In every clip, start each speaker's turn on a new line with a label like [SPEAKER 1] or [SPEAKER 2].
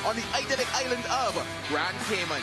[SPEAKER 1] on the idyllic island of Grand Cayman.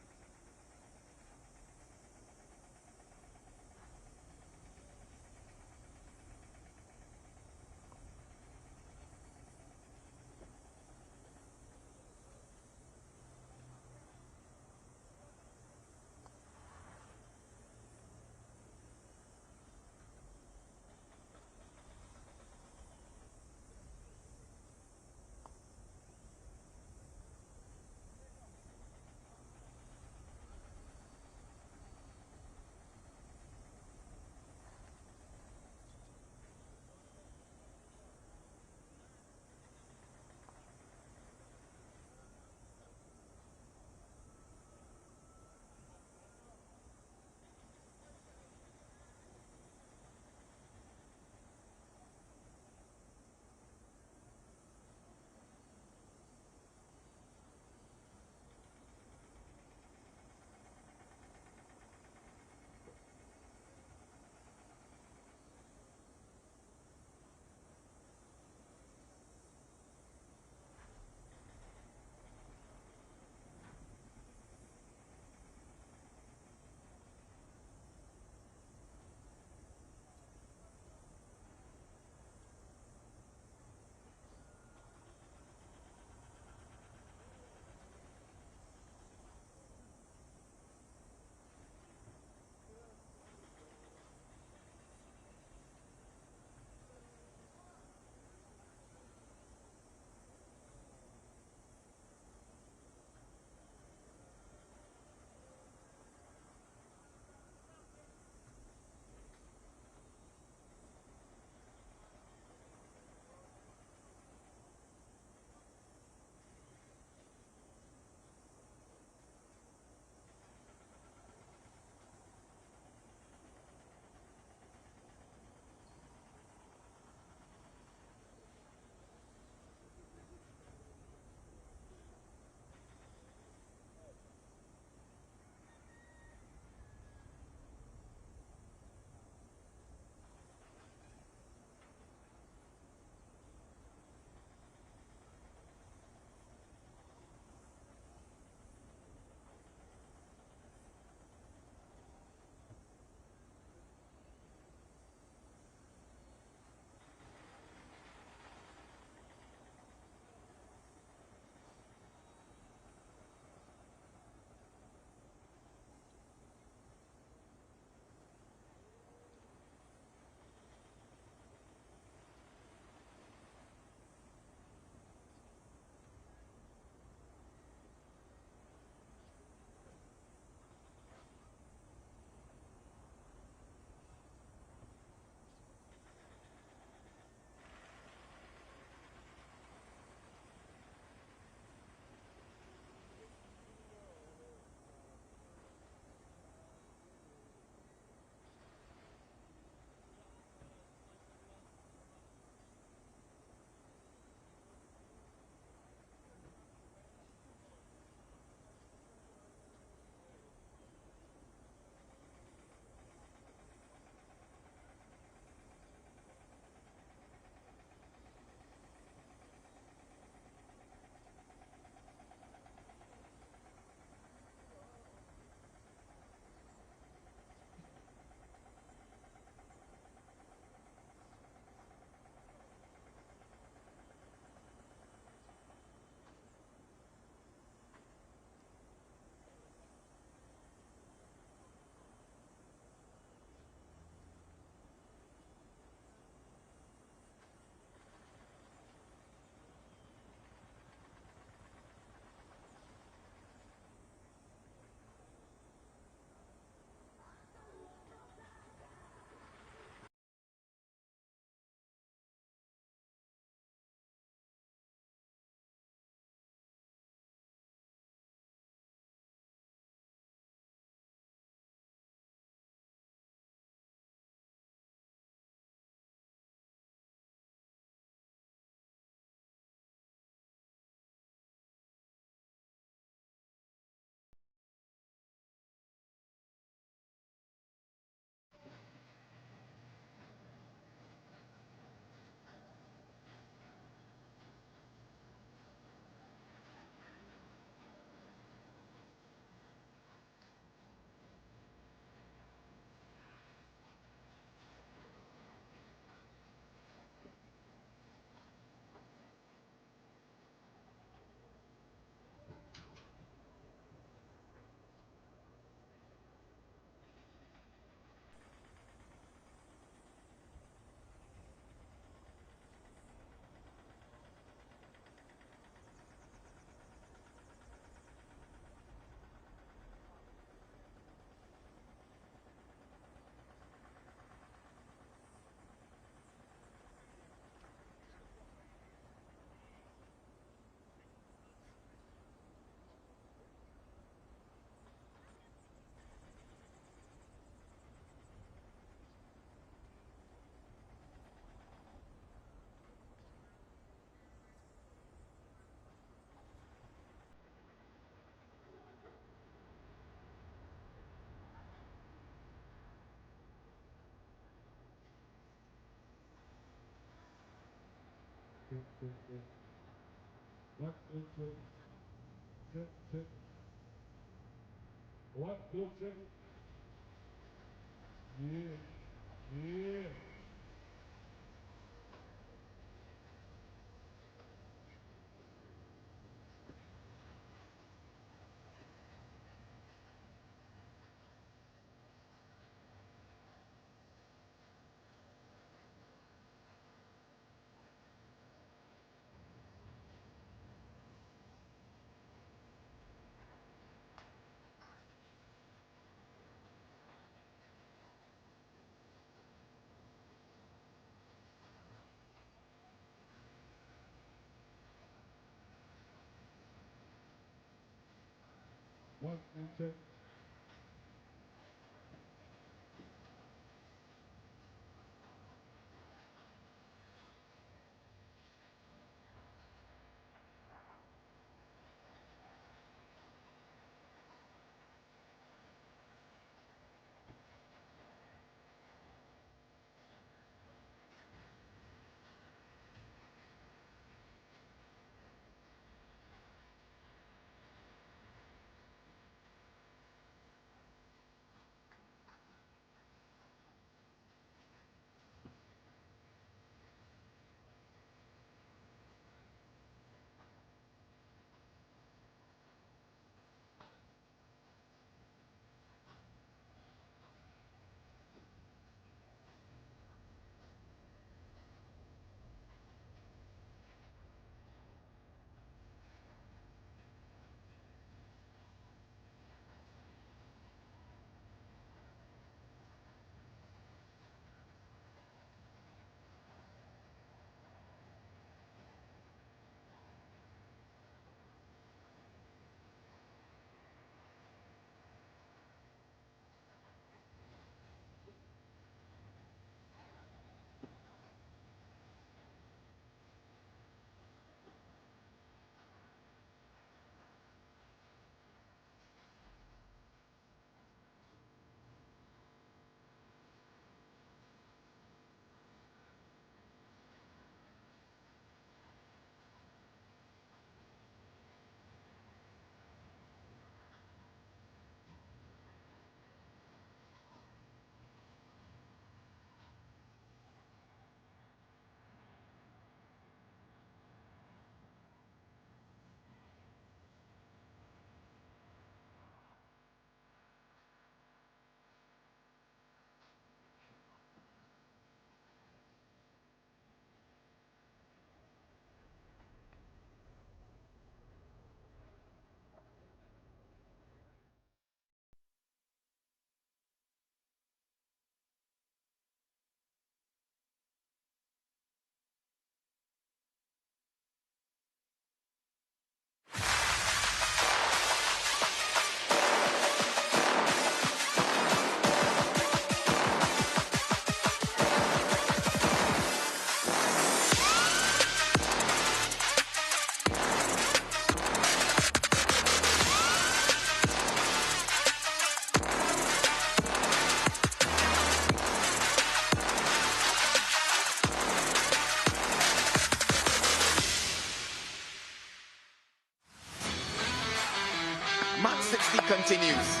[SPEAKER 1] MAX60 continues.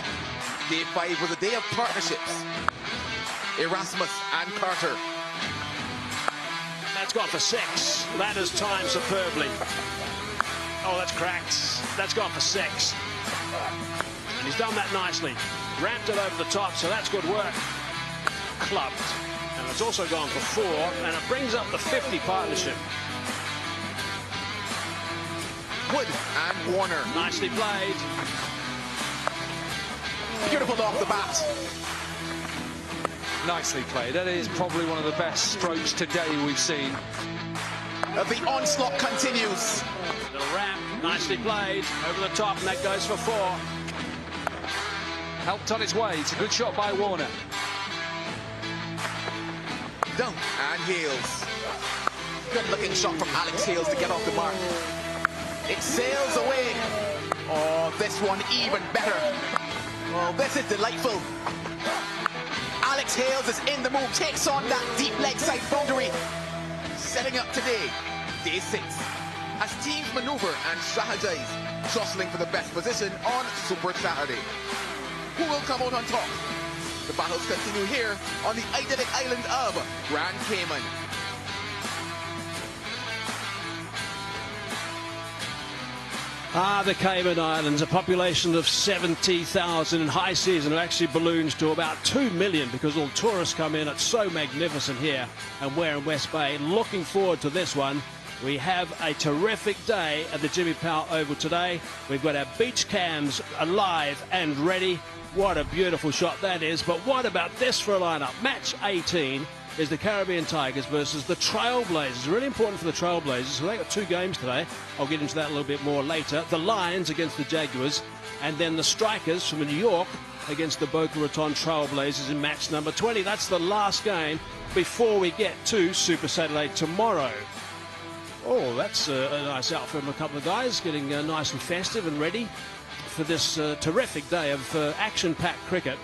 [SPEAKER 1] Day 5 was a day of partnerships. Erasmus and Carter.
[SPEAKER 2] That's gone for 6. That has timed superbly. Oh, that's cracked. That's gone for 6. And he's done that nicely. Ramped it over the top, so that's good work. Clubbed. And it's also gone for 4, and it brings up the 50 partnership.
[SPEAKER 1] Wood and Warner.
[SPEAKER 2] Nicely played.
[SPEAKER 1] Beautiful off the bat.
[SPEAKER 3] Nicely played. That is probably one of the best strokes today we've seen.
[SPEAKER 1] The onslaught continues.
[SPEAKER 2] Little ramp, nicely played. Over the top, and that goes for 4.
[SPEAKER 3] Helped on its way. It's a good shot by Warner.
[SPEAKER 1] Dunk and Hales. Good looking shot from Alex Hales to get off the mark. It sails away. Oh, this one even better. Oh, this is delightful. Alex Hales is in the move, takes on that deep leg side boundary. Setting up today day 6, as teams maneuver and strategize, jostling for the best position on Super Saturday. Who will come out on top? The battles continue here on the idyllic island of Grand Cayman.
[SPEAKER 2] The Cayman Islands, a population of 70,000 in high season, who actually balloons to about 2 million because all tourists come in. It's so magnificent here, and we're in West Bay. Looking forward to this one. We have a terrific day at the Jimmy Powell Oval today. We've got our beach cams alive and ready. What a beautiful shot that is. But what about this for a lineup? Match 18 is the Caribbean Tigers versus the Trailblazers. Really important for the Trailblazers. So they've got 2 games today. I'll get into that a little bit more later. The Lions against the Jaguars, and then the Strikers from New York against the Boca Raton Trailblazers in match number 20. That's the last game before we get to Super Saturday tomorrow. Oh, that's a nice outfit from a couple of guys, getting nice and festive and ready for this terrific day of action-packed cricket.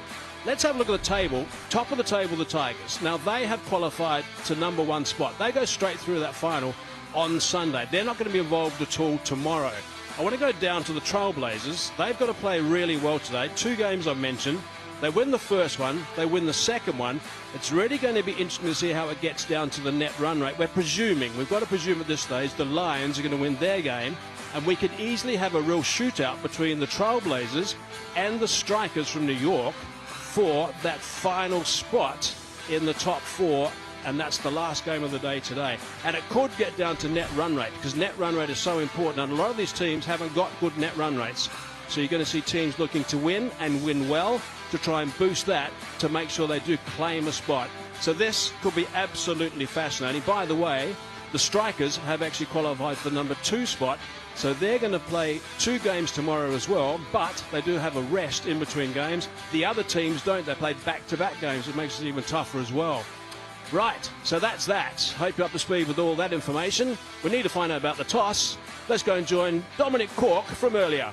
[SPEAKER 2] Let's have a look at the table. Top of the table, the Tigers. Now, they have qualified to #1 spot. They go straight through that final on Sunday. They're not going to be involved at all tomorrow. I want to go down to the Trailblazers. They've got to play really well today. 2 games I mentioned. They win the first one. They win the second one. It's really going to be interesting to see how it gets down to the net run rate. We've got to presume at this stage, the Lions are going to win their game. And we could easily have a real shootout between the Trailblazers and the Strikers from New York for that final spot in the top 4, and that's the last game of the day today. And it could get down to net run rate, because net run rate is so important, and a lot of these teams haven't got good net run rates. So you're going to see teams looking to win and win well to try and boost that to make sure they do claim a spot. So this could be absolutely fascinating. By the way, the Strikers have actually qualified for the #2 spot. So they're going to play 2 games tomorrow as well, but they do have a rest in between games. The other teams don't. They played back-to-back games. It makes it even tougher as well. Right, so that's that. Hope you're up to speed with all that information. We need to find out about the toss. Let's go and join Dominic Cork from earlier.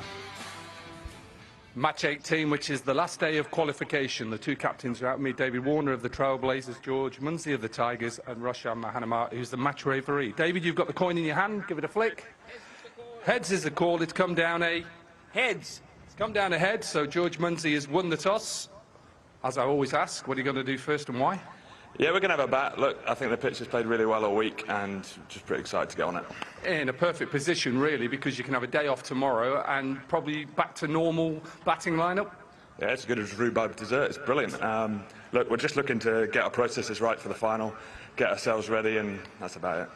[SPEAKER 4] Match 18, which is the last day of qualification. The 2 captains are out with me, David Warner of the Trailblazers, George Munsey of the Tigers, and Roshan Mahanama, who's the match referee. David, you've got the coin in your hand. Give it a flick. Heads is the call. It's come down a heads. It's come down a head, so George Munsey has won the toss. As I always ask, what are you going to do first and why?
[SPEAKER 5] Yeah, we're going to have a bat. Look, I think the pitch has played really well all week, and just pretty excited to get on it. In
[SPEAKER 4] a perfect position, really, because you can have a day off tomorrow and probably back to normal batting lineup.
[SPEAKER 5] Yeah, it's as good as rhubarb dessert. It's brilliant. Look, we're just looking to get our processes right for the final, get ourselves ready, and that's about it.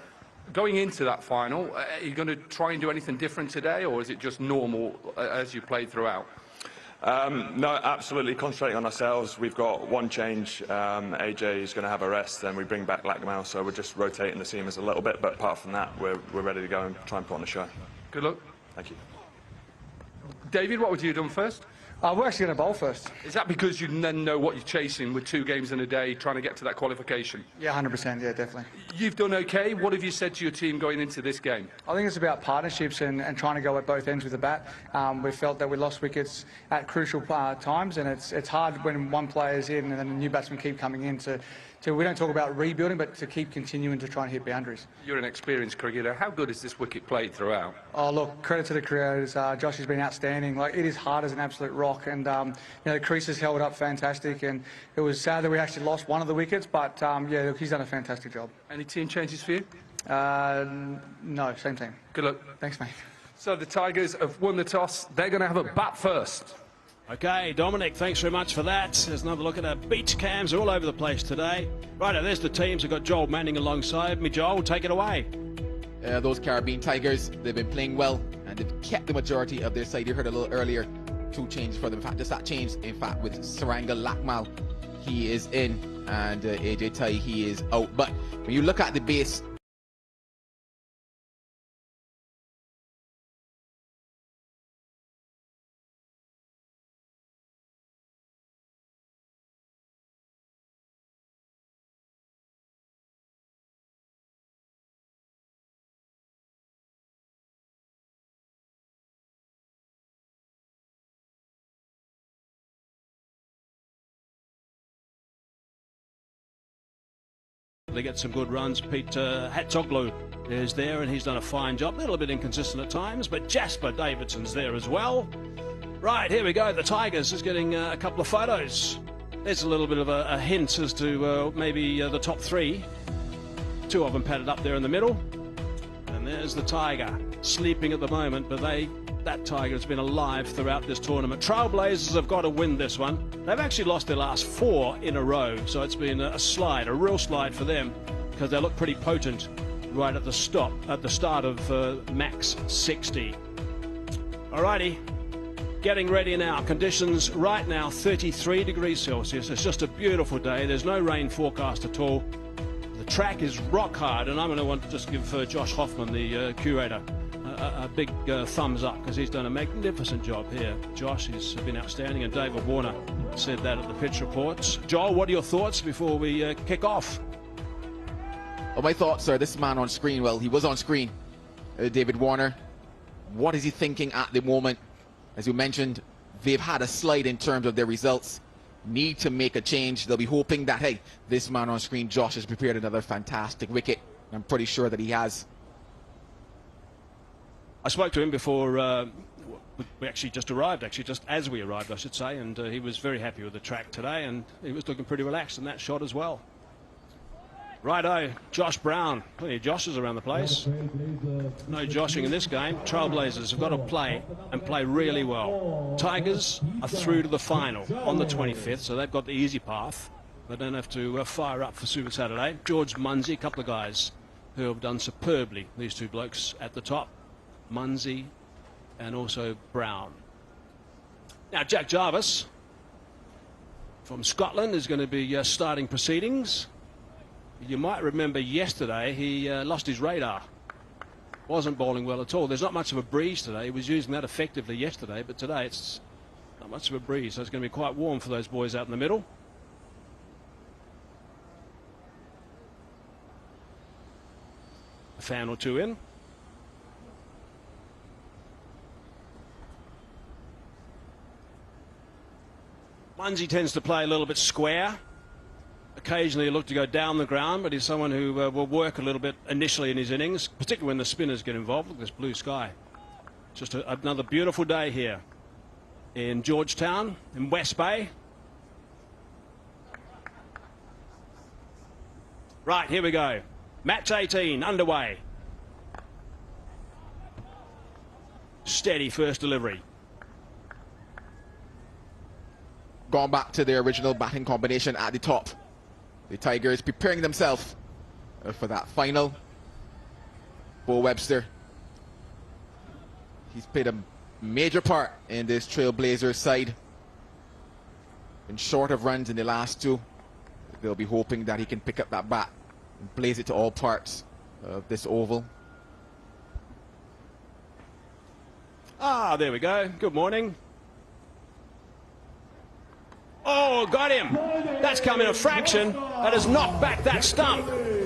[SPEAKER 4] Going into that final, are you going to try and do anything different today, or is it just normal as you played throughout?
[SPEAKER 5] No, absolutely concentrating on ourselves. We've got 1 change. AJ is going to have a rest, then we bring back Blackmail, so we're just rotating the seamers a little bit, but apart from that, we're ready to go and try and put on a show.
[SPEAKER 4] Good luck.
[SPEAKER 5] Thank you.
[SPEAKER 4] David, what would you have done first?
[SPEAKER 6] We're actually going to bowl first.
[SPEAKER 4] Is that because you then know what you're chasing with 2 games in a day, trying to get to that qualification?
[SPEAKER 6] Yeah, 100%, yeah, definitely.
[SPEAKER 4] You've done OK. What have you said to your team going into this game?
[SPEAKER 6] I think it's about partnerships and trying to go at both ends with the bat. We felt that we lost wickets at crucial times, and it's hard when one player's in and then the new batsmen keep coming in to we don't talk about rebuilding, but to keep continuing to try and hit boundaries.
[SPEAKER 4] You're an experienced cricketer. How good is this wicket played throughout?
[SPEAKER 6] Oh, look, credit to the creators. Josh has been outstanding. Like, it is hard as an absolute rock, and the crease has held up fantastic, and it was sad that we actually lost one of the wickets, but yeah, look, he's done a fantastic job.
[SPEAKER 4] Any team changes for you?
[SPEAKER 6] No, same team.
[SPEAKER 4] Good luck.
[SPEAKER 6] Thanks, mate.
[SPEAKER 4] So the Tigers have won the toss. They're going to have a bat first.
[SPEAKER 2] Okay, Dominic, thanks very much for that. There's another look at our beach cams all over the place today. Right, there's the teams. I've got Joel Manning alongside me. Joel, take it away.
[SPEAKER 1] Those Caribbean Tigers, they've been playing well, and they've kept the majority of their side. You heard a little earlier, 2 changes for them. In fact, just that change, in fact, with Saranga Lakmal, he is in, and AJ Tai, he is out. But when you look at the base,
[SPEAKER 2] They get some good runs. Pete Hatzoglu is there, and he's done a fine job. A little bit inconsistent at times, but Jasper Davidson's there as well. Right, here we go. The Tigers is getting a couple of photos. There's a little bit of a hint as to maybe the top three. Two of them padded up there in the middle. And there's the Tiger, sleeping at the moment, but that Tiger has been alive throughout this tournament. Trailblazers have got to win this one. They've actually lost their last 4 in a row, so it's been a slide, a real slide for them, because they look pretty potent right at the start of MAX60. Alrighty, getting ready now. Conditions right now 33 degrees Celsius. It's just a beautiful day. There's no rain forecast at all. The track is rock hard, and I'm going to want to just give Josh Hoffman, the curator, a big thumbs up, because he's done a magnificent job here. Josh has been outstanding, and David Warner said that at the pitch reports. Joel, what are your thoughts before we kick off?
[SPEAKER 1] Well, my thoughts are this man on screen. Well, he was on screen, David Warner. What is he thinking at the moment? As you mentioned, they've had a slide in terms of their results. Need to make a change. They'll be hoping that, hey, this man on screen, Josh, has prepared another fantastic wicket. I'm pretty sure that he has.
[SPEAKER 2] I spoke to him before we actually just arrived, just as we arrived, I should say, and he was very happy with the track today, and he was looking pretty relaxed in that shot as well. Righto, Josh Brown. Plenty of Joshes around the place. No joshing in this game. Trailblazers have got to play, and play really well. Tigers are through to the final on the 25th, so they've got the easy path. They don't have to fire up for Super Saturday. George Munsey, a couple of guys who have done superbly, these two blokes at the top. Munsey and also Brown. Now, Jack Jarvis from Scotland is going to be starting proceedings. You might remember yesterday he lost his radar. Wasn't bowling well at all. There's not much of a breeze today. He was using that effectively yesterday, but today it's not much of a breeze, so it's going to be quite warm for those boys out in the middle. A fan or two in. Munsey tends to play a little bit square. Occasionally he'll look to go down the ground, but he's someone who will work a little bit initially in his innings, particularly when the spinners get involved. Look at this blue sky. Just another beautiful day here in Georgetown, in West Bay. Right, here we go. Match 18 underway. Steady first delivery.
[SPEAKER 1] Gone back to their original batting combination at the top. The Tigers preparing themselves for that final. Bo Webster, he's played a major part in this Trailblazers side. Been short of runs in the last 2. They'll be hoping that he can pick up that bat and blaze it to all parts of this oval.
[SPEAKER 2] Ah, there we go. Good morning. Oh, got him. That's come in a fraction. That has knocked back that stump.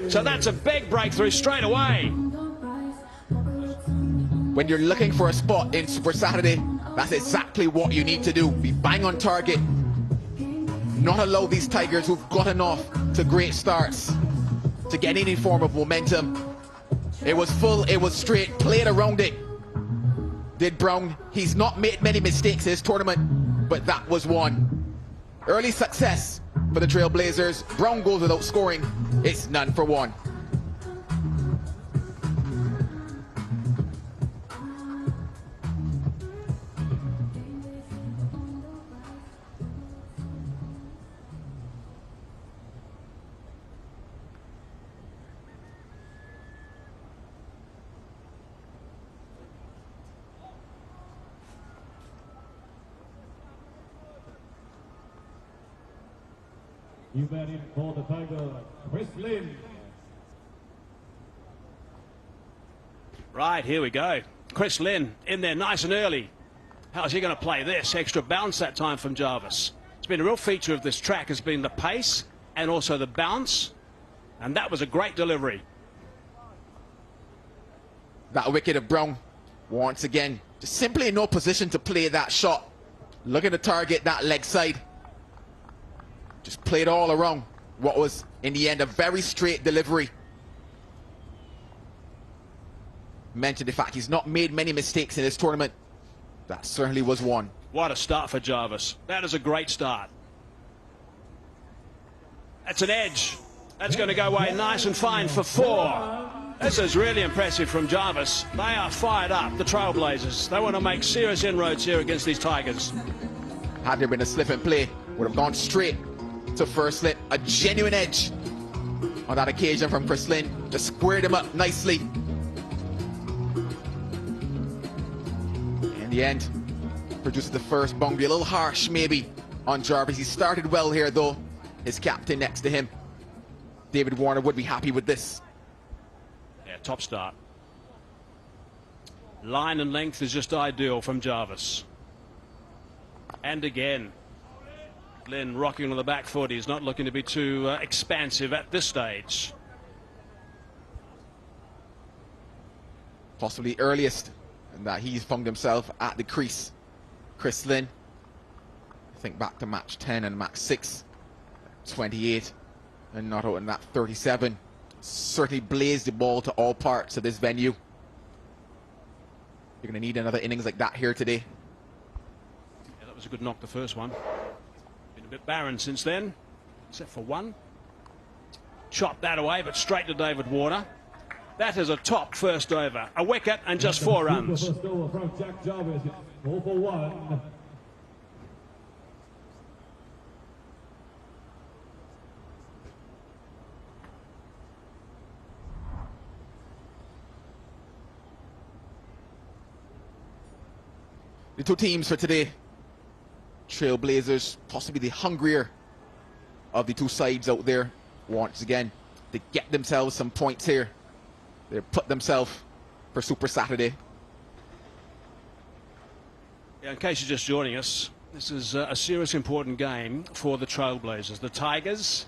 [SPEAKER 2] So that's a big breakthrough straight away.
[SPEAKER 1] When you're looking for a spot in Super Saturday, that's exactly what you need to do. Be bang on target. Not allow these Tigers who've gotten off to great starts to get any form of momentum. It was full, it was straight, played around it. Did Brown. He's not made many mistakes this tournament, but that was one. Early success for the Trailblazers. Brown goes without scoring. It's none for one.
[SPEAKER 7] You batting for the Tiger, Chris Lynn.
[SPEAKER 2] Right, here we go. Chris Lynn in there nice and early. How's he going to play this? Extra bounce that time from Jarvis. It's been a real feature of this track has been the pace and also the bounce. And that was a great delivery.
[SPEAKER 1] That wicket of Brown, once again, just simply in no position to play that shot. Looking to target that leg side. Just played all around. what was, in the end, a very straight delivery. Mentioned the fact he's not made many mistakes in this tournament. That certainly was one.
[SPEAKER 2] What a start for Jarvis. That is a great start. That's an edge. That's going to go away nice and fine for 4. This is really impressive from Jarvis. They are fired up, the Trailblazers. They want to make serious inroads here against these Tigers.
[SPEAKER 1] Had there been a slip and play, would have gone straight to first slip. A genuine edge on that occasion from Chris Lynn. Just squared him up nicely. In the end, produces the first boundary. A little harsh maybe on Jarvis. He started well here though. His captain next to him, David Warner, would be happy with this.
[SPEAKER 2] Yeah, top start. Line and length is just ideal from Jarvis. And again, Lynn rocking on the back foot. He's not looking to be too expansive at this stage.
[SPEAKER 1] Possibly earliest that he's found himself at the crease. Chris Lynn, I think back to match 10 and MAX60, 28, and not out in that 37. Certainly blazed the ball to all parts of this venue. You're going to need another innings like that here today.
[SPEAKER 2] Yeah, that was a good knock, the first one. Been a bit barren since then, except for one. Chopped that away, but straight to David Warner. That is a top first over. A wicket and just 4 runs.
[SPEAKER 7] First over from Jack Jarvis. 4 for 1.
[SPEAKER 1] The two teams for today, Trailblazers, possibly the hungrier of the two sides out there, once again, to get themselves some points here. They put themselves for Super Saturday.
[SPEAKER 2] Yeah, in case you're just joining us, this is a serious important game for the Trailblazers. The Tigers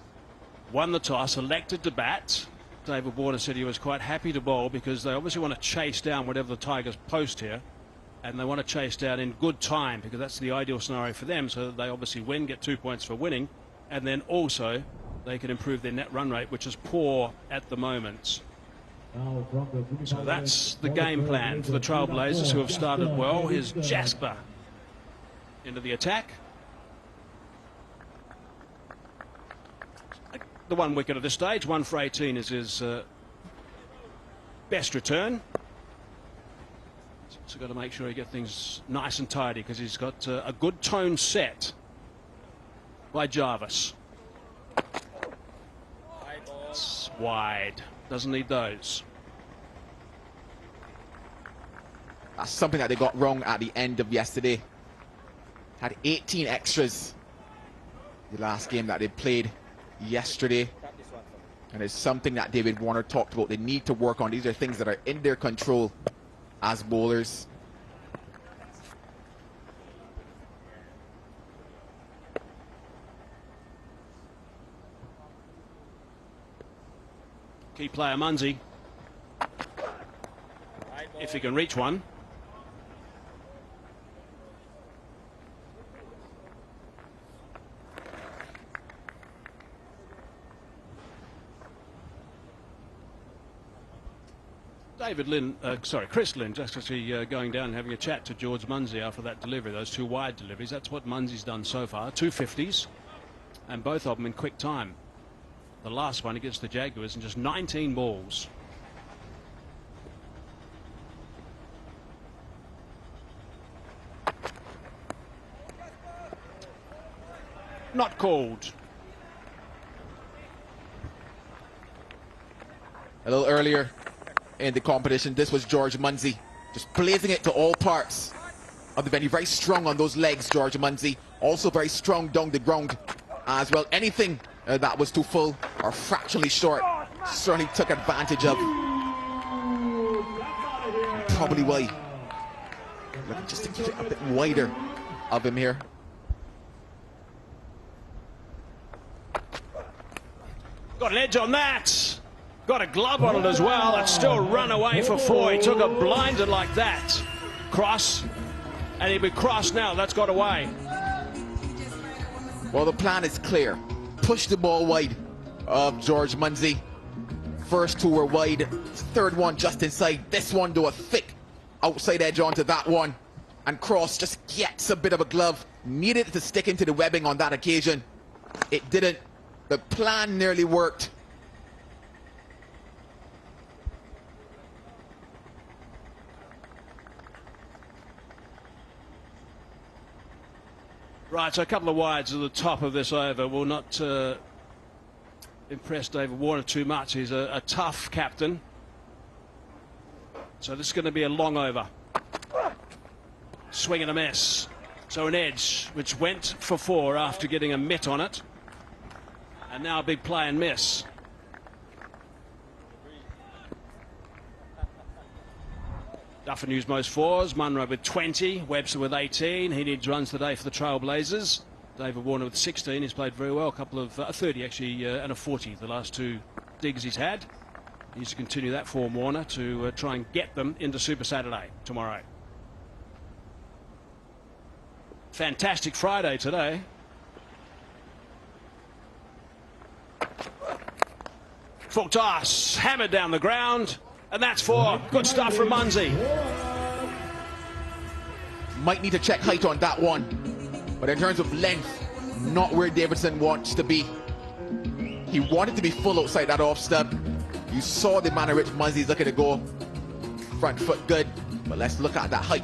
[SPEAKER 2] won the toss, elected to bat. David Warner said he was quite happy to bowl because they obviously want to chase down whatever the Tigers post here. And they want to chase down in good time because that's the ideal scenario for them, so that they obviously win, get 2 points for winning, and then also they can improve their net run rate, which is poor at the moment. So that's the game plan for the Trailblazers, who have started well. Here's Jasper into the attack. The 1 wicket at this stage, 1 for 18 is his best return. So got to make sure he gets things nice and tidy because he's got a good tone set by Jarvis. It's wide. Doesn't need those.
[SPEAKER 1] That's something that they got wrong at the end of yesterday. Had 18 extras the last game that they played yesterday. And it's something that David Warner talked about. They need to work on. These are things that are in their control as bowlers.
[SPEAKER 2] Key player Munsey, if he can reach one. Chris Lynn, just actually going down and having a chat to George Munsey after that delivery, those 2 wide deliveries. That's what Munsey's done so far, 2 50s, and both of them in quick time. The last one against the Jaguars in just 19 balls. Not called.
[SPEAKER 1] A little earlier in the competition, this was George Munsey, just blazing it to all parts of the venue. Very strong on those legs, George Munsey. Also very strong down the ground as well. Anything that was too full or fractionally short, certainly took advantage of. Probably why. Looking just to keep it a bit wider of him here.
[SPEAKER 2] Got an edge on that. Got a glove on it as well. It's still run away for 4. He took a blinder like that. Cross. And he'll be crossed now. That's got away.
[SPEAKER 1] Well, the plan is clear. Push the ball wide. of George Munsey. First two were wide, third one just inside. This one, though, a thick outside edge onto that one. And Cross just gets a bit of a glove. Needed to stick into the webbing on that occasion. It didn't. The plan nearly worked.
[SPEAKER 2] Right, so a couple of wides at the top of this over will not impress David Warner too much. He's a tough captain. So this is going to be a long over. Swing and a miss. So an edge, which went for 4 after getting a mitt on it. And now a big play and miss. Duffin used most 4s, Munro with 20, Webster with 18. He needs runs today for the Trailblazers. David Warner with 16. He's played very well. A couple of a 30 actually, and a 40 the last 2 digs he's had. He needs to continue that form, Warner, to try and get them into Super Saturday tomorrow. Fantastic Friday today. Full toss, hammered down the ground, and that's 4. Good stuff from Munsey.
[SPEAKER 1] Might need to check height on that one. But in terms of length, not where Davidson wants to be. He wanted to be full outside that off stub. You saw the manner in which Munsey's looking to go. Front foot good, but let's look at that height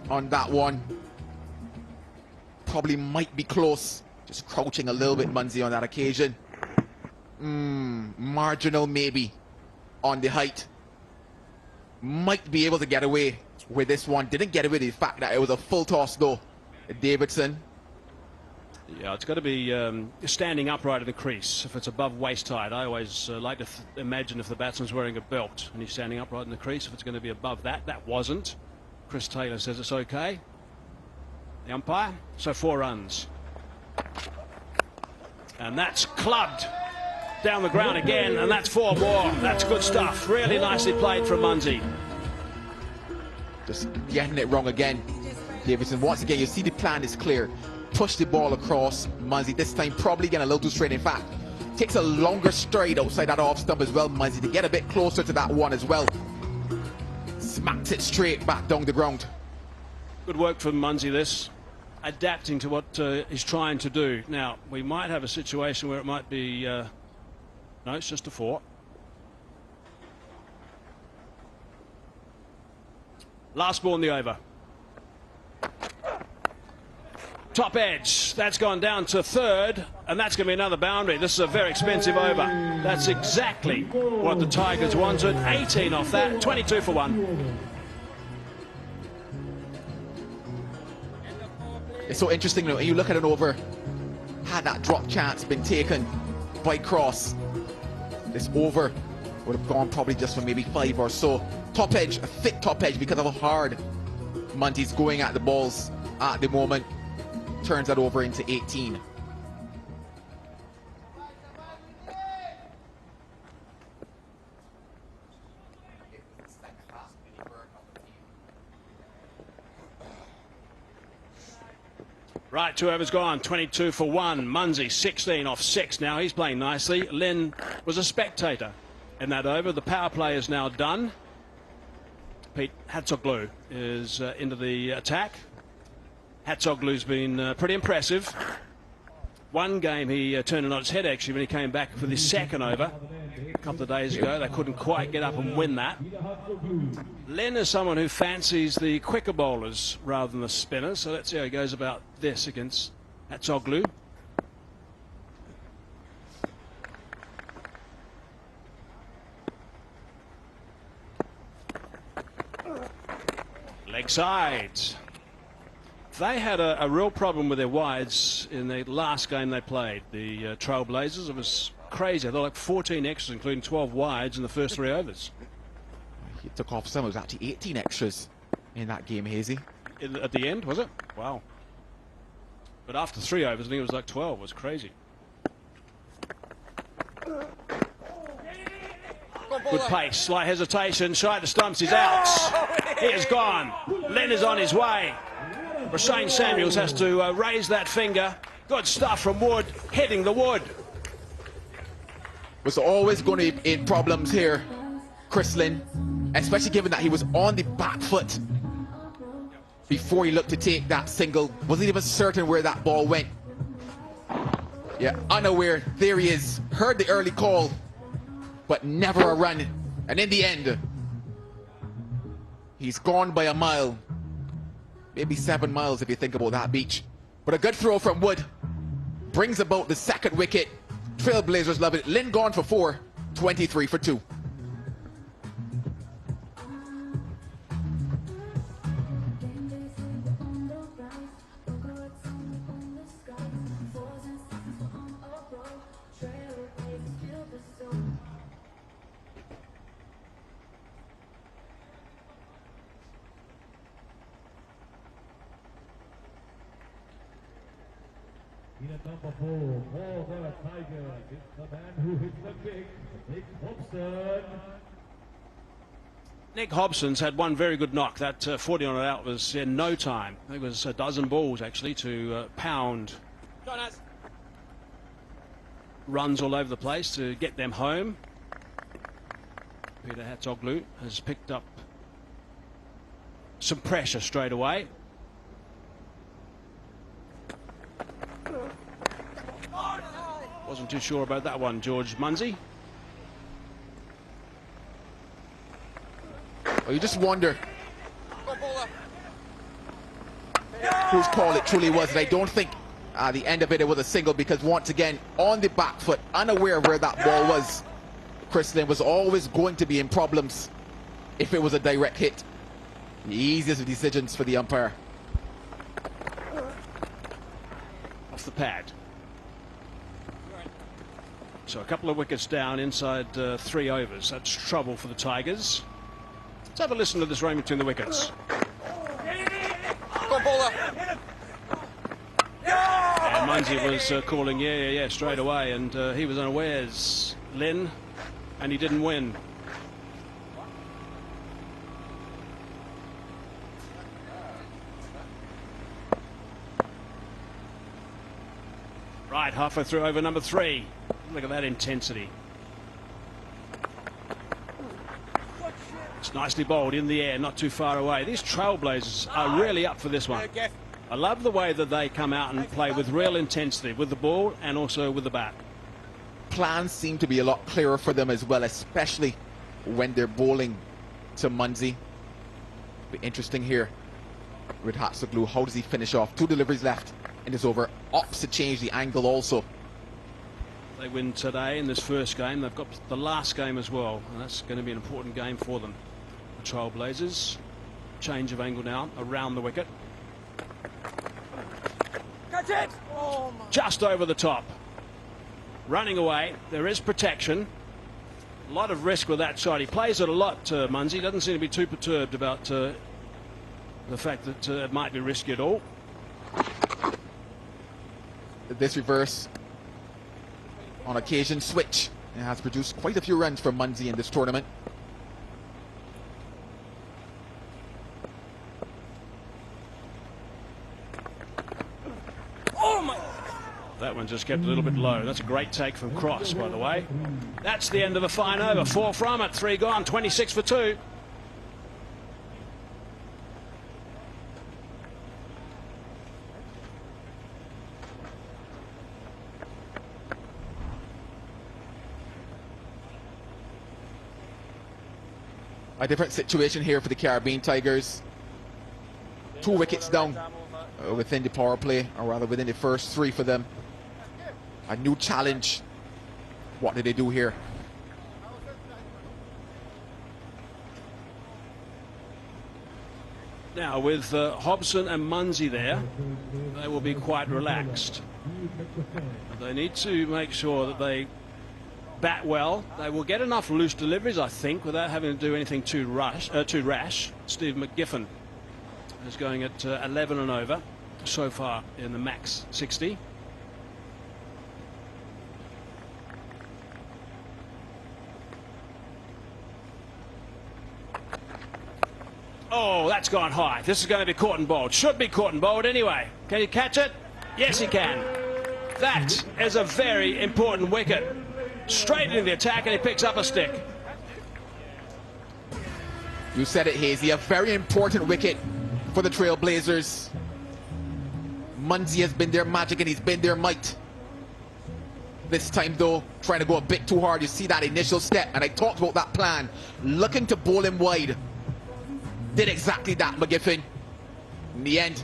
[SPEAKER 1] on that one. Probably might be close. Just crouching a little bit, Munsey, on that occasion. Marginal maybe on the height. Might be able to get away with this one. Didn't get away with the fact that it was a full toss though. Davidson.
[SPEAKER 2] Yeah, it's got to be standing upright in the crease. If it's above waist height, I always like to imagine if the batsman's wearing a belt and he's standing upright in the crease. If it's going to be above that, that wasn't. Chris Taylor says it's okay. The umpire, so 4 runs. And that's clubbed down the ground again, and that's 4 more. That's good stuff. Really nicely played from Munsey.
[SPEAKER 1] Just getting it wrong again, Davidson. Once again, you see the plan is clear. Push the ball across. Munsey this time probably getting a little too straight. In fact, takes a longer stride outside that off stump as well, Munsey, to get a bit closer to that one as well. Smacks it straight back down the ground.
[SPEAKER 2] Good work from Munsey, this. Adapting to what he's trying to do. Now, we might have a situation where it might be... no, it's just a 4. Last ball in the over. Top edge. That's gone down to 3rd, and that's going to be another boundary. This is a very expensive over. That's exactly what the Tigers wanted. 18 off that, 22 for 1.
[SPEAKER 1] It's so interesting, when you look at an over, had that drop chance been taken by Cross, this over would have gone probably just for maybe 5 or so. Top edge, a thick top edge, because of how hard Munsey's going at the balls at the moment. Turns that over into 18.
[SPEAKER 2] Right, 2 overs gone, 22 for 1. Munsey, 16 off 6 now. He's playing nicely. Lynn was a spectator in that over. The power play is now done. Pete Hatzoglu is into the attack. Hatzoglu's been pretty impressive. One game he turned it on its head actually when he came back for the 2nd over a couple of days ago. They couldn't quite get up and win that. Len is someone who fancies the quicker bowlers rather than the spinners, so let's see how he goes about this against Hatzoglu. Leg sides. They had a real problem with their wides in the last game they played, the Trailblazers. It was crazy. They were like 14 extras, including 12 wides in the first 3 overs.
[SPEAKER 1] He took off some. It was actually 18 extras in that game, Hazy.
[SPEAKER 2] At the end, was it? Wow. But after 3 overs, I think it was like 12. It was crazy. Good pace, slight hesitation, shy to stumps, he's out. He is gone. Len is on his way. Rashane Samuels has to raise that finger. Good stuff from Wood, hitting the wood.
[SPEAKER 1] was always going to be in problems here, Chris Lynn, especially given that he was on the back foot before he looked to take that single. Wasn't even certain where that ball went. Yeah, unaware. There he is. Heard the early call, but never a run. And in the end, he's gone by a mile. Maybe 7 miles if you think about that beach. But a good throw from Wood brings about the second wicket. Trailblazers love it. Lynn gone for 4, 23 for 2.
[SPEAKER 7] In at number 4, for the Tigers, it's the man who hits the kick, Nick Hobson.
[SPEAKER 2] Nick Hobson's had one very good knock. That 40 on it out was in no time. I think it was a dozen balls actually to pound runs all over the place to get them home. Peter Hatzoglu has picked up some pressure straight away. Wasn't too sure about that one, George Munsey.
[SPEAKER 1] Well, you just wonder whose call it truly was. And I don't think the end of it was a single, because once again, on the back foot, unaware of where that ball was, Chris Lynn was always going to be in problems if it was a direct hit. The easiest of decisions for the umpire.
[SPEAKER 2] Off the pad. So a couple of wickets down inside 3 overs. That's trouble for the Tigers. Let's have a listen to this rain between the wickets.
[SPEAKER 1] Go bowler.
[SPEAKER 2] And Munsey was calling yeah straight away, and he was unawares, Lynn, and he didn't win. Right, halfway through over number 3. Look at that intensity. It's nicely bowled in the air, not too far away. These Trailblazers are really up for this one. I love the way that they come out and play with real intensity with the ball and also with the bat.
[SPEAKER 1] Plans seem to be a lot clearer for them as well, especially when they're bowling to Munsey. Be interesting here with Hatzoglu. How does he finish off? 2 deliveries left in this over. Opts to change the angle also.
[SPEAKER 2] They win today in this first game. They've got the last game as well, and that's going to be an important game for them. The Trailblazers. Change of angle now around the wicket.
[SPEAKER 8] Catch it! Oh my.
[SPEAKER 2] Just over the top. Running away. There is protection. A lot of risk with that shot. He plays it a lot, Munsey. Doesn't seem to be too perturbed about the fact that it might be risky at all.
[SPEAKER 1] This reverse on occasion switch. It has produced quite a few runs for Munsey in this tournament.
[SPEAKER 2] Oh my! That one just kept a little bit low. That's a great take from Cross, by the way. That's the end of a fine over. 4 from it, 3 gone, 26 for 2.
[SPEAKER 1] A different situation here for the Caribbean Tigers. 2 wickets down within the power play, or rather within the first 3 for them. A new challenge. What did they do here?
[SPEAKER 2] Now with Hobson and Munsey there, they will be quite relaxed. They need to make sure that they bat well. They will get enough loose deliveries, I think, without having to do anything too rash. Steve McGiffin is going at 11 and over so far in the MAX60. Oh, that's gone high. This is going to be caught and bowled. Should be caught and bowled anyway. Can you catch it? Yes, he can. That is a very important wicket. Straight into the attack, and he picks up a stick.
[SPEAKER 1] You said it, Hazy. A very important wicket for the Trailblazers. Munzie has been their magic and he's been their might. This time, though, trying to go a bit too hard. You see that initial step, and I talked about that plan. Looking to bowl him wide. Did exactly that, McGiffin. In the end,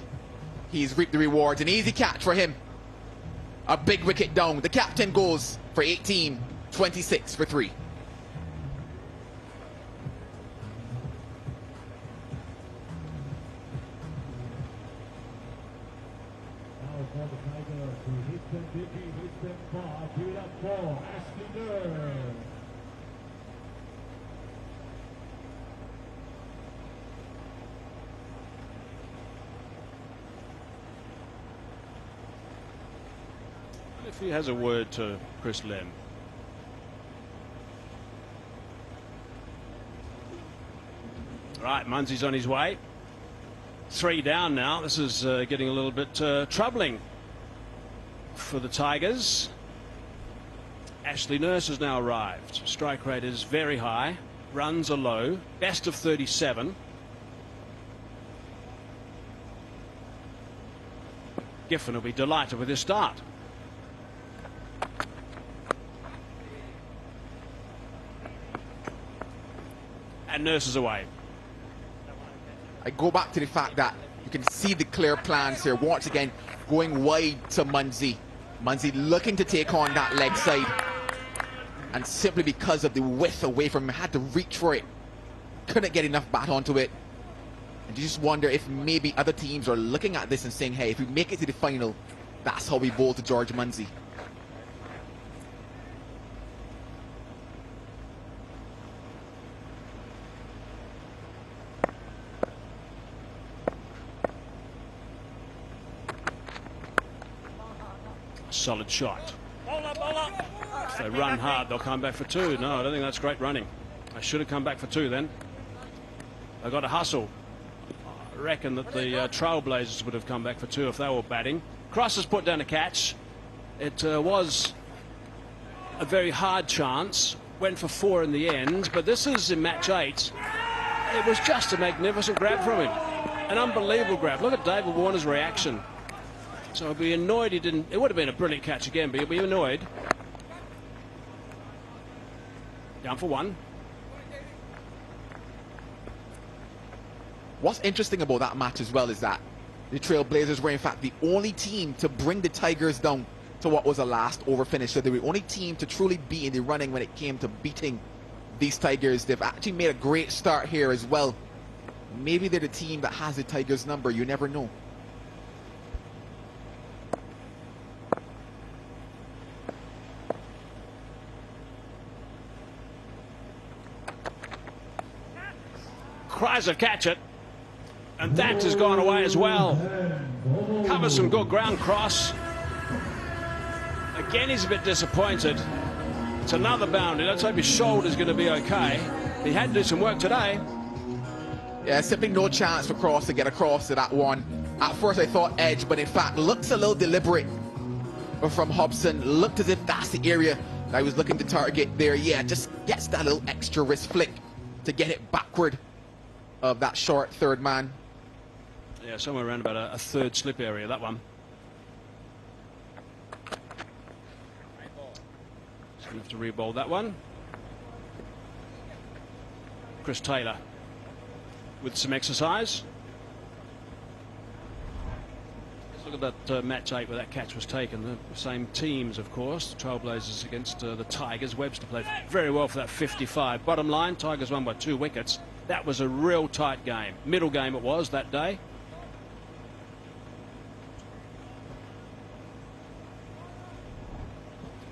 [SPEAKER 1] he's reaped the rewards. An easy catch for him. A big wicket down. The captain goes for 18, 26 for 3.
[SPEAKER 7] Now for the Tigers, who hit them big, hit them far. Give it up for Arslan Ash.
[SPEAKER 2] If he has a word to Chris Lem. Right, Munsey's on his way. 3 down now. This is getting a little bit troubling for the Tigers. Ashley Nurse has now arrived. Strike rate is very high. Runs are low. Best of 37. Giffen will be delighted with his start. And Nurse is away.
[SPEAKER 1] I go back to the fact that you can see the clear plans here. Once again, going wide to Munzie. Munzie looking to take on that leg side. And simply because of the width away from him, had to reach for it. Couldn't get enough bat onto it. And you just wonder if maybe other teams are looking at this and saying, hey, if we make it to the final, that's how we bowl to George Munzie.
[SPEAKER 2] Solid shot. If they run hard, they'll come back for 2. No, I don't think that's great running. They should have come back for 2 then. They've got to hustle. I reckon that the Trailblazers would have come back for 2 if they were batting. Cross has put down a catch. It was a very hard chance. Went for 4 in the end, but this is in match 8. It was just a magnificent grab from him. An unbelievable grab. Look at David Warner's reaction. So he'll be annoyed he didn't. It would have been a brilliant catch again, but he'll be annoyed. Down for 1.
[SPEAKER 1] What's interesting about that match as well is that the Trailblazers were in fact the only team to bring the Tigers down to what was a last over finish. So they were the only team to truly be in the running when it came to beating these Tigers. They've actually made a great start here as well. Maybe they're the team that has the Tigers number. You never know.
[SPEAKER 2] Cries of catch it, and that has gone away as well. Covers some good ground cross. Again, he's a bit disappointed. It's another boundary. Let's hope his shoulder's going to be okay. He had to do some work today.
[SPEAKER 1] Yeah, simply no chance for Cross to get across to that one. At first I thought edge, but in fact looks a little deliberate from Hobson. Looked as if that's the area that I was looking to target there. Yeah, just gets that little extra wrist flick to get it backward of that short third man.
[SPEAKER 2] Yeah, somewhere around about a third slip area, that one. Just going to have to re-bowl that one. Chris Taylor with some exercise. Let's look at that match 8 where that catch was taken. The same teams, of course. The Trailblazers against the Tigers. Webster played very well for that 55. Bottom line, Tigers won by 2 wickets. That was a real tight game. Middle game it was that day.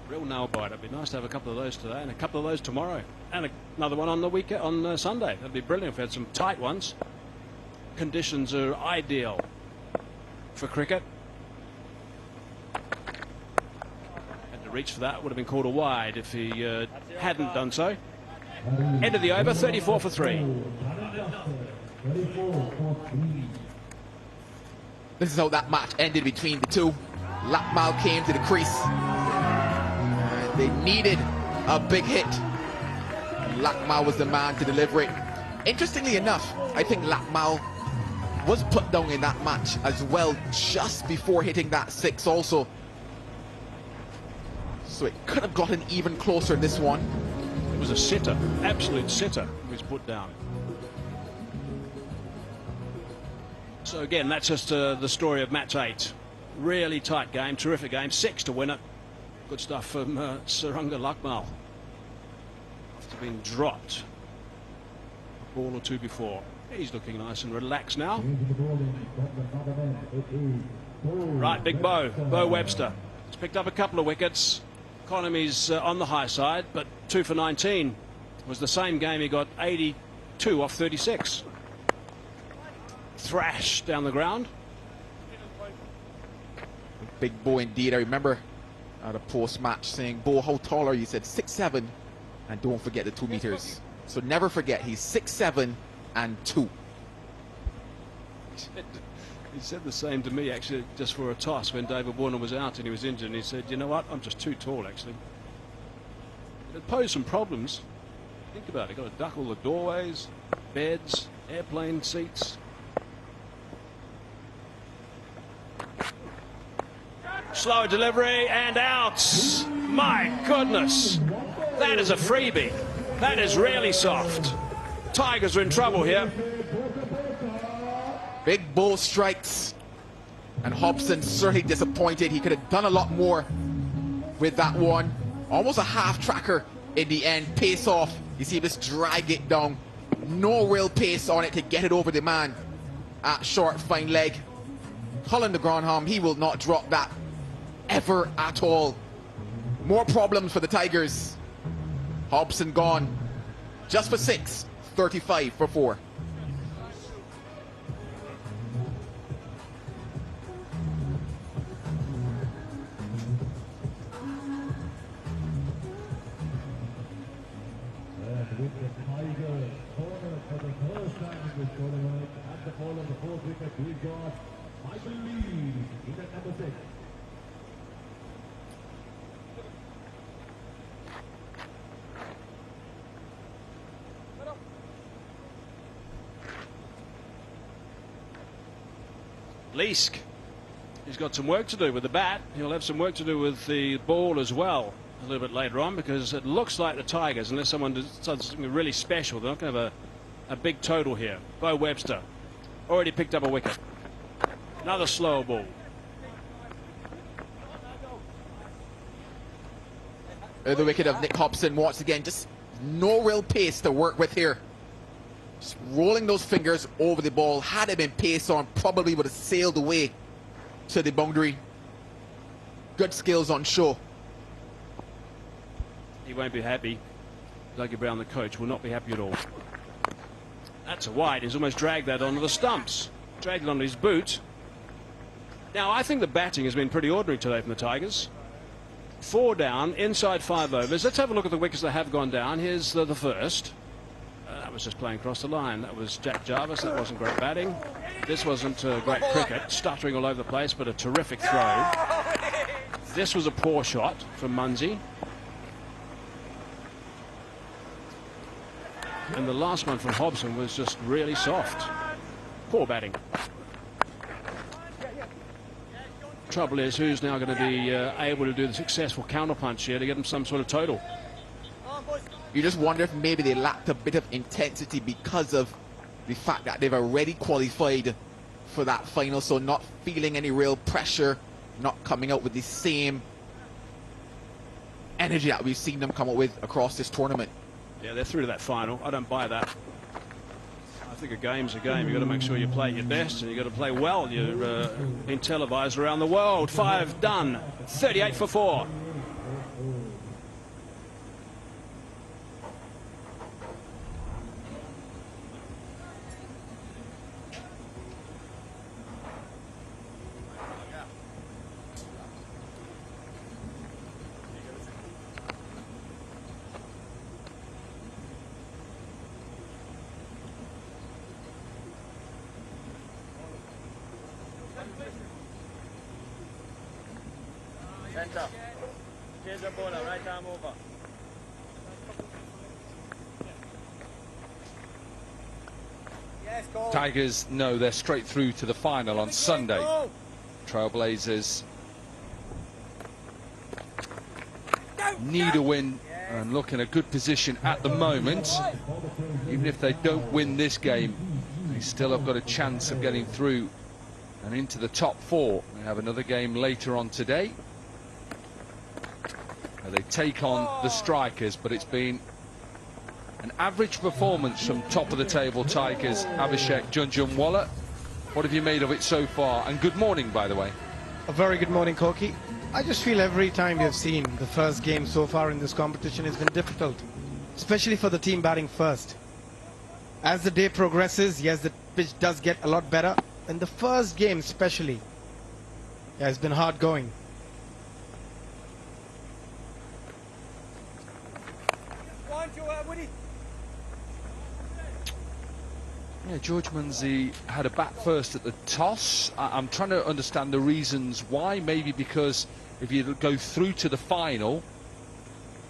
[SPEAKER 2] Real nail biter. It'd be nice to have a couple of those today and a couple of those tomorrow. And another one on the weekend, on Sunday. That'd be brilliant if we had some tight ones. Conditions are ideal for cricket. Had to reach for that. Would have been called a wide if he hadn't done so. End of the over, 34 for 3.
[SPEAKER 1] This is how that match ended between the two. Lakmal came to the crease. They needed a big hit. Lakmal was the man to deliver it. Interestingly enough, I think Lakmal was put down in that match as well, just before hitting that 6 also. So it could have gotten even closer in this one.
[SPEAKER 2] It was a sitter, absolute sitter, who was put down. So again, that's just the story of match 8. Really tight game, terrific game, 6 to win it. Good stuff from Suranga Lakmal. After being dropped a ball or two before. He's looking nice and relaxed now. Right, big Bo Webster. He's picked up a couple of wickets. Economy's on the high side, but 2 for 19 was the same game. He got 82 off 36. Thrash down the ground.
[SPEAKER 1] Big Bo indeed. I remember at a post-match saying, Bo, how tall are you? He said 6'7", and don't forget the 2 meters. So never forget, he's 6'7" and 2.
[SPEAKER 2] He said the same to me, actually, just for a toss when David Warner was out and he was injured. And he said, you know what, I'm just too tall, actually. It posed some problems. Think about it. Got to duck all the doorways, beds, airplane seats. Slow delivery and out. My goodness. That is a freebie. That is really soft. Tigers are in trouble here.
[SPEAKER 1] Big Bo strikes. And Hobson certainly disappointed. He could have done a lot more with that one. Almost a half tracker in the end. Pace off. You see him just drag it down. No real pace on it to get it over the man at short fine leg. Colin de Granholm, he will not drop that ever at all. More problems for the Tigers. Hobson gone. Just for 6. 35 for 4.
[SPEAKER 7] And with the Tigers corner for the first time in this tournament, at the ball of the 4th wicket, we've got Michael Lee in at number 6.
[SPEAKER 2] Leask, he's got some work to do with the bat. He'll have some work to do with the ball as well a little bit later on, because it looks like the Tigers, unless someone does something really special, they're not going to have a big total here. Bo Webster already picked up a wicket. Another slow ball.
[SPEAKER 1] The wicket of Nick Hobson once again. Just no real pace to work with here. Just rolling those fingers over the ball. Had it been pace on, probably would have sailed away to the boundary. Good skills on show.
[SPEAKER 2] He won't be happy. Dougie Brown, the coach, will not be happy at all. That's a wide. He's almost dragged that onto the stumps. Dragged it onto his boot. Now, I think the batting has been pretty ordinary today from the Tigers. 4 down, inside 5 overs. Let's have a look at the wickets that have gone down. Here's the first. That was just playing across the line. That was Jack Jarvis. That wasn't great batting. This wasn't great cricket. Stuttering all over the place, but a terrific throw. This was a poor shot from Munsey. And the last one from Hobson was just really soft. Poor batting. Trouble is, who's now going to be able to do the successful counterpunch here to get him some sort of total?
[SPEAKER 1] You just wonder if maybe they lacked a bit of intensity because of the fact that they've already qualified for that final, so not feeling any real pressure, not coming out with the same energy that we've seen them come out with across this tournament.
[SPEAKER 2] Yeah, they're through to that final. I don't buy that. I think a game's a game. You've got to make sure you play your best, and you've got to play well. You're being televised around the world. 5 done. 38 for 4.
[SPEAKER 8] Center. Chase the bowler, right arm over.
[SPEAKER 3] Tigers know they're straight through to the final on Sunday. Trailblazers need a win and look in a good position at the moment. Even if they don't win this game, they still have got a chance of getting through and into the top 4. They have another game later on today. They take on the Strikers, but it's been an average performance from top of the table Tigers. Abhishek Junjunwala, what have you made of it so far? And good morning, by the way.
[SPEAKER 9] A very good morning, Corky. I just feel every time we've seen the first game so far in this competition has been difficult, especially for the team batting first. As the day progresses, yes, the pitch does get a lot better. In the first game especially, yeah, it's been hard going.
[SPEAKER 3] Yeah, George Munsey had a bat first at the toss. I'm trying to understand the reasons why. Maybe because if you go through to the final,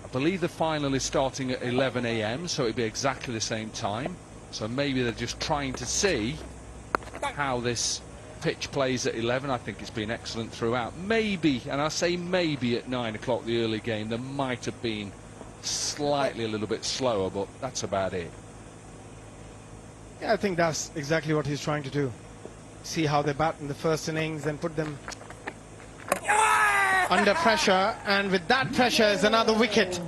[SPEAKER 3] I believe the final is starting at 11 AM, so it'd be exactly the same time. So maybe they're just trying to see how this pitch plays at 11. I think it's been excellent throughout. Maybe, and I say maybe at 9 o'clock, the early game, there might have been slightly a little bit slower, but that's about it.
[SPEAKER 9] Yeah, I think that's exactly what he's trying to do. See how they bat in the first innings and put them under pressure. And with that pressure is another wicket.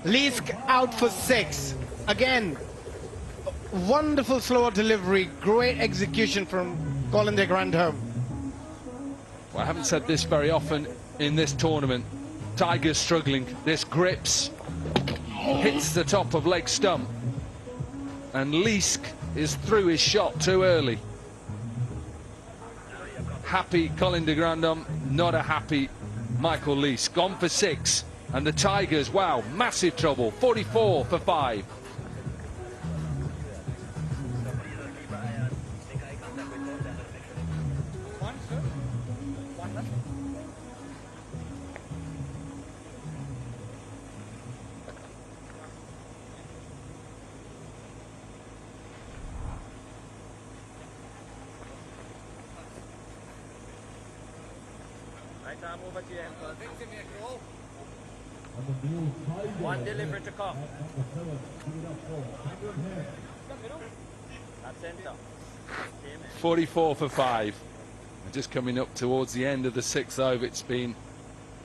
[SPEAKER 9] Leask out for 6. Again, wonderful slower delivery. Great execution from Colin de Grandhomme.
[SPEAKER 3] Well, I haven't said this very often in this tournament. Tigers struggling. This grips, hits the top of leg stump. And Leask is through his shot too early. Happy Colin de Grandhomme, not a happy Michael Leask. Gone for 6, and the Tigers, wow, massive trouble. 44 for 5.
[SPEAKER 8] One delivery to come.
[SPEAKER 3] 44 for 5. We're just coming up towards the end of the 6th over. It's been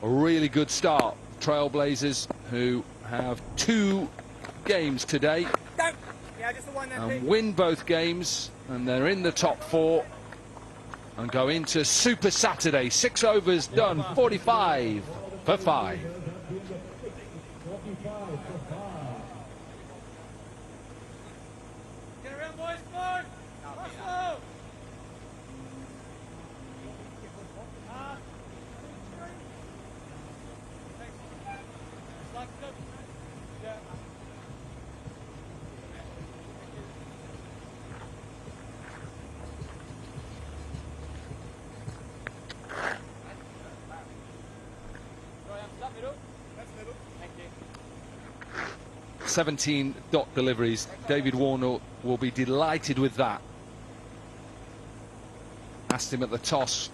[SPEAKER 3] a really good start. Trailblazers, who have 2 games today and win both games, and they're in the top 4 and go into Super Saturday. 6 overs done, 45 for 5.
[SPEAKER 8] Thank you.
[SPEAKER 3] 17 dot deliveries. David Warner will be delighted with that. Asked him at the toss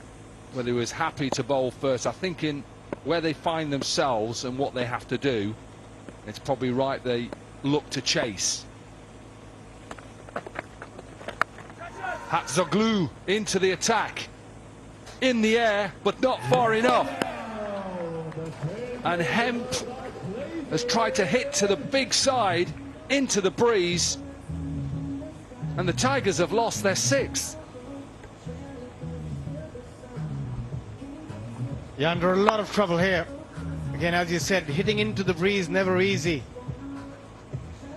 [SPEAKER 3] whether he was happy to bowl first. I think in where they find themselves and what they have to do, it's probably right they look to chase. Hatzoglu into the attack. In the air, but not far enough. And Hemp has tried to hit to the big side, into the breeze. And the Tigers have lost their 6th.
[SPEAKER 9] You're under a lot of trouble here. Again, as you said, hitting into the breeze, never easy.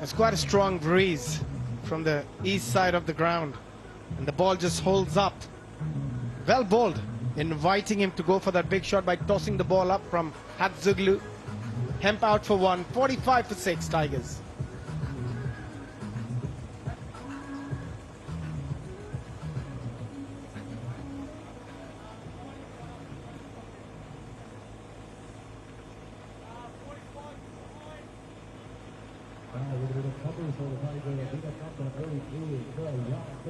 [SPEAKER 9] It's quite a strong breeze from the east side of the ground. And the ball just holds up. Well bowled, inviting him to go for that big shot by tossing the ball up from Hatzoglu. Hemp out for 1, 45 for 6, Tigers.
[SPEAKER 7] Now, with a bit of cover for the Tigers, a bit of cover, very cool, very young.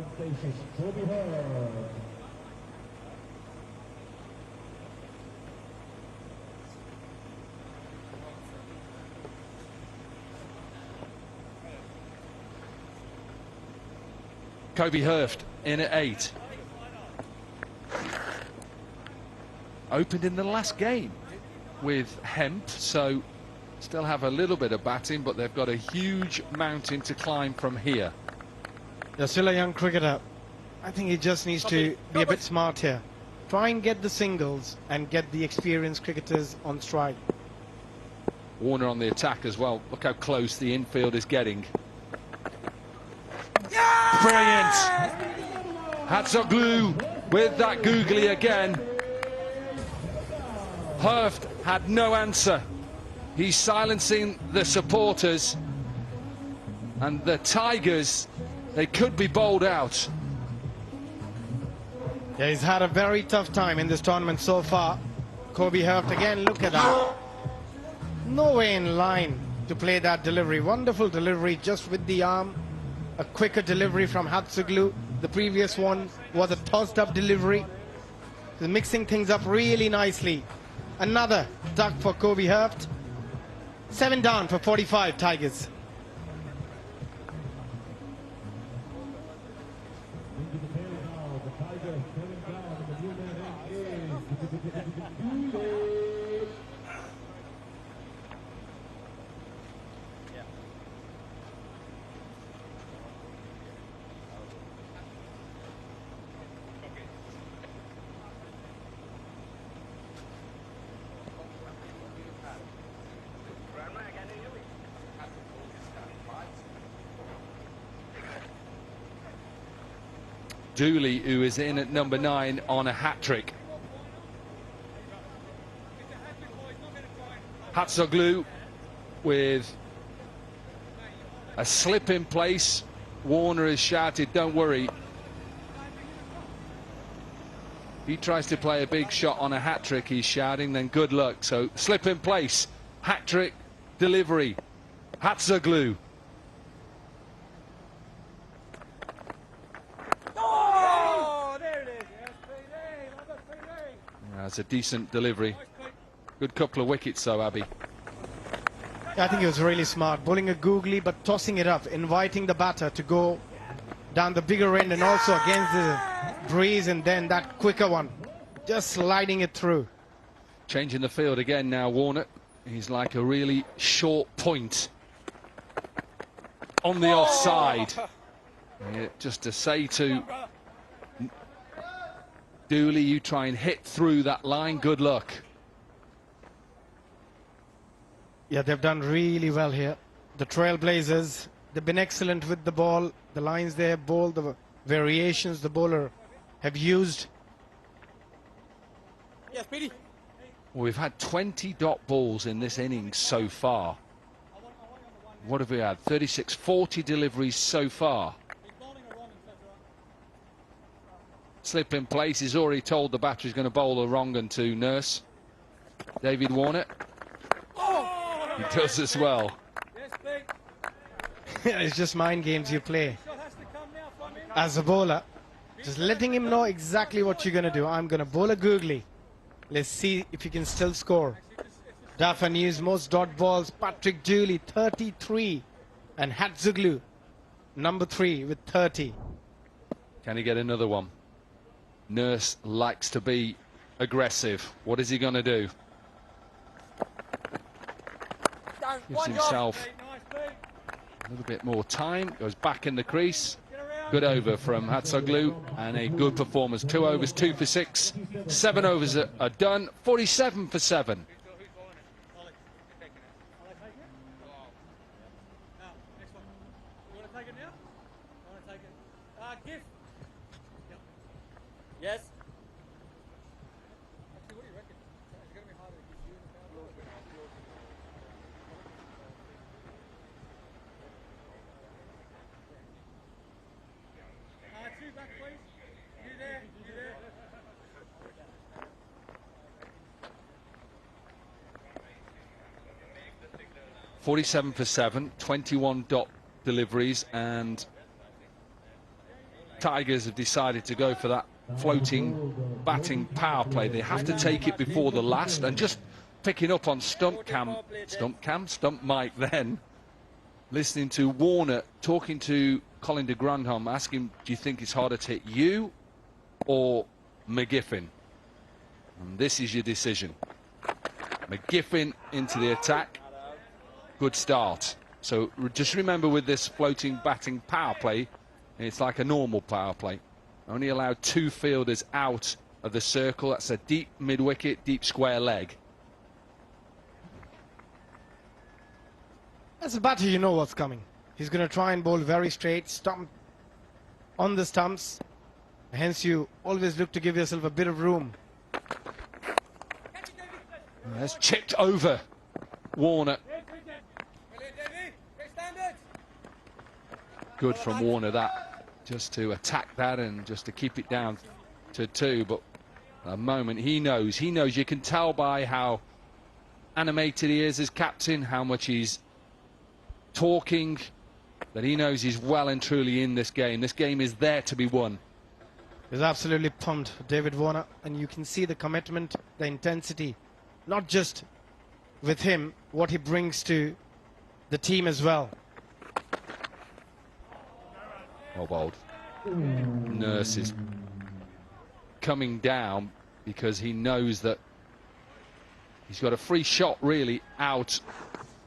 [SPEAKER 3] Kobe Hurft in at 8. Opened in the last game with Hemp, so still have a little bit of batting, but they've got a huge mountain to climb from here.
[SPEAKER 9] They're still a young cricketer. I think he just needs to be a bit smart here. Try and get the singles and get the experienced cricketers on strike.
[SPEAKER 3] Warner on the attack as well. Look how close the infield is getting. Brilliant! Hatzoglu with that googly again. Hurft had no answer. He's silencing the supporters. And the Tigers, they could be bowled out.
[SPEAKER 9] Yeah, he's had a very tough time in this tournament so far. Kobe Hurft again, look at that. No way in line to play that delivery. Wonderful delivery just with the arm. A quicker delivery from Hatzoglu. The previous one was a tossed up delivery. He's mixing things up really nicely. Another duck for Kobe Hurft. 7 down for 45 Tigers.
[SPEAKER 7] Into the tail now, the Tigers 7 down in the new man engaged.
[SPEAKER 3] Dooley, who is in at number 9 on a hat-trick. Hatzoglu with a slip in place. Warner has shouted, don't worry. He tries to play a big shot on a hat-trick, he's shouting, then good luck. So slip in place, hat-trick, delivery. Hatzoglu. That's a decent delivery. Good couple of wickets though, Abby.
[SPEAKER 9] I think he was really smart, bowling a googly but tossing it up, inviting the batter to go down the bigger end and also against the breeze, and then that quicker one, just sliding it through.
[SPEAKER 3] Changing the field again now, Warner. He's like a really short point on the offside. Yeah, just to say to Dooley, you try and hit through that line, good luck.
[SPEAKER 9] Yeah, they've done really well here. The Trailblazers, they've been excellent with the ball. The lines they have bowled, the variations the bowler have used.
[SPEAKER 8] Yes, Petey.
[SPEAKER 3] Well, we've had 20 dot balls in this innings so far. What have we had? 36, 40 deliveries so far. Slip in place. He's already told the batter he's going to bowl a wrong un to Nurse. David Warner. He does as well.
[SPEAKER 9] It's just mind games you play as a bowler. Just letting him know exactly what you're going to do. I'm going to bowl a googly. Let's see if you can still score. Dafa News, most dot balls. Patrick Dooley, 33. And Hatzoglu, number 3 with 30.
[SPEAKER 3] Can he get another one? Nurse likes to be aggressive. What is he going to do? Gives himself a little bit more time. Goes back in the crease. Good over from Hatzoglu and a good performance. 2 overs, 2 for 6. 7 overs are done. 47 for 7.
[SPEAKER 8] Yes. What do you reckon? It's going to be harder to give you the power. 2 back, please. You there? You there?
[SPEAKER 3] .47 for 7, 21 dot deliveries, and Tigers have decided to go for that floating batting power play. They have to take it before the last, and just picking up on stump Mike then. listening to Warner talking to Colin de Grandhomme, asking, do you think it's harder to hit you or McGiffin? And this is your decision. McGiffin into the attack. Good start. So just remember, with this floating batting power play, it's like a normal power play. Only allowed 2 fielders out of the circle. That's a deep mid-wicket, deep square leg.
[SPEAKER 9] As a batter, you know what's coming. He's going to try and bowl very straight, stump on the stumps. Hence, you always look to give yourself a bit of room.
[SPEAKER 3] That's chipped over Warner. Good from Warner, that, just to attack that and just to keep it down to 2. But at the moment, he knows. You can tell by how animated he is as captain, how much he's talking, that he knows he's well and truly in this game. This game is there to be won.
[SPEAKER 9] He's absolutely pumped, David Warner, and you can see the commitment, the intensity, not just with him, what he brings to the team as well.
[SPEAKER 3] Well bowled. Nurse is coming down because he knows that he's got a free shot really out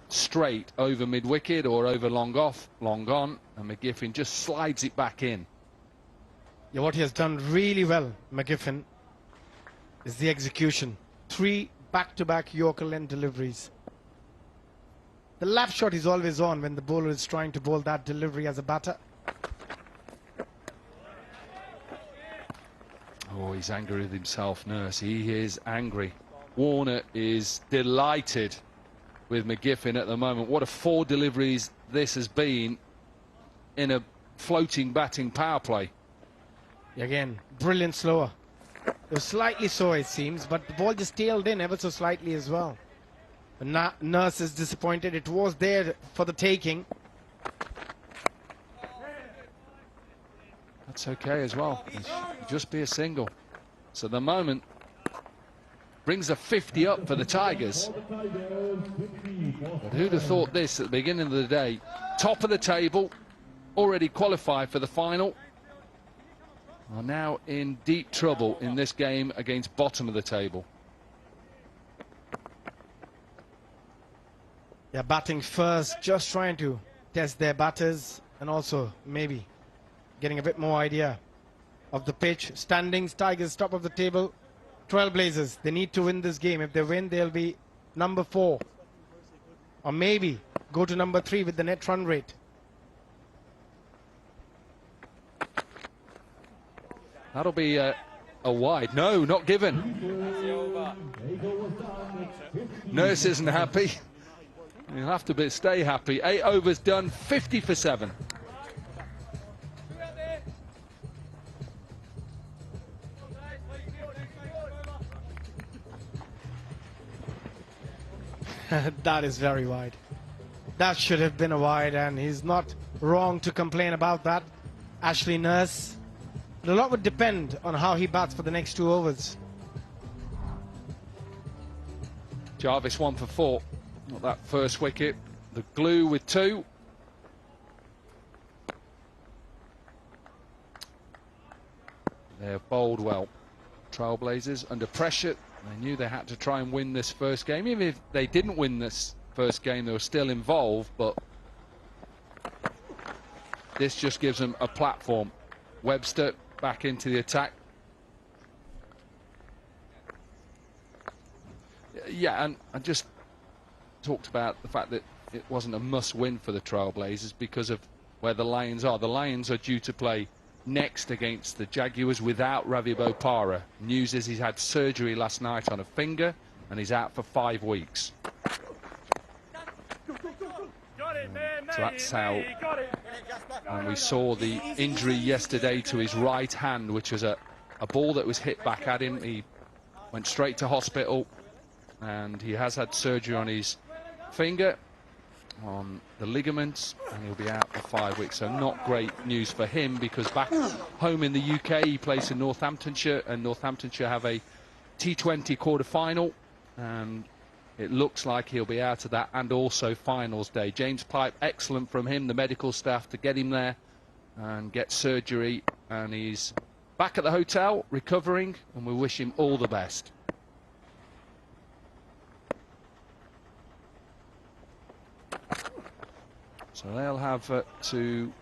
[SPEAKER 3] straight over mid-wicket or over long off, long on, and McGiffin just slides it back in.
[SPEAKER 9] Yeah, what he has done really well, McGiffin, is the execution. 3 back-to-back Yorker length deliveries. The left shot is always on when the bowler is trying to bowl that delivery as a batter.
[SPEAKER 3] Oh, he's angry with himself, Nurse. He is angry. Warner is delighted with McGiffin at the moment. What a 4 deliveries this has been in a floating batting power play.
[SPEAKER 9] Again, brilliant slower. It was slightly sore, it seems, but the ball just tailed in ever so slightly as well. But Nurse is disappointed. It was there for the taking.
[SPEAKER 3] That's okay as well. It'll just be a single. So the moment brings a 50 up for the Tigers. But who'd have thought this at the beginning of the day? Top of the table, already qualified for the final, are now in deep trouble in this game against bottom of the table.
[SPEAKER 9] They're batting first, just trying to test their batters and also maybe getting a bit more idea of the pitch. Standings, Tigers top of the table. Trailblazers, they need to win this game. If they win, they'll be number 4. Or maybe go to number 3 with the net run rate.
[SPEAKER 3] That'll be a wide. No, not given. Nurse isn't happy. He'll have to stay happy. 8 overs done, 50 for 7.
[SPEAKER 9] That is very wide. That should have been a wide, and he's not wrong to complain about that. Ashley Nurse. A lot would depend on how he bats for the next 2 overs.
[SPEAKER 3] Jarvis 1 for 4. Not that first wicket. The glue with 2. They're bowled well. Trailblazers under pressure. They knew they had to try and win this first game. Even if they didn't win this first game, they were still involved, but this just gives them a platform. Webster back into the attack. Yeah, and I just talked about the fact that it wasn't a must-win for the Trailblazers because of where the Lions are. The Lions are due to play next against the Jaguars without Ravi Bopara. News is he's had surgery last night on a finger and he's out for 5 weeks. So that's how. And we saw the injury yesterday to his right hand, which was a ball that was hit back at him. He went straight to hospital and he has had surgery on his finger, on the ligaments, and he'll be out for 5 weeks. So not great news for him, because back home in the UK he plays in Northamptonshire, and Northamptonshire have a T20 quarter-final, and it looks like he'll be out of that, and also finals day. James Pipe, excellent from him, the medical staff, to get him there and get surgery, and he's back at the hotel recovering, and we wish him all the best. So they'll have to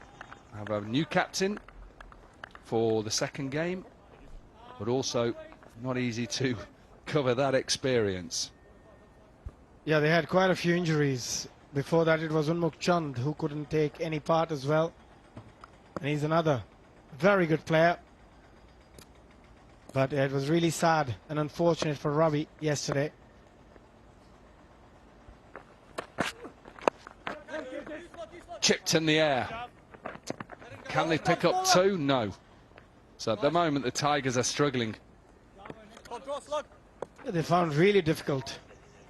[SPEAKER 3] have a new captain for the second game, but also not easy to cover that experience.
[SPEAKER 9] Yeah, they had quite a few injuries. Before that, it was Unmuk Chand who couldn't take any part as well. And he's another very good player. But it was really sad and unfortunate for Ravi yesterday.
[SPEAKER 3] Chipped in the air. Can they pick up two? No. So at the moment, the Tigers are struggling.
[SPEAKER 9] They found really difficult.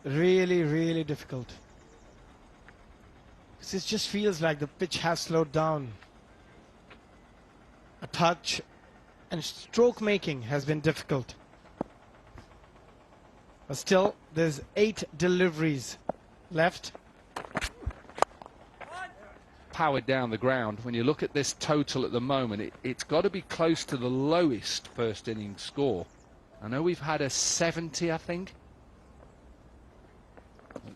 [SPEAKER 9] Really difficult. Because it just feels like the pitch has slowed down. A touch and stroke making has been difficult. But still, there's 8 deliveries left.
[SPEAKER 3] Powered down the ground. When you look at this total at the moment, it's got to be close to the lowest first innings score. I know we've had a 70, I think.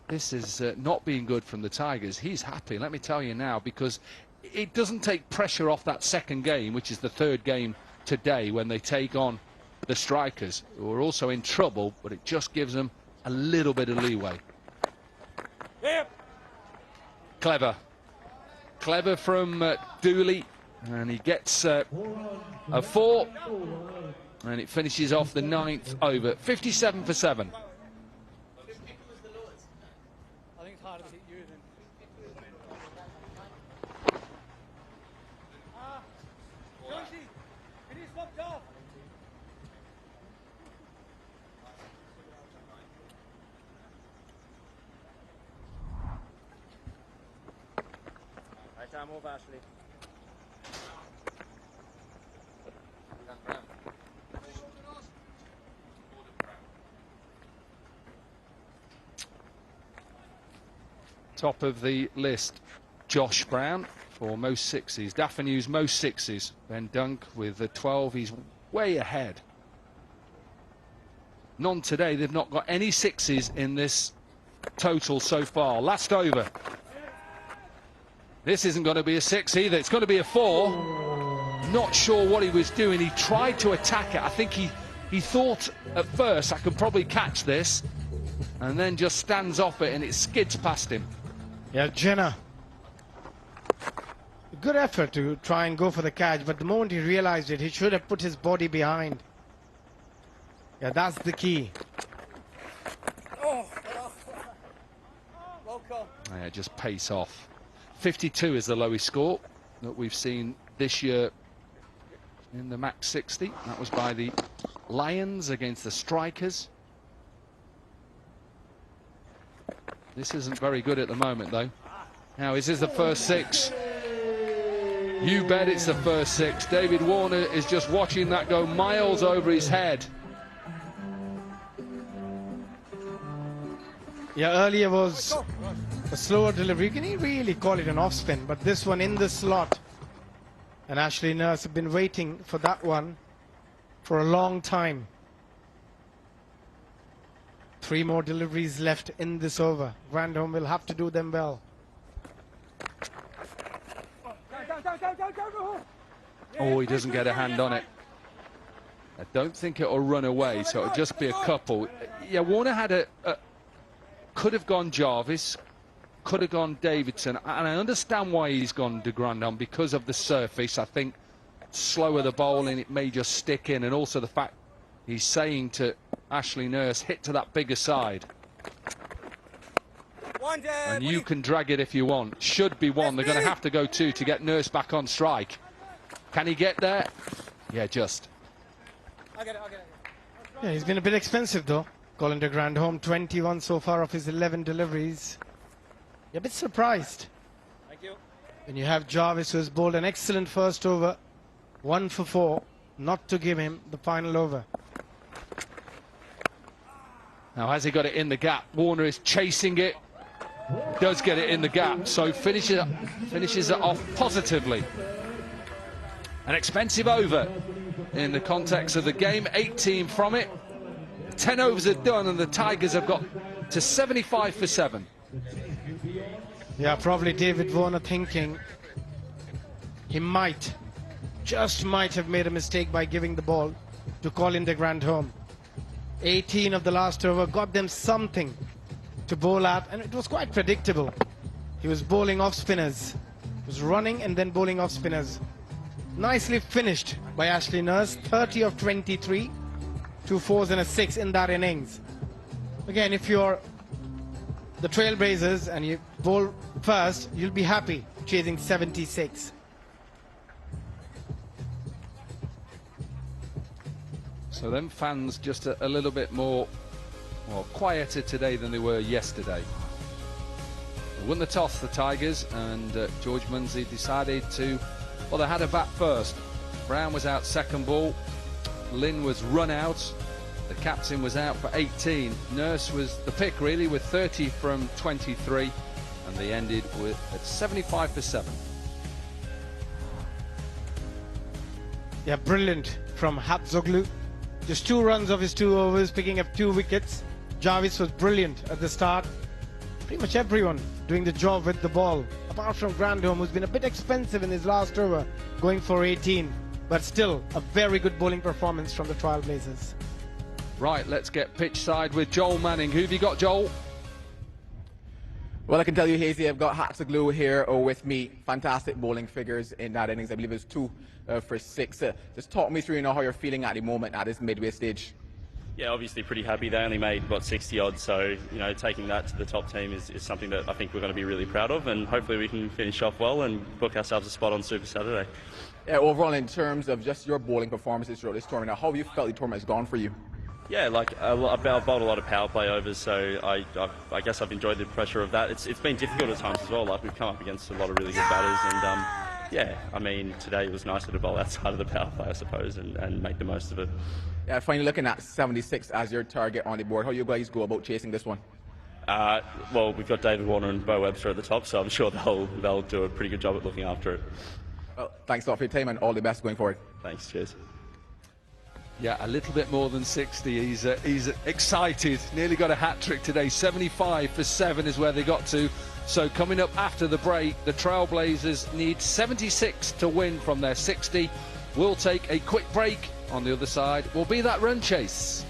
[SPEAKER 3] This is not being good from the Tigers. He's happy, let me tell you now, because it doesn't take pressure off that second game, which is the third game today, when they take on the Strikers, who are also in trouble, but it just gives them a little bit of leeway. Clever from Dooley, and he gets a 4, and it finishes off the 9th over. 57 for 7.
[SPEAKER 8] I think it's harder to hit you than. Jonesy, can you stop off? Right time over, Ashley.
[SPEAKER 3] Top of the list, Josh Brown for most sixes. Daphne's most sixes. Ben Dunk with the 12. He's way ahead. None today. They've not got any sixes in this total so far. Last over. This isn't going to be a 6 either. It's going to be a 4. Not sure what he was doing. He tried to attack it. I think he thought at first, I could probably catch this, and then just stands off it and it skids past him.
[SPEAKER 9] Yeah, Jenner. Good effort to try and go for the catch, but the moment he realized it, he should have put his body behind. Yeah, that's the key.
[SPEAKER 3] Yeah, just pace off. 52 is the lowest score that we've seen this year in the MAX60. That was by the Lions against the Strikers. This isn't very good at the moment, though. Now, is this the first 6? You bet it's the first 6. David Warner is just watching that go miles over his head.
[SPEAKER 9] Yeah, earlier was a slower delivery. You can really call it an off spin, but this one in the slot. And Ashley Nurse have been waiting for that one for a long time. 3 more deliveries left in this over. Grandhome will have to do them well.
[SPEAKER 3] Oh, he doesn't get a hand on it. I don't think it'll run away, so it'll just be a couple. Yeah, Warner had could have gone Jarvis, could have gone Davidson, and I understand why he's gone de Grandhomme, because of the surface. I think slower the bowling, it may just stick in, and also the fact he's saying to Ashley Nurse, hit to that bigger side. And you can drag it if you want. Should be 1. They're going to have to go 2 to get Nurse back on strike. Can he get there? Yeah, just.
[SPEAKER 8] I'll get it.
[SPEAKER 9] Yeah, he's been a bit expensive, though. Colin de Grandhomme, 21 so far of his 11 deliveries. You're a bit surprised.
[SPEAKER 8] Thank you.
[SPEAKER 9] And you have Jarvis, who has bowled an excellent first over. 1 for 4. Not to give him the final over.
[SPEAKER 3] Now, has he got it in the gap? Warner is chasing it. Does get it in the gap, so finishes it off positively. An expensive over in the context of the game, 18 from it. 10 overs are done, and the Tigers have got to 75 for 7.
[SPEAKER 9] Yeah, probably David Warner thinking he might, just might have made a mistake by giving the ball to Colin de Grand home. 18 of the last over got them something to bowl at, and it was quite predictable. He was bowling off spinners. He was running and then bowling off spinners. Nicely finished by Ashley Nurse, 30 of 23, 2 4s and a 6 in that innings. Again, if you're the Trailblazers and you bowl first, you'll be happy chasing 76.
[SPEAKER 3] So them fans just a little bit more quieter today than they were yesterday. They won the toss, the Tigers, and George Munsey decided to, well, they had a bat first. Brown was out second ball, Lynn was run out, the captain was out for 18. Nurse was the pick really with 30 from 23, and they ended with at 75 for 7.
[SPEAKER 9] Yeah, brilliant from Habzoglu. Just 2 runs of his 2 overs, picking up 2 wickets. Jarvis was brilliant at the start. Pretty much everyone doing the job with the ball, apart from Grandhome, who's been a bit expensive in his last over, going for 18. But still, a very good bowling performance from the Trailblazers.
[SPEAKER 3] Right, let's get pitch side with Joel Manning. Who have you got, Joel?
[SPEAKER 1] Well, I can tell you, Hazy, I've got Hatzaglu here with me. Fantastic bowling figures in that innings. I believe it was 2 for 6. Just talk me through, how you're feeling at the moment at this midway stage.
[SPEAKER 10] Yeah, obviously pretty happy. They only made, 60 odd, so, taking that to the top team is something that I think we're going to be really proud of, and hopefully we can finish off well and book ourselves a spot on Super Saturday.
[SPEAKER 1] Yeah, overall, in terms of just your bowling performances throughout this tournament, how have you felt the tournament has gone for you?
[SPEAKER 10] Yeah, I've bowled a lot of power play overs, so I guess I've enjoyed the pressure of that. It's been difficult at times as well. We've come up against a lot of really good batters, and yeah, I mean, today it was nicer to bowl outside of the power play, I suppose, and make the most of it.
[SPEAKER 1] Yeah, finally looking at 76 as your target on the board. How you guys go about chasing this one?
[SPEAKER 10] Well, we've got David Warner and Bo Webster at the top, so I'm sure they'll do a pretty good job at looking after it.
[SPEAKER 1] Well, thanks a lot for your time and all the best going forward.
[SPEAKER 10] Thanks, cheers.
[SPEAKER 3] Yeah, a little bit more than 60. He's excited. Nearly got a hat-trick today. 75 for 7 is where they got to. So coming up after the break, the Trailblazers need 76 to win from their 60. We'll take a quick break. On the other side will be that run chase.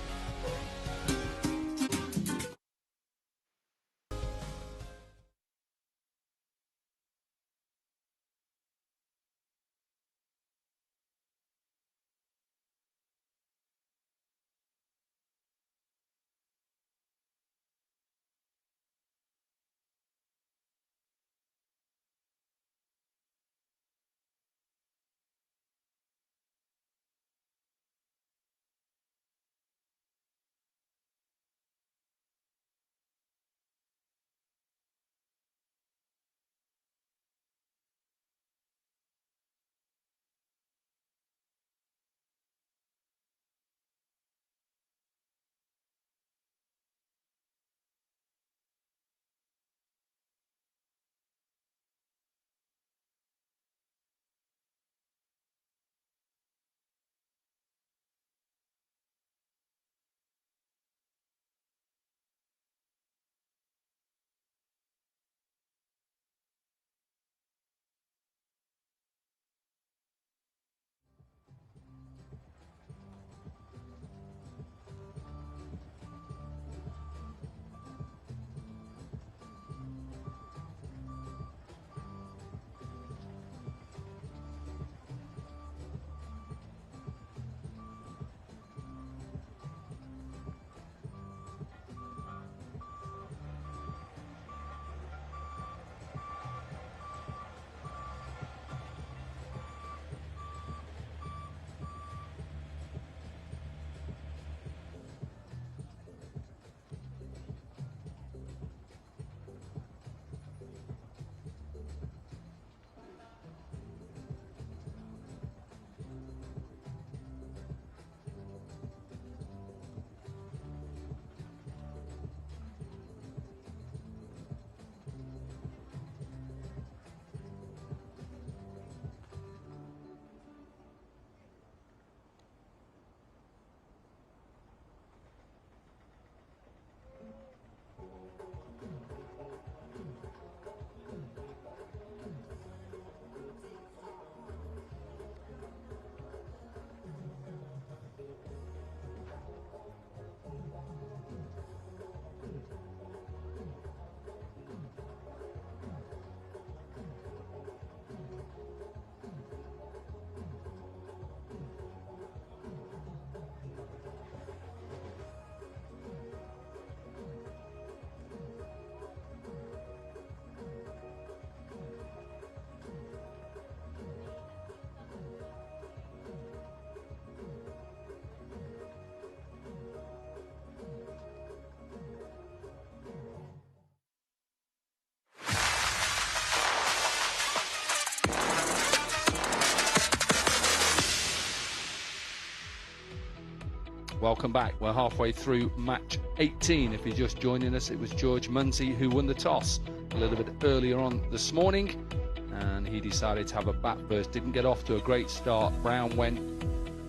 [SPEAKER 3] Welcome back. We're halfway through match 18. If you're just joining us, it was George Munsey who won the toss a little bit earlier on this morning, and he decided to have a bat first. Didn't get off to a great start. Brown went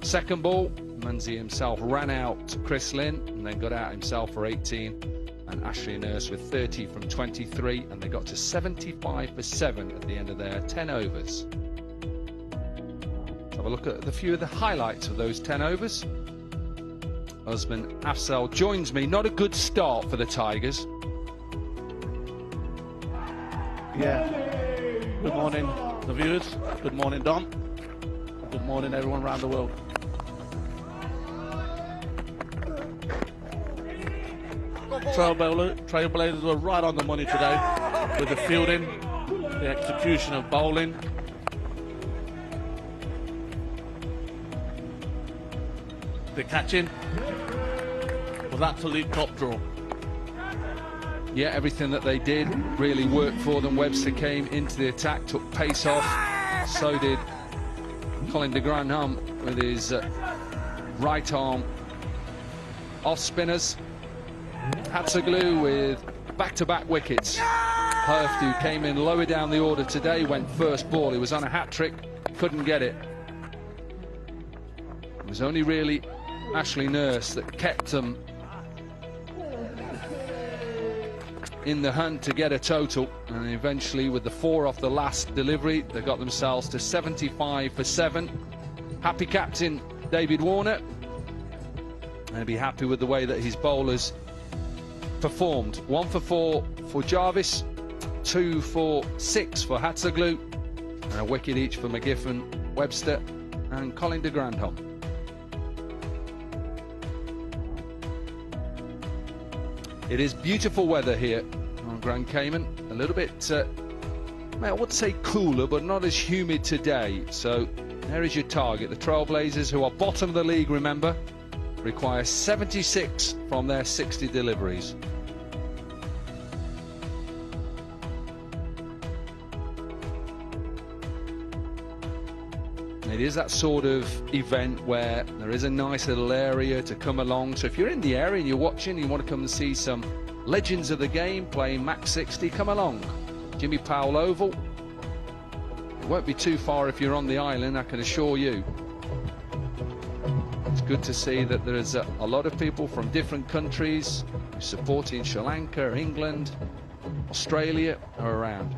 [SPEAKER 3] second ball. Munsey himself ran out Chris Lynn and then got out himself for 18, and Arslan Ash with 30 from 23, and they got to 75 for 7 at the end of their 10 overs. Let's have a look at a few of the highlights of those 10 overs. Husband Afzal joins me. Not a good start for the Tigers.
[SPEAKER 11] Yeah. Good morning, the viewers. Good morning, Don. Good morning, everyone around the world. Trailblazers were right on the money today with the fielding, the execution of bowling. The catching was absolute top draw.
[SPEAKER 3] Yeah, everything that they did really worked for them. Webster came into the attack, took pace off. So did Colin de Grandhomme with his right arm off spinners. Hatzoglu with back-to-back wickets. Hurft, who came in lower down the order today, went first ball. He was on a hat-trick, couldn't get it. It was only really Ashley Nurse that kept them in the hunt to get a total, and eventually with the 4 off the last delivery they got themselves to 75 for 7. Happy captain David Warner, and be happy with the way that his bowlers performed. 1 for 4 for Jarvis, 2 for 6 for Hatzoglu, and a wicket each for McGiffin, Webster and Colin de Grandhomme. It is beautiful weather here on Grand Cayman. A little bit, I would say cooler, but not as humid today. So there is your target. The Trailblazers, who are bottom of the league, remember, require 76 from their 60 deliveries. It is that sort of event where there is a nice little area to come along. So if you're in the area and you're watching, you want to come and see some legends of the game playing MAX60, come along. Jimmy Powell Oval. It won't be too far if you're on the island, I can assure you. It's good to see that there is a lot of people from different countries supporting Sri Lanka, England, Australia are around.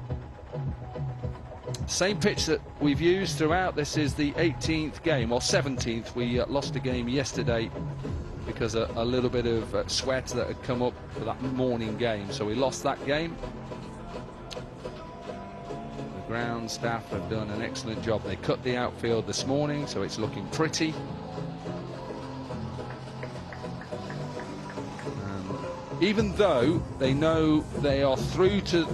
[SPEAKER 3] Same pitch that we've used throughout. This is the 18th game, or 17th. We lost a game yesterday because a little bit of sweat that had come up for that morning game, so we lost that game. The ground staff have done an excellent job. They cut the outfield this morning, so it's looking pretty. Even though they know they are through to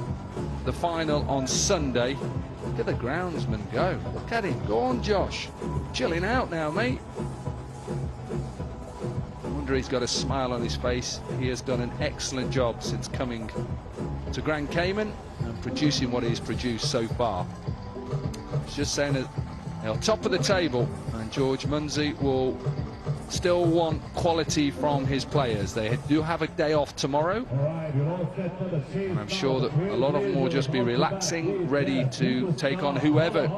[SPEAKER 3] the final on Sunday, look at the groundsman go. Look at him. Go on, Josh. Chilling out now, mate. I wonder he's got a smile on his face. He has done an excellent job since coming to Grand Cayman and producing what he's produced so far. It's just saying that they're on top of the table, and George Munsey will still want quality from his players. They do have a day off tomorrow, and I'm sure that a lot of them will just be relaxing, ready to take on whoever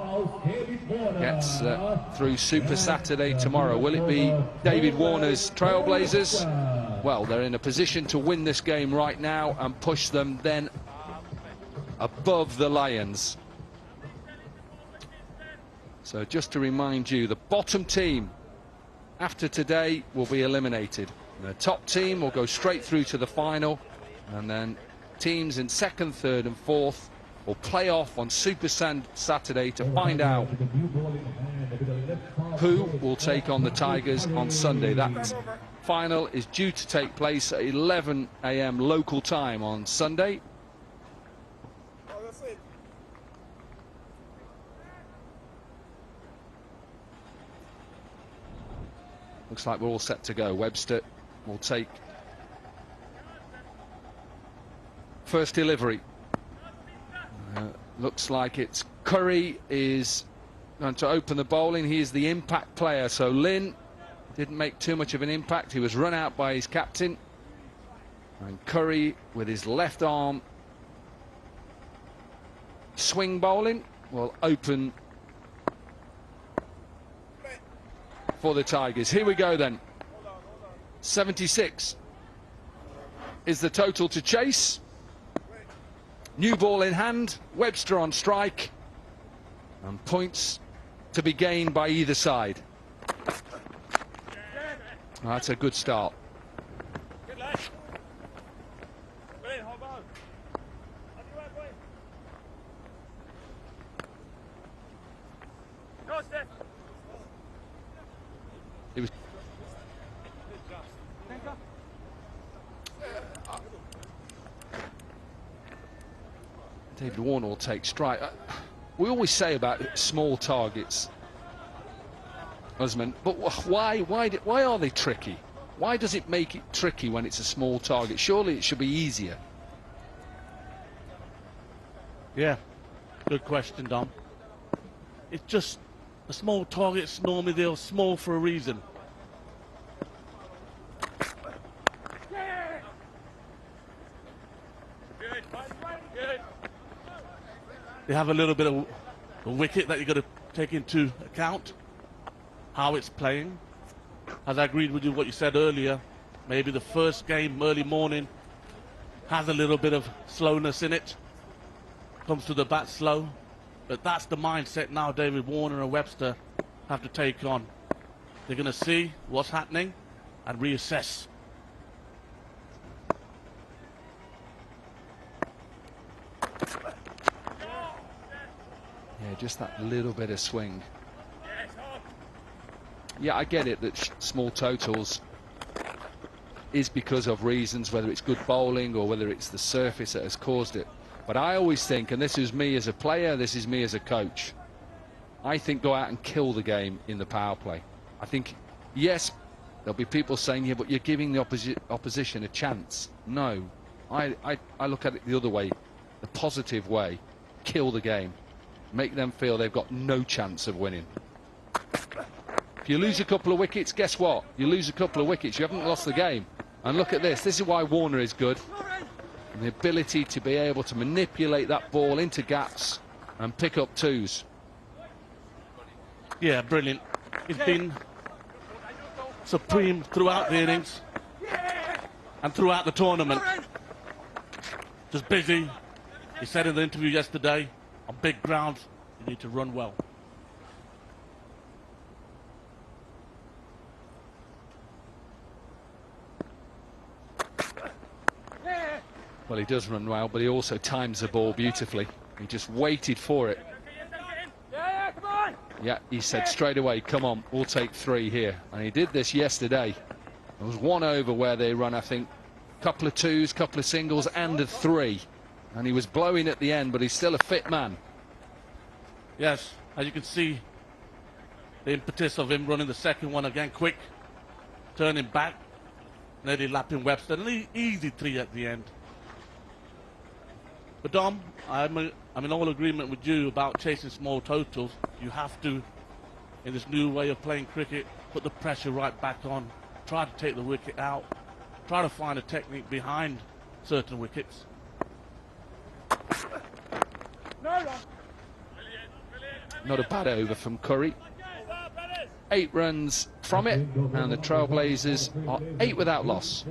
[SPEAKER 3] gets through Super Saturday tomorrow. Will it be David Warner's Trailblazers? Well, they're in a position to win this game right now and push them then above the Lions. So just to remind you, the bottom team after today will be eliminated. The top team will go straight through to the final, and then teams in 2nd, 3rd and 4th will play off on Super Saturday to find out who will take on the Tigers on Sunday. That final is due to take place at 11 AM local time on Sunday. Looks like we're all set to go. Webster will take first delivery. Looks like it's Curry is going to open the bowling. He is the impact player. So Lynn didn't make too much of an impact. He was run out by his captain. And Curry, with his left arm swing bowling, will open for the Tigers. Here we go then. 76 is the total to chase. New ball in hand, Webster on strike, and points to be gained by either side. That's a good start. It was David Warner will take strike. We always say about small targets, Usman, but why are they tricky? Why does it make it tricky when it's a small target? Surely it should be easier.
[SPEAKER 11] Yeah, good question, Dom. It's just the small targets, normally they're small for a reason. They have a little bit of a wicket that you've got to take into account, how it's playing. As I agreed with you what you said earlier, maybe the first game, early morning, has a little bit of slowness in it. Comes to the bat slow. But that's the mindset now David Warner and Webster have to take on. They're going to see what's happening and reassess.
[SPEAKER 3] Yeah, just that little bit of swing. Yeah, I get it that small totals is because of reasons, whether it's good bowling or whether it's the surface that has caused it. But I always think, and this is me as a player, this is me as a coach, I think go out and kill the game in the power play. I think, yes, there'll be people saying, yeah, but you're giving the opposition a chance. No, I look at it the other way, the positive way. Kill the game. Make them feel they've got no chance of winning. If you lose a couple of wickets, guess what? You lose a couple of wickets, you haven't lost the game. And look at this. This is why Warner is good. And the ability to be able to manipulate that ball into gaps and pick up twos.
[SPEAKER 11] Yeah, brilliant. He's been supreme throughout the innings and throughout the tournament. Just busy. He said in the interview yesterday, on big grounds, you need to run well.
[SPEAKER 3] Well, he does run well, but he also times the ball beautifully. He just waited for it. Yeah, he said straight away, come on, we'll take three here. And he did this yesterday. There was one over where they run, I think, a couple of twos, couple of singles, and a three. And he was blowing at the end, but he's still a fit man.
[SPEAKER 11] Yes, as you can see, the impetus of him running the second one again quick, turning back, nearly lapping Webster, and an easy three at the end. But Dom, I'm in all agreement with you about chasing small totals. You have to, in this new way of playing cricket, put the pressure right back on, try to take the wicket out, try to find a technique behind certain wickets.
[SPEAKER 3] Not a bad over from Curry. 8 runs from it, and the Trailblazers are 8 without loss.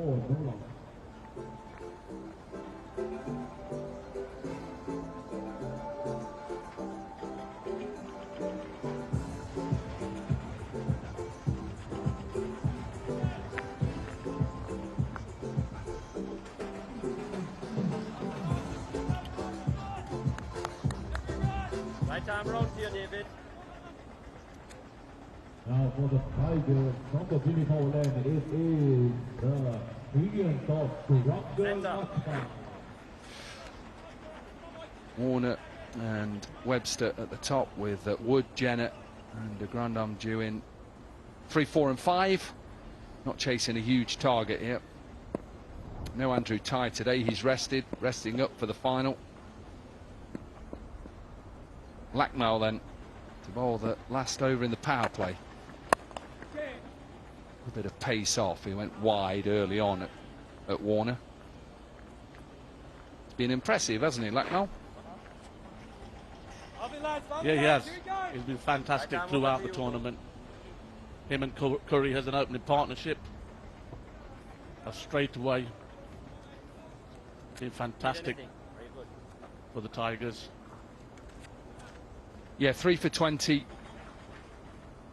[SPEAKER 7] Time round here, David. Now for the Tigers from the Philippine land, it is the brilliant of Raton.
[SPEAKER 3] Warner and Webster at the top with Wood, Jenner and de Grandhomme due in 3, 4 and 5. Not chasing a huge target here. No Andrew Tye today, he's resting up for the final. Lackmell then to bowl the last over in the power play. A bit of pace off. He went wide early on at Warner. It's been impressive, hasn't he, Lucknow?
[SPEAKER 11] Yeah, he has. He's been fantastic throughout the tournament. Him and Curry has an opening partnership. Straight away. Been fantastic for the Tigers.
[SPEAKER 3] Yeah, 3 for 20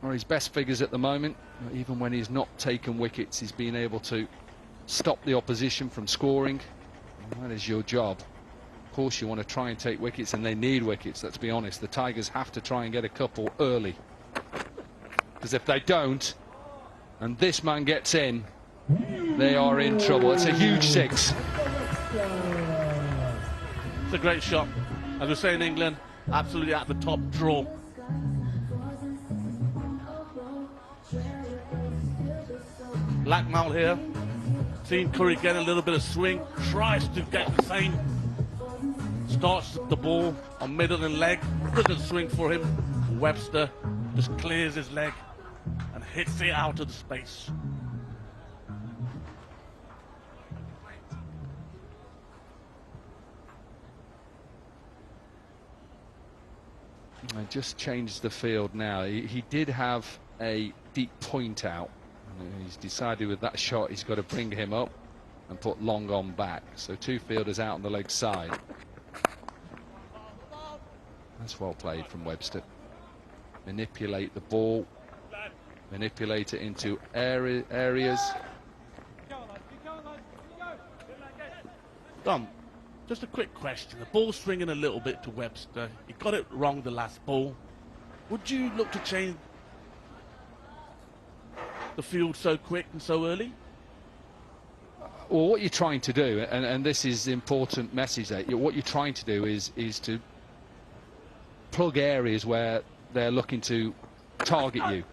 [SPEAKER 3] are his best figures at the moment. Even when he's not taken wickets, he's been able to stop the opposition from scoring. And that is your job. Of course, you want to try and take wickets, and they need wickets, let's be honest. The Tigers have to try and get a couple early. Because if they don't, and this man gets in, they are in trouble. It's a huge 6.
[SPEAKER 11] It's a great shot. As we say in England, absolutely at the top draw. Blackmount here. Seeing Curry get a little bit of swing. Tries to get the same. Starts the ball on middle and leg. Doesn't swing for him. Webster just clears his leg and hits it out of the space.
[SPEAKER 3] I just changed the field now. He did have a deep point out. He's decided with that shot he's got to bring him up and put long on back. So 2 fielders out on the leg side. That's well played from Webster. Manipulate the ball. Manipulate it into areas.
[SPEAKER 11] Dom, just a quick question. The ball's swinging a little bit to Webster. He got it wrong the last ball. Would you look to change the field so quick and so early?
[SPEAKER 3] Well, what you're trying to do, and this is the important message there, what you're trying to do is to plug areas where they're looking to target you.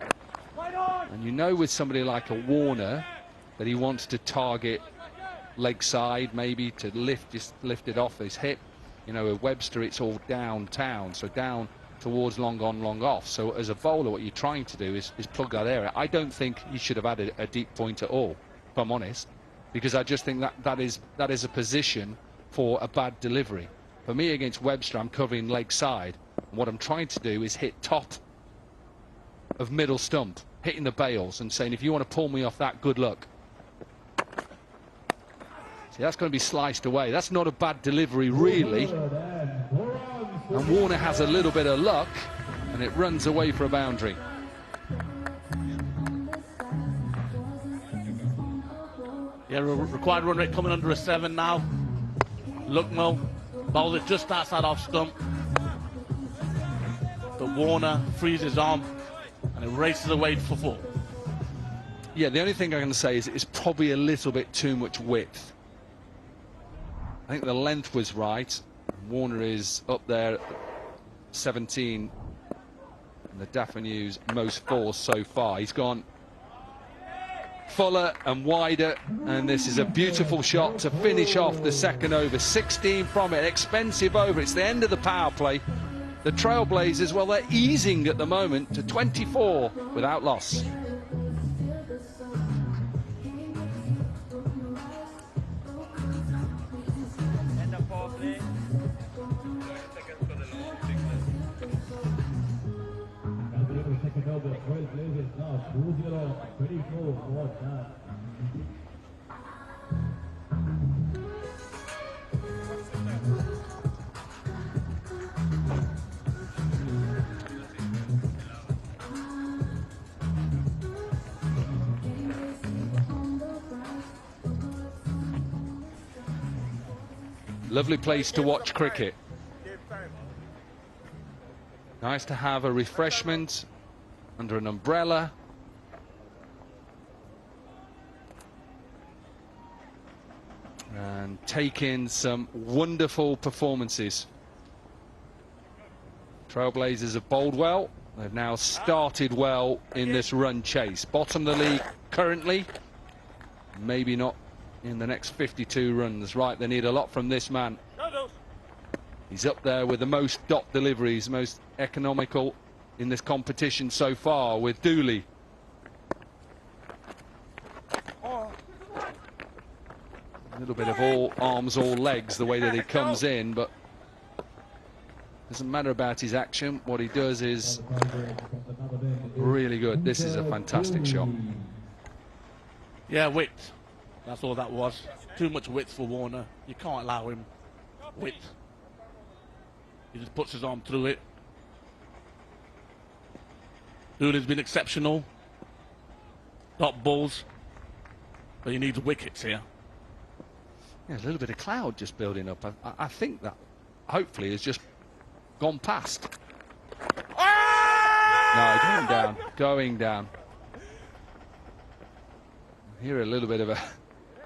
[SPEAKER 3] And you know with somebody like a Warner that he wants to target leg side, maybe to lift it off his hip. You know, with Webster it's all downtown, so down towards long on, long off. So as a bowler, what you're trying to do is plug that area. I don't think he should have had a deep point at all, if I'm honest, because I just think that is a position for a bad delivery. For me, against Webster, I'm covering leg side, and what I'm trying to do is hit top of middle stump, hitting the bails and saying, if you want to pull me off that, good luck. See, that's going to be sliced away. That's not a bad delivery, really. And Warner has a little bit of luck, and it runs away for a boundary.
[SPEAKER 11] Yeah, required run rate coming under a 7 now. Lucknow bowls it just outside off stump. But Warner frees his arm, and it races away for 4.
[SPEAKER 3] Yeah, the only thing I'm going to say is it's probably a little bit too much width. I think the length was right. Warner is up there at 17 in the Daphnews most force so far. He's gone fuller and wider, and this is a beautiful shot to finish off the second over. 16 from it, expensive over. It's the end of the power play. The Trailblazers, well, they're easing at the moment to 24 without loss.
[SPEAKER 7] Second over, Trailblazers now 2-0, 24 for that.
[SPEAKER 3] Lovely place to watch cricket. Nice to have a refreshment under an umbrella. And take in some wonderful performances. Trailblazers have bowled well. They've now started well in this run chase. Bottom of the league currently. Maybe not in the next 52 runs. Right, they need a lot from this man. He's up there with the most dot deliveries, most economical in this competition so far with Dooley. little bit of all arms, all legs, the way that he comes in, but doesn't matter about his action. What he does is really good. This is a fantastic shot.
[SPEAKER 11] Yeah, width. That's all that was. Too much width for Warner. You can't allow him width. He just puts his arm through it. Dooley's been exceptional. Top balls. But he needs wickets here.
[SPEAKER 3] Yeah, a little bit of cloud just building up. I think that hopefully has just gone past. No, going down, going down. Hear a little bit of a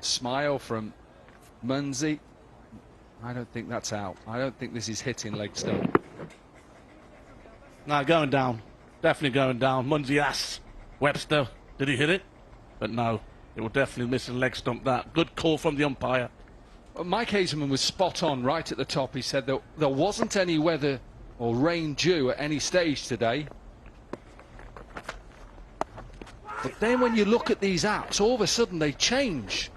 [SPEAKER 3] smile from Munsey. I don't think that's out. I don't think this is hitting leg stump.
[SPEAKER 11] No, going down. Definitely going down. Munsey asked Webster, did he hit it? But no, it will definitely miss a leg stump that. Good call from the umpire.
[SPEAKER 3] Well, Mike Hazelman was spot on right at the top. He said that there wasn't any weather or rain due at any stage today. But then when you look at these apps, all of a sudden they change.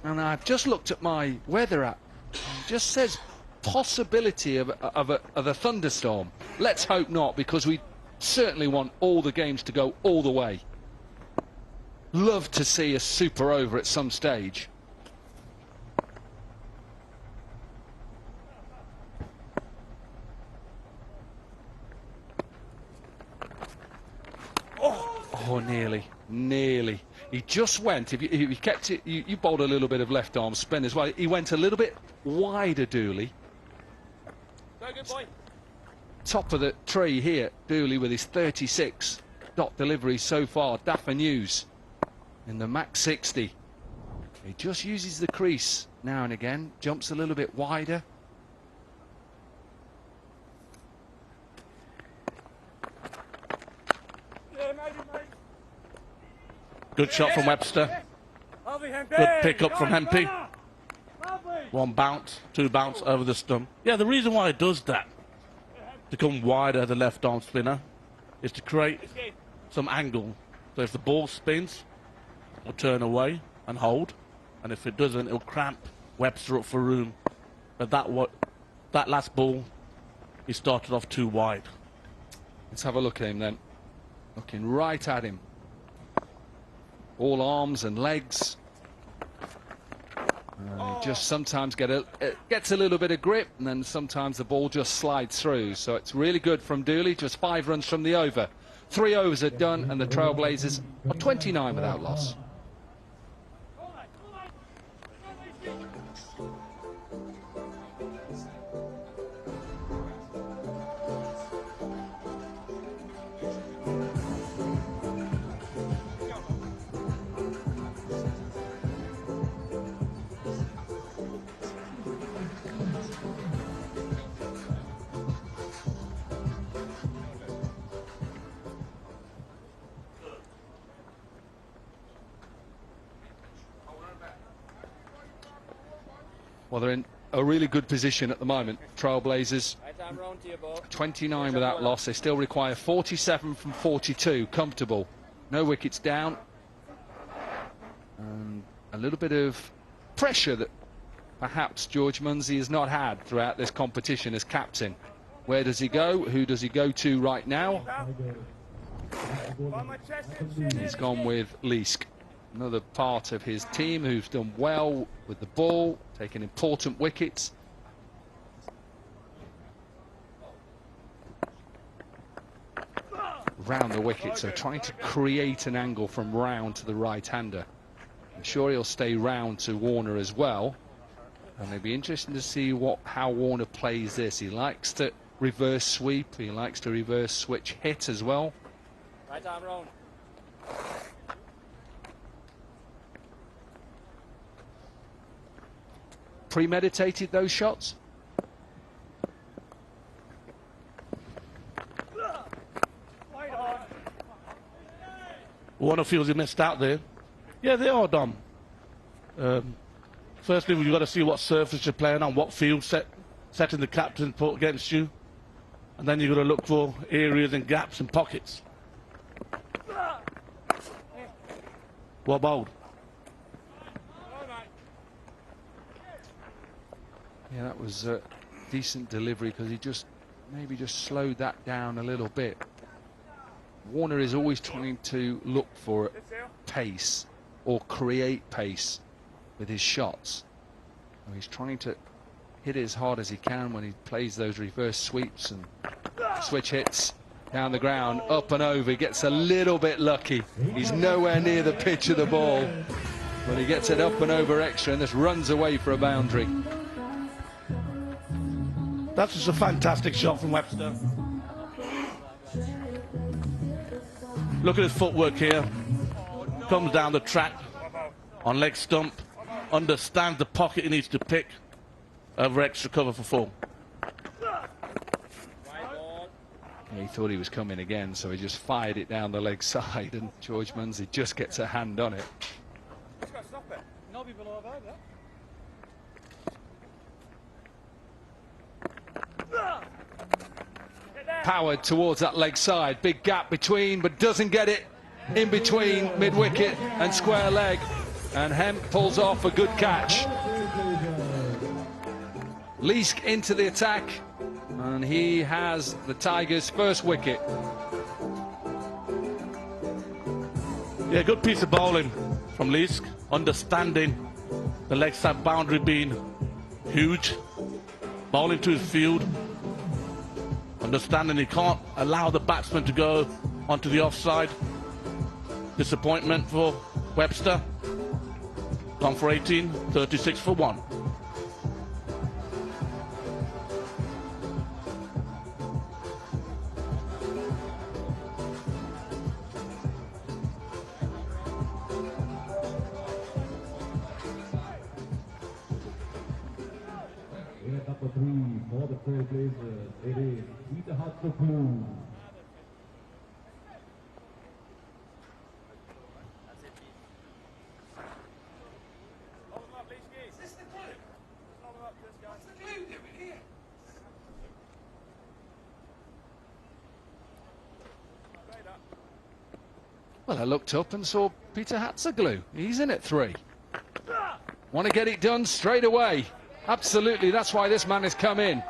[SPEAKER 3] And I've just looked at my weather app. It just says possibility of a thunderstorm. Let's hope not, because we certainly want all the games to go all the way. Love to see a super over at some stage. Oh, nearly. He just went, if you kept it, you bowled a little bit of left arm spin as well. He went a little bit wider, Dooley.
[SPEAKER 8] Very good, boy.
[SPEAKER 3] Top of the tree here, Dooley with his 36 dot delivery so far. Daffer News in the MAX60. He just uses the crease now and again, jumps a little bit wider.
[SPEAKER 11] Good shot from Webster. Good pick up from Hempy. One bounce, two bounce over the stump. Yeah, the reason why it does that, to come wider, the left arm spinner, is to create some angle. So if the ball spins, it'll turn away and hold. And if it doesn't, it'll cramp Webster up for room. But that last ball, he started off too wide.
[SPEAKER 3] Let's have a look at him then. Looking right at him. All arms and legs. He just sometimes gets a little bit of grip, and then sometimes the ball just slides through. So it's really good from Dooley. Just 5 runs from the over. 3 overs are done, and the Trailblazers are 29 without loss. Well, they're in a really good position at the moment. Trailblazers, 29 without loss. They still require 47 from 42. Comfortable. No wickets down. And a little bit of pressure that perhaps George Munsey has not had throughout this competition as captain. Where does he go? Who does he go to right now? He's gone with Leask. Another part of his team who's done well with the ball, taking important wickets. Round the wicket, so trying to create an angle from round to the right-hander. I'm sure he'll stay round to Warner as well. And it'll be interesting to see how Warner plays this. He likes to reverse sweep, he likes to reverse switch hit as well.
[SPEAKER 8] Right arm round.
[SPEAKER 3] Premeditated those shots?
[SPEAKER 11] Warner feels he missed out there. Yeah, they are, Dom. Firstly, you've got to see what surface you're playing on, what field setting the captain put against you. And then you've got to look for areas and gaps and pockets. Well bowled.
[SPEAKER 3] Yeah, that was a decent delivery because he maybe just slowed that down a little bit. Warner is always trying to look for pace or create pace with his shots. So he's trying to hit it as hard as he can when he plays those reverse sweeps and switch hits down the ground, up and over. He gets a little bit lucky. He's nowhere near the pitch of the ball, but he gets it up and over extra and just runs away for a boundary.
[SPEAKER 11] That's just a fantastic shot from Webster. Look at his footwork here. Comes down the track on leg stump, understands the pocket he needs to pick over extra cover for 4.
[SPEAKER 3] He thought he was coming again, so he just fired it down the leg side, and George Munsey just gets a hand on it.
[SPEAKER 8] Just got to stop it. Nobby below over.
[SPEAKER 3] Powered towards that leg side, big gap between, but doesn't get it in between mid-wicket and square leg, and Hemp pulls off a good catch. Leask into the attack, and he has the Tigers' first wicket.
[SPEAKER 11] Yeah, good piece of bowling from Leask, understanding the leg side boundary being huge, bowling to his field, understanding he can't allow the batsman to go onto the offside. Disappointment for Webster. Gone for 18, 36 for 1.
[SPEAKER 7] Number 3 for the Trailblazers, it is T20.
[SPEAKER 3] Well, I looked up and saw Peter Hatzoglou. He's in at 3. Want to get it done straight away. Absolutely, that's why this man has come in.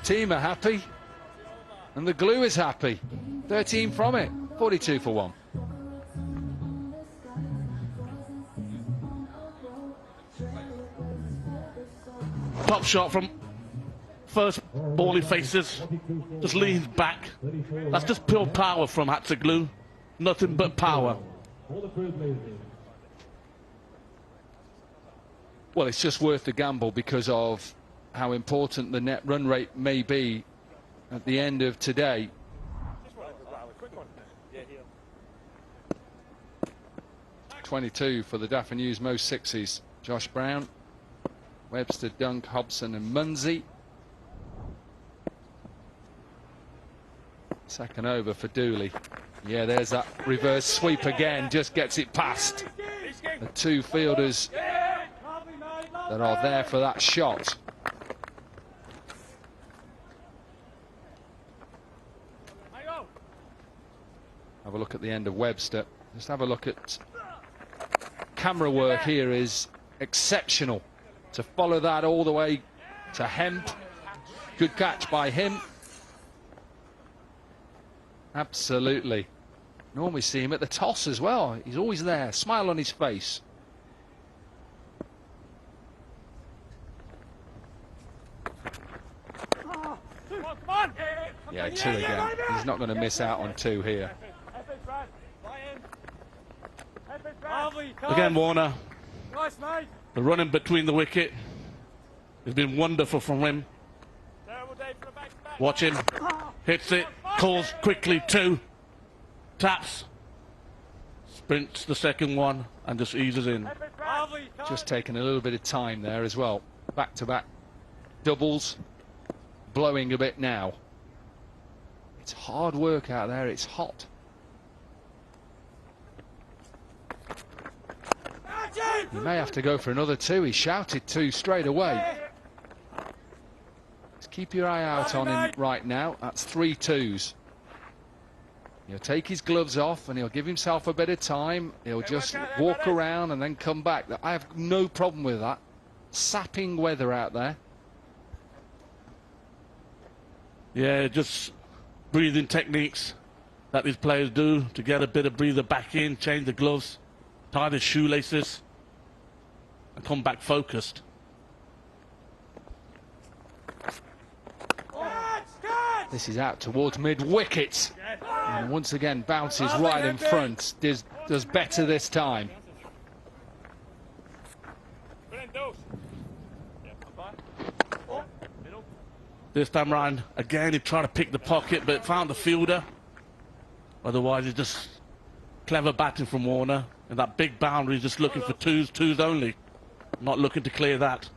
[SPEAKER 3] Team are happy, and the glue is happy. 13 from it, 42 for 1.
[SPEAKER 11] Top shot from first ball he faces, just leans back. That's just pure power from Hatzoglou. Nothing but power.
[SPEAKER 3] Well, it's just worth the gamble because of how important the net run rate may be at the end of today. 22 for the Daffy News most sixes. Josh Brown, Webster, Dunk, Hobson and Munsey. Second over for Dooley. Yeah, there's that reverse sweep again, just gets it past the 2 fielders that are there for that shot. Have a look at the end of Webster. Just have a look at camera work here is exceptional. To follow that all the way to Hemp. Good catch by him. Absolutely. Normally see him at the toss as well. He's always there, smile on his face. Yeah, 2 again. He's not going to miss out on 2 here.
[SPEAKER 11] Again, Warner. The running between the wicket has been wonderful from him. Watch him. Hits it. Calls quickly 2. Taps. Sprints the second one and just eases in.
[SPEAKER 3] Just taking a little bit of time there as well. Back-to-back doubles. Blowing a bit now. It's hard work out there. It's hot. He may have to go for another 2. He shouted 2 straight away. Just keep your eye out on him right now. That's 3 2s. He'll take his gloves off and he'll give himself a bit of time. He'll just walk around and then come back. I have no problem with that. Sapping weather out there.
[SPEAKER 11] Yeah, just breathing techniques that these players do to get a bit of breather back in, change the gloves, tie the shoelaces, and come back focused.
[SPEAKER 3] This is out towards mid-wicket. And once again, bounces right in front. Does better this time.
[SPEAKER 11] This time round, again, he tried to pick the pocket, but found the fielder. Otherwise, it's just clever batting from Warner. And that big boundary is just looking for twos only. Not looking to clear that.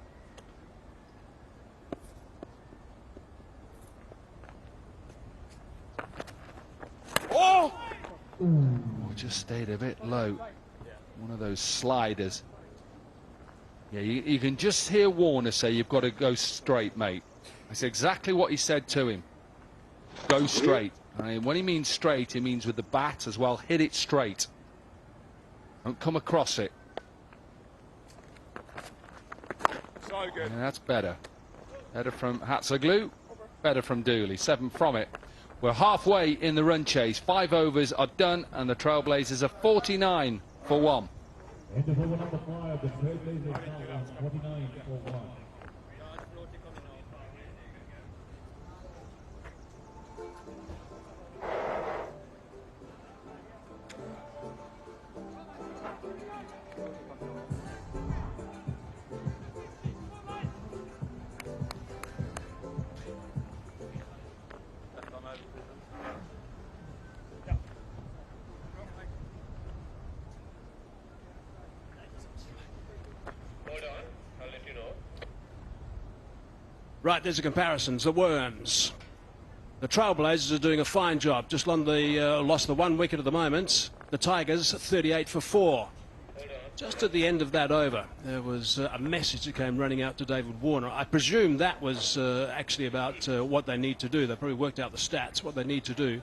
[SPEAKER 3] Oh, just stayed a bit low. One of those sliders. Yeah, you can just hear Warner say, you've got to go straight, mate. That's exactly what he said to him. Go straight. I mean, when he means straight, he means with the bat as well. Hit it straight. Don't come across it.
[SPEAKER 1] So good.
[SPEAKER 3] Yeah, that's better. Better from Hatzaglu. Better from Dooley. 7 from it. We're halfway in the run chase. 5 overs are done, and the Trailblazers are 49 for 1.
[SPEAKER 7] End of over number 5, the Trailblazers now on 49 for 1.
[SPEAKER 2] Right, there's the comparisons. The Worms. The Trailblazers are doing a fine job. Just lost the 1 wicket at the moment. The Tigers 38 for 4. Just at the end of that over, there was a message that came running out to David Warner. I presume that was actually about what they need to do. They probably worked out the stats, what they need to do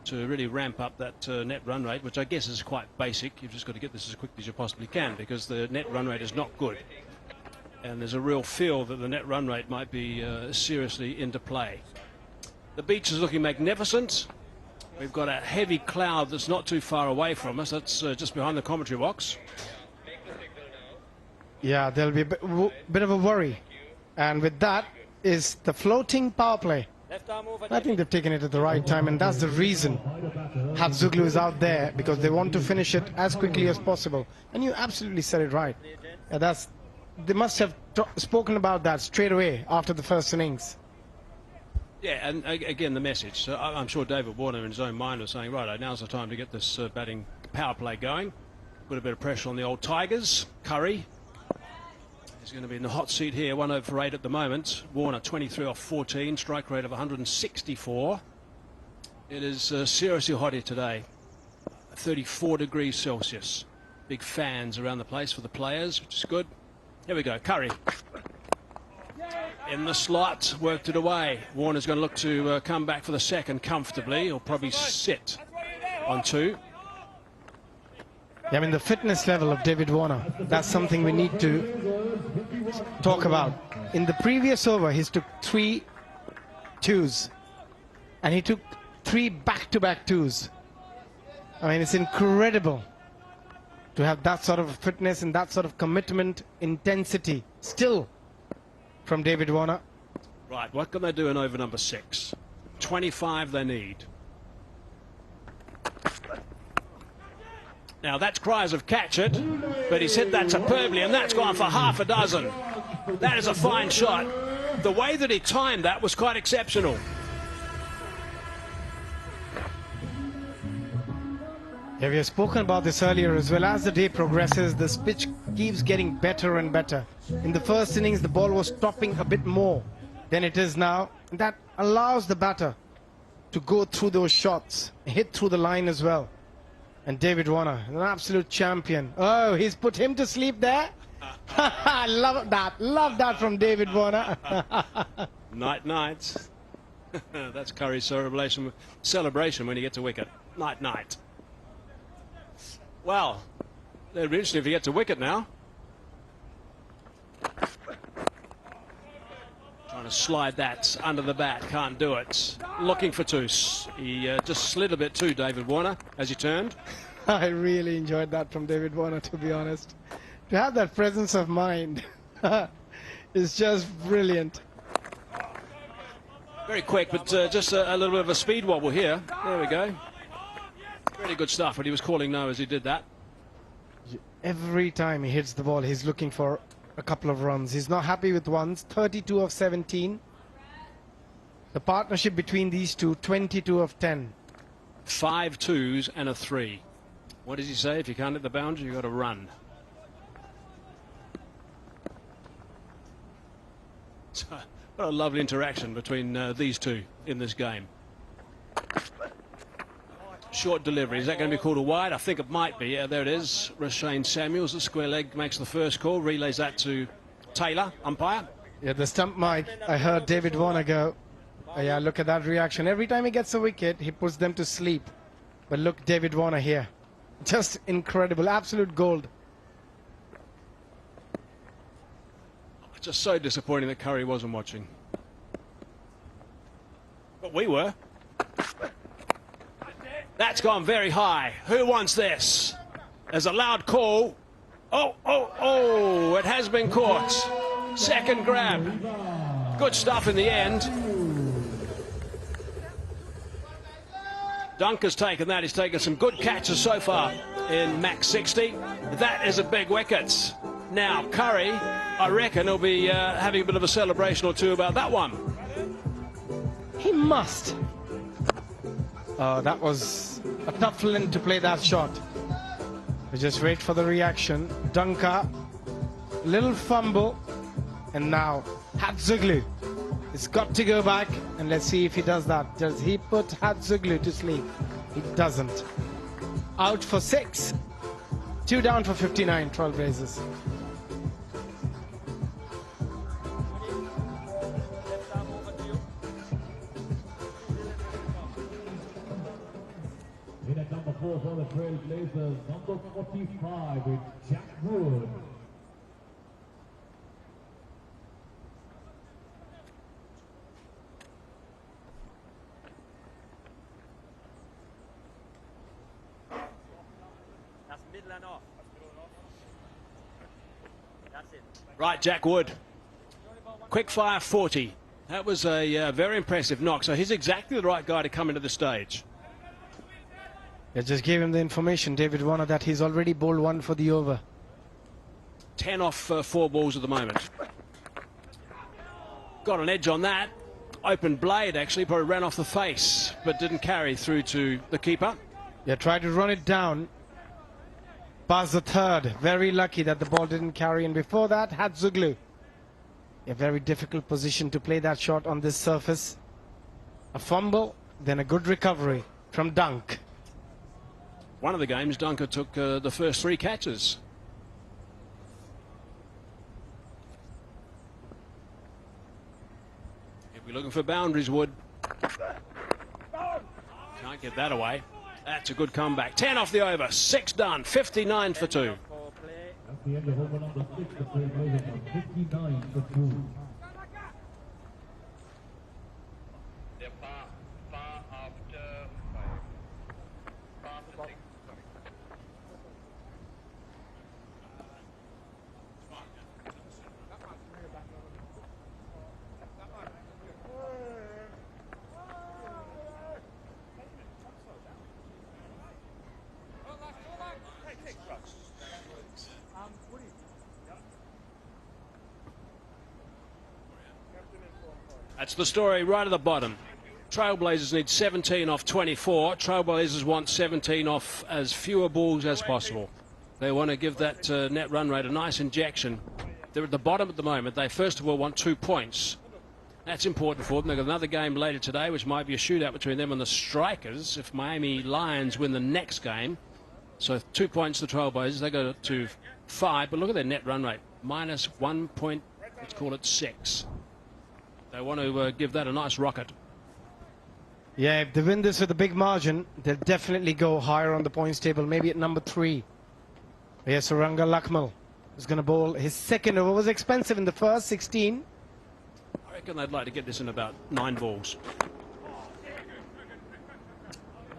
[SPEAKER 2] to really ramp up that net run rate, which I guess is quite basic. You've just got to get this as quickly as you possibly can, because the net run rate is not good. And there's a real feel that the net run rate might be seriously into play. The beach is looking magnificent. We've got a heavy cloud that's not too far away from us. That's just behind the commentary box.
[SPEAKER 9] Yeah, there'll be a bit of a worry. And with that is the floating power play. I think they've taken it at the right time, and that's the reason Hatzaglu is out there, because they want to finish it as quickly as possible. And you absolutely said it right. They must have spoken about that straight away after the first innings.
[SPEAKER 2] Yeah, and again, the message. So I'm sure David Warner in his own mind was saying, right, now's the time to get this batting power play going. Put a bit of pressure on the old Tigers. Curry is going to be in the hot seat here, 1 over for 8 at the moment. Warner 23 off 14, strike rate of 164. It is seriously hot here today, 34 degrees Celsius. Big fans around the place for the players, which is good. Here we go, Curry. In the slot, worked it away. Warner's going to look to come back for the second comfortably. He'll probably sit on 2.
[SPEAKER 9] Yeah, I mean, the fitness level of David Warner, that's something we need to talk about. In the previous over, he took 3 twos, and he took 3 back-to-back twos. I mean, it's incredible to have that sort of fitness and that sort of commitment, intensity, still from David Warner.
[SPEAKER 2] Right, what can they do in over number 6? 25 they need. Now that's cries of catch it, but he's hit that superbly, and that's gone for half a dozen. That is a fine shot. The way that he timed that was quite exceptional.
[SPEAKER 9] Yeah, we have spoken about this earlier as well. As the day progresses, this pitch keeps getting better and better. In the first innings, the ball was stopping a bit more than it is now. That allows the batter to go through those shots, hit through the line as well. And David Warner, an absolute champion. Oh, he's put him to sleep there. Love that from David Warner.
[SPEAKER 2] Night. That's Curry's celebration when he gets a wicket. Night, night. Well, it'll be interesting if he gets a wicket now. Trying to slide that under the bat, can't do it. Looking for two. He just slid a bit too, David Warner, as he turned.
[SPEAKER 9] I really enjoyed that from David Warner, to be honest. To have that presence of mind is just brilliant.
[SPEAKER 2] Very quick, but just a little bit of a speed wobble here. There we go. Really good stuff, but he was calling no as he did that.
[SPEAKER 9] Every time he hits the ball, he's looking for a couple of runs. He's not happy with ones. 32 of 17. The partnership between these two, 22 of 10.
[SPEAKER 2] 5 twos and a 3. What does he say? If you can't hit the boundary, you've got to run. What a lovely interaction between these two in this game. Short delivery. Is that going to be called a wide? I think it might be. Yeah, there it is. Rashane Samuels, the square leg, makes the first call. Relays that to Taylor, umpire.
[SPEAKER 9] Yeah, the stump mic. I heard David Warner go, oh, yeah, look at that reaction. Every time he gets a wicket, he puts them to sleep. But look, David Warner here. Just incredible. Absolute gold.
[SPEAKER 2] Just so disappointing that Curry wasn't watching. But we were. That's gone very high. Who wants this? There's a loud call. Oh, oh, oh, it has been caught. Second grab. Good stuff in the end. Dunk has taken that. He's taken some good catches so far in MAX60. That is a big wicket. Now, Curry, I reckon, will be having a bit of a celebration or two about that one.
[SPEAKER 9] He must. That was a tough length to play that shot. We just wait for the reaction. Dunker, little fumble, and now Hatzuglu. It's got to go back, and let's see if he does that. Does he put Hatzuglu to sleep? He doesn't. Out for 6. 2 down for 59, Trailblazers.
[SPEAKER 7] In at number 4 for the Trailblazers, number 45 with Jaguars.
[SPEAKER 12] That's middle and off. That's it.
[SPEAKER 2] Right, Jack Wood. Quick fire 40. That was a very impressive knock. So he's exactly the right guy to come into the stage.
[SPEAKER 9] I just gave him the information, David Warner, that he's already bowled 1 for the over.
[SPEAKER 2] 10 off 4 balls at the moment. Got an edge on that. Open blade, actually, probably ran off the face, but didn't carry through to the keeper.
[SPEAKER 9] Yeah, tried to run it down. Past the third. Very lucky that the ball didn't carry. And before that, Hatzuglu. A very difficult position to play that shot on this surface. A fumble, then a good recovery from Dunk.
[SPEAKER 2] One of the games, Dunker took the first 3 catches. He'll be looking for boundaries, Wood. Can't get that away. That's a good comeback. 10 off the over, 6 done, 59 for 2.
[SPEAKER 7] That's the end of over number 6, the Trailblazers on 59 for 2.
[SPEAKER 2] That's the story right at the bottom. Trailblazers need 17 off 24. Trailblazers want 17 off as fewer balls as possible. They want to give that net run rate a nice injection. They're at the bottom at the moment. They first of all want 2 points. That's important for them. They've got another game later today, which might be a shootout between them and the Strikers if Miami Lions win the next game. So 2 points to the Trailblazers. They go to 5, but look at their net run rate. Minus 1 point, let's call it 6. They want to give that a nice rocket.
[SPEAKER 9] Yeah, if they win this with a big margin, they'll definitely go higher on the points table, maybe at number 3. Yes, Suranga Lakmal is going to bowl his second over. Was expensive in the first, 16.
[SPEAKER 2] I reckon they'd like to get this in about 9 balls.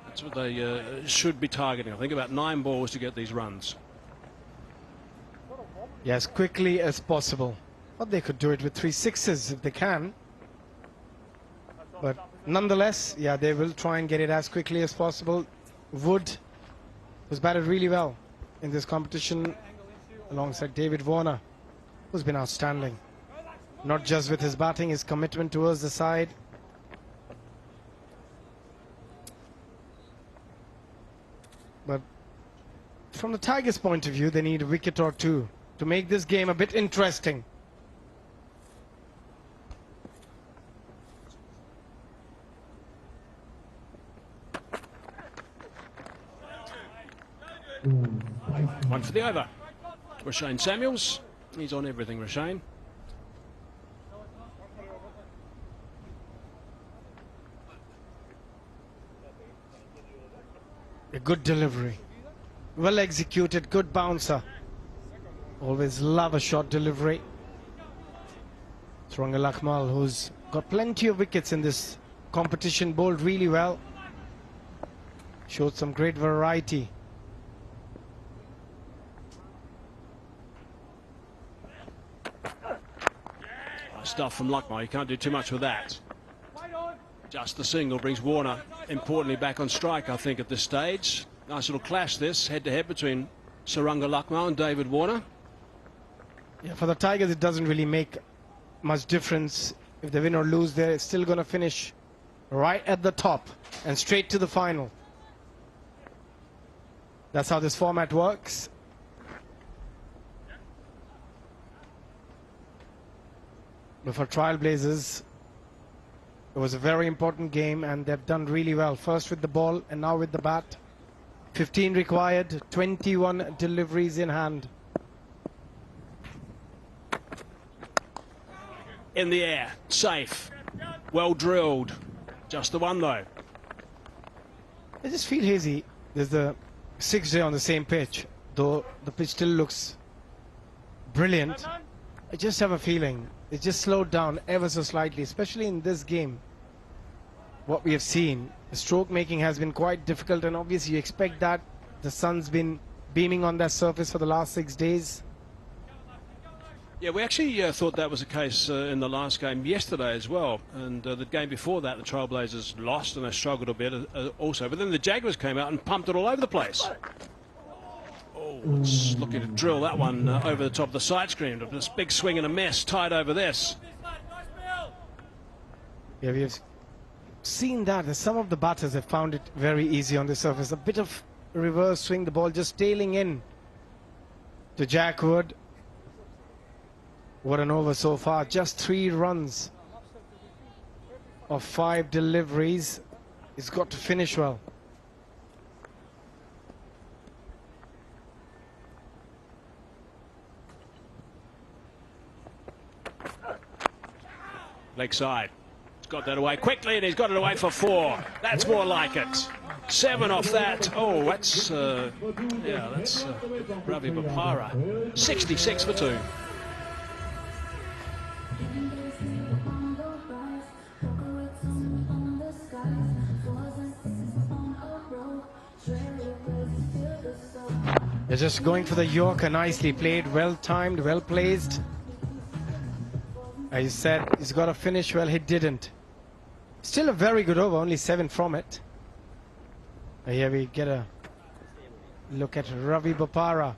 [SPEAKER 2] That's what they should be targeting. I think about 9 balls to get these runs.
[SPEAKER 9] Yeah, as quickly as possible. But they could do it with 3 sixes if they can. But nonetheless, yeah, they will try and get it as quickly as possible. Wood was batted really well in this competition alongside David Warner, who's been outstanding. Not just with his batting, his commitment towards the side. But from the Tigers' point of view, they need a wicket or 2 to make this game a bit interesting.
[SPEAKER 2] One for the over. Rashane Samuels. He's on everything, Rashane.
[SPEAKER 9] A good delivery. Well executed, good bouncer. Always love a short delivery. Suranga Lakmal, who's got plenty of wickets in this competition, bowled really well. Showed some great variety.
[SPEAKER 2] Stuff from Lucknow, you can't do too much with that. Just the single brings Warner importantly back on strike, I think, at this stage. Nice little clash this, head-to-head between Suranga Lucknow and David Warner.
[SPEAKER 9] Yeah, for the Tigers, it doesn't really make much difference if they win or lose. They're still going to finish right at the top and straight to the final. That's how this format works. But for Trailblazers, it was a very important game and they've done really well. First with the ball and now with the bat. 15 required, 21 deliveries in hand.
[SPEAKER 2] In the air, safe, well drilled. Just the one though.
[SPEAKER 9] I just feel hazy. There's the 6th day on the same pitch, though the pitch still looks brilliant. I just have a feeling it just slowed down ever so slightly, especially in this game. What we have seen, the stroke making has been quite difficult, and obviously you expect that. The sun's been beaming on that surface for the last 6 days.
[SPEAKER 2] Yeah, we actually thought that was the case in the last game yesterday as well. And the game before that, the Trailblazers lost and they struggled a bit also. But then the Jaguars came out and pumped it all over the place. Oh, it's looking to drill that one over the top of the side screen. This big swing and a miss tied over this.
[SPEAKER 9] Yeah, we have seen that. Some of the batters have found it very easy on the surface. A bit of reverse swing, the ball just tailing in to Jack Wood. What an over so far. Just 3 runs of 5 deliveries. He's got to finish well.
[SPEAKER 2] Leg side. He's got that away quickly and he's got it away for 4. That's more like it. 7 off that. Oh, that's that's Ravi Bopara. 66 for 2.
[SPEAKER 9] They're just going for the Yorker. Nicely played, well timed, well placed. As you said, he's got to finish well. He didn't. Still a very good over, only 7 from it. Here we get a look at Ravi Bopara.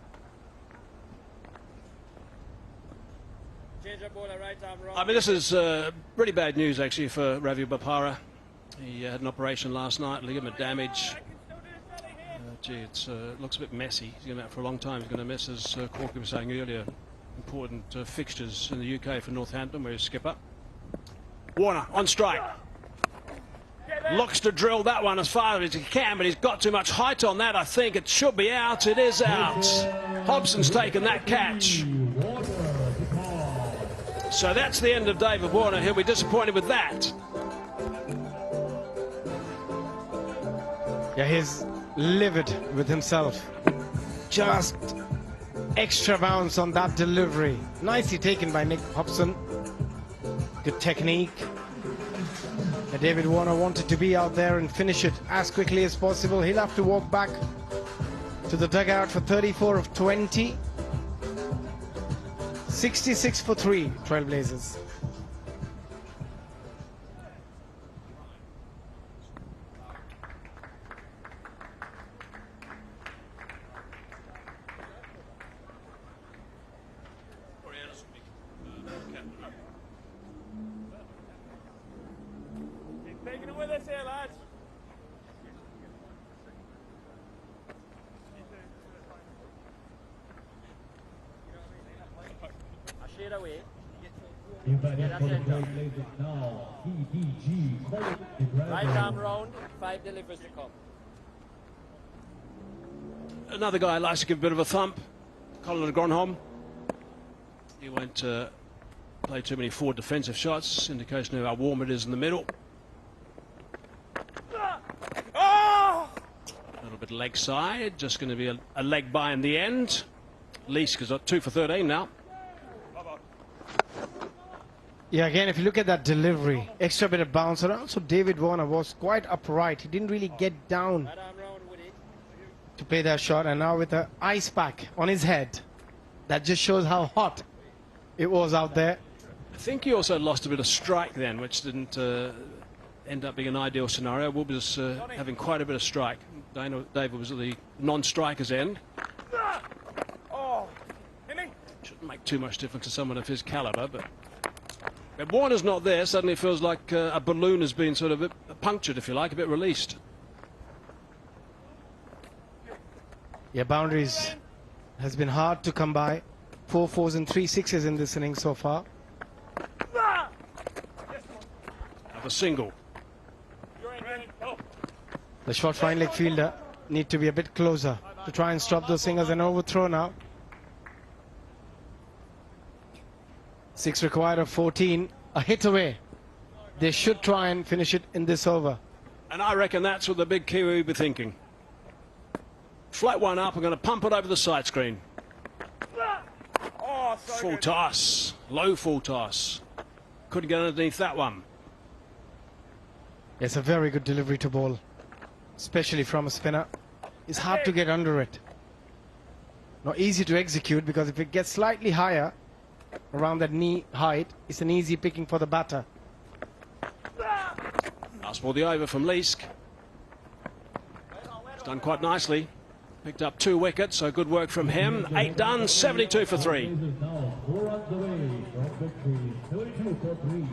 [SPEAKER 2] I mean, this is pretty bad news actually for Ravi Bopara. He had an operation last night, ligament damage. Gee, it looks a bit messy. He's going to be out for a long time. He's going to miss, as Corky was saying earlier, important fixtures in the UK for Northampton, where he's skipper. Warner on strike. Looks to drill that one as far as he can, but he's got too much height on that. I think it should be out. It is out. Hobson's taken that catch. So that's the end of David Warner. He'll be disappointed with that.
[SPEAKER 9] Yeah, he's livid with himself. Just extra bounce on that delivery. Nicely taken by Nick Hobson. Good technique. David Warner wanted to be out there and finish it as quickly as possible. He'll have to walk back to the dugout for 34 of 20. 66 for 3, Trailblazers.
[SPEAKER 12] Taking it with us here, lads. I sheer away.
[SPEAKER 7] Invited for the Trailblazers now, EDG.
[SPEAKER 12] Right arm round, 5 delivers to come.
[SPEAKER 2] Another guy likes to give a bit of a thump, Colin Gronholm. He won't play too many forward defensive shots, indication of how warm it is in the middle. A little bit leg side, just going to be a leg by in the end. Leask has got 2 for 13 now.
[SPEAKER 9] Yeah, again, if you look at that delivery, extra bit of bounce, and also David Warner was quite upright. He didn't really get down to play that shot, and now with the ice pack on his head, that just shows how hot it was out there.
[SPEAKER 2] I think he also lost a bit of strike then, which didn't end up being an ideal scenario. Wood was having quite a bit of strike. David was at the non-striker's end. Shouldn't make too much difference to someone of his calibre, but when Warner's not there, suddenly it feels like a balloon has been sort of punctured, if you like, a bit released.
[SPEAKER 9] Yeah, boundaries has been hard to come by. 4 4s and 3 6s in this inning so far.
[SPEAKER 2] Have a single.
[SPEAKER 9] The short fine leg fielder need to be a bit closer to try and stop those singers. And overthrow now. 6 required of 14. A hit away. They should try and finish it in this over.
[SPEAKER 2] And I reckon that's what the big Kiwi will be thinking. Flat one up, I'm going to pump it over the side screen. Full toss, low full toss. Couldn't get underneath that one.
[SPEAKER 9] It's a very good delivery to ball, especially from a spinner. It's hard to get under it. Not easy to execute, because if it gets slightly higher, around that knee height, it's an easy picking for the batter.
[SPEAKER 2] Last ball the over from Leask. It's done quite nicely. Picked up 2 wickets, so good work from him. 8 done, 72 for 3.
[SPEAKER 7] Now 4 runs away from victory, 32 for 3.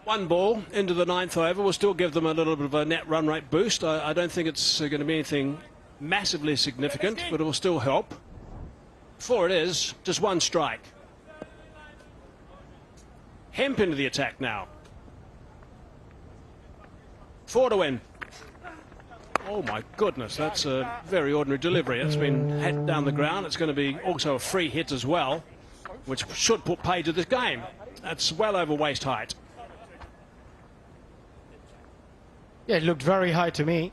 [SPEAKER 2] One ball into the 9th over will still give them a little bit of a net run rate boost. I don't think it's going to be anything massively significant, but it will still help. 4 it is, just 1 strike. Hemp into the attack now. 4 to win. Oh my goodness, that's a very ordinary delivery. It's been hit down the ground. It's going to be also a free hit as well, which should put pay to this game. That's well over waist height.
[SPEAKER 9] Yeah, it looked very high to me.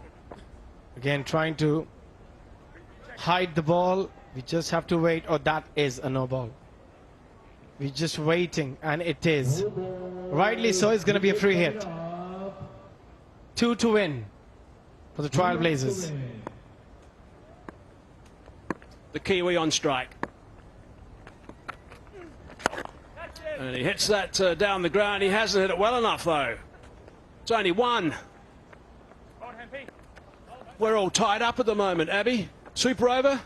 [SPEAKER 9] Again, trying to hide the ball. We just have to wait. Oh, that is a no ball. We're just waiting, and it is. Rightly so, it's going to be a free hit. 2 to win for the Trailblazers.
[SPEAKER 2] The Kiwi on strike. And he hits that down the ground. He hasn't hit it well enough, though. It's only 1. We're all tied up at the moment, Abby. Super over?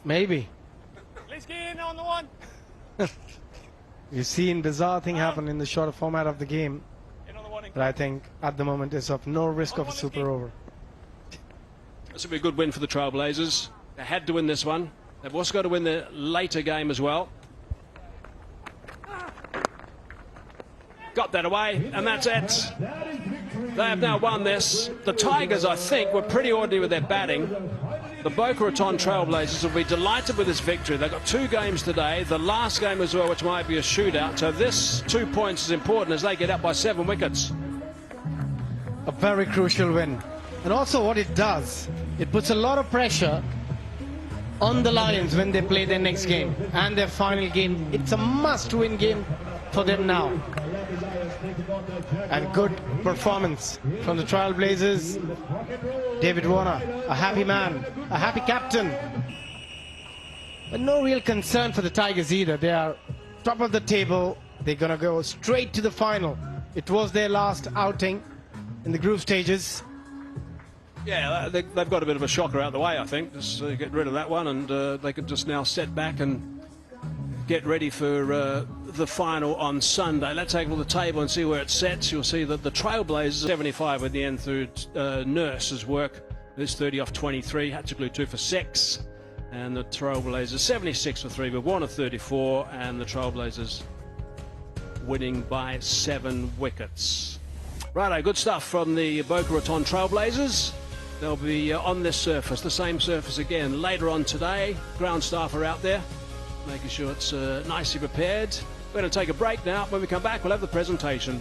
[SPEAKER 9] Maybe.
[SPEAKER 12] Let's get in on the 1.
[SPEAKER 9] You've seen bizarre thing happen in the shorter format of the game.
[SPEAKER 12] In on the warning.
[SPEAKER 9] but I think at the moment it's of no risk of a super over.
[SPEAKER 2] This will be a good win for the Trailblazers. They had to win this one. They've also got to win the later game as well. Got that away, and that's it. They have now won this. The Tigers, I think, were pretty ordinary with their batting. The Boca Raton Trailblazers will be delighted with this victory. They've got 2 games today, the last game as well, which might be a shootout. So this 2 points is important as they get up by 7 wickets.
[SPEAKER 9] A very crucial win. And also what it does, it puts a lot of pressure on the Lions when they play their next game and their final game. It's a must-win game for them now. And good performance from the Trailblazers. David Warner, a happy man, a happy captain. But no real concern for the Tigers either. They are top of the table. They're going to go straight to the final. It was their last outing in the group stages.
[SPEAKER 2] Yeah, they've got a bit of a shocker out of the way, I think. Just get rid of that one, and they can just now set back and get ready for the final on Sunday. Let's take a look at the table and see where it sets. You'll see that the Trailblazers 75 at the end through Nurse's work. This 30 off 23, Hatchaglu 2 for 6, and the Trailblazers 76 for 3 with Warner 34, and the Trailblazers winning by 7 wickets. Righto, good stuff from the Boca Raton Trailblazers. They'll be on this surface, the same surface again later on today. Ground staff are out there, making sure it's nicely prepared. We're going to take a break now. When we come back, we'll have the presentation.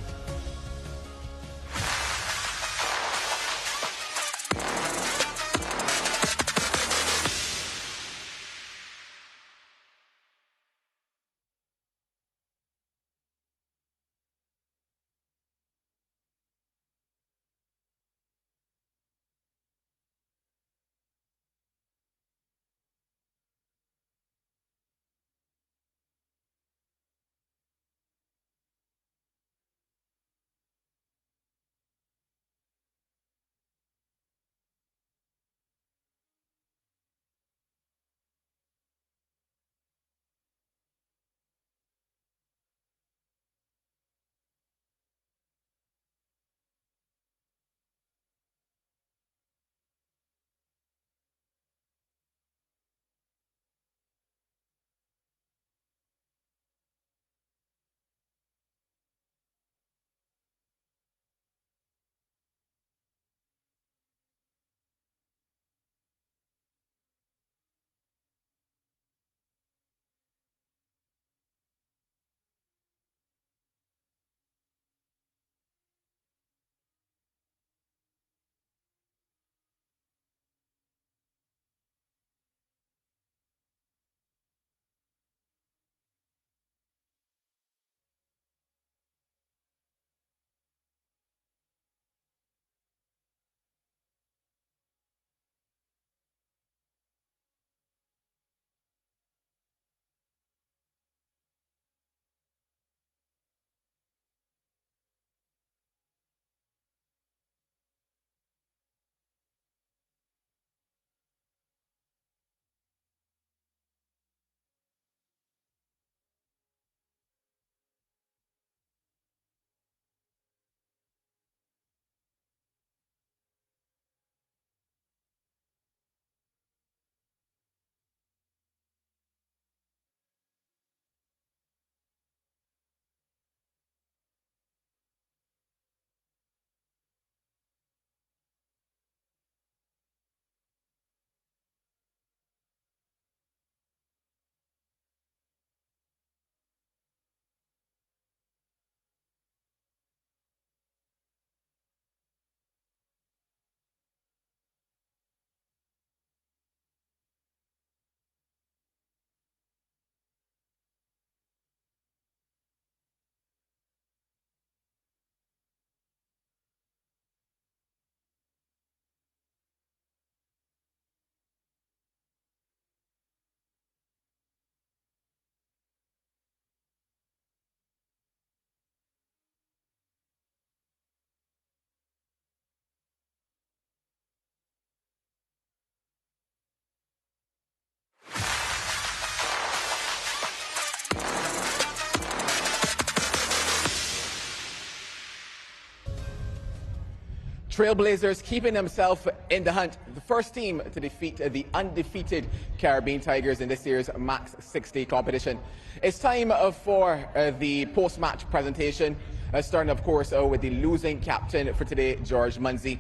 [SPEAKER 1] Trailblazers keeping themselves in the hunt. The first team to defeat the undefeated Caribbean Tigers in this year's MAX60 competition. It's time for the post-match presentation, starting of course with the losing captain for today, George Munsey.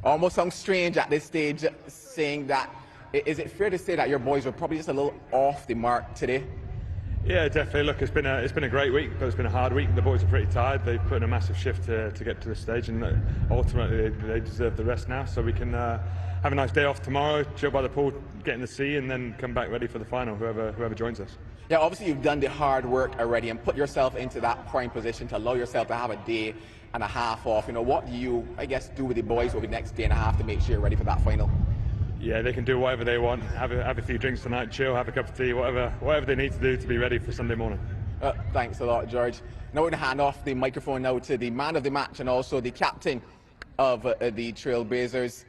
[SPEAKER 1] Almost sounds strange at this stage saying that. Is it fair to say that your boys were probably just a little off the mark today?
[SPEAKER 5] Yeah, definitely. Look, it's been a great week, but it's been a hard week. The boys are pretty tired. They've put in a massive shift to get to this stage, and ultimately they deserve the rest now. So we can have a nice day off tomorrow, chill by the pool, get in the sea, and then come back ready for the final. Whoever joins us. Yeah,
[SPEAKER 1] obviously you've done the hard work already and put yourself into that prime position to allow yourself to have a day and a half off. You know, what do you, I guess, do with the boys over the next day and a half to make sure you're ready for that final?
[SPEAKER 5] Yeah, they can do whatever they want. Have a few drinks tonight, chill, have a cup of tea, whatever they need to do to be ready for Sunday morning.
[SPEAKER 1] Thanks a lot, George. Now we're going to hand off the microphone now to the man of the match and also the captain of the Trailblazers.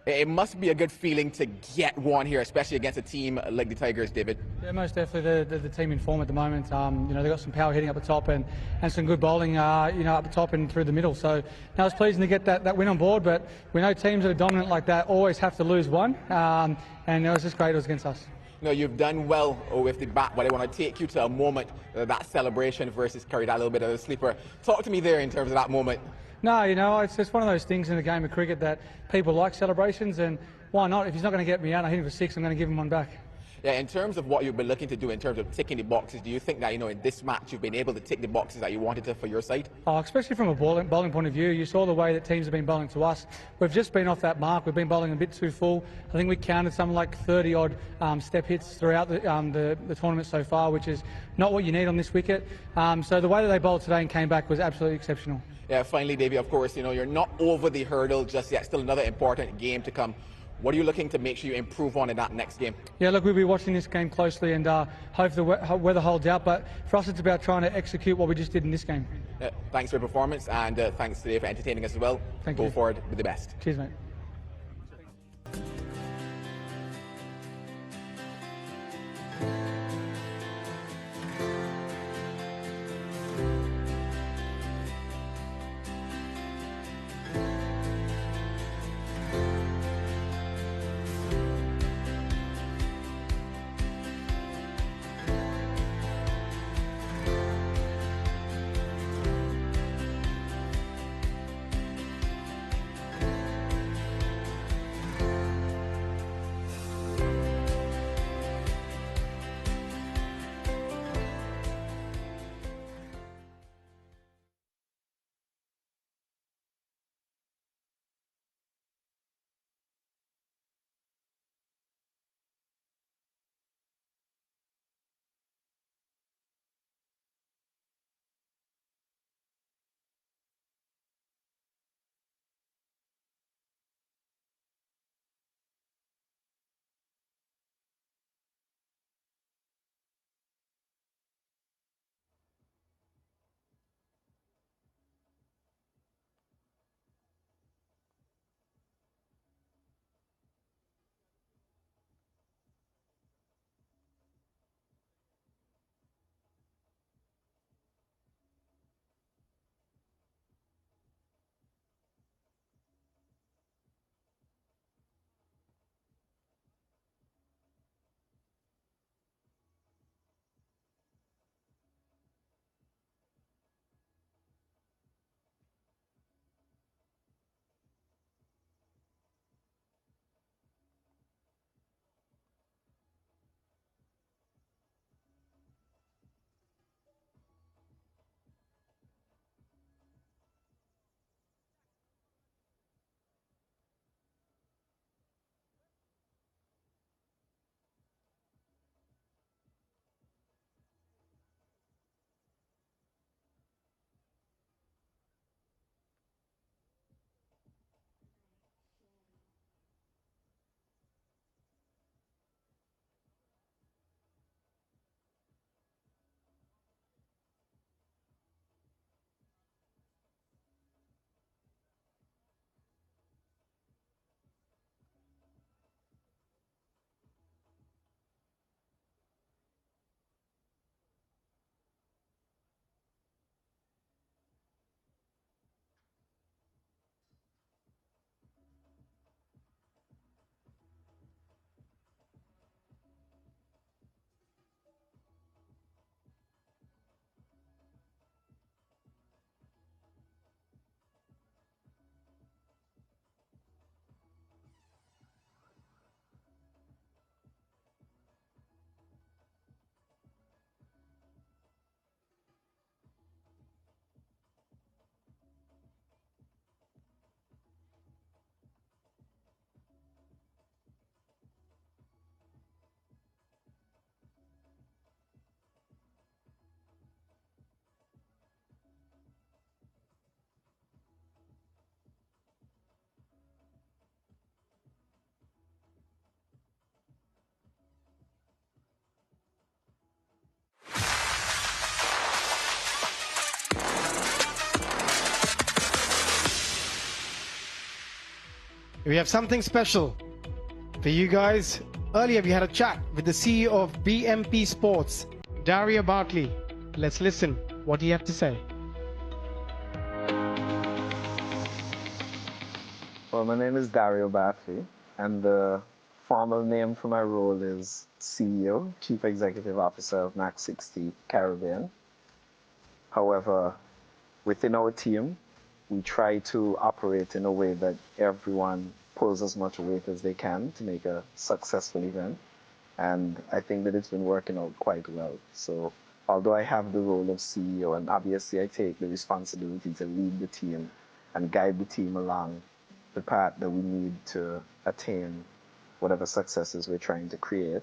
[SPEAKER 1] It must be a good feeling to get one here, especially against a team like the Tigers, David.
[SPEAKER 6] Yeah, most definitely. The team in form at the moment. You know, they've got some power hitting up the top and some good bowling, you know, up the top and through the middle. So now it's pleasing to get that win on board, but we know teams that are dominant like that always have to lose one, and it was just great it was against us.
[SPEAKER 1] No, you've done well with the bat, but I want to take you to a moment, that celebration versus Curry, that little bit of a sleeper. Talk to me there in terms of that moment.
[SPEAKER 6] No, you know, it's just one of those things in the game of cricket that people like celebrations, and why not? If he's not going to get me out, I hit him for 6, I'm going to give him one back.
[SPEAKER 1] Yeah, in terms of what you've been looking to do in terms of ticking the boxes, do you think that, you know, in this match you've been able to tick the boxes that you wanted to for your side? Oh,
[SPEAKER 6] especially from a bowling point of view. You saw the way that teams have been bowling to us. We've just been off that mark. We've been bowling a bit too full. I think we counted something like 30-odd step hits throughout the tournament so far, which is not what you need on this wicket. So the way that they bowled today and came back was absolutely exceptional.
[SPEAKER 1] Yeah, finally, Davey, of course, you know, you're not over the hurdle just yet. Still another important game to come. What are you looking to make sure you improve on in that next game? Yeah, look, we'll be watching this game closely and hope the weather holds out. But for us, it's about trying to execute what we just did in this game. Thanks for your performance, and thanks today for entertaining us as well.
[SPEAKER 6] Thank you.
[SPEAKER 1] Go forward with the best.
[SPEAKER 6] Cheers, mate.
[SPEAKER 9] We have something special for you guys. Earlier we had a chat with the CEO of BMP Sports, Dario Bartley. Let's listen what he had to say.
[SPEAKER 13] Well, my name is Dario Bartley, and the formal name for my role is CEO, Chief Executive Officer of MAX60 Caribbean. However, within our team, we try to operate in a way that everyone pulls as much weight as they can to make a successful event. And I think that it's been working out quite well. So although I have the role of CEO, and obviously I take the responsibility to lead the team and guide the team along the path that we need to attain whatever successes we're trying to create,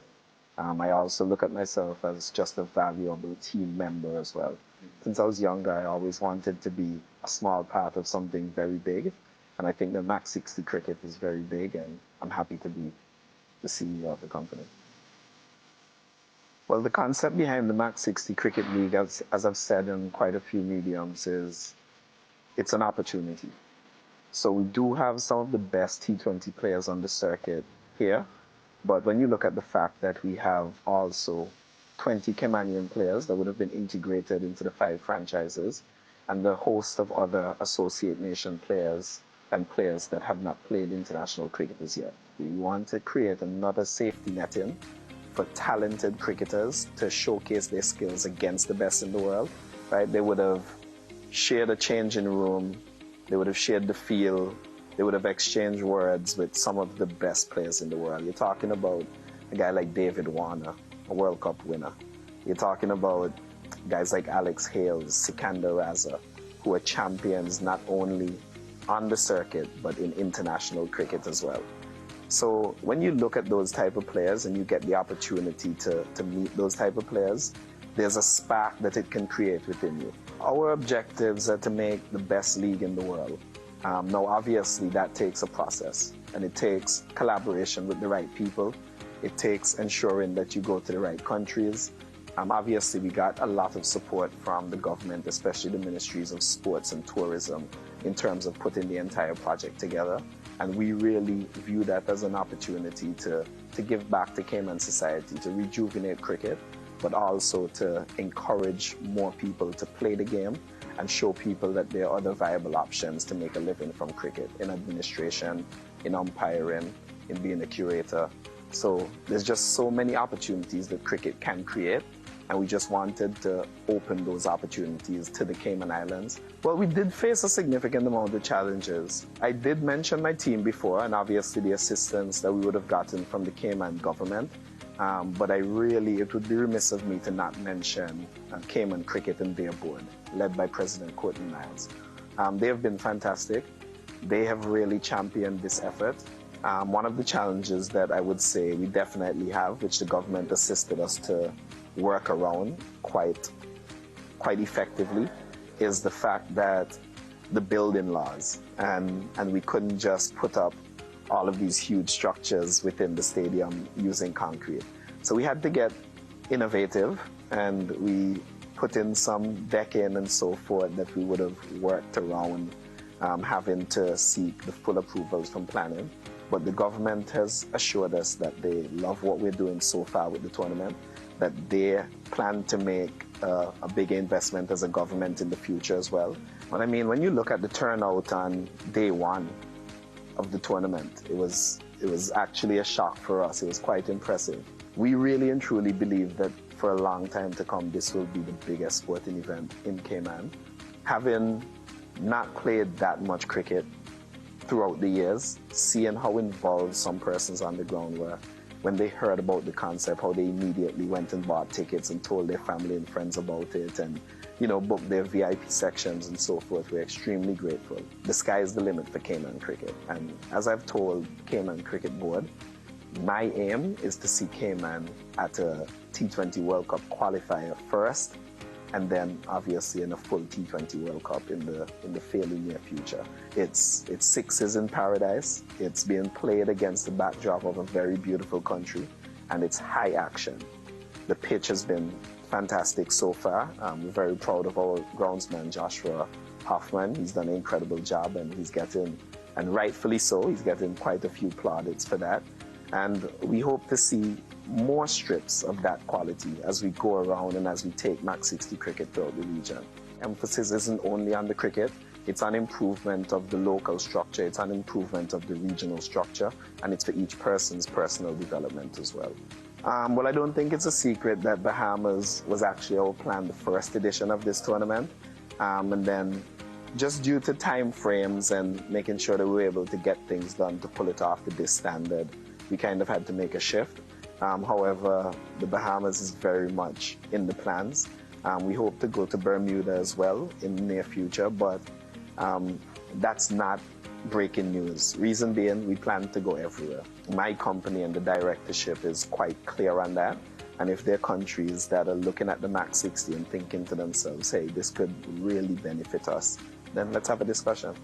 [SPEAKER 13] I also look at myself as just a valuable team member as well. Since I was younger, I always wanted to be a small part of something very big. And I think that MAX60 cricket is very big, and I'm happy to be the CEO of the company. Well, the concept behind the MAX60 Cricket League, as I've said in quite a few mediums, is it's an opportunity. So we do have some of the best T20 players on the circuit here. But when you look at the fact that we have also 20 Caymanian players that would have been integrated into the 5 franchises, and the host of other associate nation players and players that have not played international cricket as yet, we want to create another safety netting for talented cricketers to showcase their skills against the best in the world. Right? They would have shared a changing room, they would have shared the field, they would have exchanged words with some of the best players in the world. You're talking about a guy like David Warner, a World Cup winner. You're talking about guys like Alex Hales, Sikandar Raza, who are champions not only on the circuit, but in international cricket as well. So when you look at those type of players and you get the opportunity to meet those type of players, there's a spark that it can create within you. Our objectives are to make the best league in the world. Now, obviously, that takes a process, and it takes collaboration with the right people. It takes ensuring that you go to the right countries. Obviously, we got a lot of support from the government, especially the Ministries of Sports and Tourism, in terms of putting the entire project together. And we really view that as an opportunity to give back to Cayman society, to rejuvenate cricket, but also to encourage more people to play the game and show people that there are other viable options to make a living from cricket, in administration, in umpiring, in being a curator. So there's just so many opportunities that cricket can create, and we just wanted to open those opportunities to the Cayman Islands. Well, we did face a significant amount of challenges. I did mention my team before, and obviously the assistance that we would have gotten from the Cayman government. But it would be remiss of me to not mention Cayman Cricket and their board, led by President Courtney Miles. They have been fantastic. They have really championed this effort. One of the challenges that I would say we definitely have, which the government assisted us to work around quite effectively, is the fact that the building laws, and we couldn't just put up all of these huge structures within the stadium using concrete. So we had to get innovative, and we put in some decking and so forth that we would have worked around having to seek the full approvals from planning. But the government has assured us that they love what we're doing so far with the tournament, that they plan to make a big investment as a government in the future as well. But I mean, when you look at the turnout on day one of the tournament, it was actually a shock for us. It was quite impressive. We really and truly believe that for a long time to come, this will be the biggest sporting event in Cayman. Having not played that much cricket throughout the years, seeing how involved some persons on the ground were, when they heard about the concept, how they immediately went and bought tickets and told their family and friends about it, and booked their VIP sections and so forth. We're extremely grateful. The sky is the limit for Cayman cricket. And as I've told Cayman Cricket Board, my aim is to see Cayman at a T20 World Cup qualifier first, and then obviously in a full T20 World Cup in the fairly near future. It's sixes in paradise. It's being played against the backdrop of a very beautiful country, and it's high action. The pitch has been fantastic so far. We're very proud of our groundsman, Joshua Hoffman. He's done an incredible job, and he's getting and rightfully so. He's getting quite a few plaudits for that. And we hope to see more strips of that quality as we go around and as we take MAX60 cricket throughout the region. Emphasis isn't only on the cricket, it's an improvement of the local structure, it's an improvement of the regional structure, and it's for each person's personal development as well. Well, I don't think it's a secret that Bahamas was actually our plan, the first edition of this tournament. And then just due to time frames and making sure that we were able to get things done to pull it off to this standard, we kind of had to make a shift. However, the Bahamas is very much in the plans. We hope to go to Bermuda as well in the near future, but that's not breaking news. Reason being, we plan to go everywhere. My company and the directorship is quite clear on that. And if there are countries that are looking at the MAX60 and thinking to themselves, hey, this could really benefit us, then let's have a discussion.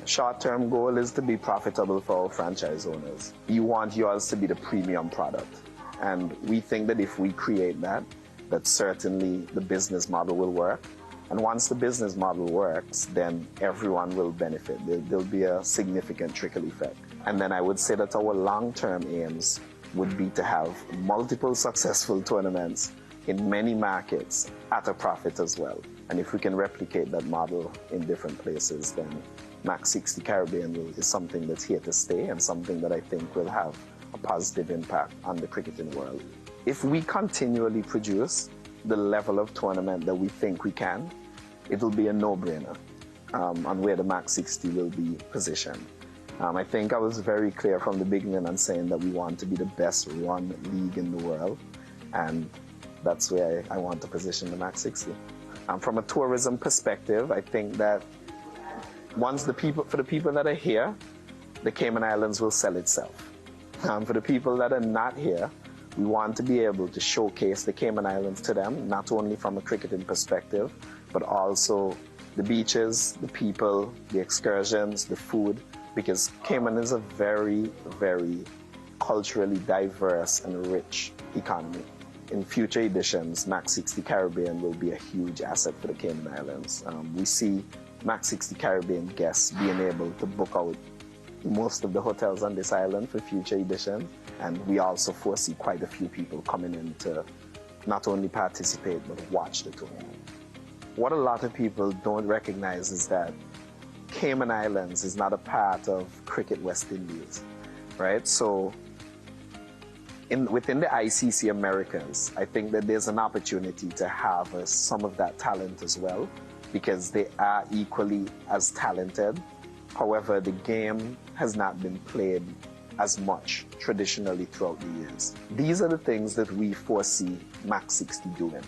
[SPEAKER 13] Short-term goal is to be profitable for our franchise owners. You want yours to be the premium product. And we think that if we create that, that certainly the business model will work. And once the business model works, then everyone will benefit. There'll be a significant trickle effect. And then I would say that our long-term aims would be to have multiple successful tournaments in many markets at a profit as well. And if we can replicate that model in different places, then MAX60 Caribbean is something that's here to stay and something that I think will have a positive impact on the cricketing world. If we continually produce the level of tournament that we think we can, it'll be a no-brainer on where the MAX60 will be positioned. I think I was very clear from the beginning on saying that we want to be the best run league in the world, and that's where I want to position the MAX60. From a tourism perspective, I think that for the people that are here, the Cayman Islands will sell itself. For the people that are not here, we want to be able to showcase the Cayman Islands to them, not only from a cricketing perspective, but also the beaches, the people, the excursions, the food, because Cayman is a very, very culturally diverse and rich economy. In future editions, MAX60 Caribbean will be a huge asset for the Cayman Islands. We see MAX60 Caribbean guests being able to book out most of the hotels on this island for future editions, and we also foresee quite a few people coming in to not only participate but watch the tournament. What a lot of people don't recognize is that Cayman Islands is not a part of Cricket West Indies, right? So within the ICC Americas, I think that there's an opportunity to have some of that talent as well, because they are equally as talented. However, the game has not been played as much traditionally throughout the years. These are the things that we foresee MAX60 doing.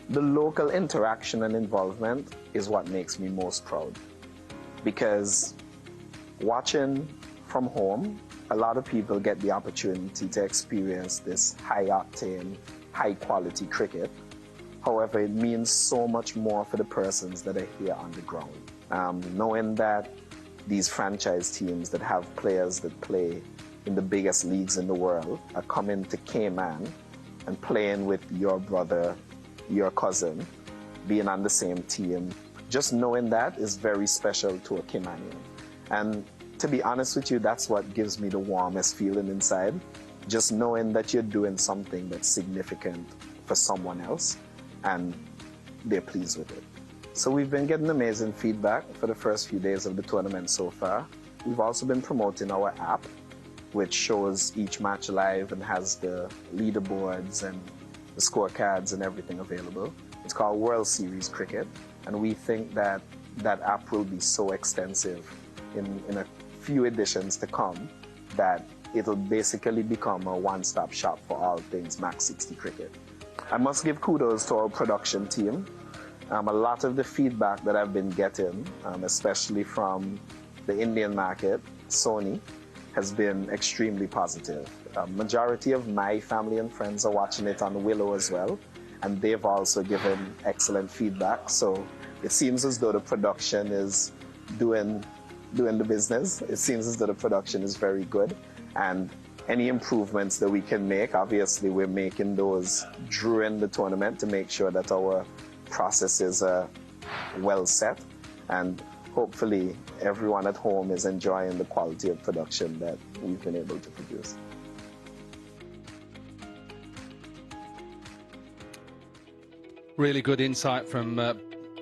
[SPEAKER 13] The local interaction and involvement is what makes me most proud, because watching from home, a lot of people get the opportunity to experience this high-octane, high-quality cricket. However, it means so much more for the persons that are here on the ground. Knowing that these franchise teams that have players that play in the biggest leagues in the world are coming to Cayman and playing with your brother, your cousin, being on the same team, just knowing that is very special to a Caymanian. And to be honest with you, that's what gives me the warmest feeling inside. Just knowing that you're doing something that's significant for someone else and they're pleased with it. So we've been getting amazing feedback for the first few days of the tournament so far. We've also been promoting our app, which shows each match live and has the leaderboards and the scorecards and everything available. It's called World Series Cricket, and we think that that app will be so extensive in a few editions to come that it'll basically become a one-stop shop for all things MAX60 cricket. I must give kudos to our production team. A lot of the feedback that I've been getting, especially from the Indian market, Sony, has been extremely positive. Majority of my family and friends are watching it on Willow as well, and they've also given excellent feedback. So it seems as though the production is doing the business. It seems as though the production is very good, and any improvements that we can make, obviously we're making those during the tournament to make sure that our processes are well set, and hopefully everyone at home is enjoying the quality of production that we've been able to produce.
[SPEAKER 3] Really good insight from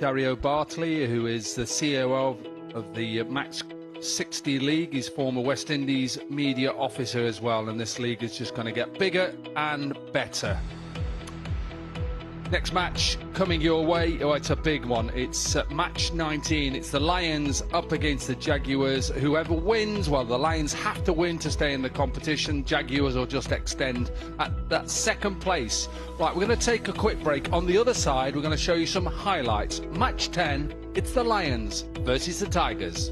[SPEAKER 3] Dario Bartley, who is the CEO of the MAX60 League. He's former West Indies media officer as well, and this league is just going to get bigger and better. Next match coming your way. Oh, it's a big one. It's match 19. It's the Lions up against the Jaguars. Whoever wins, well, the Lions have to win to stay in the competition. Jaguars will just extend at that second place. Right, we're going to take a quick break. On the other side, we're going to show you some highlights. Match 10, it's the Lions versus the Tigers.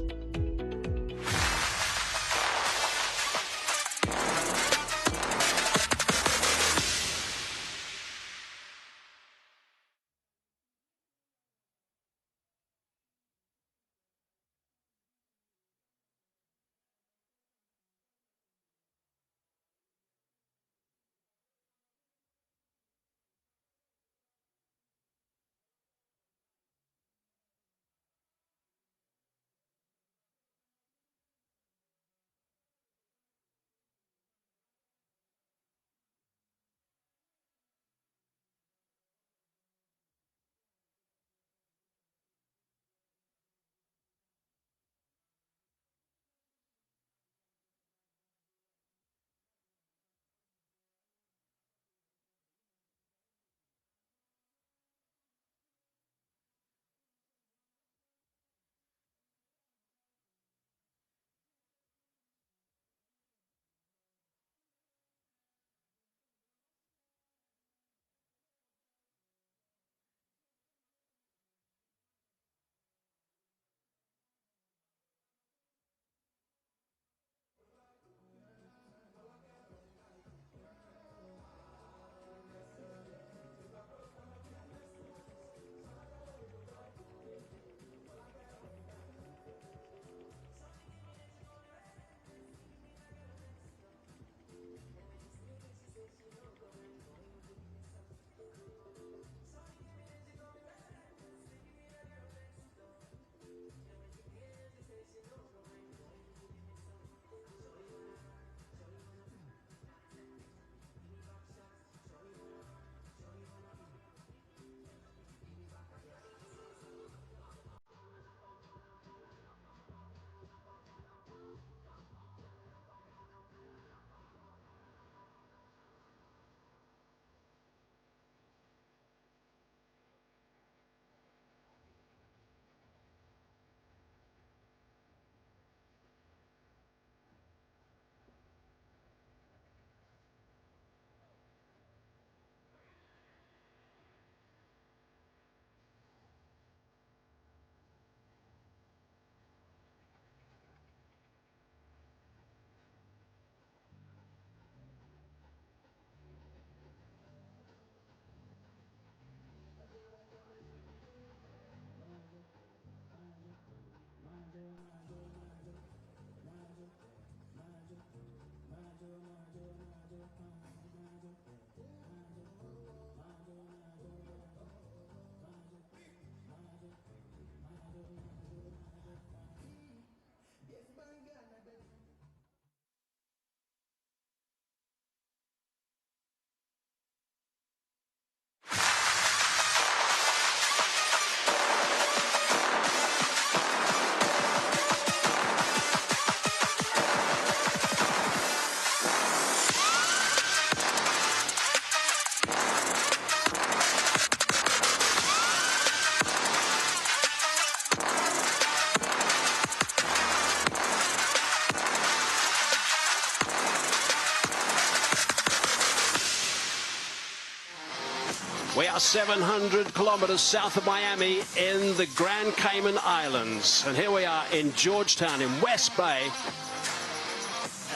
[SPEAKER 2] We are 700 kilometers south of Miami in the Grand Cayman Islands. And here we are in Georgetown in West Bay.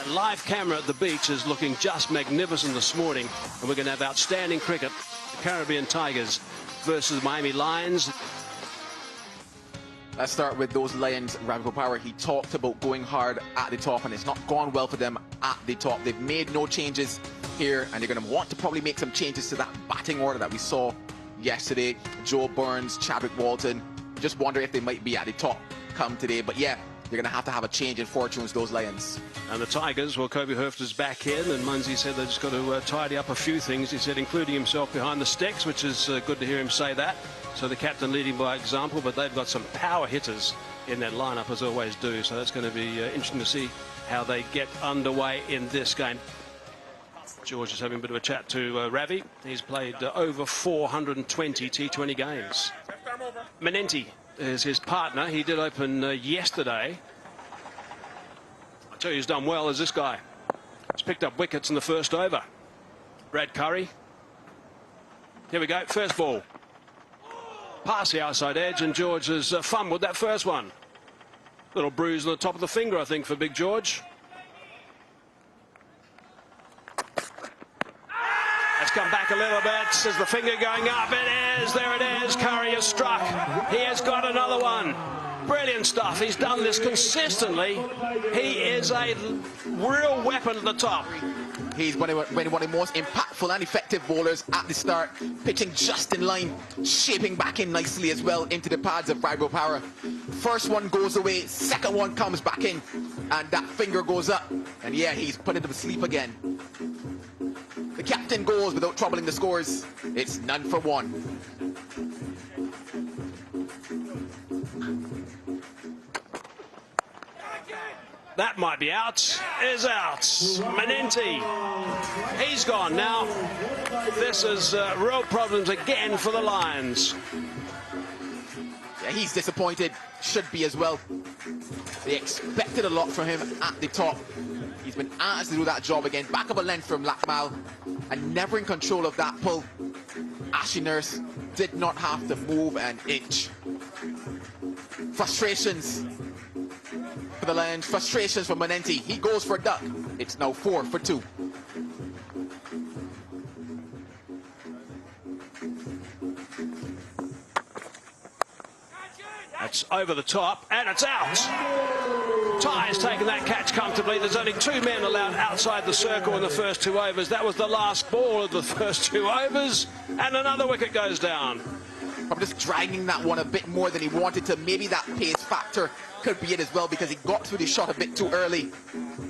[SPEAKER 2] A live camera at the beach is looking just magnificent this morning. And we're going to have outstanding cricket. The Caribbean Tigers versus the Miami Lions.
[SPEAKER 1] Let's start with those Lions. Ravi Power, he talked about going hard at the top, and it's not gone well for them at the top. They've made no changes here, and they're going to want to probably make some changes to that batting order that we saw yesterday. Joe Burns, Chadwick Walton. Just wonder if they might be at the top come today. But yeah, you're going to have a change in fortunes, those Lions.
[SPEAKER 2] And the Tigers, well, Kobe Herfter's back in, and Munsey said they've just got to tidy up a few things. He said, including himself behind the sticks, which is good to hear him say that. So the captain leading by example, but they've got some power hitters in that lineup, as always do. So that's going to be interesting to see how they get underway in this game. George is having a bit of a chat to Ravi. He's played over 420 T20 games. Manenti is his partner. He did open yesterday. I tell you, he's done well as this guy. He's picked up wickets in the first over. Brad Curry. Here we go, first ball. Past the outside edge, and George has fun with that first one. Little bruise on the top of the finger, I think, for Big George. It's come back a little bit. Is the finger going up? It is. There it is. Curry has struck. He has got another one. Brilliant stuff. He's done this consistently. He is a real weapon at the top.
[SPEAKER 1] He's one of the most impactful and effective bowlers at the start, pitching just in line, shaping back in nicely as well into the pads of Vibro Power. First one goes away, second one comes back in, and that finger goes up. And yeah, he's put it to sleep again. The captain goes without troubling the scores. It's none for one.
[SPEAKER 2] That might be out. Is out. Manenti. He's gone now. This is real problems again for the Lions.
[SPEAKER 1] Yeah, he's disappointed. Should be as well. They expected a lot from him at the top. He's been asked to do that job again. Back up a length from Lakmal, and never in control of that pull. Ashy Nurse did not have to move an inch. Frustrations for the Lions, frustrations for Manenti. He goes for a duck. It's now 4 for 2.
[SPEAKER 2] That's over the top, and it's out. Ty has taken that catch comfortably. There's only 2 men allowed outside the circle in the first 2 overs. That was the last ball of the first 2 overs, and another wicket goes down.
[SPEAKER 1] Probably just dragging that one a bit more than he wanted to. Maybe that pace factor could be it as well, because he got through the shot a bit too early,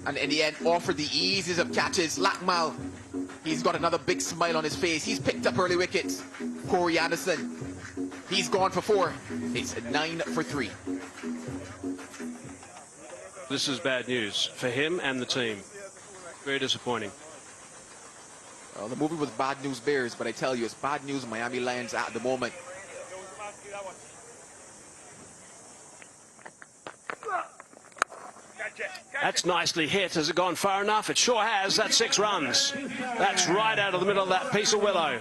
[SPEAKER 1] and in the end offered the easiest of catches. Lakmal, he's got another big smile on his face. He's picked up early wickets. Corey Anderson, he's gone for 4. It's 9 for 3.
[SPEAKER 2] This is bad news for him and the team. Very disappointing.
[SPEAKER 1] Well, the movie was Bad News Bears, but I tell you, it's bad news Miami Lions at the moment.
[SPEAKER 2] That's nicely hit. Has it gone far enough? It sure has. That's 6 runs. That's right out of the middle of that piece of willow.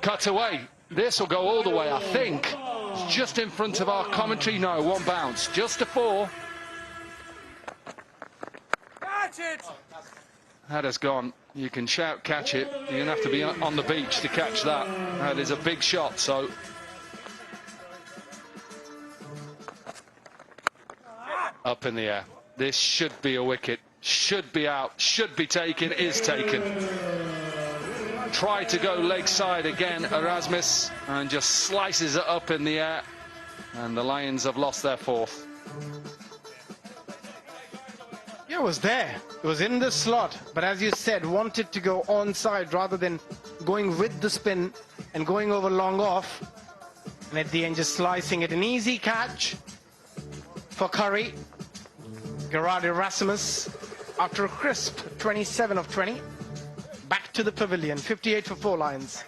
[SPEAKER 3] Cut away. This will go all the way, I think. It's just in front of our commentary. No, 1 bounce. Just a 4.
[SPEAKER 8] Catch it!
[SPEAKER 3] That has gone. You can shout, catch it. You're going to have to be on the beach to catch that. That is a big shot, so... Up in the air. This should be a wicket. Should be out. Should be taken. Is taken. Try to go leg side again, Erasmus, and just slices it up in the air. And the Lions have lost their 4th.
[SPEAKER 9] Yeah, it was there. It was in the slot, but as you said, wanted to go onside rather than going with the spin and going over long off. And at the end, just slicing it. An easy catch for Curry. Gerard Erasmus, after a crisp 27 of 20. Back to the pavilion, 58 for 4 Lions.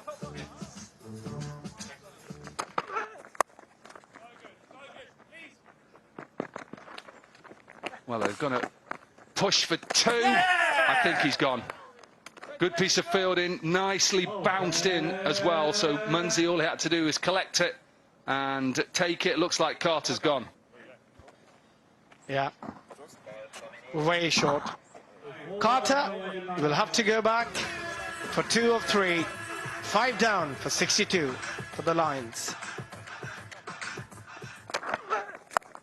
[SPEAKER 3] Well, they're going to push for 2. I think he's gone. Good piece of fielding, nicely bounced in as well. So Munsey, all he had to do is collect it and take it. Looks like Carter's gone.
[SPEAKER 9] Yeah, way short. Carter will have to go back for 2 of 3. 5 down for 62 for the Lions.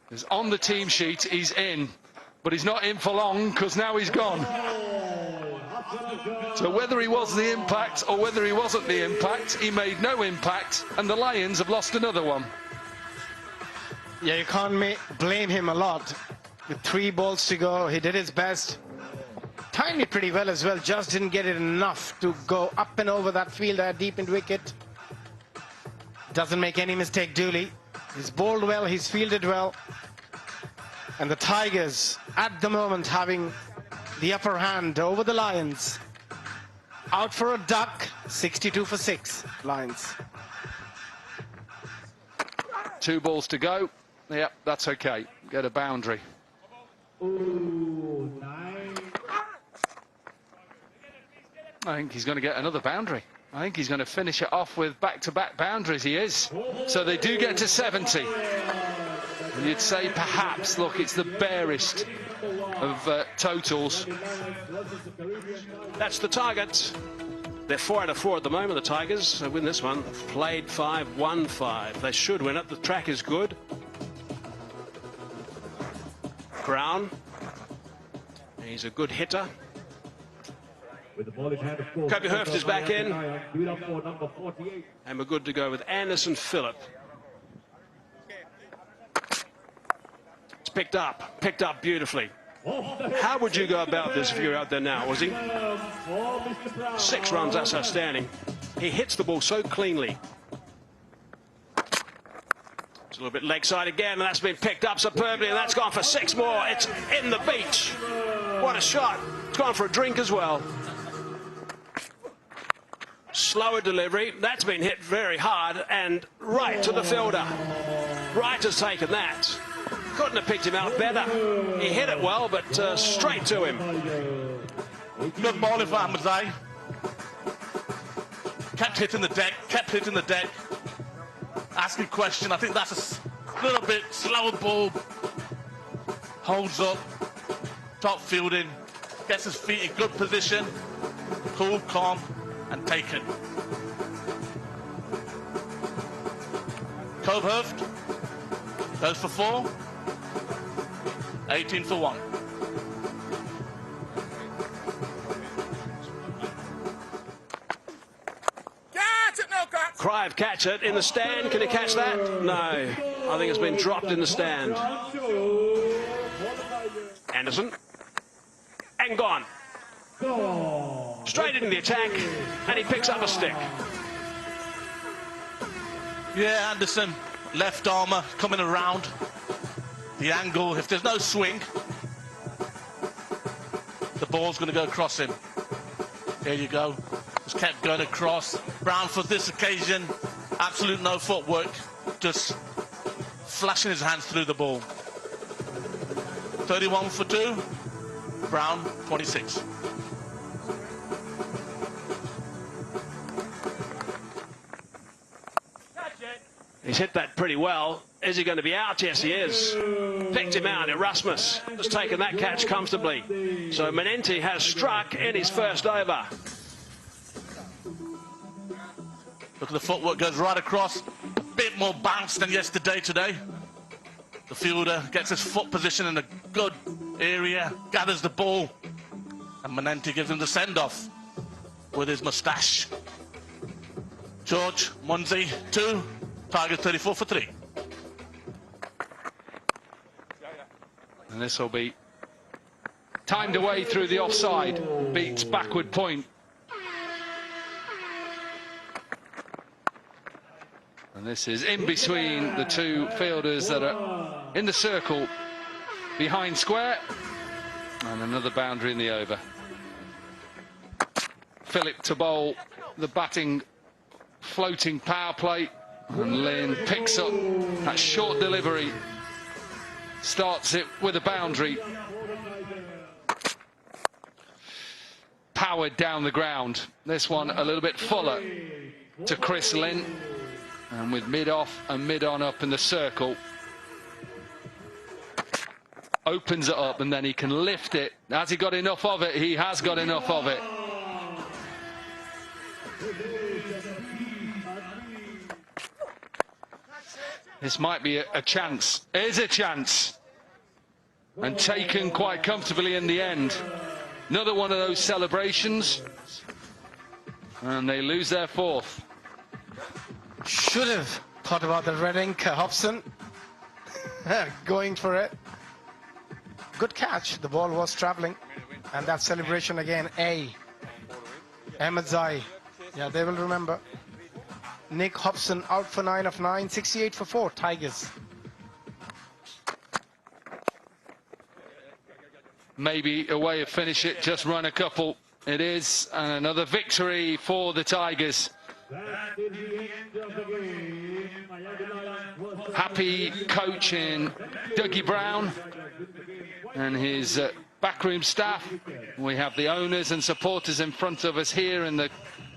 [SPEAKER 3] He's on the team sheet, he's in, but he's not in for long because now he's gone. So whether he was the impact or whether he wasn't the impact, he made no impact, and the Lions have lost another one.
[SPEAKER 9] Yeah, you can't blame him a lot. With 3 balls to go, he did his best. Timed it pretty well as well, just didn't get it enough to go up and over that fielder deep in wicket. Doesn't make any mistake, Dooley. He's bowled well, he's fielded well. And the Tigers, at the moment, having the upper hand over the Lions. Out for a duck, 62 for 6, Lions.
[SPEAKER 3] 2 balls to go. Yep, that's okay. Get a boundary.
[SPEAKER 7] Ooh, nice.
[SPEAKER 3] I think he's going to get another boundary. I think he's going to finish it off with back-to-back boundaries. He is. So they do get to 70. And you'd say perhaps, look, it's the barest of totals.
[SPEAKER 2] That's the target. They're 4 out of 4 at the moment, the Tigers. They win this one. Played 5, won 5. They should win it. The track is good. Brown. He's a good hitter. Kobe Hurft is back in. And we're good to go with Anderson Phillip. It's picked up beautifully. How would you go about this if you're out there now, Ozzy? 6 runs, that's outstanding. He hits the ball so cleanly. It's a little bit leg side again, and that's been picked up superbly, and that's gone for 6 more. It's in the beach. What a shot. It's gone for a drink as well. Slower delivery. That's been hit very hard and right to the fielder. Wright has taken that. Couldn't have picked him out better. He hit it well, but straight to him.
[SPEAKER 11] Good bowling for Ahmadzai. Kept hitting the deck. Asking question. I think that's a little bit slower ball. Holds up. Top fielding. Gets his feet in good position. Cool, calm, and taken. Kobe Hurft goes for 4. 18 for 1.
[SPEAKER 2] Crive catch it in the stand. Can he catch that? No. I think it's been dropped in the stand. Anderson. And gone. Straight into the attack. And he picks up a stick.
[SPEAKER 11] Yeah, Anderson. Left armour coming around. The angle, if there's no swing, the ball's going to go across him. There you go. Just kept going across. Brown for this occasion, absolute no footwork. Just flashing his hands through the ball. 31 for 2. Brown, 26.
[SPEAKER 2] He's hit that pretty well. Is he going to be out? Yes, he is. Picked him out. Erasmus has taken that catch comfortably. So Menenti has struck in his first over.
[SPEAKER 11] Look at the footwork, goes right across. A bit more bounce than yesterday today. The fielder gets his foot position in a good area, gathers the ball, and Menenti gives him the send-off with his moustache. George, Munzi, 2. Tigers 34 for 3.
[SPEAKER 3] And this will be timed away through the offside. Beats backward point. And this is in between the 2 fielders that are in the circle behind square. And another boundary in the over. Phillip to bowl the batting floating power play. And Lynn picks up that short delivery. Starts it with a boundary. Powered down the ground. This one a little bit fuller to Chris Lynn. And with mid-off and mid-on up in the circle. Opens it up and then he can lift it. Has he got enough of it? He has got enough of it. This might be a chance. It is a chance. And taken quite comfortably in the end. Another one of those celebrations. And they lose their fourth.
[SPEAKER 9] Should have thought about the red ink, Hobson. Going for it. Good catch. The ball was traveling. And that celebration again, Ahmed's eye. Yeah, they will remember. Nick Hobson out for 9 of 9, 68 for 4, Tigers.
[SPEAKER 3] Maybe a way to finish it, just run a couple. It is, and another victory for the Tigers. Happy coaching Dougie Brown and his backroom staff. We have the owners and supporters in front of us here in the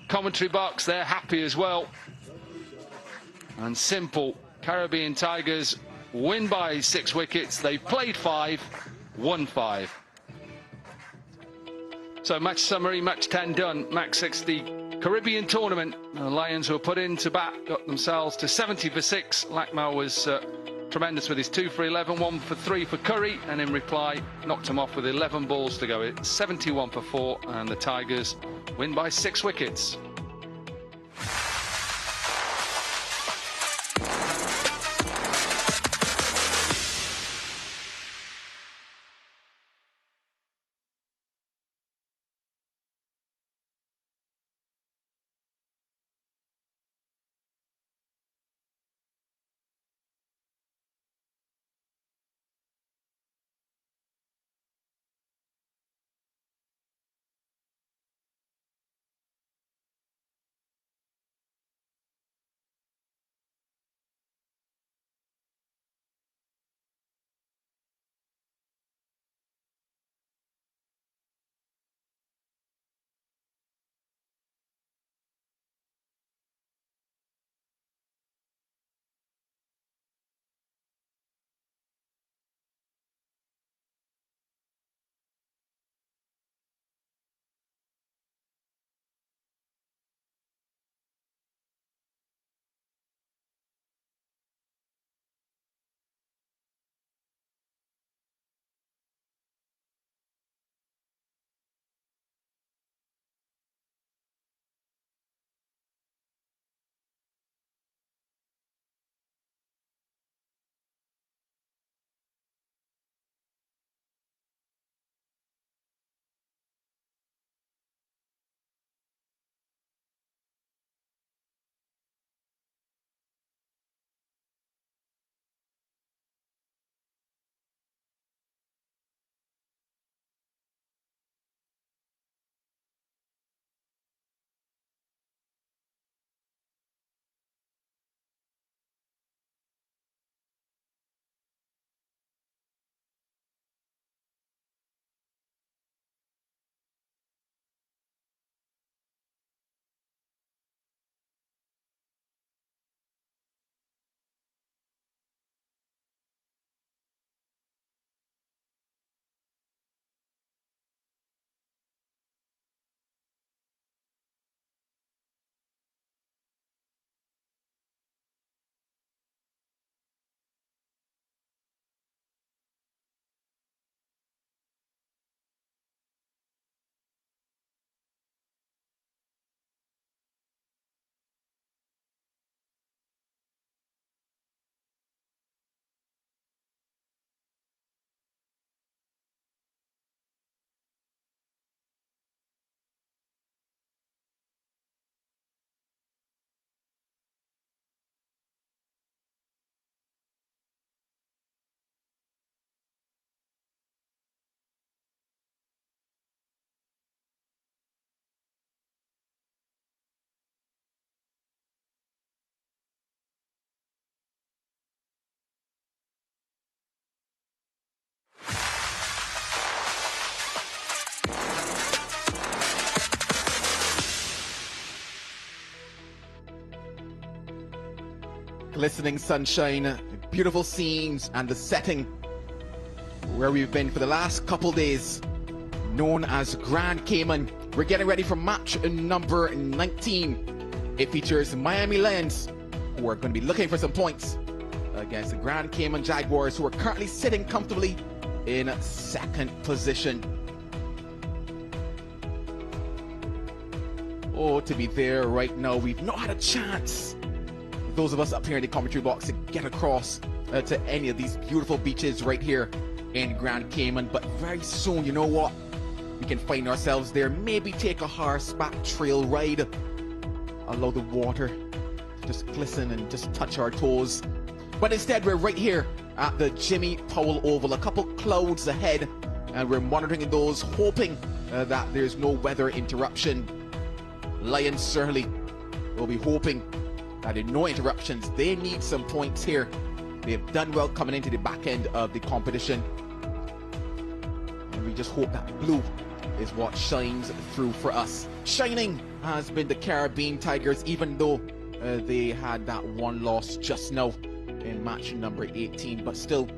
[SPEAKER 3] commentary box. They're happy as well. And simple, Caribbean Tigers win by 6 wickets. They've played 5, won 5. So match summary, match 10 done. MAX60 Caribbean tournament. The Lions were put in to bat, got themselves to 70 for 6. Lakmal was tremendous with his 2 for 11, 1 for 3 for Curry, and in reply knocked him off with 11 balls to go. It's 71 for 4, and the Tigers win by 6 wickets.
[SPEAKER 14] Glistening sunshine, beautiful scenes, and the setting where we've been for the last couple days, known as Grand Cayman. We're getting ready for match number 19. It features Miami Lions, who are going to be looking for some points against the Grand Cayman Jaguars, who are currently sitting comfortably in second position. to be there right now. We've not had a chance, those of us up here in the commentary box, to get across to any of these beautiful beaches right here in Grand Cayman. But very soon, you know what? We can find ourselves there. Maybe take a horseback trail ride. Allow the water to just glisten and just touch our toes. But instead, we're right here at the Jimmy Powell Oval. A couple clouds ahead, and we're monitoring those, hoping that there's no weather interruption. Lions certainly will be hoping that there are no interruptions. They need some points here. They've done well coming into the back end of the competition. And we just hope that blue is what shines through for us. Shining has been the Caribbean Tigers, even though they had that one loss just now in match number 18. But still,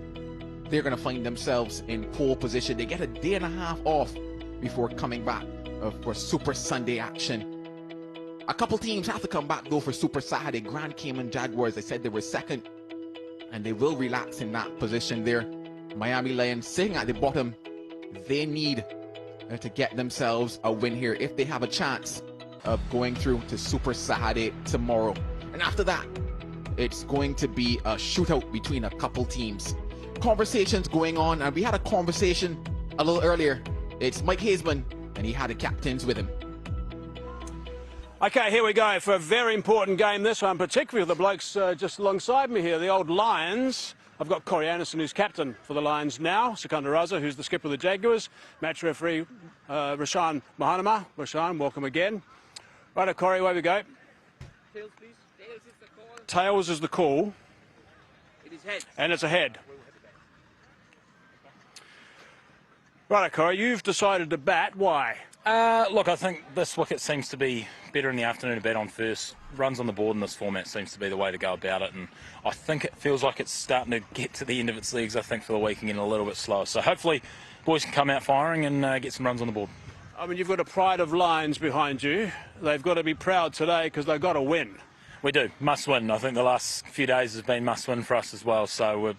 [SPEAKER 14] they're going to find themselves in pole position. They get a day and a half off before coming back for Super Sunday action. A couple teams have to come back though for Super Saturday. Grand Cayman Jaguars, they said they were second, and they will relax in that position there. Miami Lions sitting at the bottom. They need to get themselves a win here if they have a chance of going through to Super Saturday tomorrow. And after that, it's going to be a shootout between a couple teams. Conversations going on, and we had a conversation a little earlier. It's Mike Hazeman, and he had the captains with him.
[SPEAKER 2] Okay, here we go for a very important game, this one, particularly with the blokes just alongside me here, the old Lions. I've got Corey Anderson, who's captain for the Lions now, Sikandar Raza, who's the skipper of the Jaguars, match referee Raton Mahanama. Rashan, welcome again. Right, Corey, away we go.
[SPEAKER 12] Tails, please. Tails is the call.
[SPEAKER 2] Tails is the call.
[SPEAKER 12] It is head.
[SPEAKER 2] And it's a head. Right, Corey, you've decided to bat. Why?
[SPEAKER 15] Look, I think this wicket seems to be better in the afternoon to bat on first. Runs on the board in this format seems to be the way to go about it, and I think it feels like it's starting to get to the end of its legs, I think, for the week and getting a little bit slower. So hopefully boys can come out firing and get some runs on the board.
[SPEAKER 2] I mean, you've got a pride of Lions behind you. They've got to be proud today because they've got to win.
[SPEAKER 15] We do. Must win. I think the last few days has been must win for us as well, so we're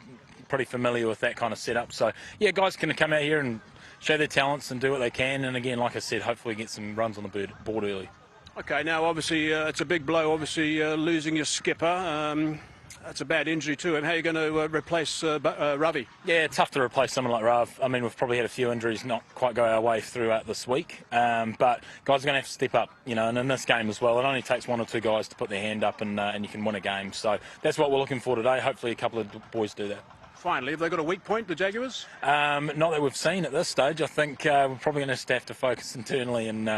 [SPEAKER 15] pretty familiar with that kind of setup. So, yeah, guys can come out here and show their talents and do what they can, and again, like I said, hopefully get some runs on the board early.
[SPEAKER 2] Okay, now obviously it's a big blow, obviously losing your skipper. That's a bad injury to him. How are you going to replace Ravi?
[SPEAKER 15] Yeah, tough to replace someone like Rav. I mean, we've probably had a few injuries not quite go our way throughout this week, but guys are going to have to step up, you know, and in this game as well, it only takes one or two guys to put their hand up and you can win a game. So that's what we're looking for today. Hopefully a couple of boys do that.
[SPEAKER 2] Finally, have they got a weak point, the Jaguars?
[SPEAKER 15] Not that we've seen at this stage. I think we're probably going to have to focus internally and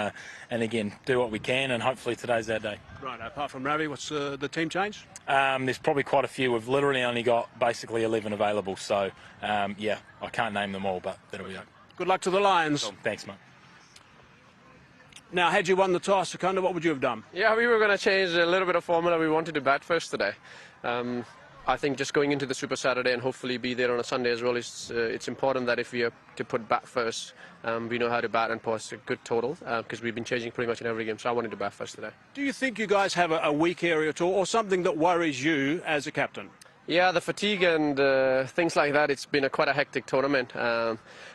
[SPEAKER 15] again, do what we can, and hopefully today's our day.
[SPEAKER 2] Right, apart from Ravi, what's the team change?
[SPEAKER 15] There's probably quite a few. We've literally only got basically 11 available, so yeah, I can't name them all, but that'll be okay.
[SPEAKER 2] Good luck to the Lions.
[SPEAKER 15] Cool. Thanks, mate.
[SPEAKER 2] Now, had you won the toss, Sikandar, what would you have done?
[SPEAKER 16] Yeah, we were going to change a little bit of formula. We wanted to bat first today. I think just going into the Super Saturday and hopefully be there on a Sunday as well, it's important that if we are to put bat first, we know how to bat and post a good total, because we've been changing pretty much in every game, so I wanted to bat first today.
[SPEAKER 2] Do you think you guys have a weak area at all, or something that worries you as a captain?
[SPEAKER 16] Yeah, the fatigue and things like that, it's been quite a hectic tournament.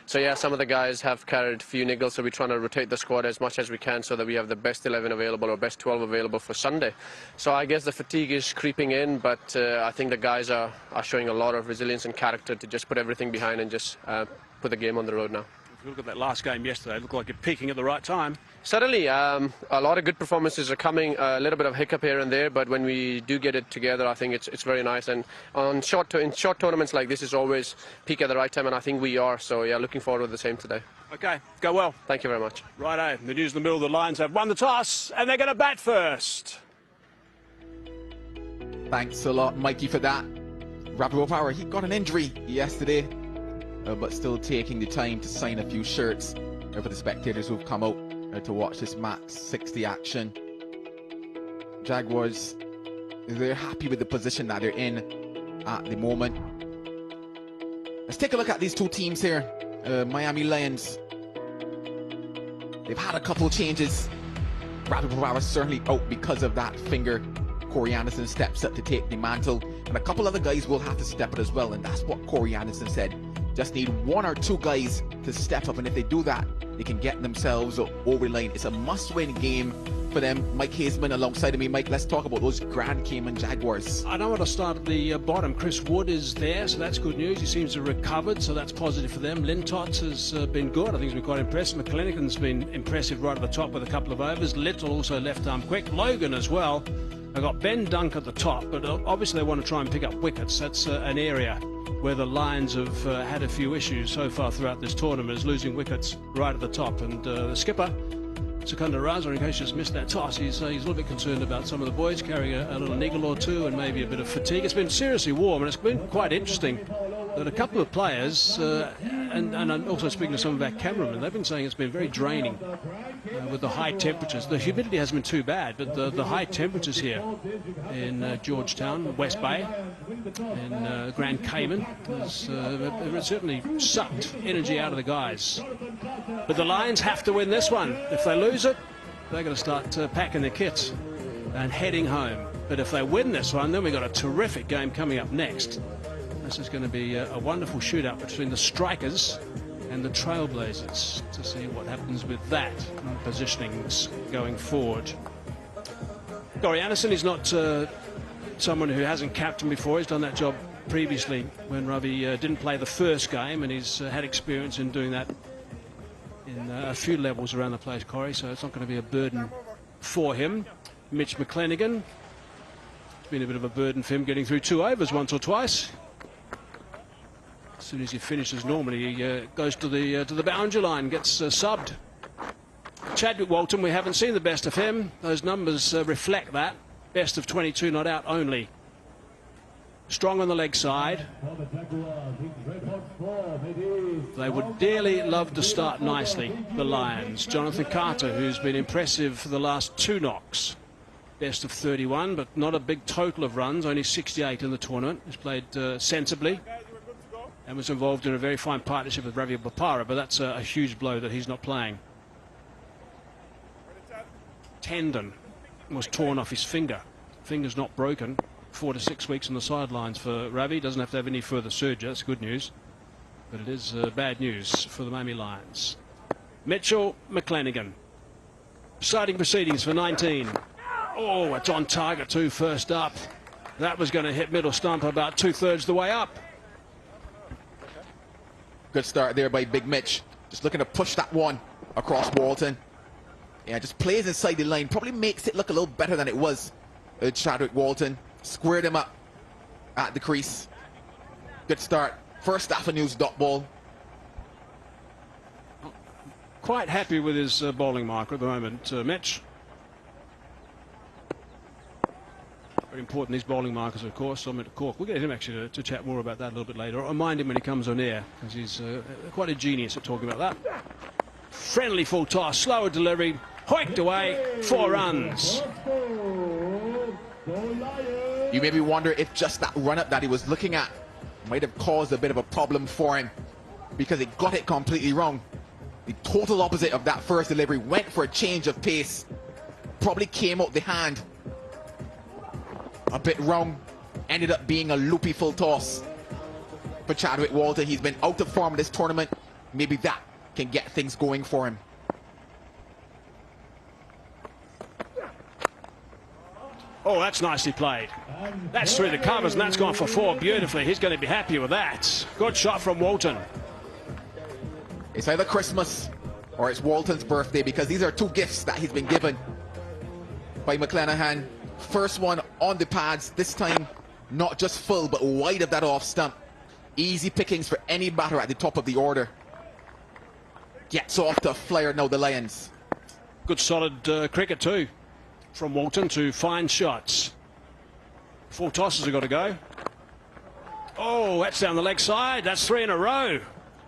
[SPEAKER 16] So yeah, some of the guys have carried a few niggles, so we're trying to rotate the squad as much as we can so that we have the best 11 available or best 12 available for Sunday. So I guess the fatigue is creeping in, but I think the guys are showing a lot of resilience and character to just put everything behind and just put the game on the road now.
[SPEAKER 2] If you look at that last game yesterday, it looked like you're peaking at the right time.
[SPEAKER 16] Certainly, a lot of good performances are coming, a little bit of hiccup here and there, but when we do get it together, I think it's very nice. And in short tournaments like this, is always peak at the right time, and I think we are. So yeah, looking forward to the same today.
[SPEAKER 2] Okay, go well.
[SPEAKER 16] Thank you very much.
[SPEAKER 2] Righto, the news in the middle, the Lions have won the toss, and they're going to bat first.
[SPEAKER 14] Thanks a lot, Mikey, for that. Ravi Power, he got an injury yesterday, but still taking the time to sign a few shirts for the spectators who've come out to watch this MAX60 action. Jaguars, they're happy with the position that they're in at the moment. Let's take a look at these two teams here. Miami Lions, they've had a couple changes. Ravi Power certainly out because of that finger. Corey Anderson steps up to take the mantle, and a couple other guys will have to step it as well, and that's what Corey Anderson said. Just need one or two guys to step up, and if they do that, they can get themselves over the line. It's a must-win game for them. Mike Hazeman alongside of me. Mike, let's talk about those Grand Cayman Jaguars.
[SPEAKER 2] I don't want to start at the bottom. Chris Wood is there, so that's good news. He seems to have recovered, so that's positive for them. Lintots has been good. I think he's been quite impressive. McClenaghan's been impressive right at the top with a couple of overs. Little also left arm quick. Logan as well. I've got Ben Dunk at the top, but obviously they want to try and pick up wickets. That's an area where the Lions have had a few issues so far throughout this tournament, is losing wickets right at the top. And the skipper, Secunda Raza, in case you just missed that toss, he's a little bit concerned about some of the boys carrying a little niggle or two and maybe a bit of fatigue. It's been seriously warm, and it's been quite interesting that a couple of players, and I'm also speaking to some of our cameramen, they've been saying it's been very draining with the high temperatures. The humidity hasn't been too bad, but the high temperatures here in Georgetown, West Bay, in Grand Cayman, has certainly sucked energy out of the guys. But the Lions have to win this one. If they lose it, they're going to start packing their kits and heading home. But if they win this one, then we've got a terrific game coming up next. This is going to be a wonderful shootout between the Strikers and the Trailblazers to see what happens with that and positionings going forward. Gary Anderson is not someone who hasn't captained before. He's done that job previously when Ravi didn't play the first game, and he's had experience in doing that in a few levels around the place, Corey, so it's not going to be a burden for him. Mitch McClenaghan, it's been a bit of a burden for him getting through 2 overs once or twice. As soon as he finishes normally, he goes to the boundary line, gets subbed. Chadwick Walton, we haven't seen the best of him. Those numbers reflect that. Best of 22 not out only. Strong on the leg side. They would dearly love to start nicely, the Lions. Jonathan Carter, who's been impressive for the last 2 knocks. Best of 31, but not a big total of runs, only 68 in the tournament. He's played sensibly and was involved in a very fine partnership with Ravi Bopara, but that's a huge blow that he's not playing. Tendon was torn off his finger. Finger's not broken. 4 to 6 weeks on the sidelines for Ravi. Doesn't have to have any further surgery. That's good news. But it is bad news for the Miami Lions. Mitchell McClenaghan. Starting proceedings for 19. Oh, it's on target too first up. That was going to hit middle stump about 2/3 the way up.
[SPEAKER 14] Good start there by Big Mitch. Just looking to push that one across Walton. Yeah, just plays inside the line. Probably makes it look a little better than it was. Chadwick Walton squared him up at the crease. Good start. First afternoon's dot ball.
[SPEAKER 2] Quite happy with his bowling marker at the moment, Mitch. Very important, these bowling markers, of course. I'm at Cork. We'll get him actually to chat more about that a little bit later. I'll remind him when he comes on air, because he's quite a genius at talking about that. Friendly full toss, slower delivery, hoiked away, 4 runs.
[SPEAKER 14] You maybe wonder if just that run-up that he was looking at might have caused a bit of a problem for him, because he got it completely wrong. The total opposite of that first delivery, went for a change of pace, probably came out the hand a bit wrong, ended up being a loopy full toss for Chadwick Walton. He's been out of form in this tournament. Maybe that can get things going for him.
[SPEAKER 2] Oh, that's nicely played. That's through the covers, and that's gone for 4 beautifully. He's going to be happy with that. Good shot from Walton.
[SPEAKER 14] It's either Christmas or it's Walton's birthday, because these are 2 gifts that he's been given by McClenaghan. First one on the pads, this time not just full but wide of that off stump. Easy pickings for any batter at the top of the order. Gets off to a flyer now, the Lions.
[SPEAKER 2] Good solid cricket too from Walton to fine shots. 4 tosses have got to go. Oh, that's down the leg side. That's 3 in a row.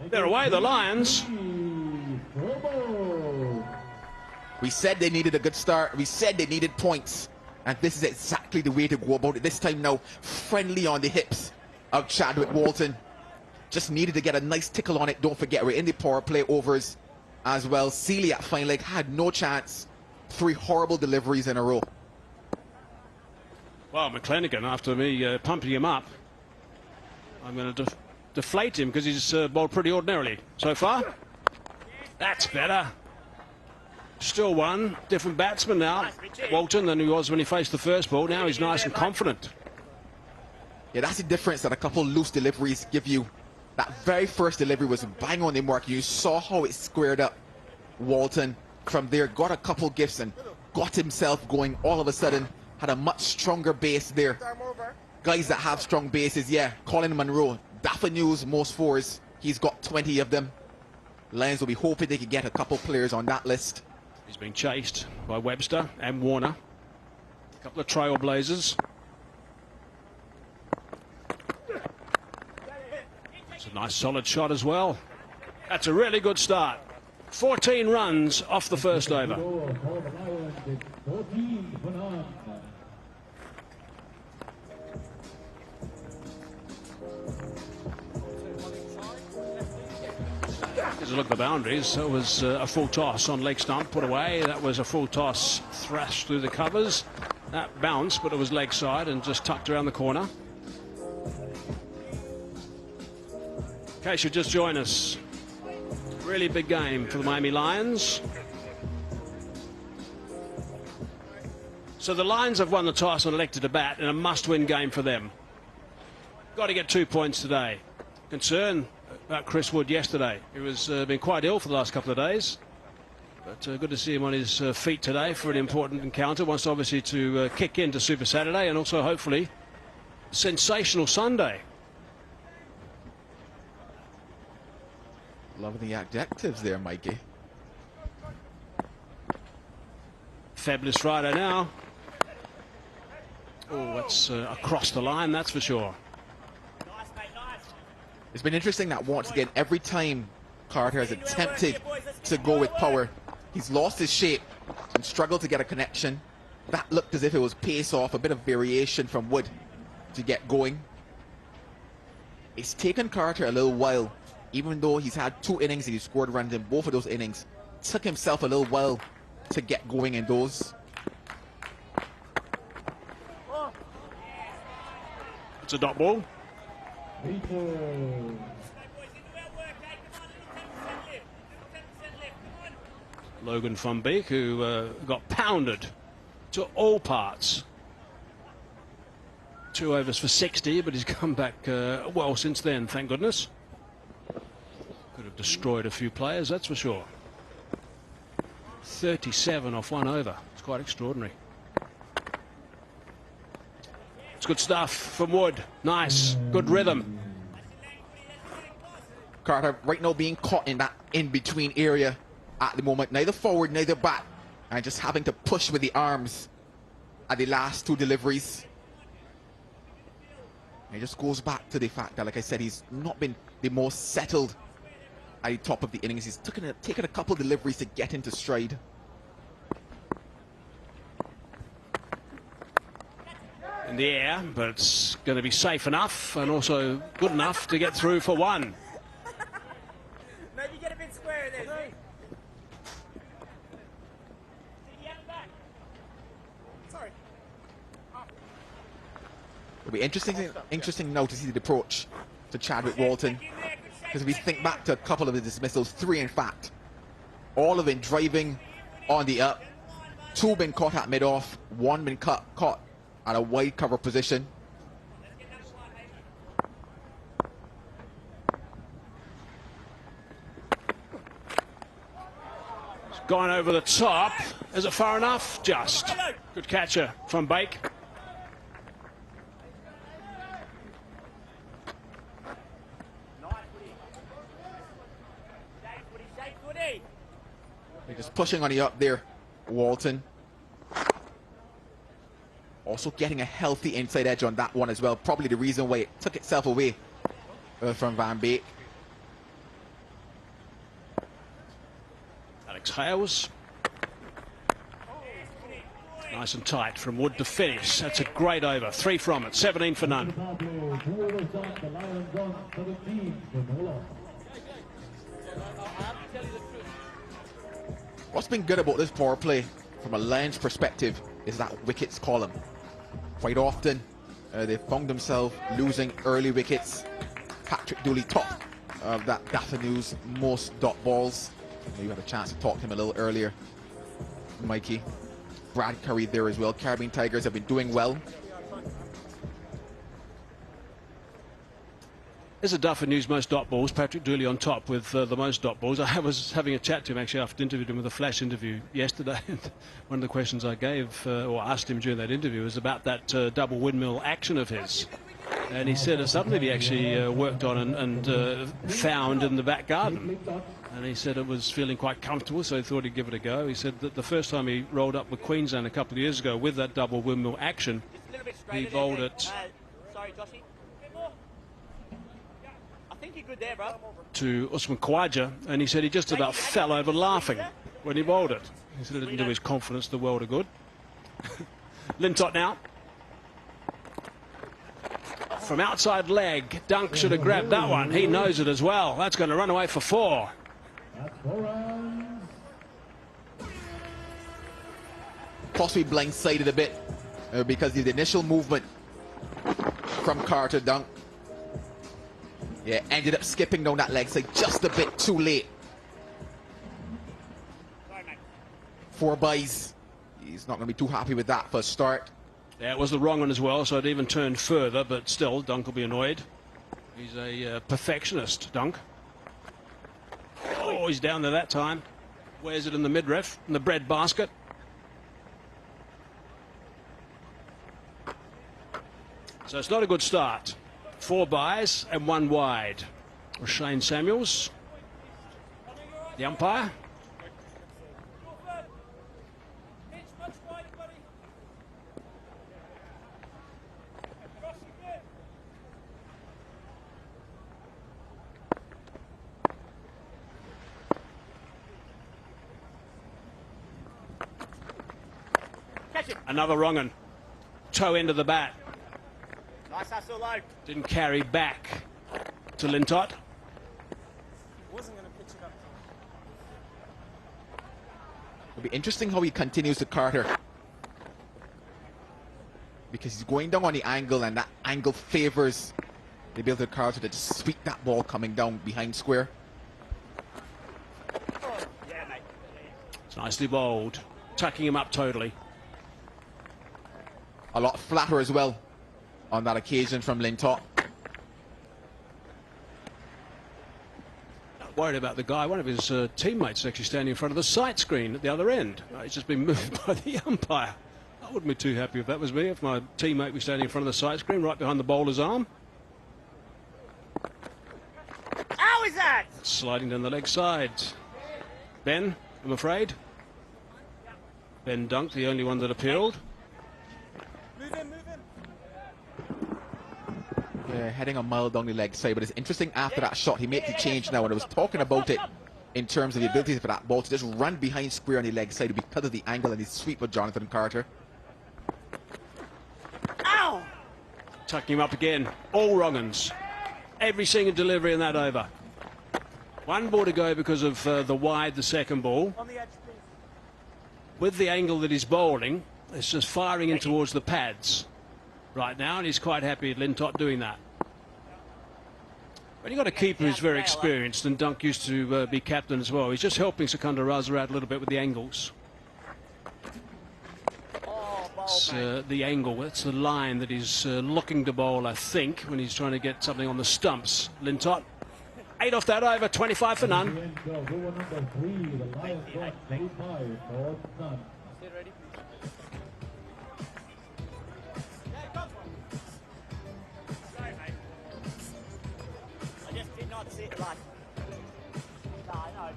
[SPEAKER 2] They're away, the Lions.
[SPEAKER 14] We said they needed a good start. We said they needed points. And this is exactly the way to go about it. This time now, friendly on the hips of Chadwick Walton. Just needed to get a nice tickle on it. Don't forget, we're in the power play overs as well. Sealy at fine leg had no chance. 3 horrible deliveries in a row.
[SPEAKER 2] Well, McClenaghan, after me pumping him up, I'm going to deflate him because he's bowled pretty ordinarily so far. That's better. Still one. Different batsman now, Walton, than he was when he faced the first ball. Now he's nice and confident.
[SPEAKER 14] Yeah, that's the difference that a couple loose deliveries give you. That very first delivery was bang on the mark. You saw how it squared up. Walton from there got a couple gifts and got himself going. All of a sudden had a much stronger base there. Guys that have strong bases, yeah. Colin Munro, Daffy News, most fours. He's got 20 of them. Lions will be hoping they could get a couple players on that list.
[SPEAKER 2] He's being chased by Webster and Warner. A couple of Trailblazers. It's a nice solid shot as well. That's a really good start. 14 runs off the first over. Here's a look at the boundaries. That was a full toss on leg stump, put away. That was a full toss thrashed through the covers. That bounced, but it was leg side and just tucked around the corner. In case you just join us, really big game for the Miami Lions. So the Lions have won the toss and elected to bat in a must-win game for them. Got to get 2 points today. Concern about Chris Wood yesterday. He was been quite ill for the last couple of days. But good to see him on his feet today for an important encounter. Wants obviously to kick into Super Saturday and also hopefully sensational Sunday.
[SPEAKER 14] Loving the adjectives there, Mikey.
[SPEAKER 2] Fabulous Friday now. Oh, that's across the line, that's for sure.
[SPEAKER 14] It's been interesting that once again, every time Carter has attempted to go with power, he's lost his shape and struggled to get a connection. That looked as if it was pace off, a bit of variation from Wood to get going. It's taken Carter a little while, even though he's had 2 innings and he scored runs in both of those innings. Took himself a little while to get going in those.
[SPEAKER 2] It's a dot ball. Logan van Beek, who got pounded to all parts. 2 overs for 60, but he's come back well since then, thank goodness. Could have destroyed a few players, that's for sure. 37 off 1 over. It's quite extraordinary. It's good stuff from Wood. Nice, good rhythm.
[SPEAKER 14] Carter right now being caught in that in-between area at the moment. Neither forward, neither back. And just having to push with the arms at the last 2 deliveries. And it just goes back to the fact that, like I said, he's not been the most settled at the top of the innings. He's taken a couple deliveries to get into stride.
[SPEAKER 2] In the air, but it's going to be safe enough and also good enough to get through for 1.
[SPEAKER 8] Maybe get a bit square there. Sorry.
[SPEAKER 14] It'll be interesting now to see the approach to Chadwick Walton. Because if we think back to a couple of the dismissals, 3 in fact, all of them driving on the up, 2 been caught at mid-off, 1 been caught at a wide cover position.
[SPEAKER 2] It's gone over the top. Is it far enough? Just. Good catcher from Bake.
[SPEAKER 14] They're just pushing on the up there, Walton. Also getting a healthy inside edge on that one as well. Probably the reason why it took itself away from Van Beek.
[SPEAKER 2] Alex Hales. Nice and tight from Wood to finish. That's a great over. 3 from it. 17 for none.
[SPEAKER 14] What's been good about this power play from a Lions perspective is that wickets column. Quite often they found themselves losing early wickets Patrick Dooley, top of that Gaffer News most dot balls. You had a chance to talk to him a little earlier, Mikey. Brad Curry there as well. Caribbean Tigers have been doing well.
[SPEAKER 2] There's a Duffer News most dot balls. Patrick Dooley on top with the most dot balls. I was having a chat to him actually after interviewed him with a flash interview yesterday. And one of the questions I gave or asked him during that interview was about that double windmill action of his. And he said it's something he actually worked on and found in the back garden. And he said it was feeling quite comfortable, so he thought he'd give it a go. He said that the first time he rolled up with Queensland a couple of years ago with that double windmill action, he bowled it to Usman Khawaja, and he said he just about fell over laughing when he bowled it. He said it didn't do his confidence the world of good. Lintott now. From outside leg, Dunk should have grabbed that one. He knows it as well. That's going to run away for 4.
[SPEAKER 14] Possibly blindsided a bit because of the initial movement from Carter Dunk. Yeah, ended up skipping down that leg side just a bit too late. 4 byes. He's not going to be too happy with that for a start.
[SPEAKER 2] Yeah, it was the wrong one as well, so it even turned further, but still, Dunk will be annoyed. He's a perfectionist, Dunk. Oh, he's down there that time. Wears it in the midriff, in the bread basket. So it's not a good start. 4 byes and 1 wide. Shane Samuels, the umpire. Another wrong one. Toe end of the bat.
[SPEAKER 12] Nice hustle, low.
[SPEAKER 2] Didn't carry back to Lintott.
[SPEAKER 12] Wasn't going to pitch it up.
[SPEAKER 14] It'll be interesting how he continues to Carter, because he's going down on the angle, and that angle favors the ability of Carter to just sweep that ball coming down behind square.
[SPEAKER 12] Yeah, mate.
[SPEAKER 2] It's nicely bowled, tucking him up totally.
[SPEAKER 14] A lot flatter as well on that occasion from Lintott.
[SPEAKER 2] Not worried about the guy. One of his teammates actually standing in front of the sight screen at the other end. He's just been moved by the umpire. I wouldn't be too happy if that was me, if my teammate was standing in front of the sight screen right behind the bowler's arm.
[SPEAKER 12] How is that?
[SPEAKER 2] Sliding down the leg side. Ben, I'm afraid. Ben Dunk, the only one that appealed.
[SPEAKER 12] Move in, move in.
[SPEAKER 14] Yeah, heading a mile down the leg side, but it's interesting after that shot he made the change now, and I was talking about it in terms of the ability for that ball to just run behind square on the leg side because of the angle and the sweep of Jonathan Carter.
[SPEAKER 12] Ow!
[SPEAKER 2] Tucking him up again. All wrong-uns. Every single delivery in that over. 1 ball to go because of the wide, the second ball.
[SPEAKER 12] On the edge, please.
[SPEAKER 2] With the angle that he's bowling, it's just firing in towards the pads right now, and he's quite happy at Lintott doing that. When you've got a keeper who's very experienced, and Dunk used to be captain as well, he's just helping Secunda Raza out a little bit with the angles. It's the angle, it's the line that he's looking to bowl, I think, when he's trying to get something on the stumps. Lintott, 8 off that over, 25 for none.
[SPEAKER 12] I just did not see it like. No, I know.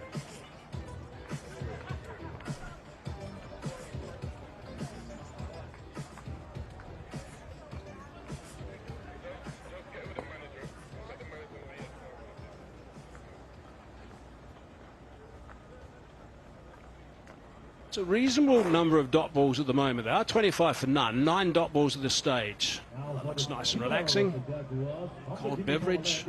[SPEAKER 2] It's a reasonable number of dot balls at the moment. There are 25 for none, 9 dot balls at this stage. Looks nice and relaxing. Cold beverage.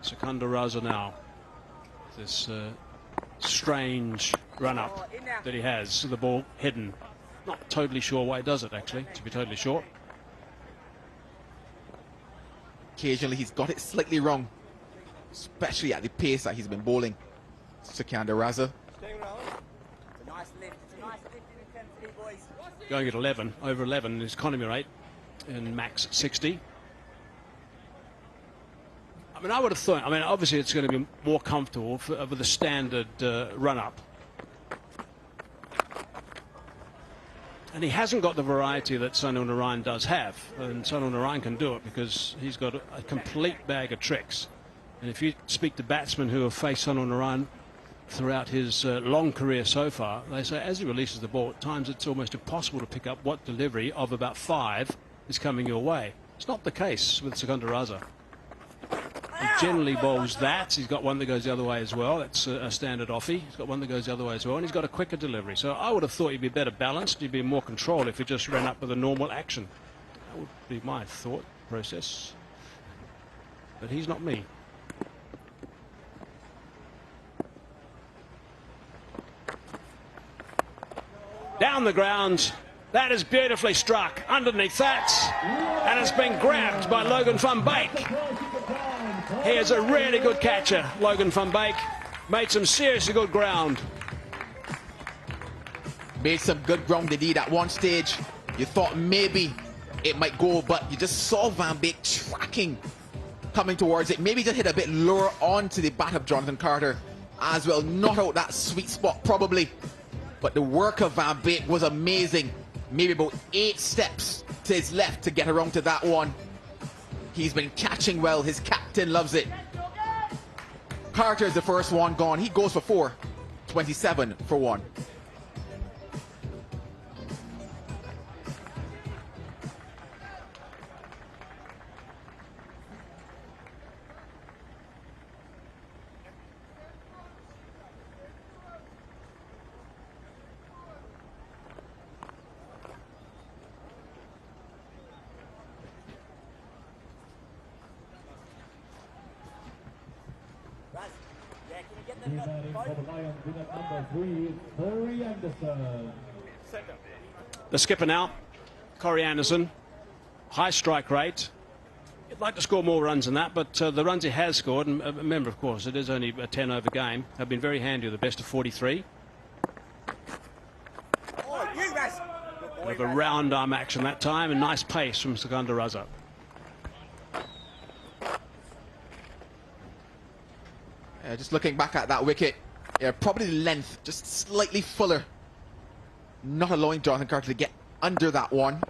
[SPEAKER 2] Secunda Raza now. This strange run-up that he has, the ball hidden. Not totally sure why he does it, actually, to be totally sure.
[SPEAKER 14] Occasionally he's got it slightly wrong, especially at the pace that he's been bowling. Sikandar Raza.
[SPEAKER 2] Going at 11, over 11 in his economy rate in MAX60. I mean, I would have thought, I mean, obviously it's going to be more comfortable with a standard run-up. And he hasn't got the variety that Sunil Narayan does have. And Sunil Narayan can do it because he's got a complete bag of tricks. And if you speak to batsmen who have faced Sunil Narayan throughout his long career so far, they say as he releases the ball, at times it's almost impossible to pick up what delivery of about 5 is coming your way. It's not the case with Sikandar Raza. He generally bowls that. He's got one that goes the other way as well. That's a standard offie. He's got one that goes the other way as well, and he's got a quicker delivery. So I would have thought he'd be better balanced. He'd be in more control if he just ran up with a normal action. That would be my thought process. But he's not me. Down the ground. That is beautifully struck underneath that, and it's been grabbed by Logan van Beek. He is a really good catcher, Logan van Beek. Made some seriously good ground.
[SPEAKER 14] Made some good ground indeed. At one stage, you thought maybe it might go, but you just saw Van Beek tracking, coming towards it. Maybe just hit a bit lower onto the bat of Jonathan Carter as well. Not out that sweet spot probably, but the work of Van Beek was amazing. Maybe about 8 steps to his left to get around to that one. He's been catching well. His captain loves it. Carter's the first one gone. He goes for 4. 27 for 1.
[SPEAKER 2] The skipper now, Corey Anderson, high strike rate. He'd like to score more runs than that, but the runs he has scored, and remember, of course, it is only a 10-over game, have been very handy with the best of 43. With a round arm action that time, and nice pace from Sikandar Raza.
[SPEAKER 14] Just looking back at that wicket, probably the length just slightly fuller, not allowing Jonathan Carter to get under that one.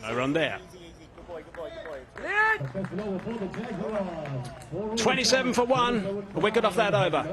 [SPEAKER 2] No run there. 27 for 1, a wicket off that over.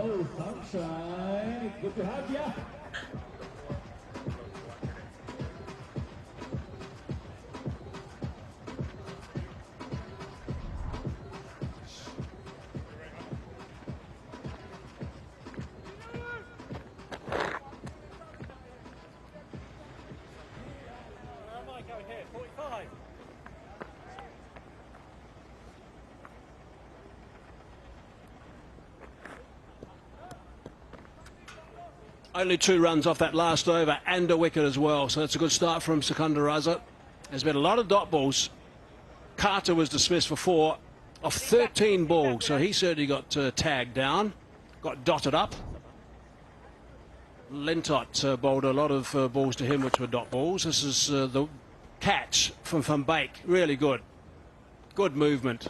[SPEAKER 2] Only 2 runs off that last over and a wicket as well, so that's a good start from Sikandar Raza. There's been a lot of dot balls. Carter was dismissed for 4 off 13 balls, so he certainly got tagged down, got dotted up. Lintott bowled a lot of balls to him which were dot balls. This is the catch from Van Beek, really good. Good movement.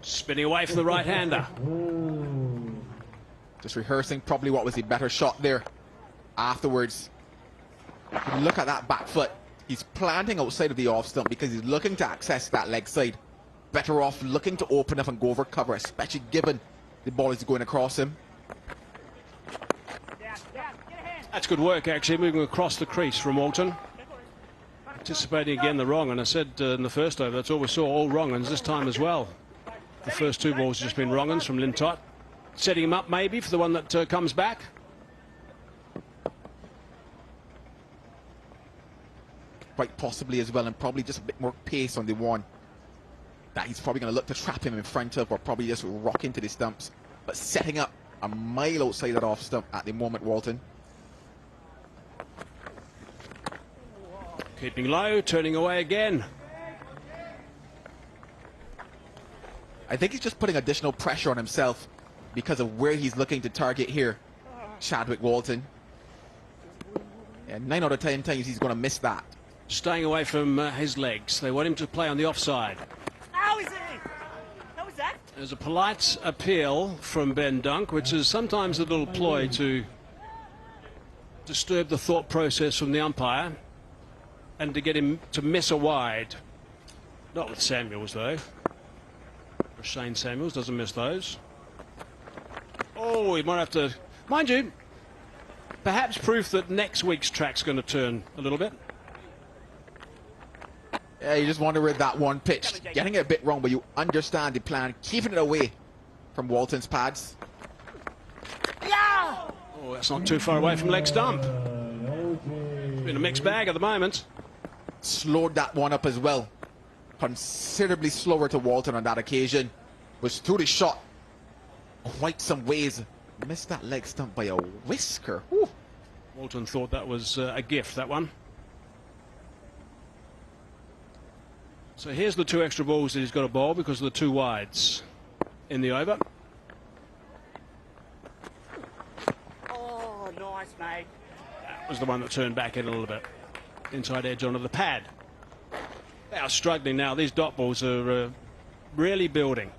[SPEAKER 2] Spinning away from the right-hander.
[SPEAKER 14] Just rehearsing probably what was the better shot there afterwards. Look at that back foot. He's planting outside of the off stump because he's looking to access that leg side. Better off looking to open up and go over cover, especially given the ball is going across him.
[SPEAKER 2] That's good work, actually, moving across the crease from Walton. Anticipating again the wrong, and I said in the first over, that's all we saw, all wrong uns this time as well. The first 2 balls have just been wrong uns from Lintott. Setting him up maybe for the one that comes back.
[SPEAKER 14] Quite possibly as well, and probably just a bit more pace on the one that he's probably going to look to trap him in front of, or probably just rock into the stumps. But setting up a mile outside that off stump at the moment, Walton.
[SPEAKER 2] Keeping low, turning away again.
[SPEAKER 14] I think he's just putting additional pressure on himself because of where he's looking to target here, Chadwick Walton. And 9 out of 10 times he's going to miss that.
[SPEAKER 2] Staying away from his legs. They want him to play on the offside.
[SPEAKER 8] How is it? How was that?
[SPEAKER 2] There's a polite appeal from Ben Dunk, which is sometimes a little ploy to disturb the thought process from the umpire and to get him to miss a wide. Not with Samuels, though. Shane Samuels doesn't miss those. Oh, he might have to... Mind you, perhaps proof that next week's track's going to turn a little bit.
[SPEAKER 14] Yeah, you just wonder where that one pitched. Getting it a bit wrong, but you understand the plan. Keeping it away from Walton's pads.
[SPEAKER 8] Yeah!
[SPEAKER 2] Oh, that's not too far away from leg stump. It's been a mixed bag at the moment.
[SPEAKER 14] Slowed that one up as well. Considerably slower to Walton on that occasion. Was through the shot quite some ways. Missed that leg stump by a whisker. Whew.
[SPEAKER 2] Walton thought that was a gift, that one. So here's the 2 extra balls that he's got to bowl because of the 2 wides in the over.
[SPEAKER 8] Oh, nice, mate.
[SPEAKER 2] That was the one that turned back in a little bit. Inside edge onto the pad. They are struggling now. These dot balls are really building.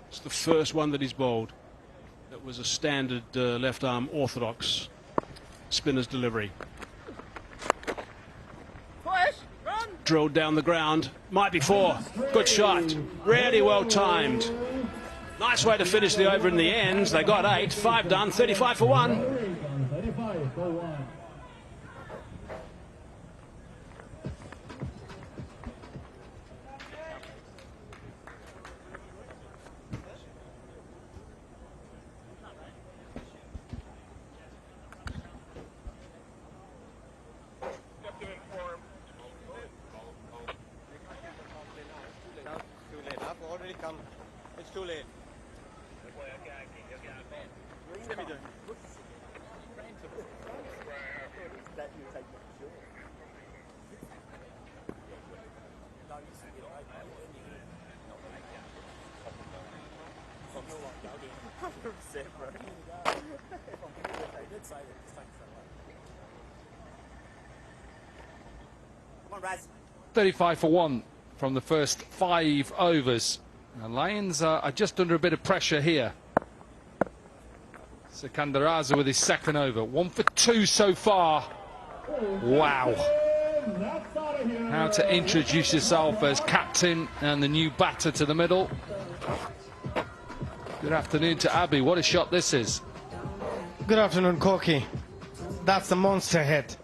[SPEAKER 2] It's the first one that he's bowled. That was a standard left arm orthodox spinner's delivery.
[SPEAKER 8] Push, run.
[SPEAKER 2] Drilled down the ground. Might be 4. Good shot. Really well timed. Nice way to finish the over in the ends. They got 8. 5 done. 35 for 1.
[SPEAKER 7] 35 for 1.
[SPEAKER 8] It's too late. Come on, Raz.
[SPEAKER 3] 35 for 1 from the first 5 overs. The Lions are just under a bit of pressure here. Sikandar Raza with his second over. 1 for 2 so far. Wow. How to introduce yourself as captain and the new batter to the middle. Good afternoon to Abby. What a shot this is.
[SPEAKER 9] Good afternoon, Corky. That's a monster hit.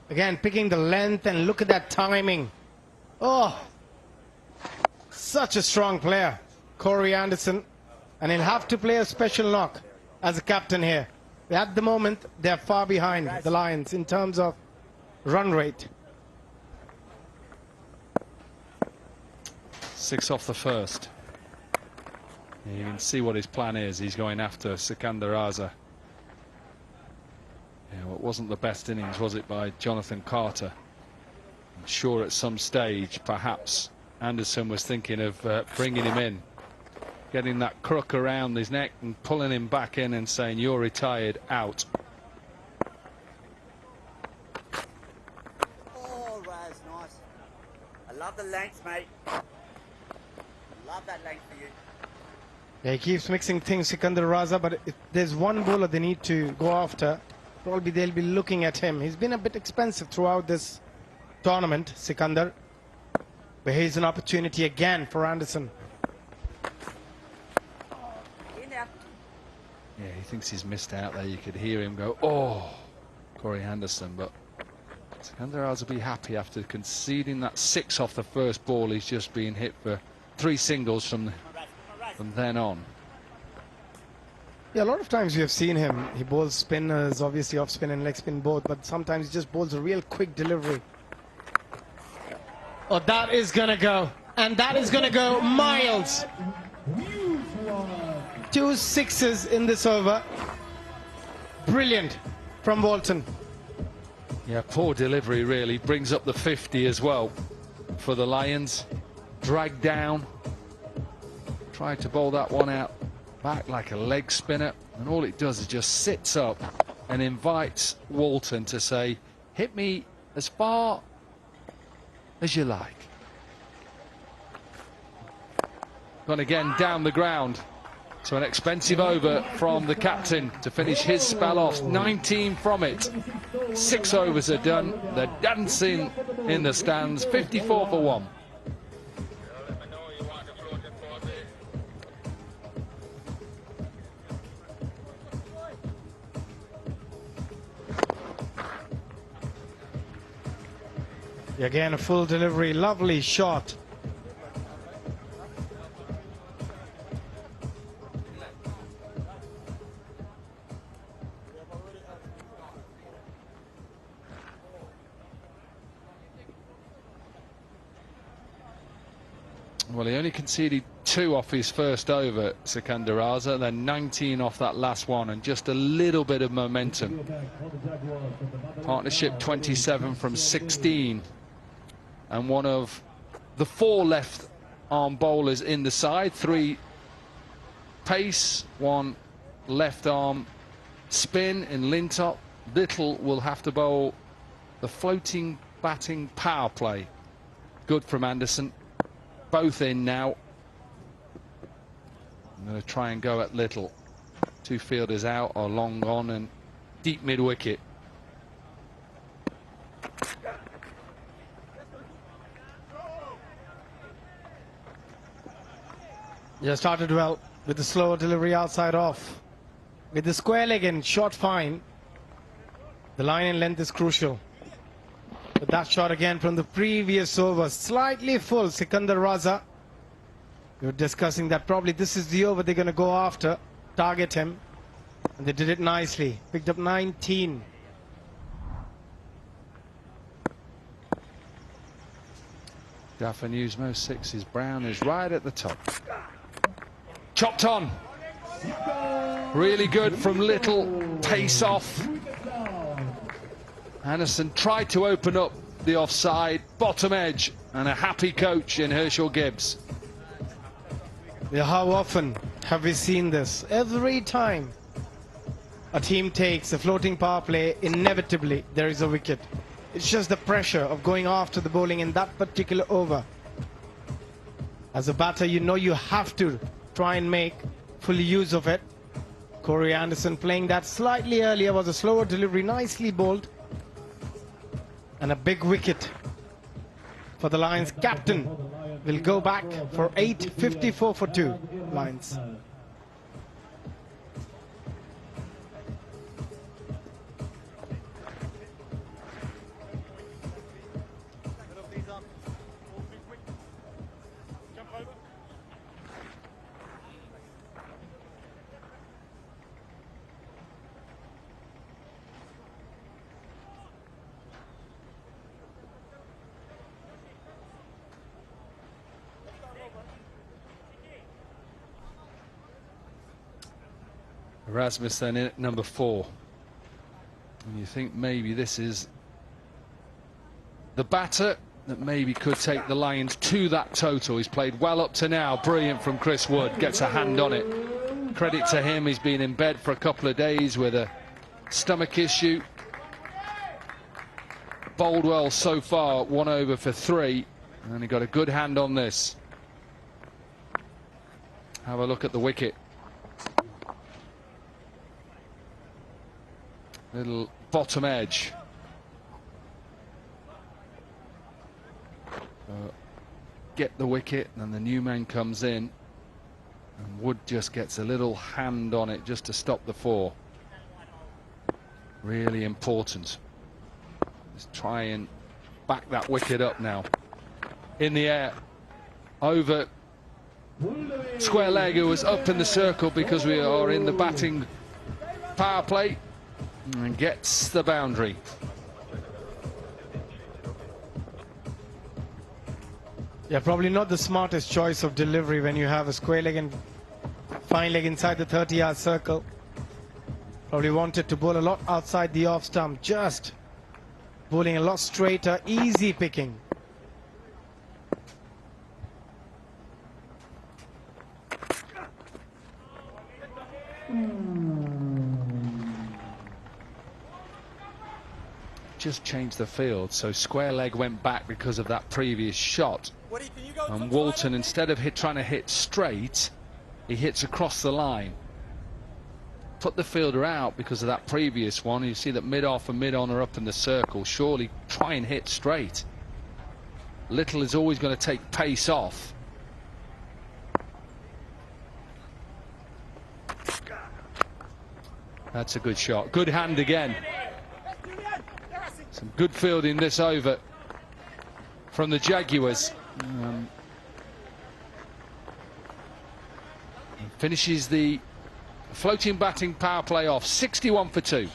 [SPEAKER 9] Again, picking the length, and look at that timing. Oh, such a strong player, Corey Anderson. And he'll have to play a special knock as a captain here. At the moment, they're far behind the Lions in terms of run rate.
[SPEAKER 3] 6 off the first. You can see what his plan is. He's going after Sikandar Raza. Yeah, well, it wasn't the best innings, was it, by Jonathan Carter? I'm sure at some stage, perhaps, Anderson was thinking of bringing him in, getting that crook around his neck and pulling him back in and saying, "You're retired, out."
[SPEAKER 8] Oh, Raz, nice. I love the length, mate. I love that length for you.
[SPEAKER 9] Yeah, he keeps mixing things, Sikandar Raza, but if there's one bowler they need to go after, probably they'll be looking at him. He's been a bit expensive throughout this tournament, Sikandar. But here's an opportunity again for Anderson.
[SPEAKER 3] Yeah, he thinks he's missed out there. You could hear him go, "Oh," Corey Anderson, but Sikandar Raza will be happy after conceding that 6 off the first ball. He's just been hit for 3 singles from then on.
[SPEAKER 9] Yeah, a lot of times we have seen him. He bowls spinners, obviously off spin and leg spin both, but sometimes he just bowls a real quick delivery. Oh, that is gonna go. and that is going to go miles. 2 sixes in this over. Brilliant from Walton.
[SPEAKER 3] Yeah, poor delivery really. Brings up the 50 as well for the Lions. Dragged down. Tried to bowl that one out back like a leg spinner, and all it does is just sits up and invites Walton to say, hit me as far as you like. Gone again down the ground. So an expensive over from the captain to finish his spell off. 19 from it. 6 overs are done. They're dancing in the stands. 54 for 1.
[SPEAKER 9] Again, a full delivery, lovely shot.
[SPEAKER 3] Well, he only conceded 2 off his first over, Sikandar Raza, and then 19 off that last one, and just a little bit of momentum. Partnership 27 from 16, and one of the 4 left arm bowlers in the side. 3 pace, 1 left arm spin in Lintop. Little will have to bowl the floating batting power play. Good from Anderson. Both in now. I'm going to try and go at Little. 2 fielders out or long on and deep mid wicket.
[SPEAKER 9] Yeah, started well with the slow delivery outside off. With the square leg and short fine, the line and length is crucial. But that shot again from the previous over, slightly full. Sikandar Raza, we were discussing that probably this is the over they're going to go after, target him, and they did it nicely. Picked up 19.
[SPEAKER 3] Gaffer Newsmo 6 Brown is right at the top. Chopped on. Really good from Little. Pace off. Anderson tried to open up the offside, bottom edge, and a happy coach in Herschel Gibbs.
[SPEAKER 9] Yeah, how often have we seen this? Every time a team takes a floating power play, inevitably there is a wicket. It's just the pressure of going after the bowling in that particular over. As a batter, you know you have to try and make full use of it. Corey Anderson playing that slightly earlier, was a slower delivery, nicely bowled. And a big wicket for the Lions. Captain will go back for 8, 54 for 2. Lions.
[SPEAKER 3] Erasmus then in at number 4. And you think maybe this is the batter that maybe could take the Lions to that total. He's played well up to now. Brilliant from Chris Wood. Gets a hand on it. Credit to him. He's been in bed for a couple of days with a stomach issue. Bowled well so far. 1 over for 3. And he got a good hand on this. Have a look at the wicket. Little bottom edge. Get the wicket, and the new man comes in, and Wood just gets a little hand on it just to stop the 4. Really important. Let's try and back that wicket up now. In the air, over square leg, who was up in the circle because we are in the batting power play. And gets the boundary.
[SPEAKER 9] Yeah, probably not the smartest choice of delivery when you have a square leg and fine leg inside the 30-yard circle. Probably wanted to bowl a lot outside the off stump, just bowling a lot straighter, easy picking.
[SPEAKER 3] Just changed the field, so square leg went back because of that previous shot. And Walton, instead of trying to hit straight, he hits across the line. Put the fielder out because of that previous one. You see that mid-off and mid-on are up in the circle. Surely try and hit straight. Little is always going to take pace off. That's a good shot. Good hand again. Some good fielding this over from the Jaguars. Finishes the floating batting power play off 61 for 2.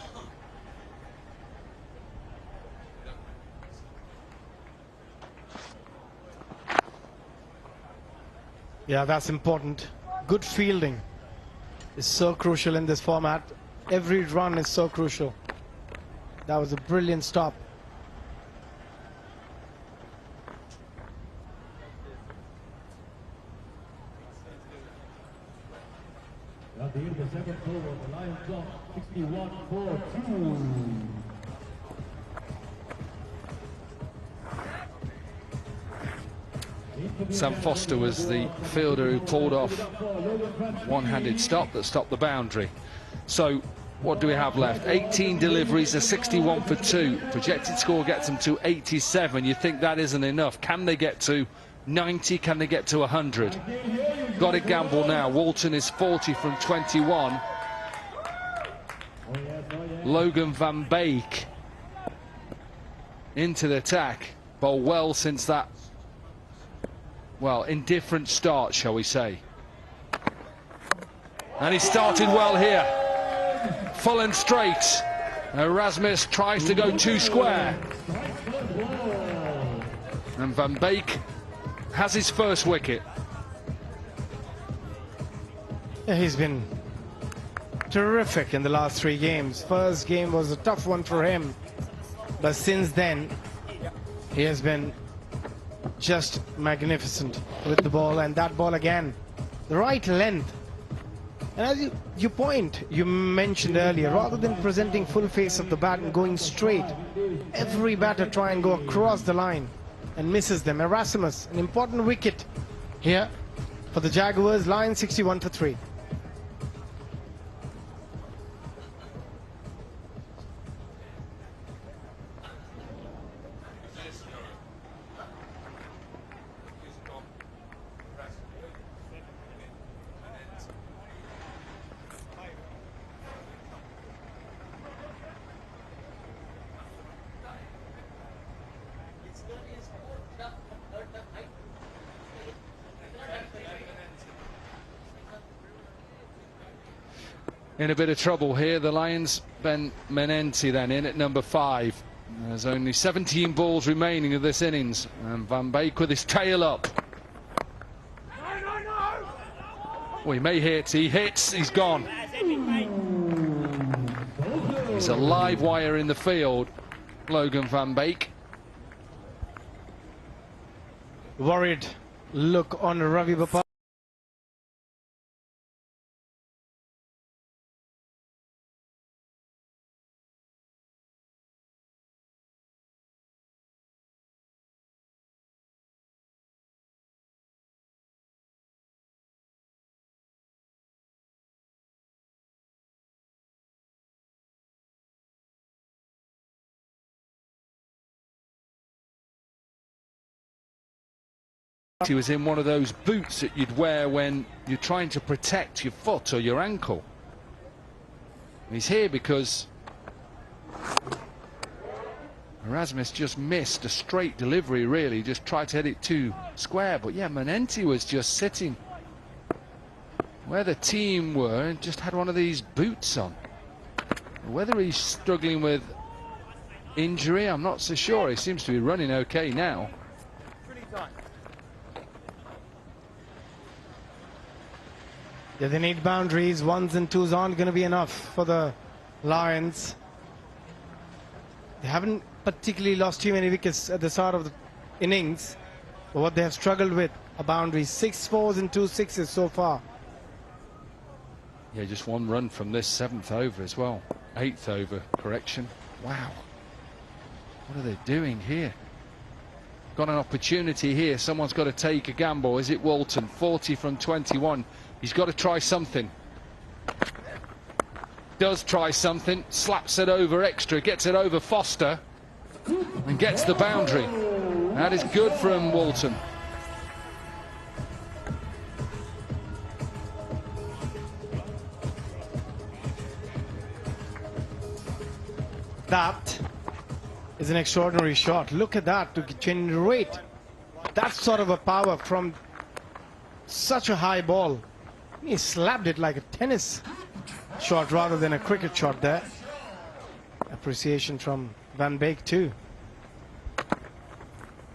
[SPEAKER 9] Yeah, that's important. Good fielding is so crucial in this format. Every run is so crucial. That was a brilliant stop.
[SPEAKER 7] At the end of the second over, the Lions clock 61 for 2.
[SPEAKER 3] Sam Foster was the fielder who pulled off one-handed stop that stopped the boundary. So what do we have left? 18 deliveries, a 61 for 2. Projected score gets them to 87. You think that isn't enough. Can they get to 90? Can they get to 100? Got to gamble now. Walton is 40 from 21. Logan van Beek into the attack. Bowled well since that, well, indifferent start, shall we say. And he started well here. Full and straight. Erasmus tries to go too square. And Van Beek has his first wicket.
[SPEAKER 9] Yeah, he's been terrific in the last 3 games. First game was a tough one for him, but since then he has been just magnificent with the ball, and that ball again, the right length. And as you mentioned earlier, rather than presenting full face of the bat and going straight, every batter try and go across the line and misses them. Erasmus, an important wicket here for the Jaguars. Lions 61 for 3.
[SPEAKER 3] In a bit of trouble here, the Lions. Ben Menenti then in at number 5. There's only 17 balls remaining of this innings, and Van Beek with his tail up. Well, he may hit. He hits. He's gone. He's a live wire in the field, Logan Van Beek.
[SPEAKER 9] Worried look on Ravi Bappa.
[SPEAKER 3] He was in one of those boots that you'd wear when you're trying to protect your foot or your ankle. And he's here because Erasmus just missed a straight delivery, really. Just tried to hit it too square. But yeah, Menenti was just sitting where the team were and just had one of these boots on. Whether he's struggling with injury, I'm not so sure. He seems to be running okay now.
[SPEAKER 9] Yeah, they need boundaries. 1s and 2s aren't going to be enough for the Lions. They haven't particularly lost too many wickets at the start of the innings, but what they have struggled with are boundaries. 6 4s and 2 6s so far.
[SPEAKER 3] Yeah, just 1 run from this 7th over as well. 8th over, correction. Wow. What are they doing here? Got an opportunity here. Someone's got to take a gamble. Is it Walton? 40 from 21. He's got to try something. Does try something. Slaps it over extra. Gets it over Foster. And gets the boundary. That is good from Walton.
[SPEAKER 9] That is an extraordinary shot. Look at that, to generate that sort of a power from such a high ball. He slapped it like a tennis shot rather than a cricket shot there. Appreciation from Van Beek too.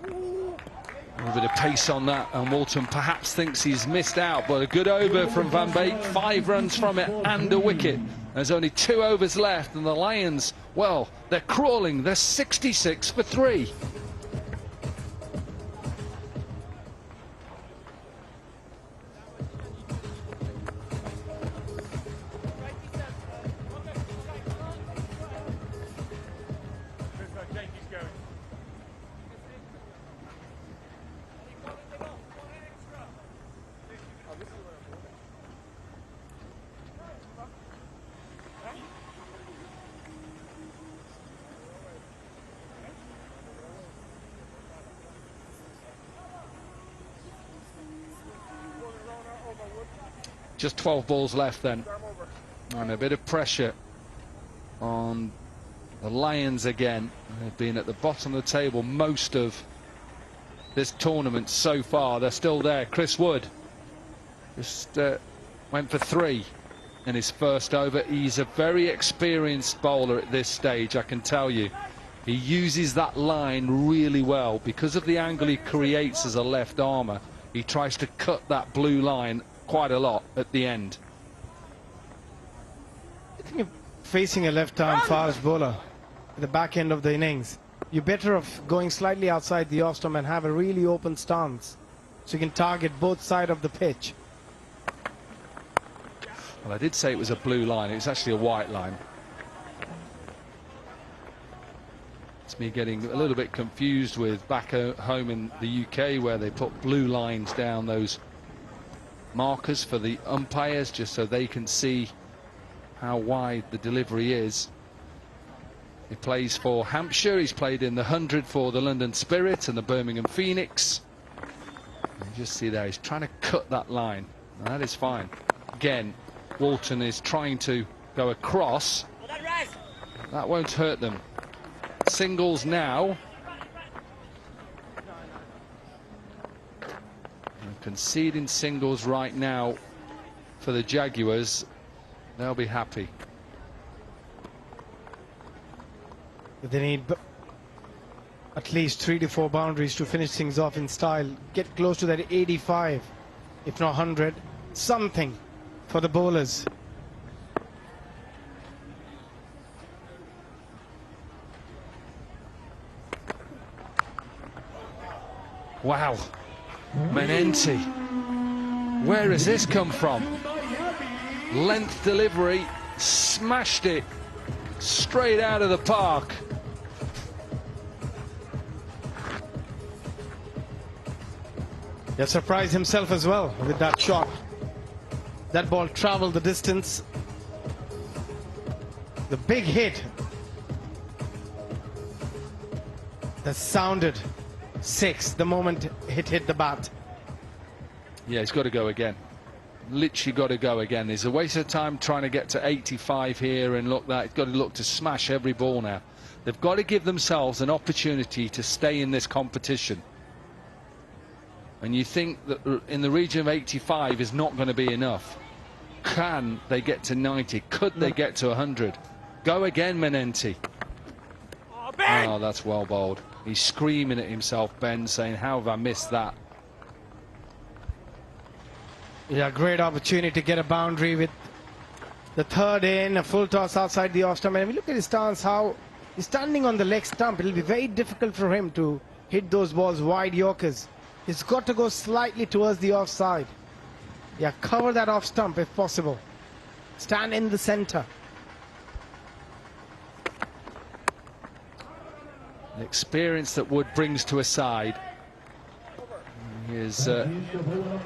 [SPEAKER 3] A little bit of pace on that, and Walton perhaps thinks he's missed out, but a good over from Van Beek. 5 runs from it and a wicket. There's only 2 overs left, and the Lions, well, they're crawling. They're 66 for 3. Just 12 balls left then, and a bit of pressure on the Lions again. They've been at the bottom of the table most of this tournament so far. They're still there. Chris Wood just went for 3 in his first over. He's a very experienced bowler at this stage, I can tell you. He uses that line really well because of the angle he creates as a left armour. He tries to cut that blue line quite a lot at the end.
[SPEAKER 9] I think you're facing a left-arm fast bowler at the back end of the innings. You're better off going slightly outside the off stump and have a really open stance so you can target both sides of the pitch.
[SPEAKER 3] Well, I did say it was a blue line. It was actually a white line. It's me getting a little bit confused with back home in the UK where they put blue lines down those markers for the umpires just so they can see how wide the delivery is. He plays for Hampshire. He's played in the 100 for the London Spirit and the Birmingham Phoenix. You just see there, he's trying to cut that line. Now, that is fine. Again, Walton is trying to go across. That won't hurt them. Singles now. Conceding singles right now for the Jaguars. They'll be happy.
[SPEAKER 9] They need at least 3 to 4 boundaries to finish things off in style. Get close to that 85, if not 100. Something for the bowlers.
[SPEAKER 3] Wow. Menenti. Where has this come from? Length delivery, smashed it straight out of the park.
[SPEAKER 9] He surprised himself as well with that shot. That ball traveled the distance. The big hit that sounded 6 the moment it hit the bat.
[SPEAKER 3] Yeah, he's got to go again. Literally got to go again. There's a waste of time trying to get to 85 here and look that. He's got to look to smash every ball now. They've got to give themselves an opportunity to stay in this competition. And you think that in the region of 85 is not going to be enough. Can they get to 90? Could they get to 100? Go again, Menenti. Oh, that's well bowled. He's screaming at himself, Ben, saying, how have I missed that?
[SPEAKER 9] Yeah, great opportunity to get a boundary with the third in, a full toss outside the off stump. And if you look at his stance, how he's standing on the leg stump, it'll be very difficult for him to hit those balls wide Yorkers. He's got to go slightly towards the offside. Yeah, cover that off stump if possible. Stand in the center.
[SPEAKER 3] The experience that Wood brings to a side. He is a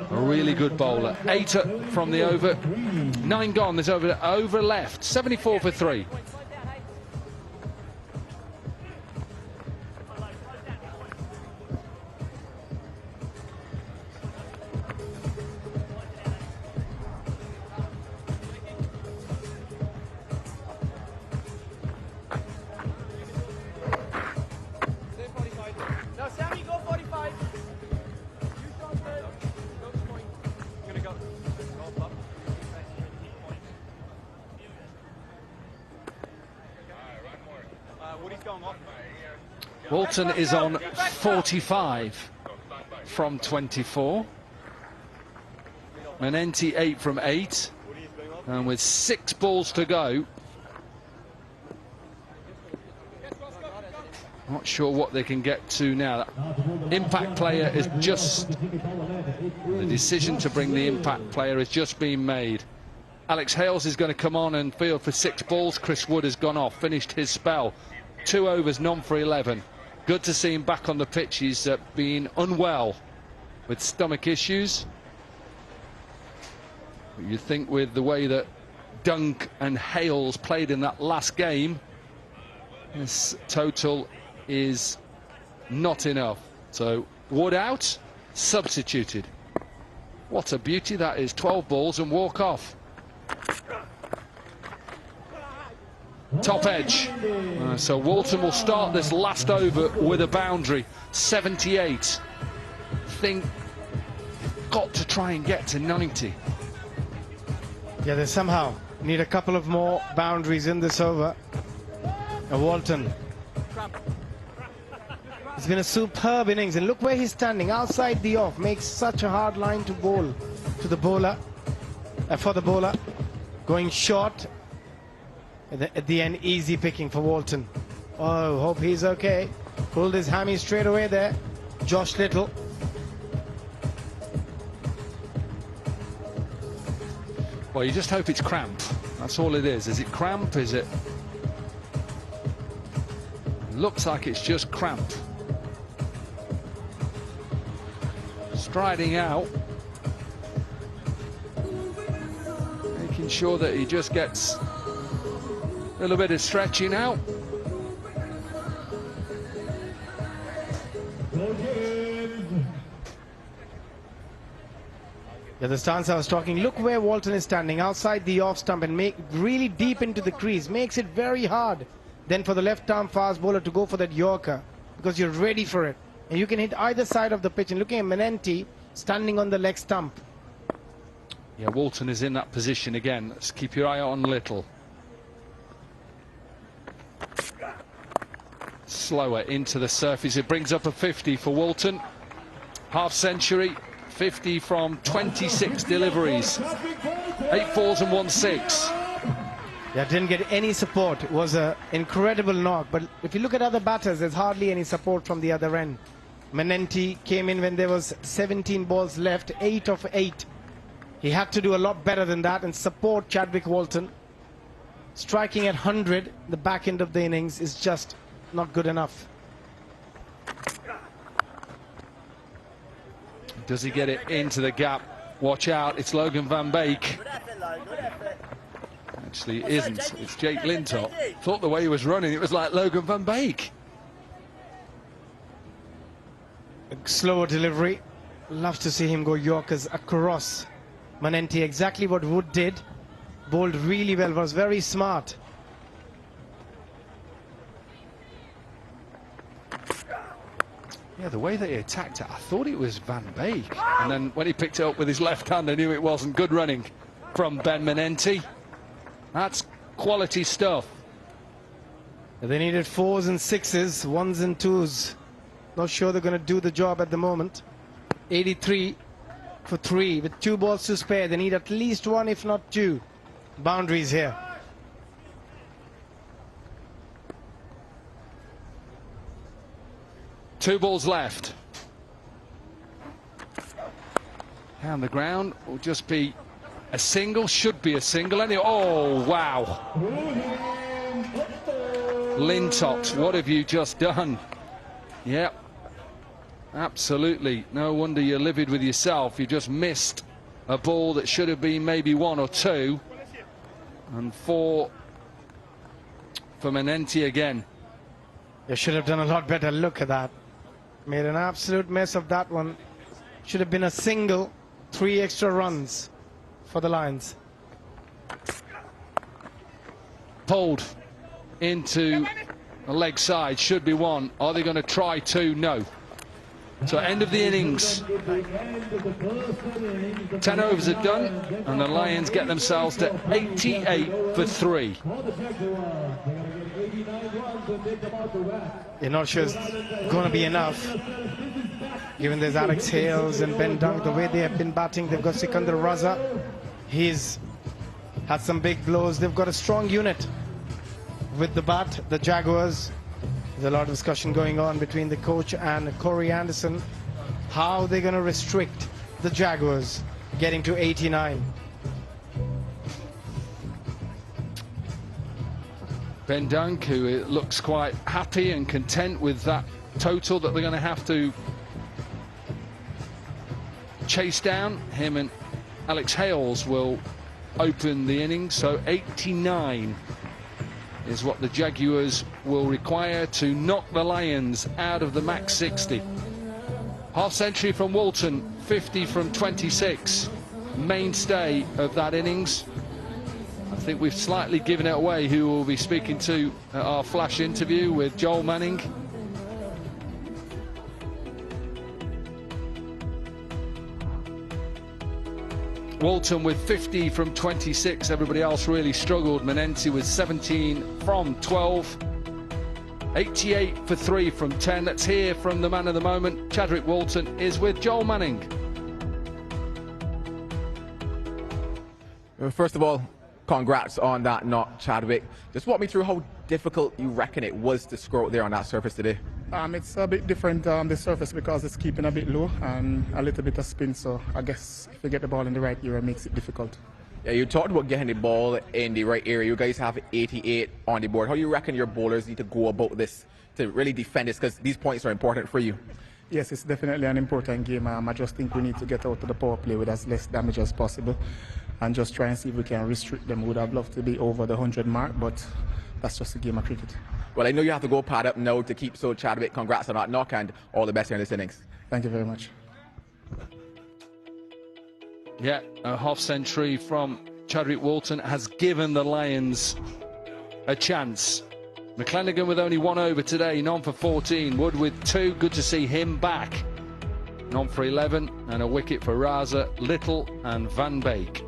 [SPEAKER 3] really good bowler. 8 from the over, 9 gone. There's over left, 74 for 3. Walton is on 45 from 24. Manenti 8 from 8. And with 6 balls to go, not sure what they can get to now. Impact player is just... The decision to bring the impact player has just been made. Alex Hales is going to come on and field for 6 balls. Chris Wood has gone off, finished his spell. 2 overs, none for 11. Good to see him back on the pitch. He's been unwell with stomach issues. You think with the way that Dunk and Hales played in that last game, this total is not enough. So Wood out, substituted. What a beauty that is. 12 balls and walk off. Top edge. So Walton will start this last over with a boundary. 78. Think got to try and get to 90.
[SPEAKER 9] Yeah, they somehow need a couple of more boundaries in this over. Walton. It's been a superb innings, and look where he's standing outside the off. Makes such a hard line to bowl to the bowler, for the bowler. Going short. At the end, easy picking for Walton. Oh, hope he's okay. Pulled his hammy straight away there. Josh Little.
[SPEAKER 3] Well, you just hope it's cramp. That's all it is. Is it cramp? Is it? Looks like it's just cramp. Striding out. Making sure that he just gets a little bit of stretching out.
[SPEAKER 9] Yeah, the stance I was talking, look where Walton is standing, outside the off stump, and make really deep into the crease. Makes it very hard then for the left-arm fast bowler to go for that Yorker, because you're ready for it. And you can hit either side of the pitch. And looking at Manenti standing on the leg stump.
[SPEAKER 3] Yeah, Walton is in that position again. Let's keep your eye on Little. Slower into the surface. It brings up a 50 for Walton. Half century. 50 from 26 deliveries. 8 fours and 1 6.
[SPEAKER 9] Yeah, didn't get any support. It was an incredible knock. But if you look at other batters, there's hardly any support from the other end. Manenti came in when there was 17 balls left, 8 of 8. He had to do a lot better than that and support Chadwick Walton. Striking at 100, the back end of the innings is just not good enough.
[SPEAKER 3] Does he get it into the gap? Watch out, it's Logan van Beek. Actually, it isn't. It's Jake Lintop. Thought the way he was running, it was like Logan van Beek.
[SPEAKER 9] A slower delivery. Love to see him go Yorkers across. Manenti, exactly what Wood did. Bowled really well, was very smart.
[SPEAKER 3] Yeah, the way that he attacked it, I thought it was Van Beek. And then when he picked it up with his left hand, I knew it wasn't. Good running from Ben Manenti. That's quality stuff.
[SPEAKER 9] They needed 4s and 6s, 1s and 2s. Not sure they're going to do the job at the moment. 83. for 3 with 2 balls to spare. They need at least 1, if not 2 boundaries here.
[SPEAKER 3] Two balls left. Down the ground will just be a single, should be a single. Oh, wow. Lintox, what have you just done? Yep. Absolutely. No wonder you're livid with yourself. You just missed a ball that should have been maybe 1 or 2. And 4 for Menenti again.
[SPEAKER 9] They should have done a lot better. Look at that. Made an absolute mess of that one. Should have been a single. 3 extra runs for the Lions.
[SPEAKER 3] Pulled into the leg side. Should be 1. Are they going to try 2? No. So end of the innings. 10 overs are done, and the Lions get themselves to 88 for 3.
[SPEAKER 9] You're not sure it's going to be enough. Given there's Alex Hales and Ben Dunk, the way they have been batting, they've got Sikandar Raza. He's had some big blows. They've got a strong unit with the bat, the Jaguars. There's a lot of discussion going on between the coach and Corey Anderson. How they're going to restrict the Jaguars getting to 89.
[SPEAKER 3] Ben Dunk, who looks quite happy and content with that total that they're going to have to chase down. Him and Alex Hales will open the innings. So 89 is what the Jaguars will require to knock the Lions out of the MAX60. Half century from Walton, 50 from 26. Mainstay of that innings. I think we've slightly given it away who we'll be speaking to at our flash interview with Joel Manning. Walton with 50 from 26. Everybody else really struggled. Menenti with 17 from 12. 88 for 3 from 10. Let's hear from the man of the moment. Chadwick Walton is with Joel Manning.
[SPEAKER 14] First of all, congrats on that knock, Chadwick. Just walk me through how difficult you reckon it was to score out there on that surface today.
[SPEAKER 17] It's a bit different, the surface, because it's keeping a bit low and a little bit of spin, so I guess if you get the ball in the right area, it makes it difficult.
[SPEAKER 14] Yeah, you talked about getting the ball in the right area. You guys have 88 on the board. How do you reckon your bowlers need to go about this to really defend this, because these points are important for you?
[SPEAKER 17] Yes, it's definitely an important game. I just think we need to get out to the power play with as less damage as possible and just try and see if we can restrict them. We would have loved to be over the 100 mark, but that's just a game of cricket.
[SPEAKER 14] Well, I know you have to go pad up now to keep, so Chadwick, congrats on that knock and all the best here in this innings.
[SPEAKER 17] Thank you very much.
[SPEAKER 3] Yeah, a half century from Chadwick Walton has given the Lions a chance. McClenaghan with only 1 over today, none for 14. Wood with 2, good to see him back. None for 11, and a wicket for Raza, Little and Van Beek.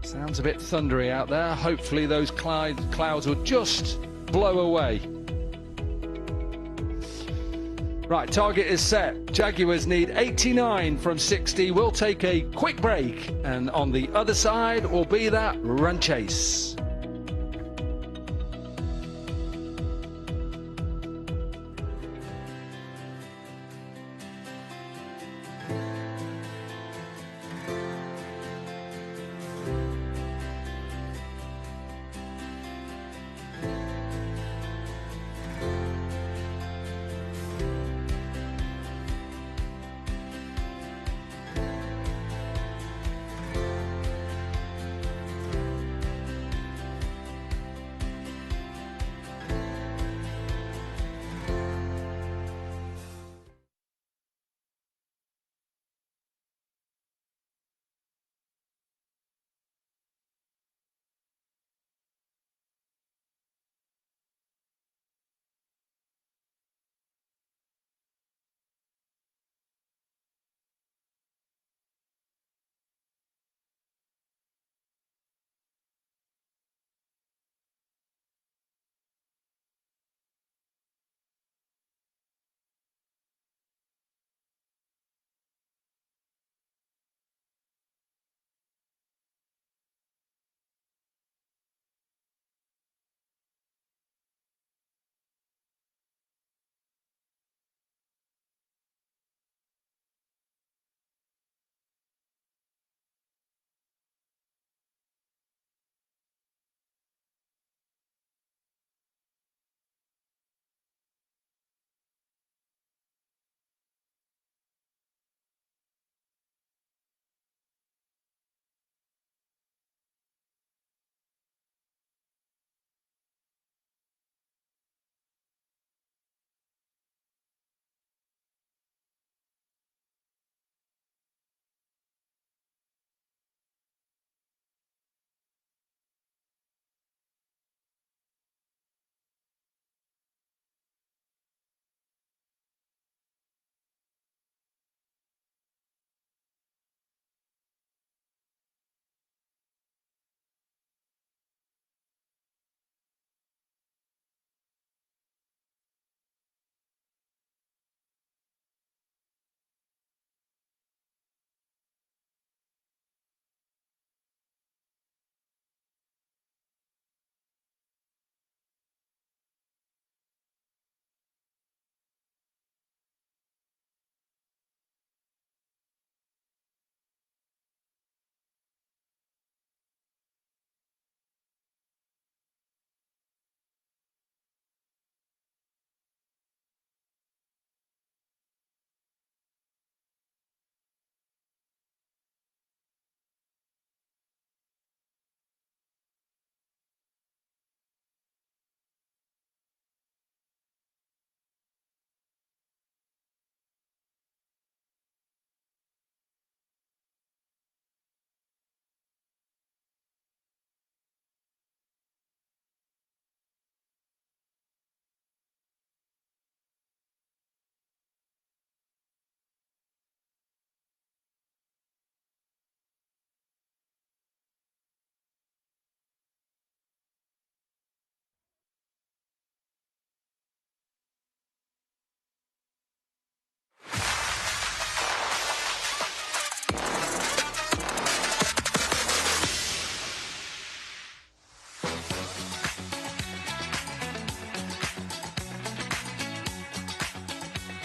[SPEAKER 3] Sounds a bit thundery out there. Hopefully those clouds will just blow away. Right, target is set. Jaguars need 89 from 60. We'll take a quick break, and on the other side will be that run chase.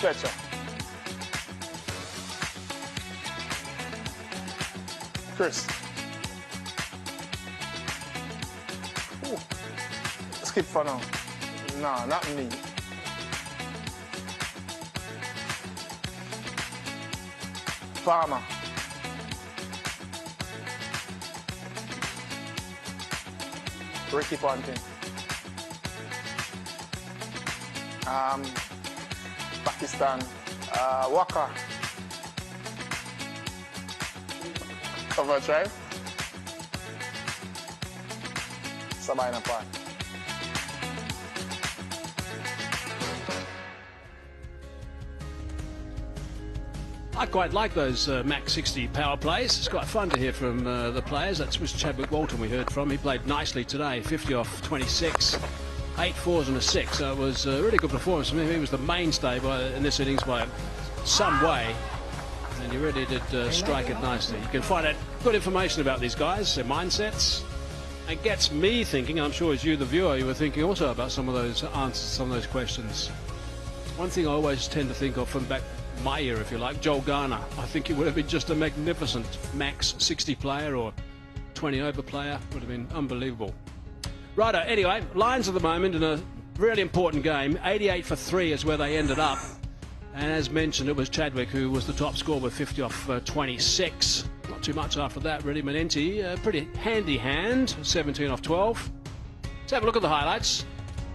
[SPEAKER 18] stretcher. Chris. Ooh. Skip for now. Nah, not me. Farmer. Ricky Ponting. Pakistan. Walker. Cover drive. Sabina Park.
[SPEAKER 2] I quite like those MAX60 power plays. It's quite fun to hear from the players. That was Chadwick Walton we heard from. He played nicely today, 50 off 26, 8 fours and a 6. So it was a really good performance from him. He was the mainstay in this innings by some way. And he really did strike it nicely. You can find out good information about these guys, their mindsets. It gets me thinking, I'm sure as you, the viewer, you were thinking also about some of those answers, some of those questions. One thing I always tend to think of from back my year, if you like, Joel Garner. I think he would have been just a magnificent MAX60 player or 20 over player. Would have been unbelievable. Righto, anyway, Lions at the moment in a really important game. 88 for 3 is where they ended up. And as mentioned, it was Chadwick who was the top scorer with 50 off 26. Not too much after that, really. Manenti, a pretty handy hand, 17 off 12. Let's have a look at the highlights.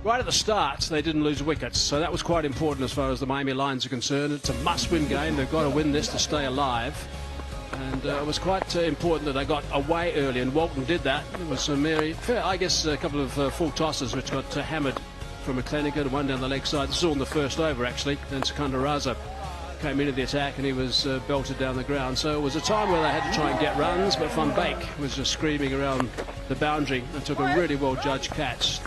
[SPEAKER 2] Right at the start, they didn't lose wickets, so that was quite important as far as the Miami Lions are concerned. It's a must-win game. They've got to win this to stay alive. And it was quite important that they got away early, and Walton did that. It was I guess a couple of full tosses which got hammered from McClenaghan and one down the leg side. This was all in the first over, actually. Then Secunda Raza came into the attack and he was belted down the ground. So it was a time where they had to try and get runs, but Van Beek was just screaming around the boundary and took a really well-judged catch.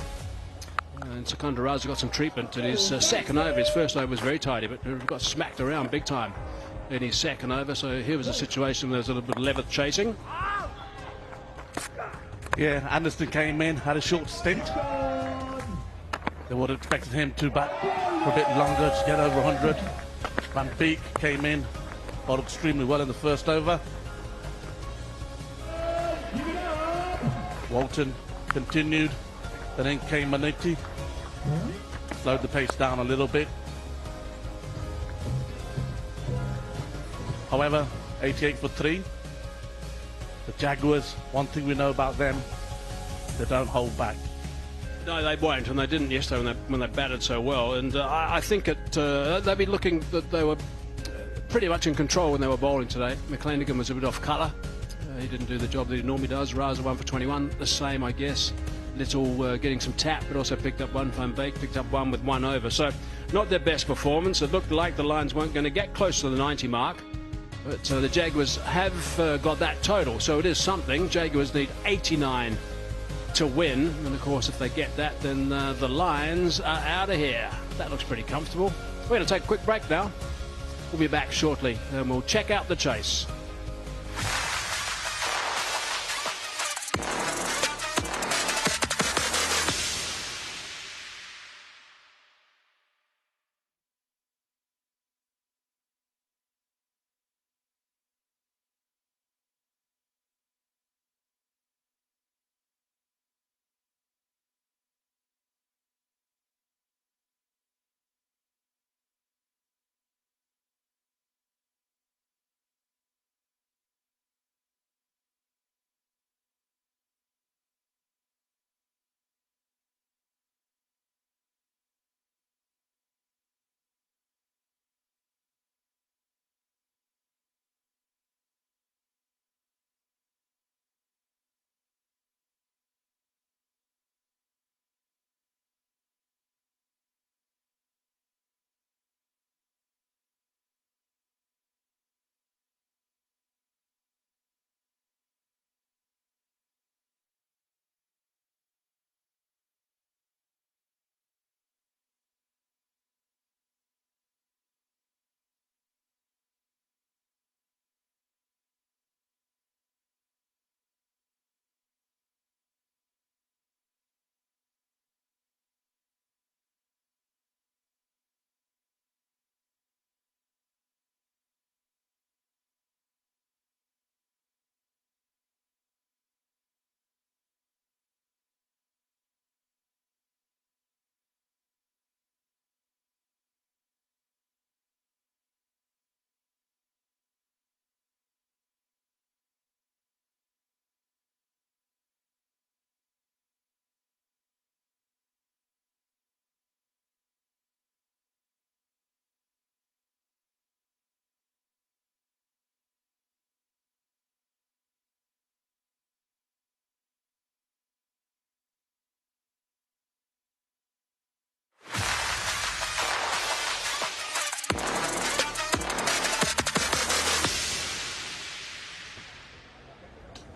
[SPEAKER 2] And Secunda Raza got some treatment in his second over. His first over was very tidy, but got smacked around big time in his second over. So here was a situation where there was a little bit of Levitt chasing.
[SPEAKER 11] Yeah, Anderson came in, had a short stint. They would have expected him to bat for a bit longer to get over 100. Van Beek came in, bowled extremely well in the first over. Walton continued, and then came Manenti. Slowed the pace down a little bit. However, 88 for 3. The Jaguars, one thing we know about them, they don't hold back.
[SPEAKER 2] No, they won't, and they didn't yesterday when they batted so well. And I think they'd be looking that they were pretty much in control when they were bowling today. McClenaghan was a bit off colour. He didn't do the job that he normally does. Raza 1 for 21, the same, I guess. Little getting some tap, but also picked up one. Van Beek picked up one with 1 over. So not their best performance. It looked like the Lions weren't going to get close to the 90 mark. But the Jaguars have got that total, so it is something. Jaguars need 89 to win. And, of course, if they get that, then the Lions are out of here. That looks pretty comfortable. We're going to take a quick break now. We'll be back shortly, and we'll check out the chase.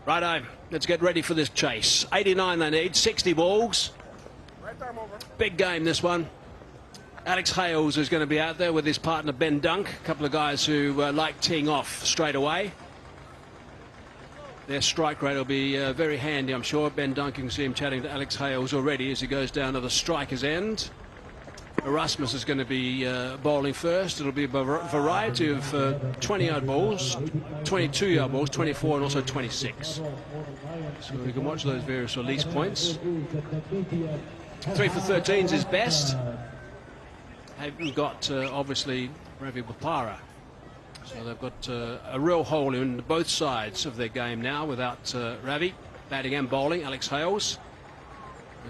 [SPEAKER 2] Righto, let's get ready for this chase. 89 they need, 60 balls. Big game, this one. Alex Hales is going to be out there with his partner Ben Dunk, a couple of guys who like teeing off straight away. Their strike rate will be very handy, I'm sure. Ben Dunk, you can see him chatting to Alex Hales already as he goes down to the striker's end. Erasmus is going to be bowling first. It'll be a variety of 20-yard balls, 22-yard balls, 24 and also 26. So we can watch those various release points. 3 for 13s is best. Haven't got, obviously, Ravi Bopara. So they've got a real hole in both sides of their game now without Ravi. Batting and bowling, Alex Hales.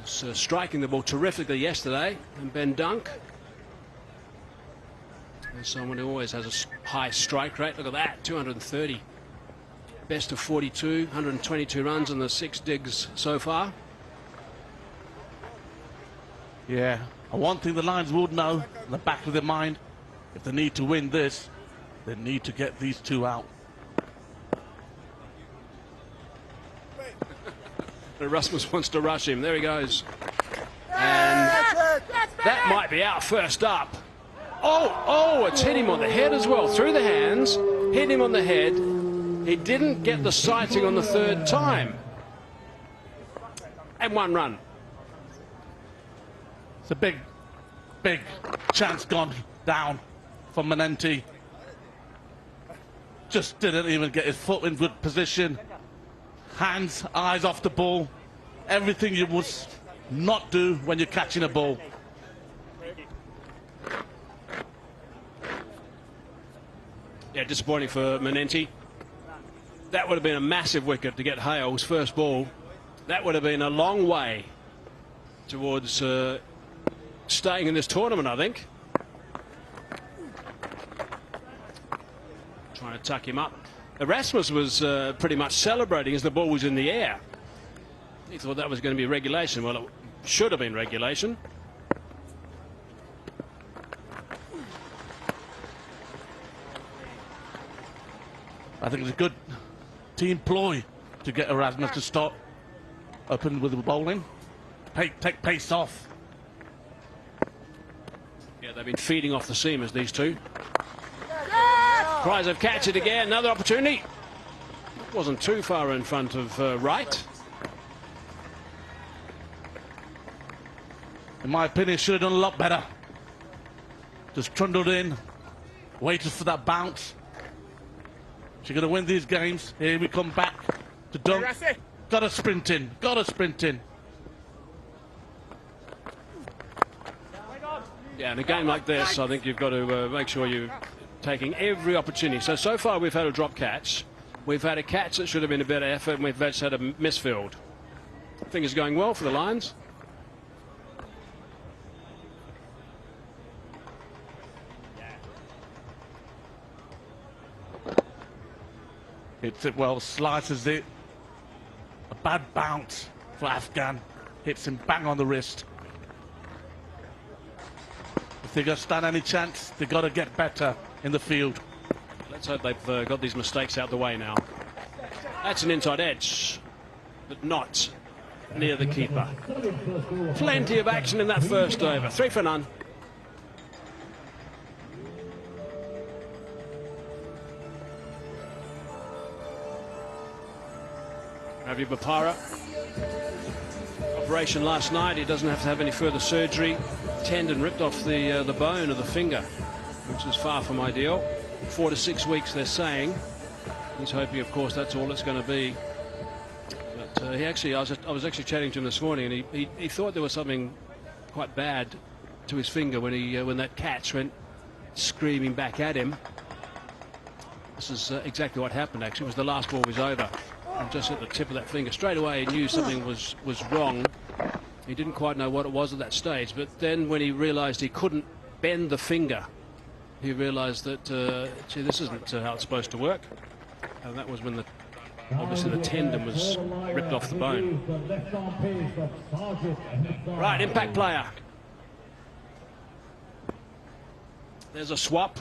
[SPEAKER 2] Was striking the ball terrifically yesterday, and Ben Dunk. And someone who always has a high strike rate. Look at that, 230. Best of 42, 122 runs in the 6 digs so far.
[SPEAKER 11] Yeah, and one thing the Lions would know in the back of their mind, if they need to win this, they need to get these 2 out.
[SPEAKER 2] Erasmus wants to rush him. There he goes. And that might be out first up. Oh, it's hit him on the head as well. Through the hands, hit him on the head. He didn't get the sighting on the 3rd time. And 1 run.
[SPEAKER 11] It's a big chance gone down for Manenti. Just didn't even get his foot in good position. Hands, eyes off the ball. Everything you would not do when you're catching a ball.
[SPEAKER 2] Yeah, disappointing for Manenti. That would have been a massive wicket to get Hales' first ball. That would have been a long way towards staying in this tournament, I think. Trying to tuck him up. Erasmus was pretty much celebrating as the ball was in the air. He thought that was going to be regulation. Well, it should have been regulation.
[SPEAKER 11] I think it's a good team ploy to get Erasmus to stop open with the bowling. Take pace off.
[SPEAKER 2] Yeah, they've been feeding off the seamers, these two. Tries of catch it again. Another opportunity. Wasn't too far in front of Wright.
[SPEAKER 11] In my opinion, should have done a lot better. Just trundled in, waited for that bounce. She's going to win these games. Here we come back to Dunk. Got to sprint in. Got to sprint in.
[SPEAKER 2] Yeah, in a game like this, I think you've got to make sure you're taking every opportunity. So far we've had a drop catch. We've had a catch that should have been a better effort, and we've just had a misfield. I think it's going well for the Lions.
[SPEAKER 11] Hits it well, slices it. A bad bounce for Afghan. Hits him bang on the wrist. If they're going to stand any chance, they've got to get better in the field.
[SPEAKER 2] Let's hope they've got these mistakes out the way now. That's an inside edge, but not near the keeper. Plenty of action in that first over. 3 for none. Ravi Bopara. Operation last night. He doesn't have to have any further surgery. Tendon ripped off the bone of the finger, which is far from ideal. 4 to 6 weeks, they're saying. He's hoping, of course, that's all it's going to be. But I was actually chatting to him this morning, and he thought there was something quite bad to his finger when that catch went screaming back at him. This is exactly what happened. Actually, it was the last ball was over. And just at the tip of that finger, straight away he knew something was wrong. He didn't quite know what it was at that stage, but then when he realised he couldn't bend the finger, he realised that gee, this isn't how it's supposed to work. And that was when obviously the tendon was ripped off the bone. Right, impact player. There's a swap.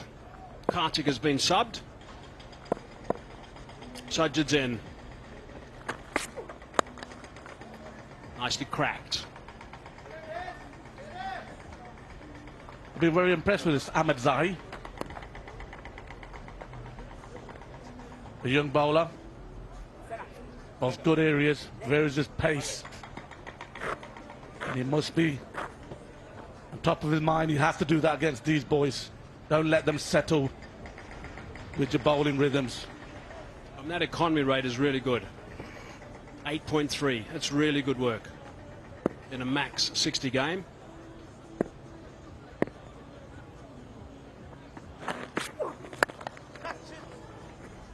[SPEAKER 2] Kartik has been subbed. Sajid's in. Nicely cracked.
[SPEAKER 11] I've been very impressed with this Ahmed Zai. A young bowler. Both good areas, varies his pace. And he must be on top of his mind. He has to do that against these boys. Don't let them settle with your bowling rhythms.
[SPEAKER 2] And that economy rate is really good. 8.3. That's really good work in a MAX60 game.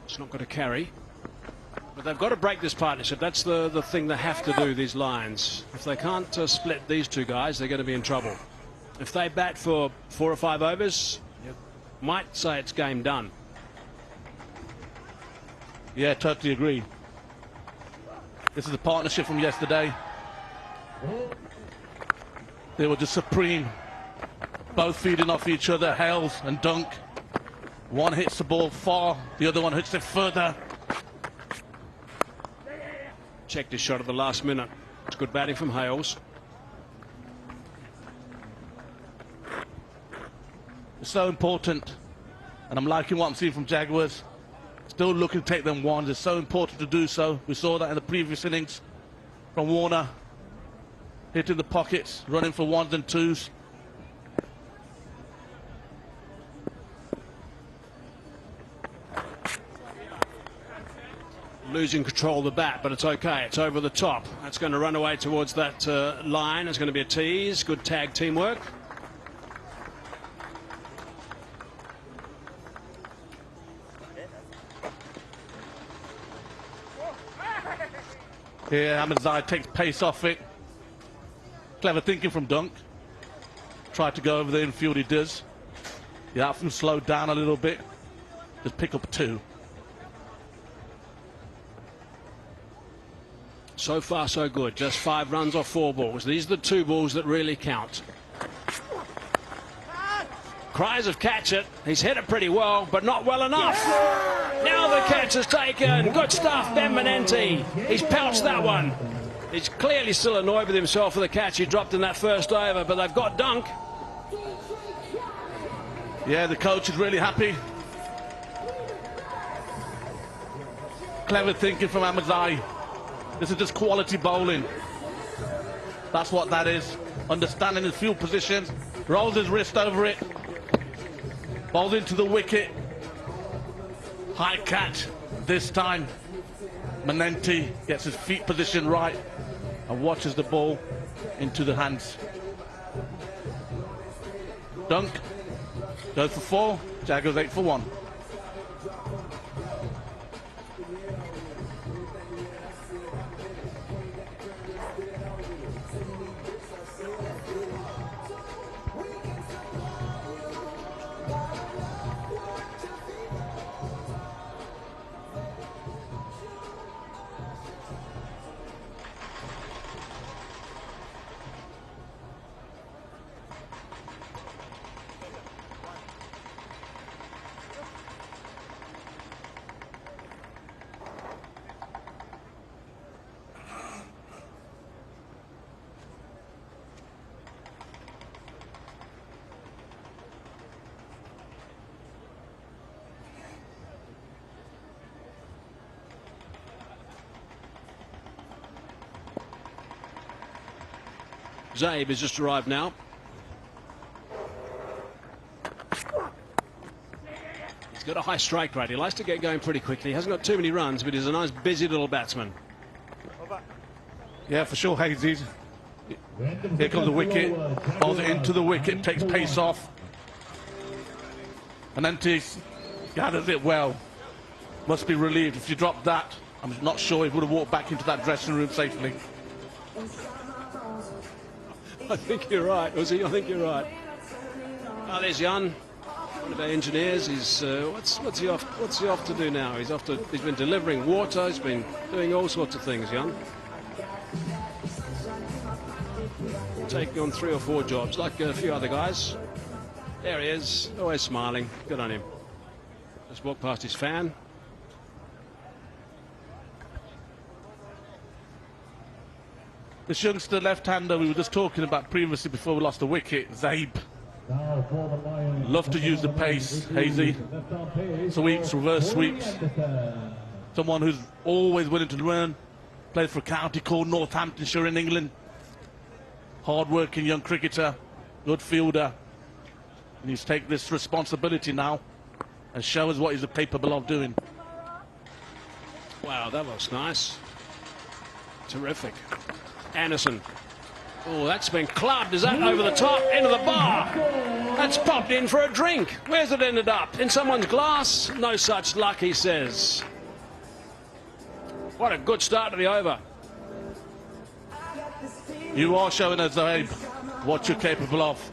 [SPEAKER 2] It's not going to carry. But they've got to break this partnership. That's the thing they have to do, these Lions. If they can't split these two guys, they're going to be in trouble. If they bat for 4 or 5 overs, you might say it's game done.
[SPEAKER 11] Yeah, totally agree. This is a partnership from yesterday. They were just supreme. Both feeding off each other, Hales and Dunk. One hits the ball far, the other one hits it further.
[SPEAKER 2] Checked his shot at the last minute. It's good batting from Hales.
[SPEAKER 11] It's so important, and I'm liking what I'm seeing from Jaguars. Still looking to take them ones. It's so important to do so. We saw that in the previous innings from Warner. Hitting the pockets, running for ones and twos.
[SPEAKER 2] Losing control of the bat, but it's okay. It's over the top. That's going to run away towards that line. It's going to be a tease. Good tag teamwork.
[SPEAKER 11] Here, Ahmed Zai takes pace off it. Clever thinking from Dunk. Tried to go over the infield, he does. The outfield slowed down a little bit. Just pick up 2.
[SPEAKER 2] So far, so good. Just 5 runs off 4 balls. These are the 2 balls that really count. Cries of catch it. He's hit it pretty well, but not well enough. Now the catch is taken. Good stuff, Ben Menenti. He's pouched that one. He's clearly still annoyed with himself for the catch he dropped in that first over, but they've got Dunk.
[SPEAKER 11] Yeah, the coach is really happy. Clever thinking from Ahmed Zai. This is just quality bowling. That's what that is. Understanding his field positions. Rolls his wrist over it. Bowls into the wicket. High catch this time. Menenti gets his feet position right and watches the ball into the hands. Dunk goes for 4. Jaguars 8 for 1.
[SPEAKER 2] Zabe has just arrived now. He's got a high strike rate. He likes to get going pretty quickly. He hasn't got too many runs, but he's a nice, busy little batsman.
[SPEAKER 11] Yeah, for sure, Hazy. Here comes the wicket. Bowls it into the wicket, takes pace off. And then gathers it well. Must be relieved. If you drop that, I'm not sure he would have walked back into that dressing room safely.
[SPEAKER 2] I think you're right, Uzi. I think you're right. Oh, there's Jan, one of our engineers. He's what's he off to do now? He's been delivering water. He's been doing all sorts of things, Jan. Taking on 3 or 4 jobs, like a few other guys. There he is, always smiling. Good on him. Just walked past his fan.
[SPEAKER 11] This youngster left-hander we were just talking about previously before we lost the wicket, Zabe. Love to use the pace, Hazy. Sweeps, reverse sweeps. Someone who's always willing to learn. Played for a county called Northamptonshire in England. Hard-working young cricketer, good fielder. And he's taken this responsibility now and show us what he's capable of doing.
[SPEAKER 2] Wow, that looks nice. Terrific. Anderson. Oh, that's been clubbed. Is that over the top? Into the bar. That's popped in for a drink. Where's it ended up? In someone's glass? No such luck, he says. What a good start to the over.
[SPEAKER 11] You are showing us, Zabe, what you're capable of.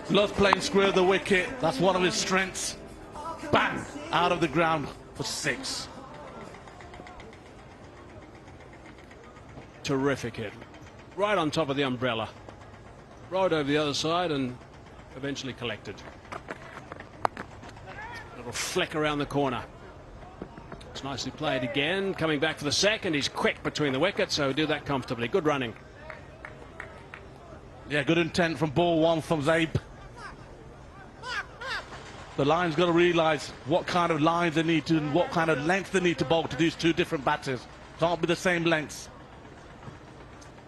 [SPEAKER 11] Loves playing square of the wicket. That's one of his strengths. Bang! Out of the ground for 6.
[SPEAKER 2] Terrific hit. Right on top of the umbrella. Right over the other side and eventually collected. Little flick around the corner. It's nicely played again. Coming back for the second. He's quick between the wickets, so he'll do that comfortably. Good running.
[SPEAKER 11] Yeah, good intent from ball 1 from Zabe. The line's got to realise what kind of lines they need to and what kind of length they need to bowl to these two different batters. Can't be the same lengths.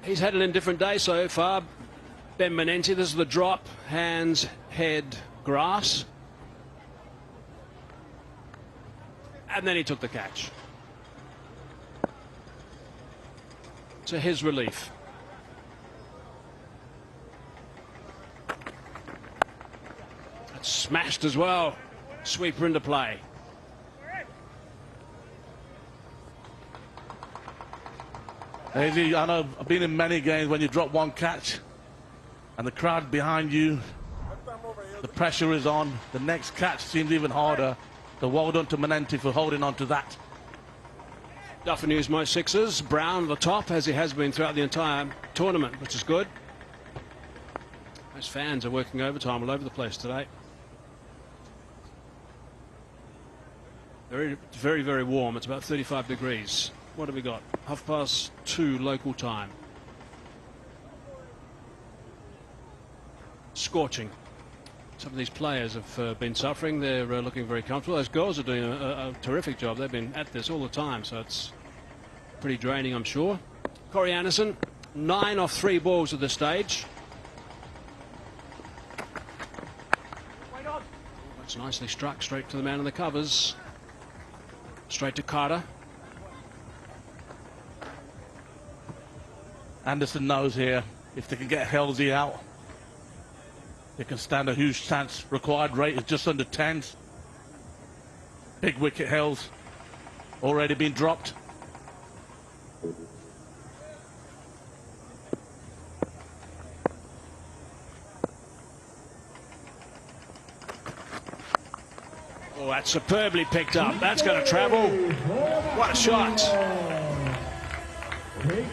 [SPEAKER 2] He's had an indifferent day so far. Ben Menenti, this is the drop. Hands, head, grass. And then he took the catch. To his relief. That's smashed as well. Sweeper into play.
[SPEAKER 11] Hazy, I know I've been in many games when you drop one catch and the crowd behind you, the pressure is on, the next catch seems even harder. So well done to Menenti for holding on to that.
[SPEAKER 2] Duffy News most sixes. Brown at the top, as he has been throughout the entire tournament, which is good. Those fans are working overtime all over the place today. Very, very, very warm. It's about 35 degrees. What have we got? 2:30 local time. Scorching. Some of these players have been suffering. They're looking very comfortable. Those girls are doing a terrific job. They've been at this all the time, so it's pretty draining, I'm sure. Corey Anderson, 9 off 3 balls at this stage. That's nicely struck, straight to the man in the covers. Straight to Carter.
[SPEAKER 11] Anderson knows here, if they can get Halsey out, they can stand a huge chance. Required rate is just under 10. Big wicket Hales already been dropped.
[SPEAKER 2] Oh, that's superbly picked up. That's going to travel. What a shot.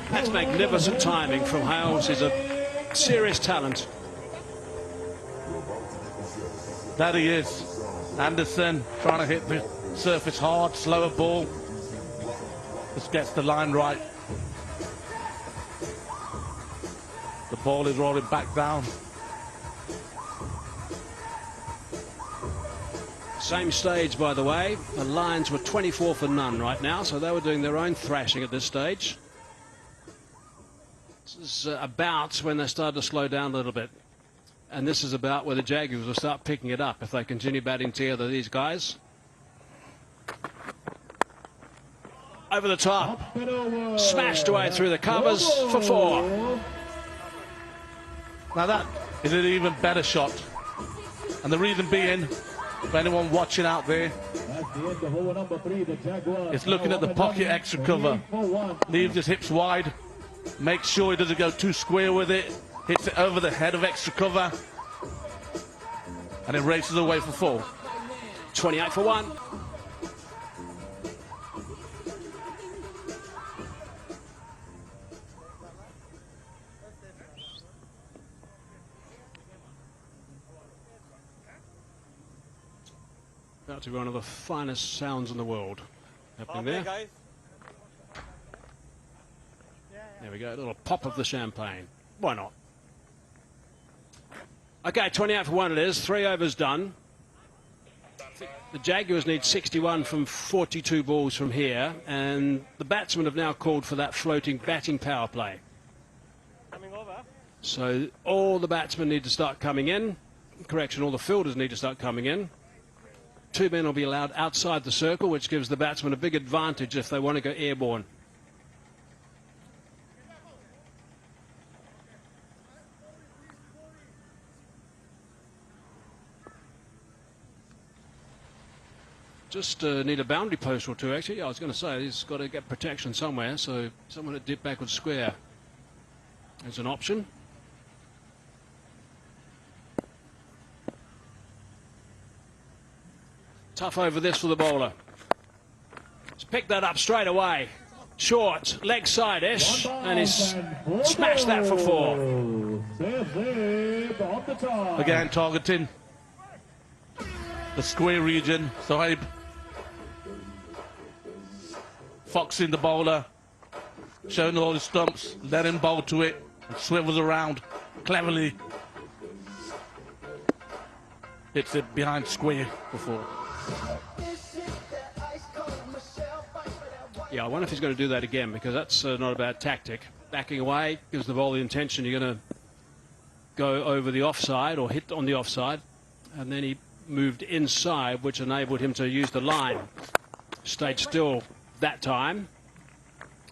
[SPEAKER 2] That's magnificent timing from Hales. He's a serious talent.
[SPEAKER 11] That he is. Anderson trying to hit the surface hard, slower ball. Just gets the line right. The ball is rolling back down.
[SPEAKER 2] Same stage, by the way. The Lions were 24 for none right now, so they were doing their own thrashing at this stage. This is about when they started to slow down a little bit. And this is about where the Jaguars will start picking it up if they continue batting together, these guys. Over the top. Smashed away through the covers for 4.
[SPEAKER 11] Now that is an even better shot. And the reason being, for anyone watching out there, it's looking at the pocket extra cover. Leaves his hips wide. Makes sure he doesn't go too square with it. Hits it over the head of extra cover. And it races away for 4.
[SPEAKER 2] 28 for 1. About to be one of the finest sounds in the world happening there.
[SPEAKER 12] Guys.
[SPEAKER 2] There we go, a little pop of the champagne. Why not? Okay, 28 for 1 it is. 3 overs done. The Jaguars need 61 from 42 balls from here, and the batsmen have now called for that floating batting power play.
[SPEAKER 12] Coming over.
[SPEAKER 2] So all the batsmen need to start coming in. Correction, all the fielders need to start coming in. 2 men will be allowed outside the circle, which gives the batsmen a big advantage if they want to go airborne. Just need a boundary post or two, actually. I was going to say, he's got to get protection somewhere, so someone at dip backward square is an option. Tough over this for the bowler. He's picked that up straight away. Short, leg side-ish, and he's smashed that for 4.
[SPEAKER 11] Again, targeting the square region. Sohaib foxing the bowler, showing all his stumps, let him bowl to it, and swivels around cleverly. Hits it behind square before.
[SPEAKER 2] Yeah, I wonder if he's going to do that again, because that's not a bad tactic. Backing away gives the bowler the intention you're going to go over the offside or hit on the offside, and then he moved inside, which enabled him to use the line. Stayed still that time.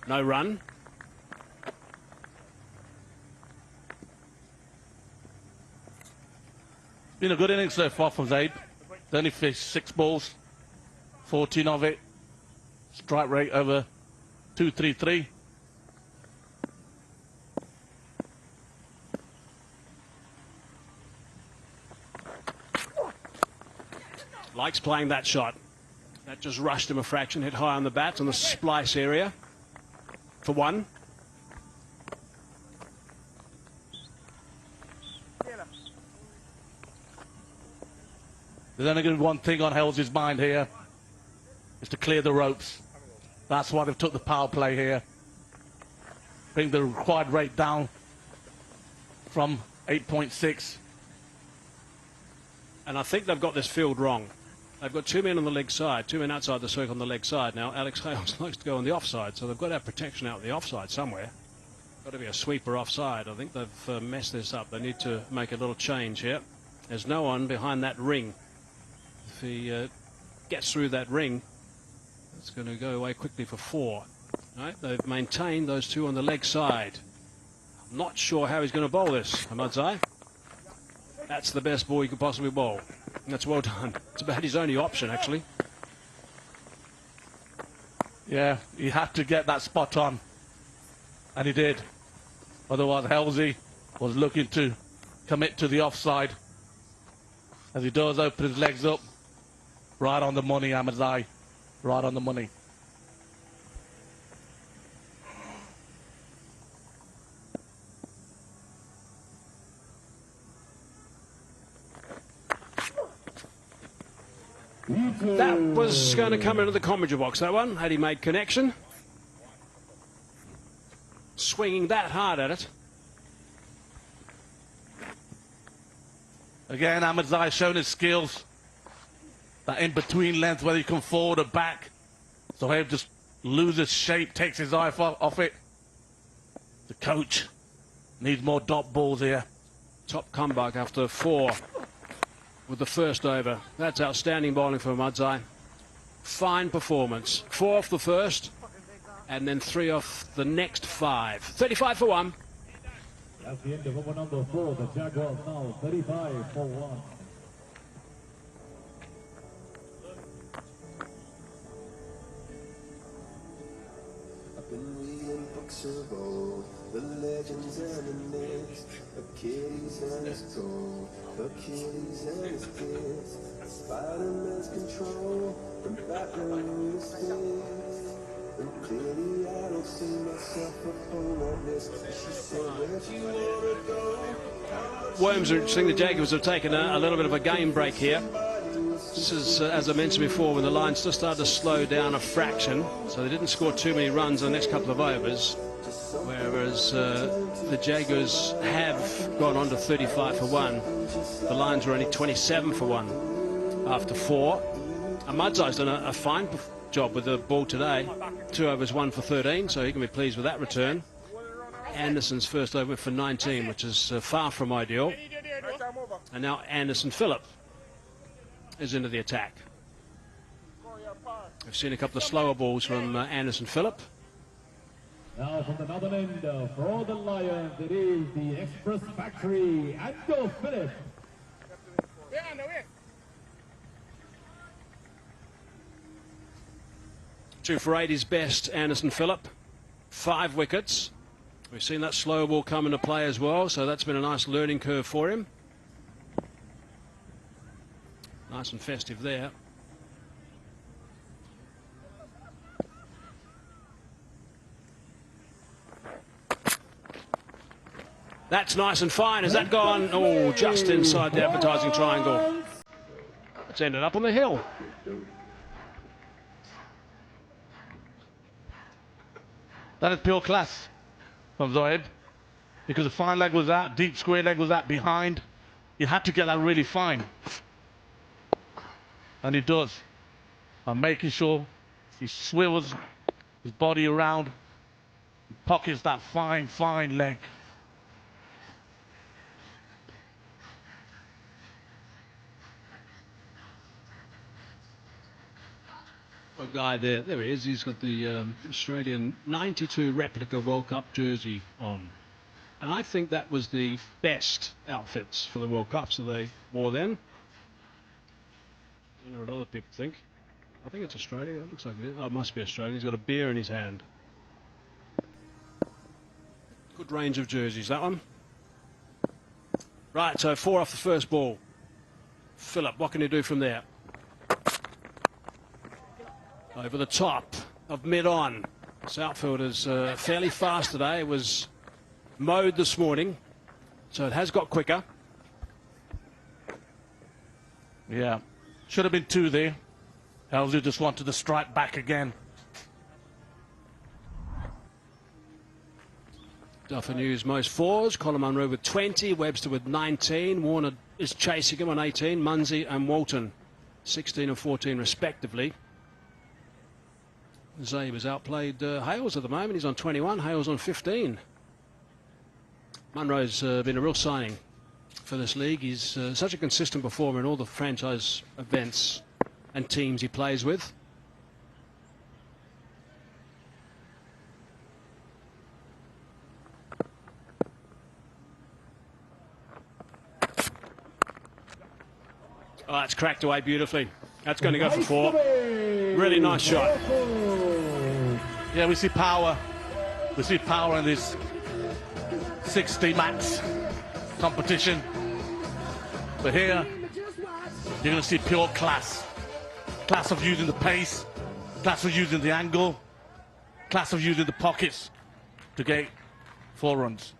[SPEAKER 2] No run.
[SPEAKER 11] Been a good innings so far from Zaid. Only fished 6 balls, 14 of it. Strike rate over 233.
[SPEAKER 2] Likes playing that shot. That just rushed him a fraction, hit high on the bat on the splice area for 1.
[SPEAKER 11] There's only going to be one thing on Halsey's mind here, is to clear the ropes. That's why they've took the power play here. Bring the required rate down from 8.6.
[SPEAKER 2] And I think they've got this field wrong. They've got 2 men on the leg side, 2 men outside the circle on the leg side. Now, Alex Hales likes to go on the offside, so they've got to have protection out the offside somewhere. Got to be a sweeper offside. I think they've messed this up. They need to make a little change here. There's no one behind that ring. If he gets through that ring, it's going to go away quickly for 4. Right? They've maintained those 2 on the leg side. Not sure how he's going to bowl this, Ahmadzai. That's the best ball he could possibly bowl. That's well done. It's about his only option, actually.
[SPEAKER 11] Yeah, he had to get that spot on, and he did. Otherwise, Halsey was looking to commit to the offside. As he does open his legs up, right on the money, Ahmadzai. Right on the money.
[SPEAKER 2] That was going to come into the commentary box, that one, had he made connection. Swinging that hard at it.
[SPEAKER 11] Again, Ahmadzai showing his skills. That in-between length, whether you come forward or back. So he just loses shape, takes his eye off it. The coach needs more dot balls here.
[SPEAKER 2] Top comeback after 4 with the first over. That's outstanding bowling for Ahmadzai. Fine performance. 4 off the first, and then 3 off the next 5. 35 for 1.
[SPEAKER 7] That's the end of over number 4. The Jaguars now 35 for 1.
[SPEAKER 19] I've been reading books of old, the legends and the myths, Achilles and his gold, Achilles and his gifts, Spider-Man's control, from Batman to space. And clearly I don't see myself upon like this. She said, where'd you wanna go?
[SPEAKER 2] Worms are interesting. The Jaguars have taken a little bit of a game break here. This is, as I mentioned before, when the lines just started to slow down a fraction, so they didn't score too many runs in the next couple of overs. whereas the Jaguars have gone on to 35 for 1. The Lions were only 27 for 1 after 4. And Mudzai's done a fine job with the ball today. 2 overs, 1 for 13, so he can be pleased with that return. Anderson's first over for 19, which is far from ideal. And now Anderson Phillip is into the attack. We've seen a couple of slower balls from Anderson Phillip.
[SPEAKER 7] Now from the northern end, for the Lions, it is the Express Factory, Ando Phillip.
[SPEAKER 2] Two for 8 is best, Anderson Phillip. 5 wickets. We've seen that slow ball come into play as well, so that's been a nice learning curve for him. Nice and festive there. That's nice and fine. Has that gone? Oh, just inside the advertising triangle. It's ended up on the hill.
[SPEAKER 11] That is pure class from Zoeb, because the fine leg was out, deep square leg was out behind. You had to get that really fine. And he does. I'm making sure he swivels his body around, pockets that fine, fine leg.
[SPEAKER 2] A guy there he is. He's got the Australian 92 replica World Cup jersey on. And I think that was the best outfits for the World Cups that they wore then. I don't know what other people think. I think it's Australia. It looks like it is. Oh, it must be Australia. He's got a beer in his hand. Good range of jerseys, that one. Right, so 4 off the first ball. Phillip, what can he do from there? Over the top of mid-on. This outfield is fairly fast today. It was mowed this morning, so it has got quicker.
[SPEAKER 11] Yeah, should have been 2 there. Elsie just wanted to strike back again.
[SPEAKER 2] Duffin used most 4s. Colin Munro with 20. Webster with 19. Warner is chasing him on 18. Munsey and Walton 16 and 14 respectively. Zabe has outplayed Hales at the moment. He's on 21. Hales on 15. Munro's been a real signing for this league. He's such a consistent performer in all the franchise events and teams he plays with. Oh, that's cracked away beautifully. That's going to go for 4. Really nice shot.
[SPEAKER 11] Yeah, we see power. We see power in this 60 max competition. But here, you're going to see pure class. Class of using the pace, class of using the angle, class of using the pockets to get 4 runs.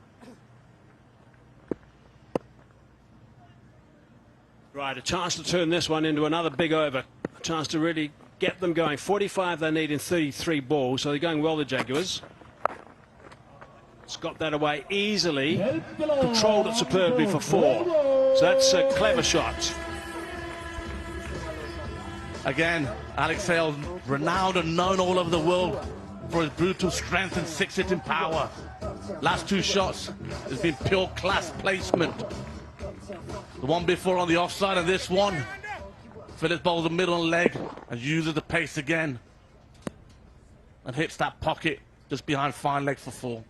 [SPEAKER 2] Right, a chance to turn this one into another big over. A chance to really get them going. 45 they need in 33 balls, so they're going well, the Jaguars. It's got that away easily. Controlled it superbly for 4. So that's a clever shot.
[SPEAKER 11] Again, Alex Hales, renowned and known all over the world for his brutal strength and 6-hitting power. Last 2 shots has been pure class placement. The one before on the offside, and this one, Phillips bowls the middle leg and uses the pace again and hits that pocket just behind fine leg for 4.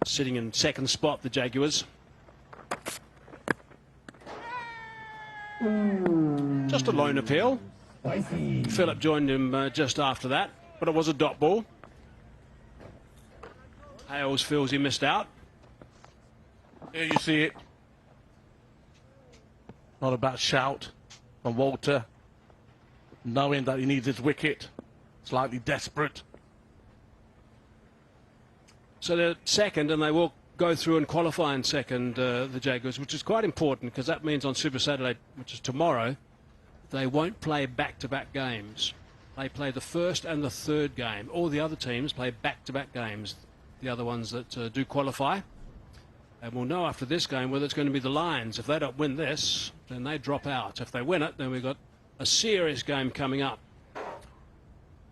[SPEAKER 2] Sitting in second spot, the Jaguars. Just a lone appeal. Phillip joined him just after that, but it was a dot ball. Hales feels he missed out.
[SPEAKER 11] Here you see it. Not a bad shout from Walter, knowing that he needs his wicket, slightly desperate.
[SPEAKER 2] So they're second, and they will go through and qualify in second, the Jaguars, which is quite important because that means on Super Saturday, which is tomorrow, they won't play back-to-back games. They play the first and the third game. All the other teams play back-to-back games, the other ones that do qualify. And we'll know after this game whether it's going to be the Lions. If they don't win this, then they drop out. If they win it, then we've got a serious game coming up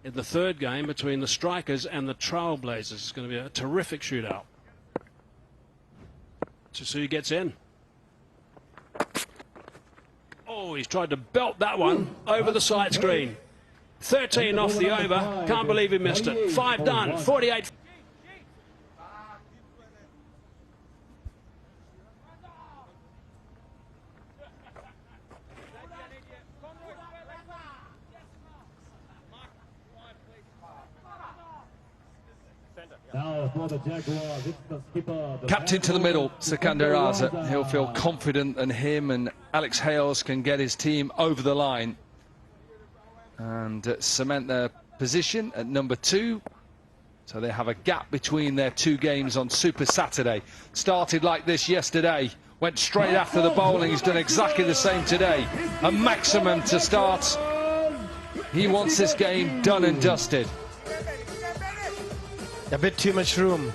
[SPEAKER 2] in the third game between the Strikers and the Trailblazers. It's going to be a terrific shootout. To see who gets in. Oh, he's tried to belt that one over the side screen. 13 off the over. Can't believe he missed it. 5 done. 48.
[SPEAKER 7] Now for the Jaguars, it's the skipper.
[SPEAKER 3] Captain to the middle, Sikander Raza. He'll feel confident, and him and Alex Hales can get his team over the line and cement their position at number 2. So they have a gap between their 2 games on Super Saturday. Started like this yesterday, went straight after the bowling. He's done exactly the same today. A maximum to start. He wants this game done and dusted.
[SPEAKER 9] A bit too much room.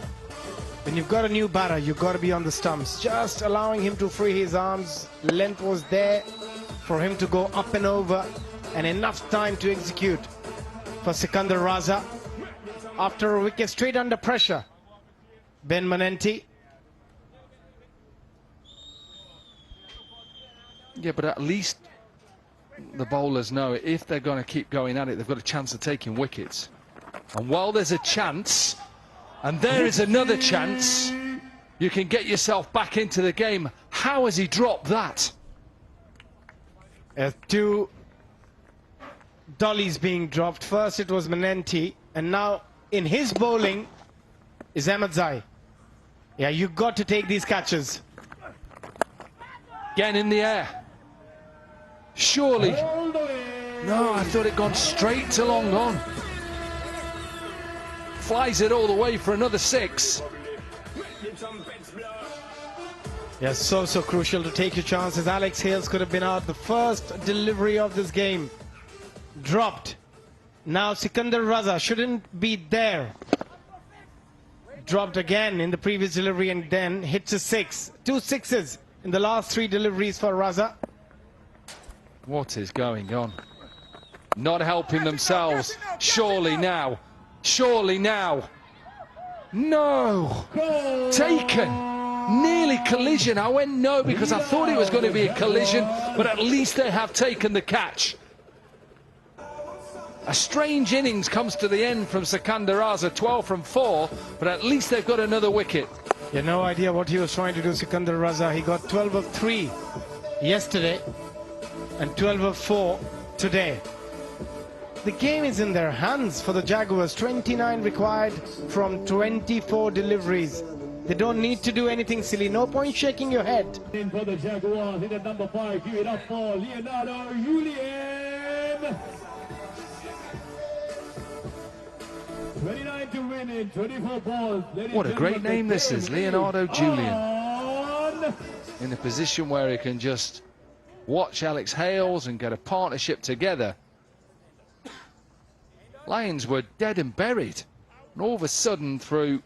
[SPEAKER 9] When you've got a new batter, you've got to be on the stumps. Just allowing him to free his arms. Length was there for him to go up and over, and enough time to execute for Sikander Raza. After a wicket straight under pressure, Ben Manenti.
[SPEAKER 3] Yeah, but at least the bowlers know if they're going to keep going at it, they've got a chance of taking wickets. And while there's a chance, and there is another chance, you can get yourself back into the game. How has he dropped that?
[SPEAKER 9] 2 dollies being dropped. First it was Manenti, and now in his bowling is Ahmadzai. Yeah, you've got to take these catches.
[SPEAKER 3] Again in the air. Surely. No, I thought it'd gone straight to long on. Flies it all the way for another 6.
[SPEAKER 9] Yes, so crucial to take your chances. Alex Hales could have been out. The first delivery of this game dropped. Now Sikander Raza shouldn't be there. Dropped again in the previous delivery and then hits a 6. 2 sixes in the last 3 deliveries for Raza.
[SPEAKER 3] What is going on? Not helping themselves. Surely now. Surely now. No. Taken. Nearly collision. I went no because I thought it was going to be a collision, but at least they have taken the catch. A strange innings comes to the end from Sikander Raza, 12 from 4, but at least they've got another wicket.
[SPEAKER 9] You have no idea what he was trying to do, Sikander Raza. He got 12 of 3 yesterday and 12 of 4 today. The game is in their hands for the Jaguars. 29 required from 24 deliveries. They don't need to do anything silly. No point shaking your head.
[SPEAKER 7] In for the Jaguars, in at number 5, give it up for Leonardo Julian. 29 to win in 24 balls.
[SPEAKER 3] What a great name this is, Leonardo Julian. In a position where he can just watch Alex Hales and get a partnership together. Lions were dead and buried, and all of a sudden through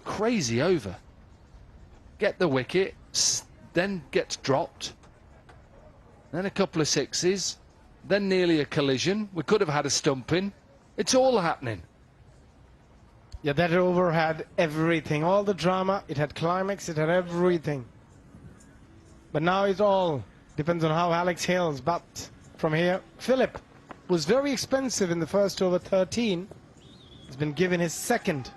[SPEAKER 3] crazy over, get the wicket, then gets dropped, then a couple of 6s, then nearly a collision. We could have had a stumping. It's all happening.
[SPEAKER 9] Yeah, that over had everything, all the drama. It had climax, it had everything. But now it all depends on how Alex Hales bats from here. Philip was very expensive in the first over 13. He's been given his second.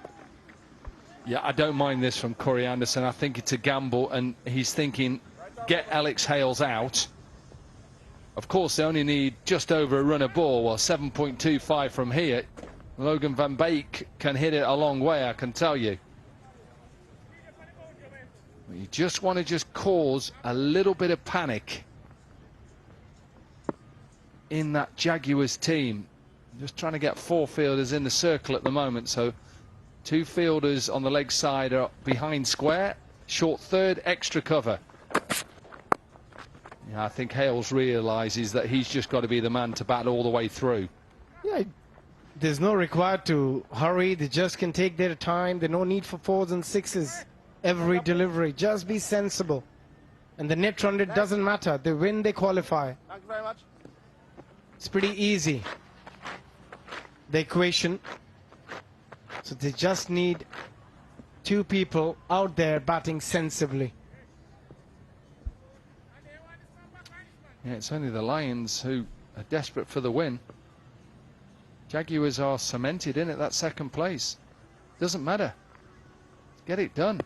[SPEAKER 3] Yeah, I don't mind this from Corey Anderson. I think it's a gamble, and he's thinking, get Alex Hales out. Of course, they only need just over a run a ball, well, 7.25 from here. Logan van Beek can hit it a long way, I can tell you. You just want to cause a little bit of panic in that Jaguars team. Just trying to get 4 fielders in the circle at the moment, so Two fielders on the leg side are behind square. Short third, extra cover. Yeah, I think Hales realises that he's just got to be the man to battle all the way through.
[SPEAKER 9] Yeah, there's no required to hurry. They just can take their time. There's no need for 4s and 6s every delivery. Just be sensible. And the net run rate doesn't matter. They win, they qualify.
[SPEAKER 18] Thank you very much.
[SPEAKER 9] It's pretty easy, the equation. So they just need 2 people out there batting sensibly.
[SPEAKER 3] Yeah, it's only the Lions who are desperate for the win. Jaguars are cemented in at that second place. Doesn't matter. Get it done.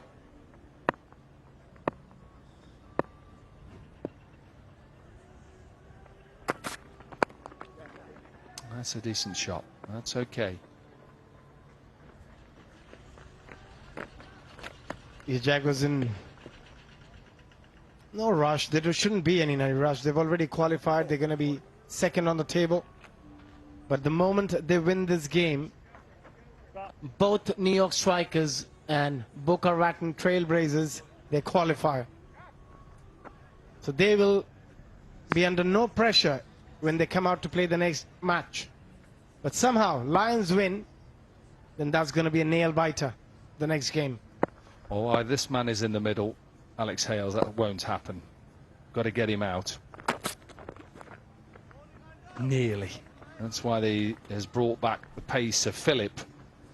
[SPEAKER 3] That's a decent shot. That's okay.
[SPEAKER 9] The Jaguars in no rush. There shouldn't be any rush. They've already qualified. They're going to be second on the table. But the moment they win this game, both New York Strikers and Boca Raton Trailblazers, they qualify. So they will be under no pressure when they come out to play the next match. But somehow Lions win, then that's going to be a nail biter the next game.
[SPEAKER 3] Oh, this man is in the middle, Alex Hales. That won't happen. Got to get him out. Nearly. That's why he has brought back the pace of Philip.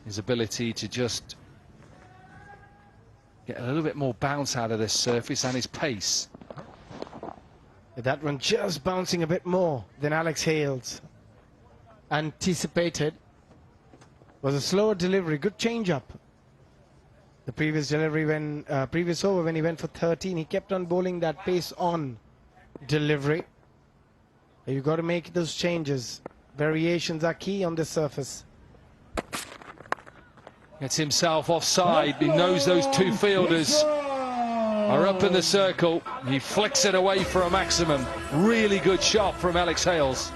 [SPEAKER 3] His ability to just get a little bit more bounce out of this surface and his pace.
[SPEAKER 9] That one just bouncing a bit more than Alex Hales anticipated. Was a slower delivery, good change up. The previous delivery when previous over when he went for 13, he kept on bowling that pace on delivery. You've got to make those changes. Variations are key on the surface.
[SPEAKER 3] Gets himself offside. He knows those 2 fielders are up in the circle. He flicks it away for a maximum. Really good shot from Alex Hales.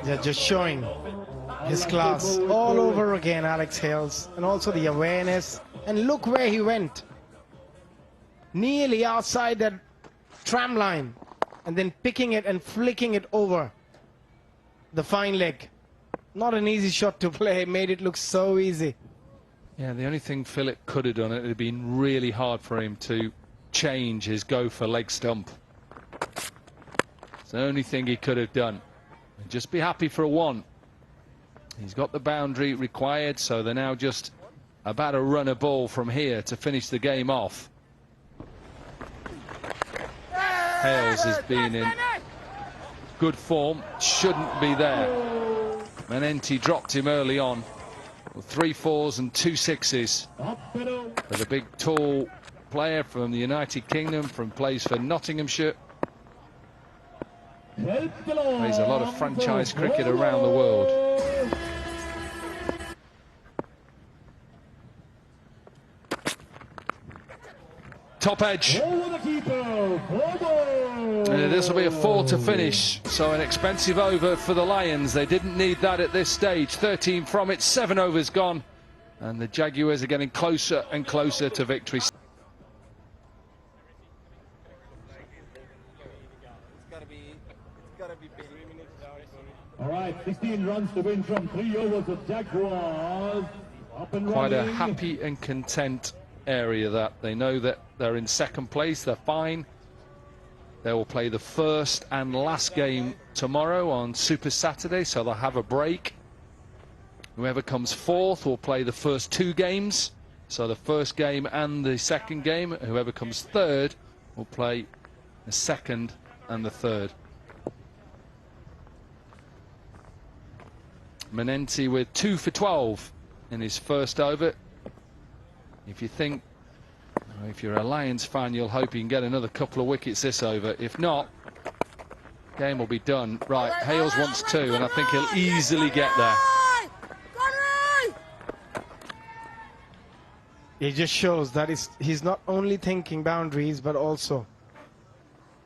[SPEAKER 9] They're just showing his class all over again, Alex Hales, and also the awareness. And look where he went. Nearly outside that tram line, and then picking it and flicking it over the fine leg. Not an easy shot to play. Made it look so easy.
[SPEAKER 3] Yeah, the only thing Philip could have done, it would have been really hard for him to change his go for leg stump. It's the only thing he could have done. And just be happy for a 1. He's got the boundary required, so they're now just about to run a ball from here to finish the game off. Hales has been in good form, shouldn't be there. Manenti dropped him early on. 3 4s and 2 6s. For the big tall player from the United Kingdom, plays for Nottinghamshire. Plays a lot of franchise cricket around the world. Top edge. This will be a 4 to finish, so an expensive over for the Lions. They didn't need that at this stage. 13 from it, 7 overs gone, and the Jaguars are getting closer and closer to victory.
[SPEAKER 7] All right, 16 runs to win from 3 overs of Jaguars. Up and
[SPEAKER 3] Quite a
[SPEAKER 7] running.
[SPEAKER 3] happy and content area that. They know that they're in second place, they're fine. They will play the first and last game tomorrow on Super Saturday, so they'll have a break. Whoever comes 4th will play the first 2 games, so the first game and the second game. Whoever comes 3rd will play the 2nd and the 3rd. Manenti with 2 for 12 in his first over. If you're a Lions fan, you'll hope you can get another couple of wickets this over. If not, game will be done. Right, Hales wants 2, and I think he'll easily get there.
[SPEAKER 9] It just shows that he's not only thinking boundaries, but also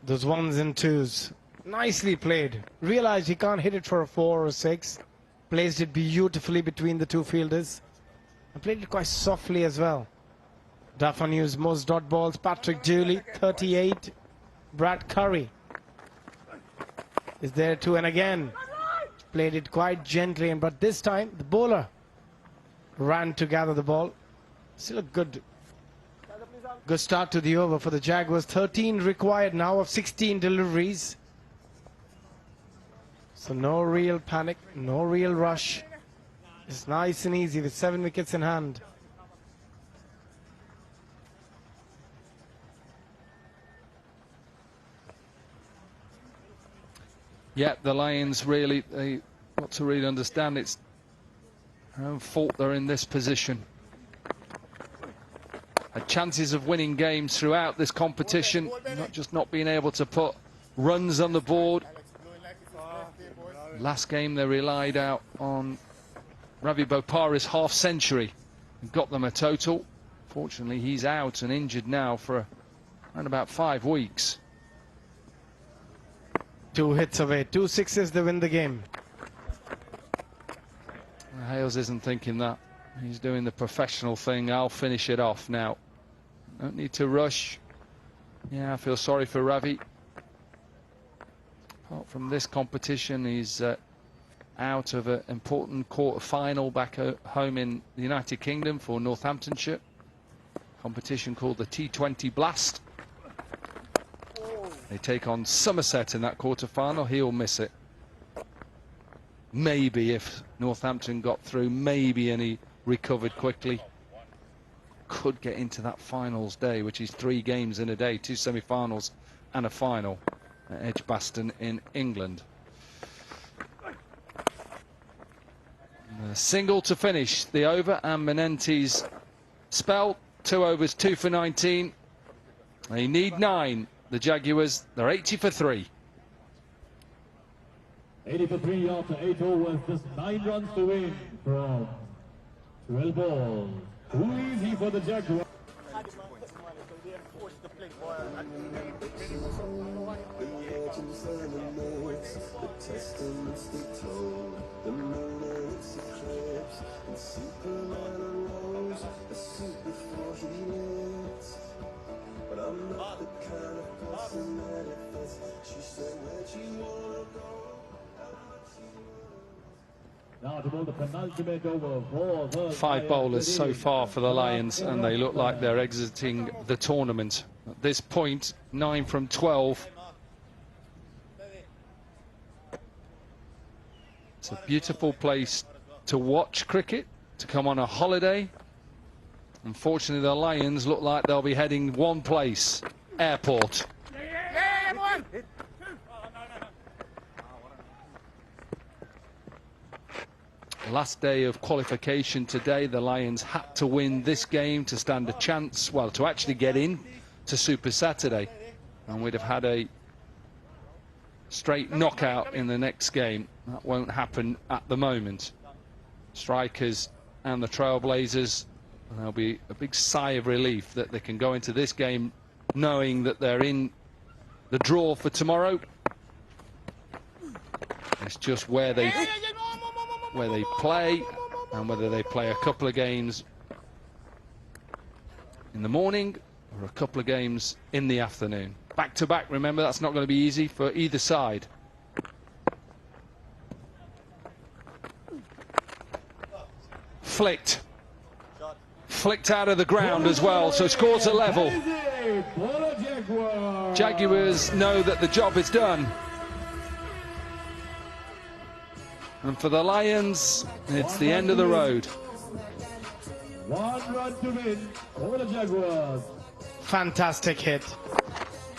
[SPEAKER 9] those 1s and 2s. Nicely played. Realized he can't hit it for a 4 or 6. Placed it beautifully between the two fielders. And played it quite softly as well. Raton used most dot balls. Patrick Dooley, 38. Brad Curry is there too. And again, played it quite gently. But this time, the bowler ran to gather the ball. Still a good start to the over for the Jaguars. 13 required now of 16 deliveries. So no real panic, no real rush. It's nice and easy with 7 wickets in hand.
[SPEAKER 3] Yeah, the Lions really, they got to really understand it's their own fault they're in this position. Had chances of winning games throughout this competition, not just not being able to put runs on the board. Last game they relied out on Ravi Bopara's half century and got them a total. Fortunately, he's out and injured now for around about 5 weeks.
[SPEAKER 9] 2 hits away, 2 sixes, they win the game.
[SPEAKER 3] Hales isn't thinking that. He's doing the professional thing. I'll finish it off now. Don't need to rush. Yeah, I feel sorry for Ravi. Apart from this competition, he's out of an important quarter-final back home in the United Kingdom for Northamptonshire. Competition called the T20 Blast. They take on Somerset in that quarter-final. He'll miss it. Maybe if Northampton got through, maybe, and he recovered quickly, could get into that finals day, which is 3 games in a day, 2 semi-finals and a final at Edgbaston in England. And a single to finish the over and Menente's spell. 2 overs, 2 for 19. They need 9. The Jaguars, they're 80 for 3.
[SPEAKER 7] 80 for 3 after 8 overs, just 9 runs to win from 12 balls. Too easy for the Jaguars.
[SPEAKER 19] But I'm not the kind of person that it fits. She said where'd you wanna go?
[SPEAKER 7] Now to bowl the penultimate over for the
[SPEAKER 3] 5 bowlers so far for the Lions, and they look like they're exiting the tournament. At this point, 9 from 12. It's a beautiful place to watch cricket, to come on a holiday. Unfortunately, the Lions look like they'll be heading one place: airport. Last day of qualification today. The Lions had to win this game to stand a chance, well, to actually get in to Super Saturday, and we'd have had a straight knockout in the next game. That won't happen at the moment. Strikers and the Trailblazers, there'll be a big sigh of relief that they can go into this game knowing that they're in the draw for tomorrow. It's just where they play, and whether they play a couple of games in the morning or a couple of games in the afternoon. Back to back, remember, that's not going to be easy for either side. Flicked out of the ground as well, so scores a level. Jaguars know that the job is done. And for the Lions, it's the end of the road.
[SPEAKER 7] 1 run to win for the Jaguars.
[SPEAKER 9] Fantastic hit.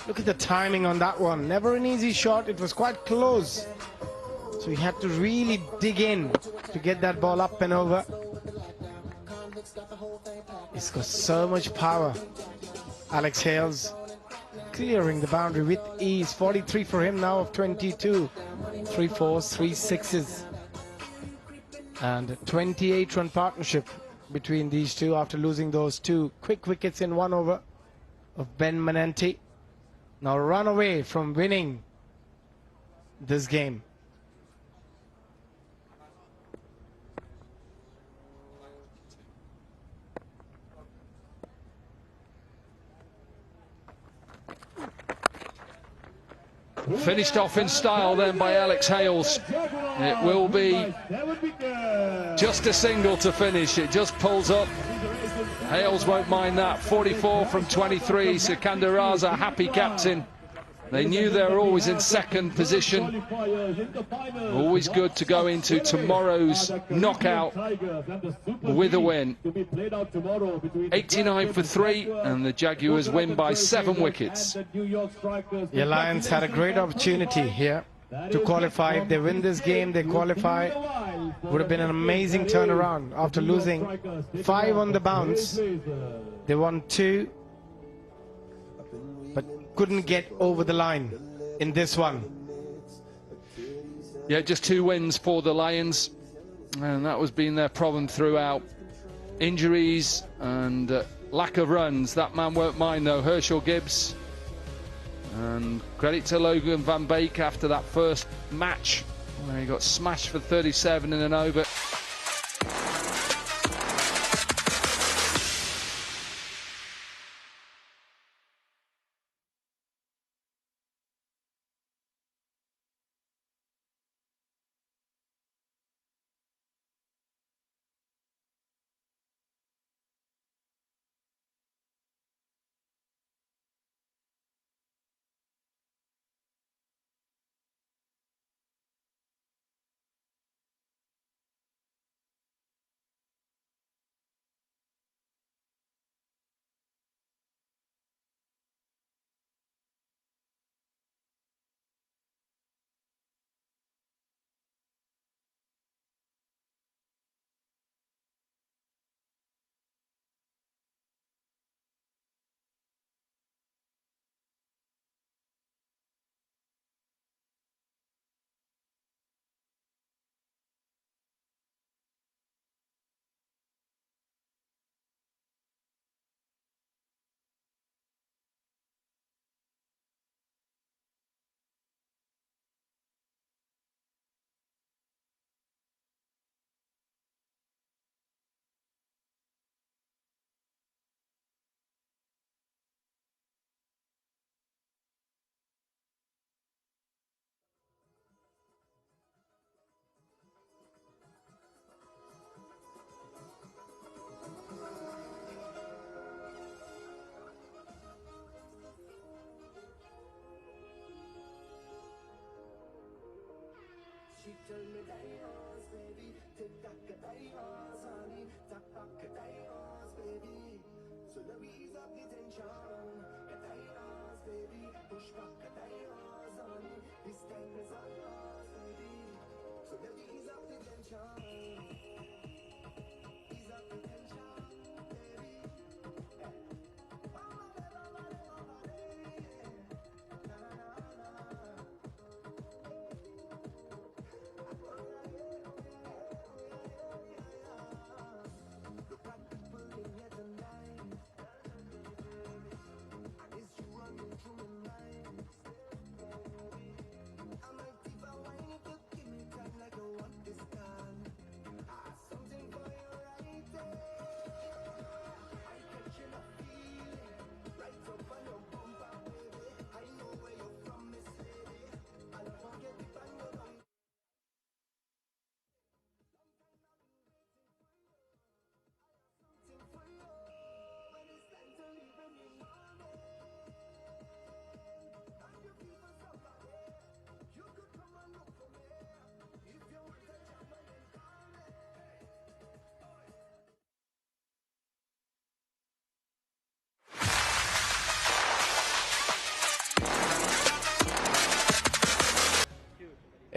[SPEAKER 9] Look at the timing on that one. Never an easy shot. It was quite close. So he had to really dig in to get that ball up and over. He's got so much power. Alex Hales clearing the boundary with ease. 43 for him now of 22. 3 fours, 3 sixes. And a 28-run partnership between these two after losing those 2 quick wickets in 1 over of Ben Menente. Now run away from winning this game.
[SPEAKER 3] Finished off in style then by Alex Hales. It will be just a single to finish. It just pulls up. Hales won't mind that. 44 from 23. Sikandar Raza, happy captain. They knew they were always in second position. Always good to go into tomorrow's knockout with a win. 89 for 3, and the Jaguars win by 7 wickets.
[SPEAKER 9] The Lions had a great opportunity here to qualify. If they win this game, they qualify. Would have been an amazing turnaround after losing 5 on the bounce. They won 2, but couldn't get over the line in this one.
[SPEAKER 3] Yeah, just 2 wins for the Lions, and that was been their problem throughout. Injuries and lack of runs. That man won't mind though, Herschel Gibbs. And credit to Logan van Beek after that first match where he got smashed for 37 in an over.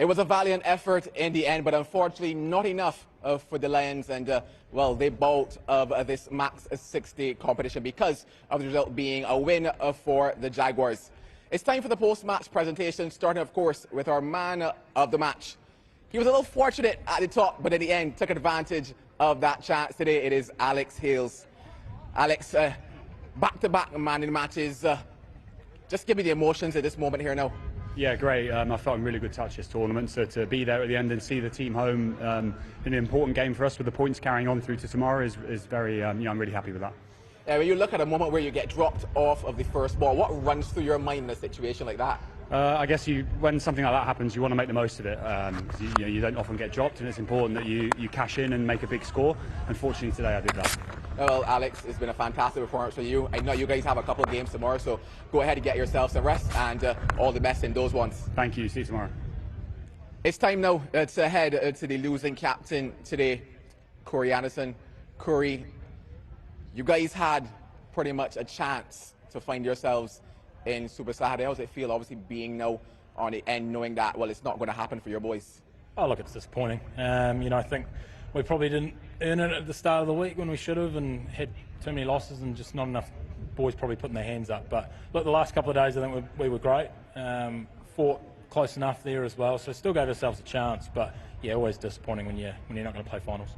[SPEAKER 14] It was a valiant effort in the end, but unfortunately not enough for the Lions, and well, they bowled of this MAX60 competition because of the result being a win for the Jaguars. It's time for the post-match presentation, starting of course with our man of the match. He was a little fortunate at the top, but in the end took advantage of that chance. Today it is Alex Hales. Alex, back-to-back man in matches. Just give me the emotions at this moment here now.
[SPEAKER 20] Yeah, great. I felt in really good touch this tournament, so to be there at the end and see the team home in an important game for us with the points carrying on through to tomorrow is very, I'm really happy with that.
[SPEAKER 14] When you look at a moment where you get dropped off of the first ball, what runs through your mind in a situation like that?
[SPEAKER 20] I guess when something like that happens, you want to make the most of it. You don't often get dropped, and it's important that you cash in and make a big score. Unfortunately, today I did that.
[SPEAKER 14] Well, Alex, it's been a fantastic performance for you. I know you guys have a couple of games tomorrow, so go ahead and get yourself some rest, and all the best in those ones.
[SPEAKER 20] Thank you. See you tomorrow.
[SPEAKER 14] It's time now to head to the losing captain today, Corey Anderson. Corey, you guys had pretty much a chance to find yourselves in Super Saturday. How does it feel, obviously, being now on the end, knowing that, well, it's not going to happen for your boys?
[SPEAKER 15] Oh, look, it's disappointing. I think we probably didn't earn it at the start of the week when we should have, and had too many losses and just not enough boys probably putting their hands up. But look, the last couple of days I think we were great. Fought close enough there as well, so still gave ourselves a chance. But yeah, always disappointing when you're not going to play finals.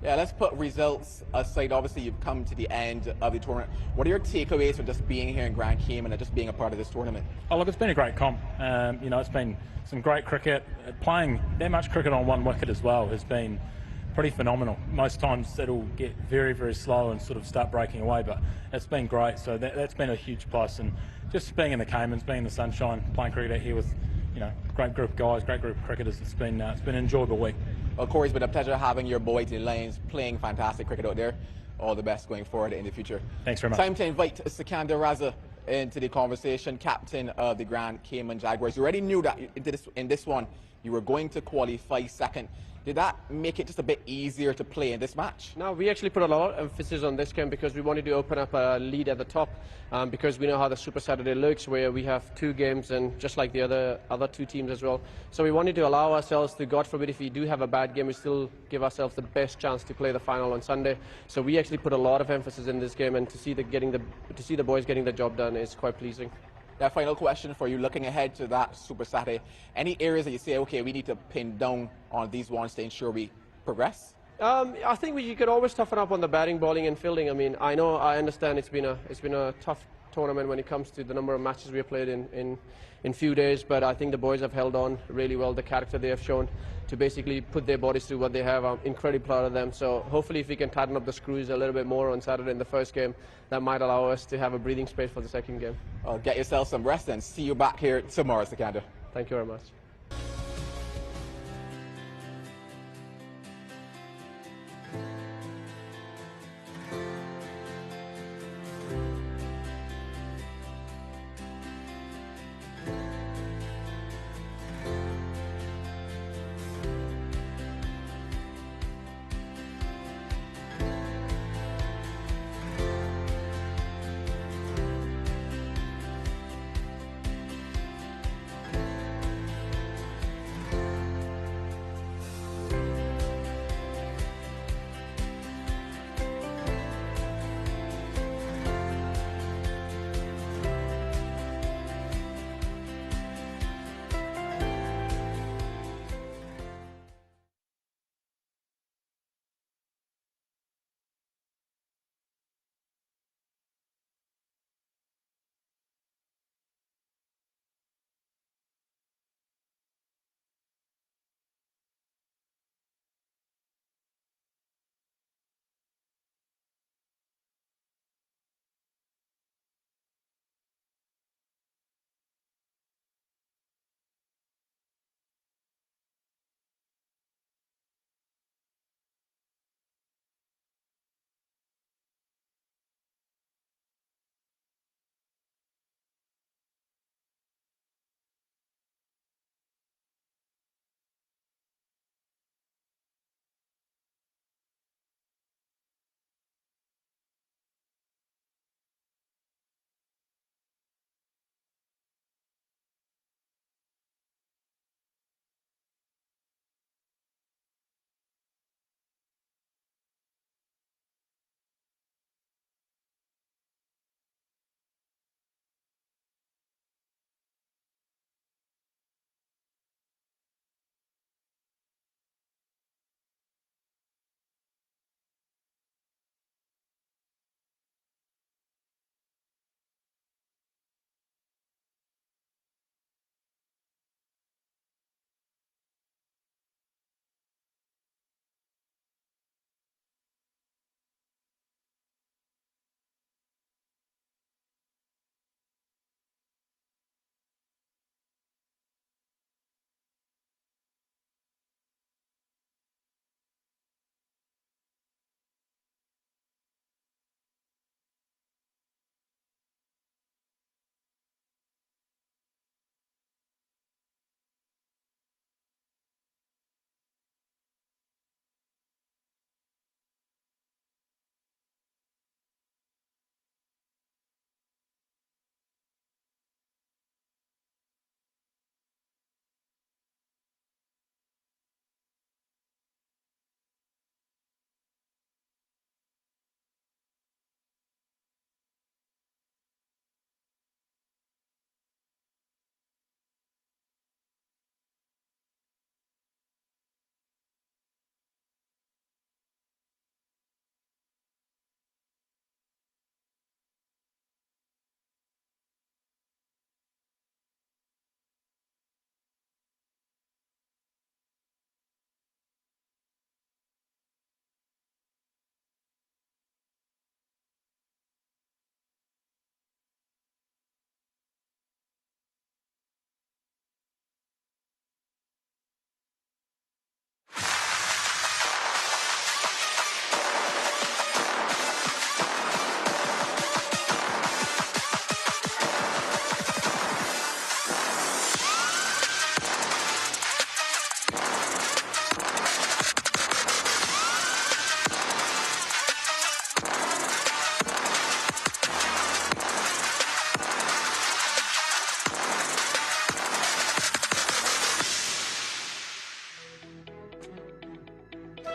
[SPEAKER 14] Yeah, let's put results aside. Obviously, you've come to the end of the tournament. What are your takeaways from just being here in Grand Cayman and just being a part of this tournament?
[SPEAKER 15] Oh, look, it's been a great comp. It's been some great cricket. Playing that much cricket on one wicket as well has been pretty phenomenal. Most times it'll get very, very slow and sort of start breaking away, but it's been great. So that's been a huge plus. And just being in the Caymans, being in the sunshine, playing cricket out here with great group of guys, great group of cricketers, it's been an enjoyable week.
[SPEAKER 14] Well, Corey, it's been a pleasure having your boys in the Lions playing fantastic cricket out there. All the best going forward in the future.
[SPEAKER 15] Thanks very much.
[SPEAKER 14] Time to invite Sikander Raza into the conversation, captain of the Grand Cayman Jaguars. You already knew that in this one you were going to qualify second. Did that make it just a bit easier to play in this match?
[SPEAKER 16] No, we actually put a lot of emphasis on this game because we wanted to open up a lead at the top because we know how the Super Saturday looks, where we have 2 games and just like the other 2 teams as well. So we wanted to allow ourselves to, God forbid, if we do have a bad game, we still give ourselves the best chance to play the final on Sunday. So we actually put a lot of emphasis in this game, and to see the boys getting the job done is quite pleasing.
[SPEAKER 14] That final question for you, looking ahead to that Super Saturday, any areas that you say, okay, we need to pin down on these ones to ensure we progress?
[SPEAKER 16] I think you could always toughen up on the batting, bowling and fielding. I understand it's been a tough tournament when it comes to the number of matches we have played in few days, but I think the boys have held on really well. The character they have shown to basically put their bodies through what they have, I'm incredibly proud of them. So hopefully if we can tighten up the screws a little bit more on Saturday in the first game, that might allow us to have a breathing space for the second game.
[SPEAKER 14] Get yourself some rest and see you back here tomorrow, Sikander.
[SPEAKER 16] Thank you very much.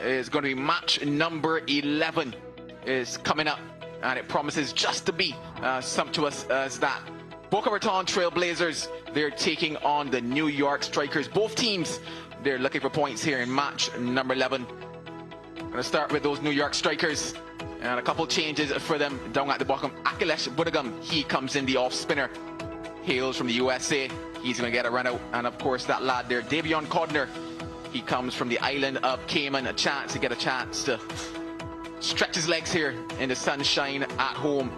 [SPEAKER 14] is going to be match number 11 is coming up, and it promises just to be sumptuous as that. Boca Raton Trailblazers, they're taking on the New York Strikers. Both teams, they're looking for points here in match number 11. I'm going to start with those New York Strikers, and a couple changes for them down at the bottom. Akhilesh Budagam, he comes in the off spinner, hails from the USA. He's going to get a run out, and of course that lad there, Davion Codner, he comes from the island of Cayman, a chance to stretch his legs here in the sunshine at home.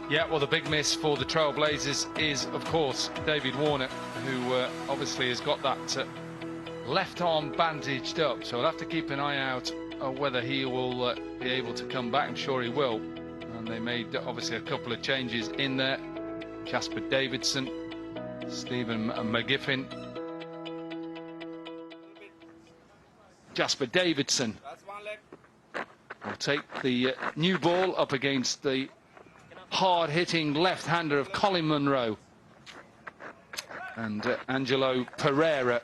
[SPEAKER 3] Yeah, well, the big miss for the Trailblazers is, of course, David Warner, who obviously has got that left arm bandaged up. So we'll have to keep an eye out whether he will be able to come back. I'm sure he will. And they made, obviously, a couple of changes in there. Jasper Davidson, Stephen McGiffin. Jasper Davidson will take the new ball up against the hard-hitting left-hander of Colin Munro and Angelo Pereira.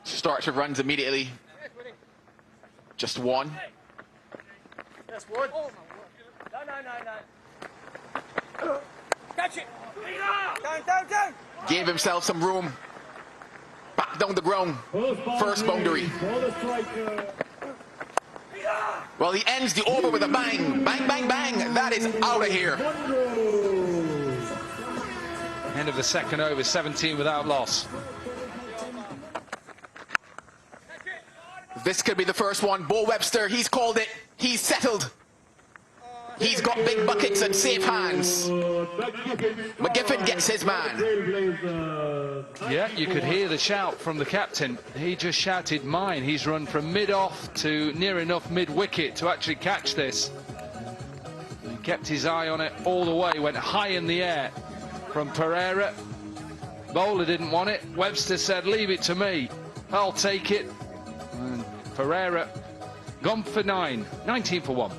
[SPEAKER 14] Starts your runs immediately. Just one.
[SPEAKER 12] Just one. No. Catch it. Down.
[SPEAKER 14] Gave himself some room. Back down the ground. First boundary. Well, he ends the over with a bang. Bang, bang, bang. That is out of here.
[SPEAKER 3] End of the second over, 17 without loss.
[SPEAKER 14] This could be the first one. Bo Webster, he's called it. He's settled. He's got big buckets and safe hands. McGiffin gets his man.
[SPEAKER 3] Yeah, you could hear the shout from the captain. He just shouted mine. He's run from mid-off to near enough mid-wicket to actually catch this. He kept his eye on it all the way, went high in the air from Pereira. Bowler didn't want it. Webster said, leave it to me. I'll take it. And Pereira gone for 9, 19 for 1.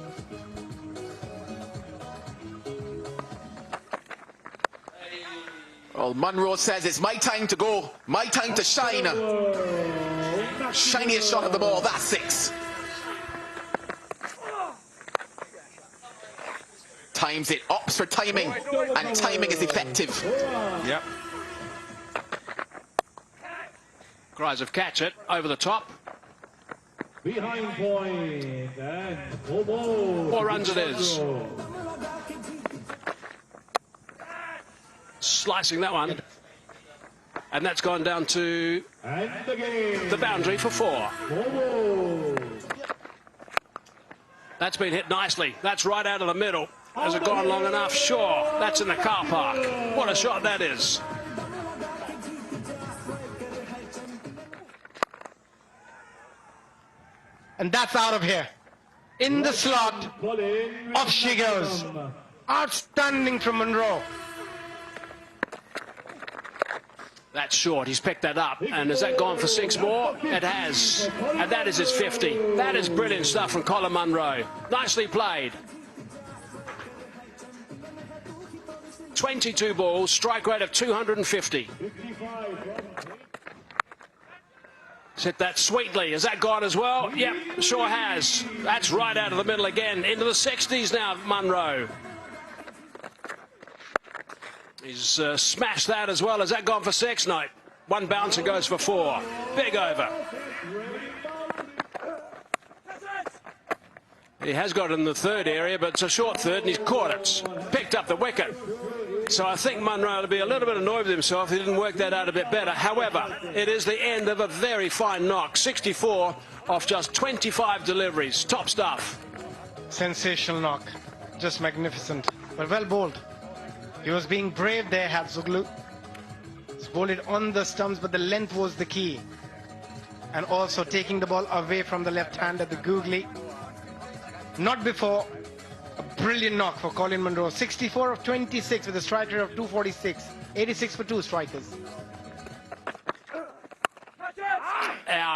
[SPEAKER 14] Well, Munro says it's my time to go, my time to shine. Shiniest shot of the ball, that's 6. Times it, opts for timing, and timing is effective.
[SPEAKER 3] Yep.
[SPEAKER 2] Cries of catch it, over the top.
[SPEAKER 7] Behind point, and 4
[SPEAKER 2] runs it is. Slicing that one, and that's gone down to the boundary for 4. That's been hit nicely. That's right out of the middle. Has it gone long enough? Sure. That's in the car park. What a shot that is.
[SPEAKER 9] And that's out of here. In the slot, off she goes. Outstanding from Monroe.
[SPEAKER 2] That's short. He's picked that up. And has that gone for 6 more? It has. And that is his 50. That is brilliant stuff from Colin Munro. Nicely played. 22 balls, strike rate of 250. Hit that sweetly. Has that gone as well? Yep, sure has. That's right out of the middle again. Into the 60s now, Munro. He's smashed that as well. Has that gone for 6? No. 1 bounce and goes for 4. Big over. He has got it in the third area, but it's a short third, and he's caught it. Picked up the wicket. So I think Munro will be a little bit annoyed with himself if he didn't work that out a bit better. However, it is the end of a very fine knock. 64 off just 25 deliveries. Top stuff.
[SPEAKER 9] Sensational knock. Just magnificent. But well bowled. He was being brave there, Habsoglu. He's bowled it on the stumps, but the length was the key. And also taking the ball away from the left-hander, the googly. Not before. A brilliant knock for Colin Munro. 64 of 26 with a strike rate of 246. 86 for 2 strikers.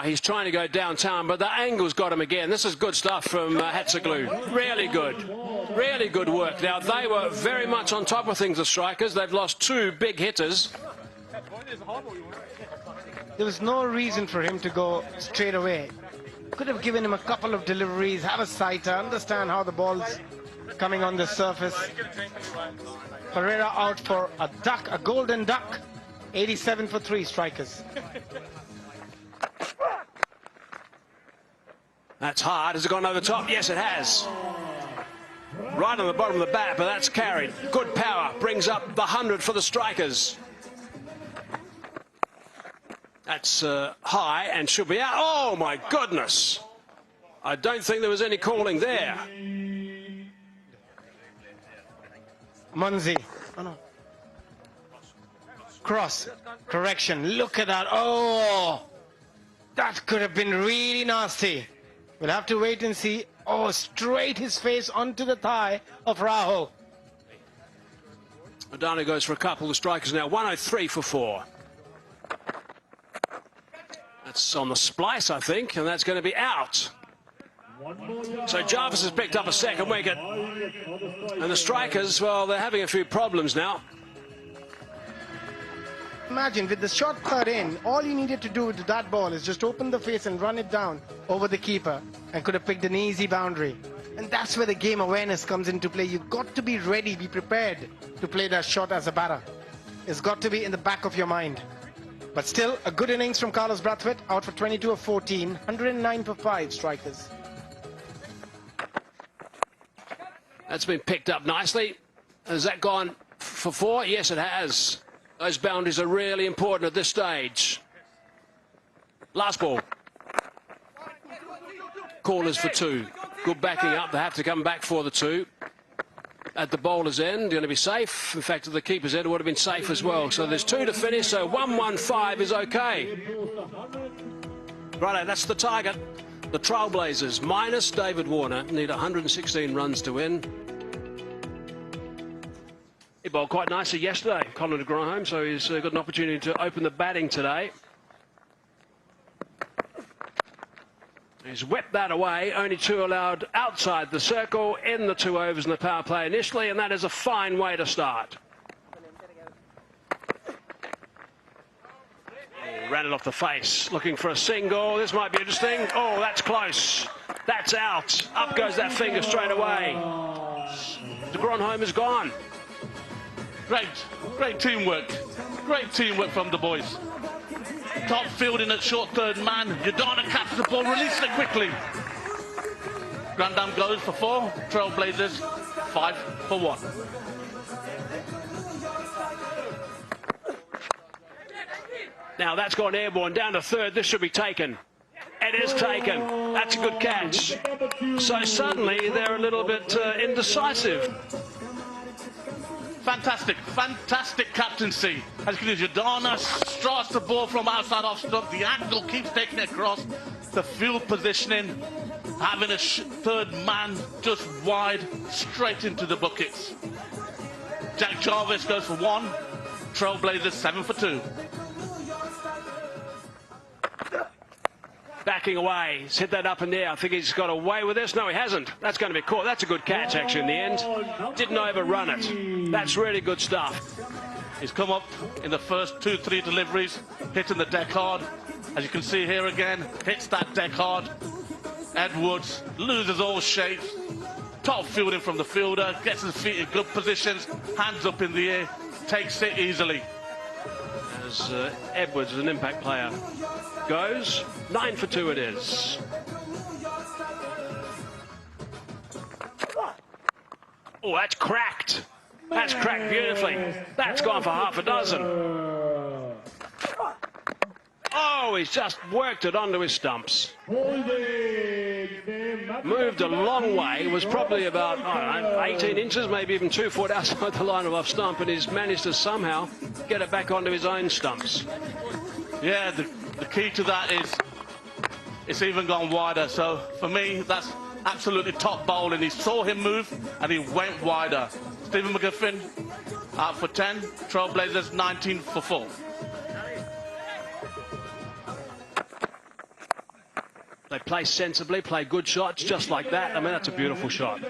[SPEAKER 2] He's trying to go downtown, but the angle's got him again. This is good stuff from Hatzoglu. Really good. Really good work. Now, they were very much on top of things, the strikers. They've lost 2 big hitters.
[SPEAKER 9] There was no reason for him to go straight away. Could have given him a couple of deliveries, have a sighter, understand how the ball's coming on the surface. Pereira out for a duck, a golden duck. 87 for 3 strikers.
[SPEAKER 2] That's hard. Has it gone over the top? Yes, it has. Right on the bottom of the bat, but that's carried. Good power. Brings up the 100 for the strikers. That's high and should be out. Oh, my goodness. I don't think there was any calling there.
[SPEAKER 9] Munzi. Oh, no. Cross. Correction. Look at that. Oh, that could have been really nasty. We'll have to wait and see. Oh, straight his face onto the thigh of Rahul.
[SPEAKER 2] Adana goes for a couple. The strikers now 103 for 4. That's on the splice, I think, and that's going to be out. So Jarvis has picked up a second wicket. And the strikers, well, they're having a few problems now.
[SPEAKER 9] Imagine with the shot third in, all you needed to do with that ball is just open the face and run it down over the keeper and could have picked an easy boundary. And that's where the game awareness comes into play. You've got to be ready, be prepared to play that shot as a batter. It's got to be in the back of your mind. But still, a good innings from Carlos Brathwaite, out for 22 of 14, 109 for 5 strikers.
[SPEAKER 2] That's been picked up nicely. Has that gone for 4? Yes, it has. Those boundaries are really important at this stage. Last ball. Callers for 2. Good backing up. They have to come back for the 2. At the bowler's end, going to be safe. In fact, at the keeper's end, it would have been safe as well. So there's 2 to finish, so 115 is okay. Righto, that's the target. The Trailblazers, minus David Warner, need 116 runs to win. He bowled quite nicely yesterday, Colin de Grandhomme, so he's got an opportunity to open the batting today. He's whipped that away, only 2 allowed outside the circle in the 2 overs in the power play initially, and that is a fine way to start. Ran it off the face, looking for a single. This might be interesting. Oh, that's close. That's out. Up goes that finger straight away. De Grandhomme is gone.
[SPEAKER 11] Great teamwork. Great teamwork from the boys. Top fielding at short third man. Yadana catches the ball, releases it quickly. Grandam goes for 4. Trailblazers 5 for 1.
[SPEAKER 2] Now that's gone airborne down to third. This should be taken. It is taken. That's a good catch. So suddenly they're a little bit indecisive.
[SPEAKER 11] Fantastic captaincy. As you can see, Yadana starts the ball from outside off stump. The angle keeps taking it across. The field positioning, having a third man just wide, straight into the buckets. Jack Jarvis goes for 1. Trailblazers 7 for 2.
[SPEAKER 2] Backing away. He's hit that up in the air. I think he's got away with this. No, he hasn't. That's going to be caught. That's a good catch, actually, in the end. Didn't overrun it. That's really good stuff.
[SPEAKER 11] He's come up in the first 2-3 deliveries, hitting the deck hard. As you can see here again, hits that deck hard. Edwards loses all shapes. Top fielding from the fielder, gets his feet in good positions, hands up in the air, takes it easily.
[SPEAKER 2] As Edwards is an impact player. Goes 9 for 2 it is. Oh, that's cracked. That's cracked beautifully. That's gone for half a dozen. Oh, he's just worked it onto his stumps. Moved a long way, was probably about, I don't know, 18 inches, maybe even 2 foot outside the line of off stump, and he's managed to somehow get it back onto his own stumps.
[SPEAKER 11] Yeah, the key to that is it's even gone wider. So for me, that's absolutely top bowling. He saw him move and he went wider. Stephen McGuffin out for 10. Trailblazers 19 for 4.
[SPEAKER 2] They play sensibly, play good shots, just like that. I mean, that's a beautiful shot.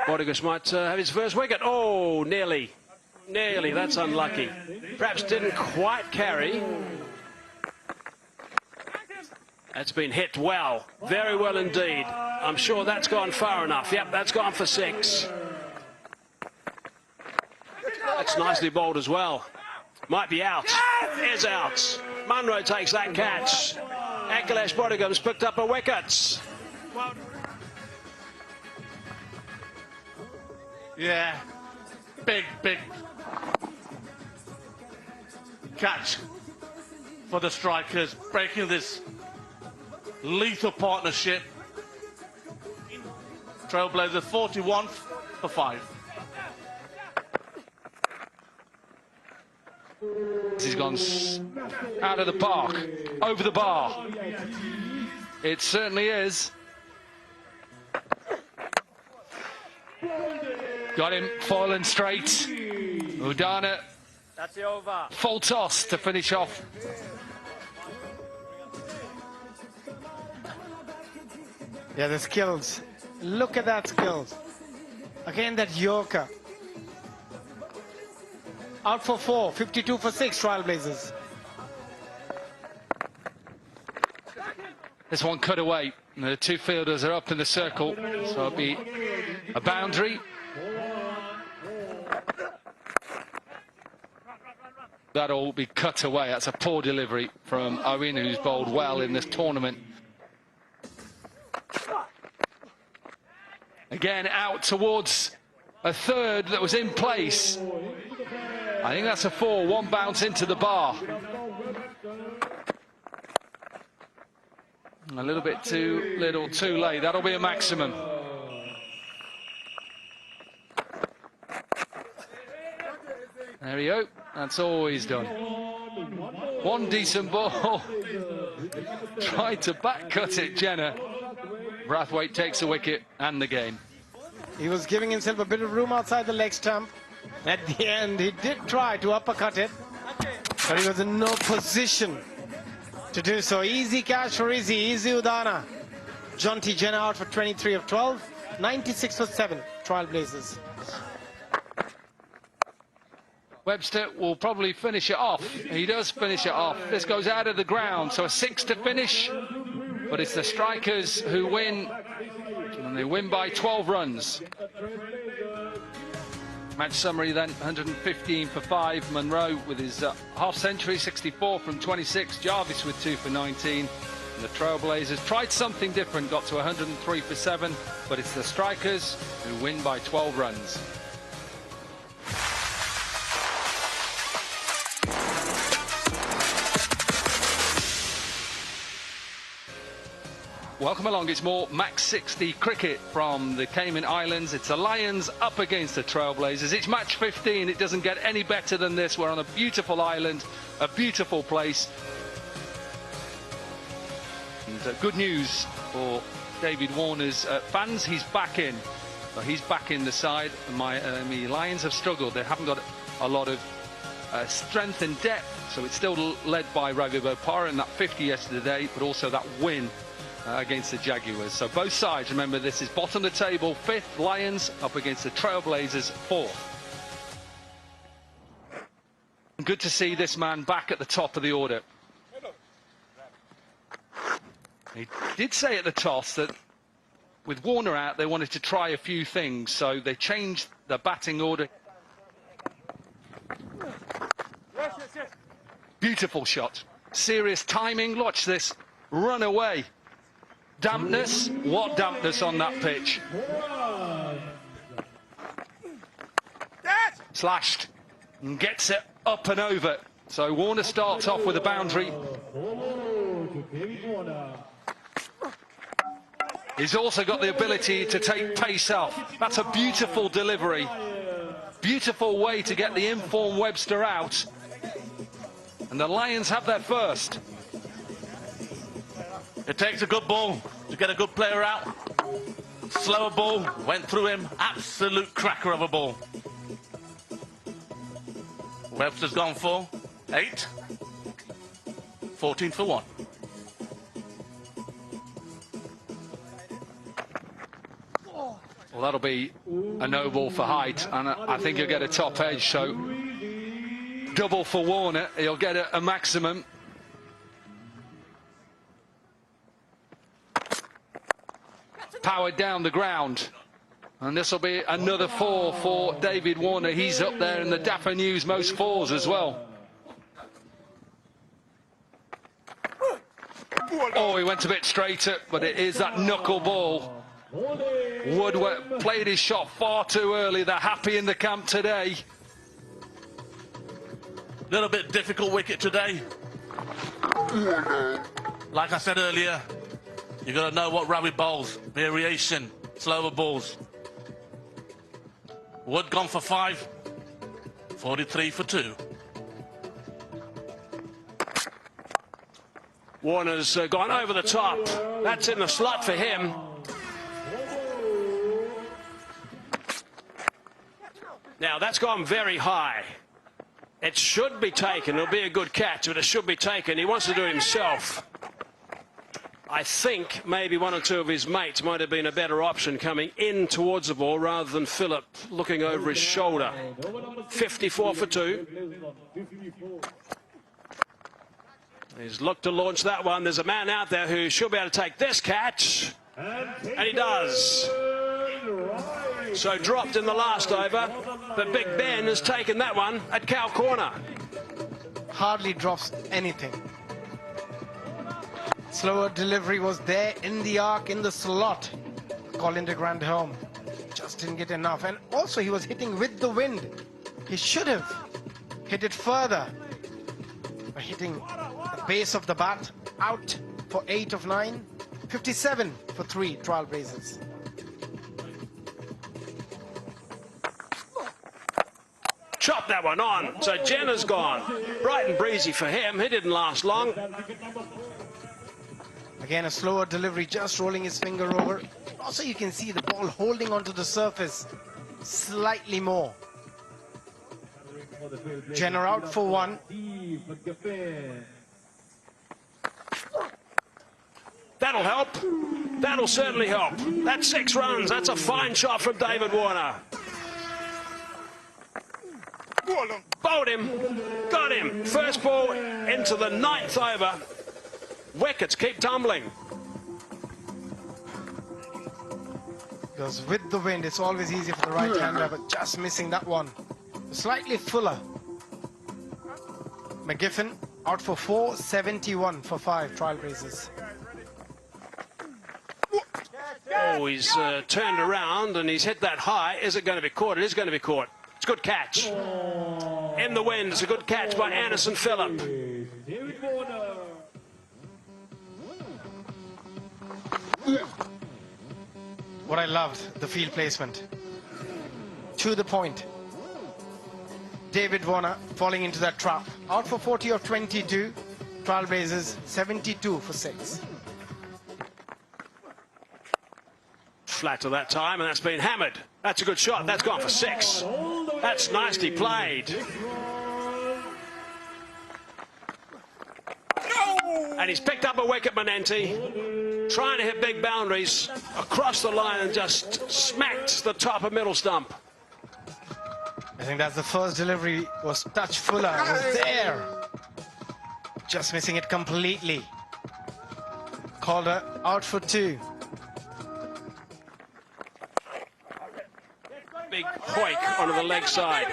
[SPEAKER 2] Bordigus might have his first wicket. Oh, nearly Nearly, that's unlucky. Perhaps didn't quite carry. That's been hit well, very well indeed. I'm sure that's gone far enough. Yep, that's gone for 6. That's nicely bowled as well. Might be out. Is out. Munro takes that catch. Akhilesh Bodhigam's picked up a wicket.
[SPEAKER 11] Yeah, big catch for the strikers, breaking this lethal partnership. Trailblazers 41 for 5.
[SPEAKER 3] He's gone out of the park, over the bar. It certainly is. Got him falling straight. Udana.
[SPEAKER 12] That's the over.
[SPEAKER 3] Full toss to finish off.
[SPEAKER 9] Yeah, the skills. Look at that skills. Again, that Yorker. Out for 4, 52 for 6, Trailblazers.
[SPEAKER 3] This one cut away. The two fielders are up in the circle, so it'll be a boundary. That'll be cut away. That's a poor delivery from Owen, who's bowled well in this tournament. Again, out towards a third that was in place. I think that's a 4. One bounce into the bar. A little bit too little, too late. That'll be a maximum. There we go. That's all he's done. One decent ball. Tried to back cut it, Jenner. Brathwaite takes a wicket and the game.
[SPEAKER 9] He was giving himself a bit of room outside the leg stump. At the end, he did try to uppercut it, but he was in no position to do so. Easy catch for Easy Udana. Jonty Jenner out for 23 of 12, 96 for 7, Trailblazers.
[SPEAKER 3] Webster will probably finish it off. He does finish it off. This goes out of the ground, so a 6 to finish. But it's the strikers who win, and they win by 12 runs. Match summary then, 115 for 5. Munro with his half century, 64 from 26. Jarvis with 2 for 19. And the Trailblazers tried something different, got to 103 for 7. But it's the strikers who win by 12 runs. Welcome along, it's more MAX60 cricket from the Cayman Islands. It's the Lions up against the Trailblazers. It's match 15, it doesn't get any better than this. We're on a beautiful island, a beautiful place. And good news for David Warner's fans, he's back in. He's back in the side. The Miami Lions have struggled, they haven't got a lot of strength and depth, so it's still led by Ravi Bopara in that 50 yesterday, but also that win against the Jaguars. So both sides, remember, this is bottom of the table, 5th Lions up against the Trailblazers, 4th. Good to see this man back at the top of the order. He did say at the toss that with Warner out, they wanted to try a few things, so they changed the batting order. Beautiful shot. Serious timing. Watch this. Run away. Dampness. What dampness on that pitch. Slashed. And gets it up and over. So Warner starts off with a boundary. He's also got the ability to take pace off. That's a beautiful delivery. Beautiful way to get the informed Webster out. And the Lions have their first.
[SPEAKER 11] It takes a good ball to get a good player out. Slower ball, went through him. Absolute cracker of a ball. Webster's gone for 8. 14 for 1.
[SPEAKER 3] Well, that'll be a no ball for height, and I think he'll get a top edge, so double for Warner. He'll get a maximum. Powered down the ground. And this will be another 4 for David Warner. He's up there in the Dapper News most 4s as well. Oh, he went a bit straighter, but it is that knuckleball. Wood played his shot far too early. They're happy in the camp today.
[SPEAKER 11] Little bit difficult wicket today. Like I said earlier, you got to know what rabbit bowls, variation, slower balls. Wood gone for 5, 43 for 2.
[SPEAKER 2] Warner's gone over the top. That's in the slot for him. Now, that's gone very high. It should be taken. It'll be a good catch, but it should be taken. He wants to do it himself. I think maybe one or two of his mates might have been a better option coming in towards the ball rather than Phillip looking over his shoulder. 54 for 2. He's looked to launch that one. There's a man out there who should be able to take this catch. And he does. So dropped in the last over. But Big Ben has taken that one at cow corner.
[SPEAKER 9] Hardly drops anything. Slower delivery was there in the arc, in the slot. Colin de Grand home. Just didn't get enough. And also he was hitting with the wind. He should have hit it further. By hitting the base of the bat, out for 8 of 9. 57 for 3, Trailblazers.
[SPEAKER 2] Chop that one on. So Jenner's gone. Bright and breezy for him. He didn't last long.
[SPEAKER 9] Again, a slower delivery, just rolling his finger over. Also, you can see the ball holding onto the surface slightly more. Jenner out for 1.
[SPEAKER 2] That'll help. That'll certainly help. That's 6 runs. That's a fine shot from David Warner. Bowled him. Got him. First ball into the 9th over. Wickets keep tumbling.
[SPEAKER 9] Because with the wind, it's always easy for the right-hander, but just missing that one. Slightly fuller. McGiffin out for 4, 71 for 5, Trailblazers.
[SPEAKER 2] Oh, he's turned around and he's hit that high. Is it going to be caught? It is going to be caught. It's a good catch. In the wind, it's a good catch by Anderson Phillip.
[SPEAKER 9] What I loved, the field placement. To the point. David Warner falling into that trap. Out for 40 of 22. Trailblazers 72 for 6.
[SPEAKER 2] Flat to that time, and that's been hammered. That's a good shot. That's gone for 6. That's nicely played. And he's picked up a wicket, Manenti. Trying to hit big boundaries across the line and just smacked the top of middle stump.
[SPEAKER 9] I think that's the first delivery. Was touch fuller. It was there. Just missing it completely. Calder out for 2.
[SPEAKER 2] Big hoik onto the leg side.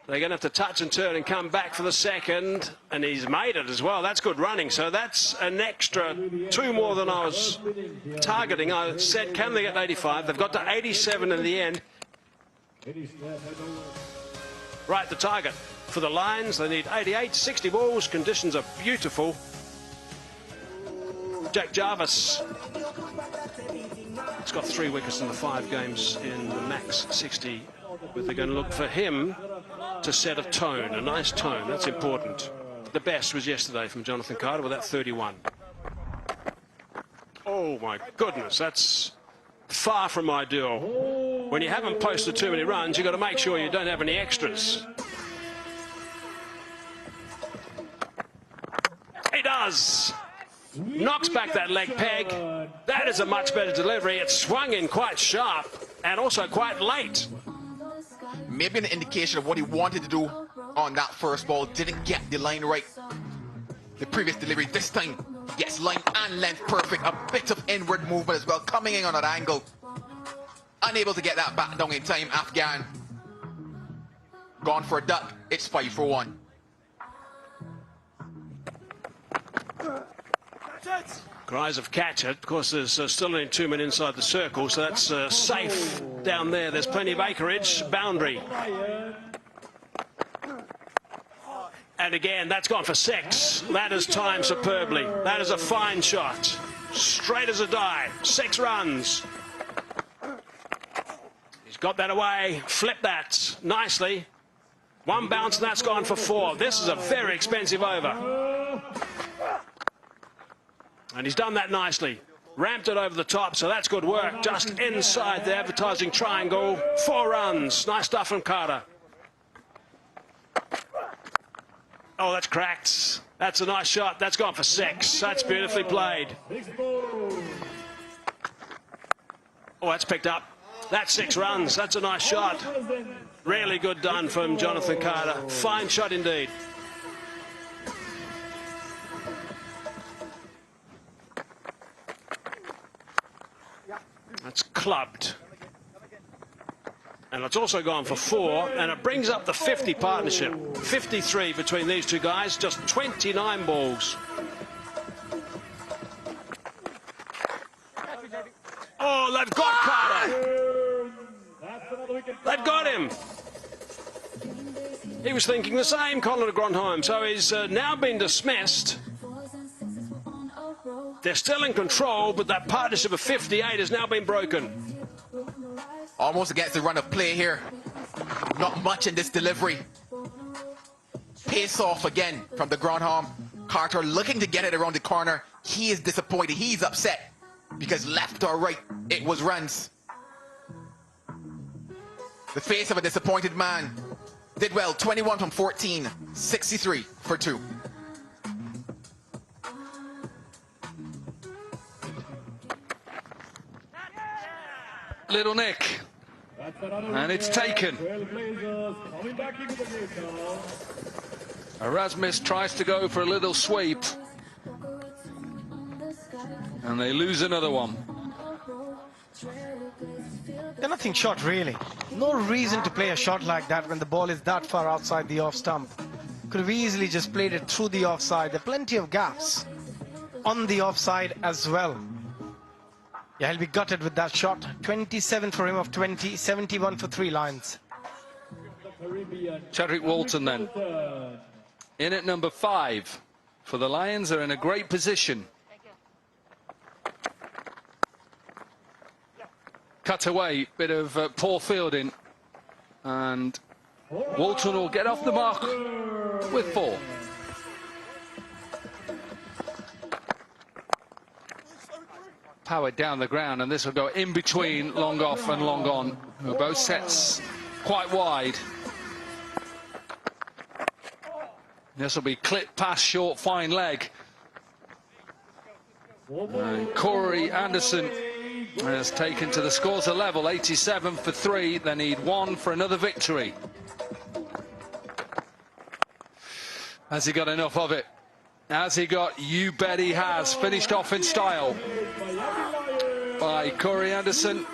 [SPEAKER 2] They're going to have to touch and turn and come back for the second. And he's made it as well. That's good running. So that's an extra 2 more than I was targeting. I said, can they get 85? They've got to 87 in the end. Right, the target for the Lions. They need 88, 60 balls. Conditions are beautiful. Jack Jarvis. He's got 3 wickets in the 5 games in the MAX60. But they're going to look for him to set a tone, a nice tone. That's important. The best was yesterday from Jonathan Carter with that 31. Oh, my goodness. That's far from ideal. When you haven't posted too many runs, you've got to make sure you don't have any extras. He does. Knocks back that leg peg. That is a much better delivery. It swung in quite sharp and also quite late.
[SPEAKER 1] Maybe an indication of what he wanted to do
[SPEAKER 14] on that first ball. Didn't get the line right. The previous delivery this time, yes, line and length perfect. A bit of inward movement as well, coming in on an angle. Unable to get that back down in time. Afghan gone for a duck. It's 5 for 1.
[SPEAKER 2] Cries of catch it. Of course, there's still an entombment inside the circle, so that's safe down there. There's plenty of acreage. Boundary. And again, that's gone for 6. That is timed superbly. That is a fine shot. Straight as a die. 6 runs. He's got that away. Flip that nicely. 1 bounce, and that's gone for 4. This is a very expensive over. And he's done that nicely. Ramped it over the top, so that's good work. Just inside the advertising triangle. 4 runs. Nice stuff from Carter. Oh, that's cracked. That's a nice shot. That's gone for 6. That's beautifully played. Oh, that's picked up. That's 6 runs. That's a nice shot. Really good done from Jonathan Carter. Fine shot indeed. That's clubbed. And it's also gone for 4, and it brings up the 50 partnership. 53 between these two guys, just 29 balls. Oh, they've got Carter. They've got him. He was thinking the same, Colin de Grandheim. So he's now been dismissed. They're still in control, but that partnership of 58 has now been broken.
[SPEAKER 14] Almost against the run of play here. Not much in this delivery. Pace off again from the Grandhomme. Carter looking to get it around the corner. He is disappointed. He's upset because left or right, it was runs. The face of a disappointed man. Did well, 21 from 14, 63 for 2.
[SPEAKER 3] Little Nick. And it's taken. Erasmus tries to go for a little sweep. And they lose another one.
[SPEAKER 9] They're nothing short, really. No reason to play a shot like that when the ball is that far outside the off stump. Could have easily just played it through the offside. There are plenty of gaps on the offside as well. Yeah, he'll be gutted with that shot. 27 for him of 20, 71 for 3 lines.
[SPEAKER 3] Chadwick Walton then. In at number 5 for the Lions. Are in a great position. Cut away, bit of poor fielding. And Walton will get off the mark with 4. Powered down the ground, and this will go in between long off and long on, who are both sets quite wide. This will be clip pass short fine leg. And Corey Anderson has taken to the scores a level, 87 for 3. They need 1 for another victory. Has he got enough of it? Has he got? You bet he has. Finished off in style by Corey Anderson.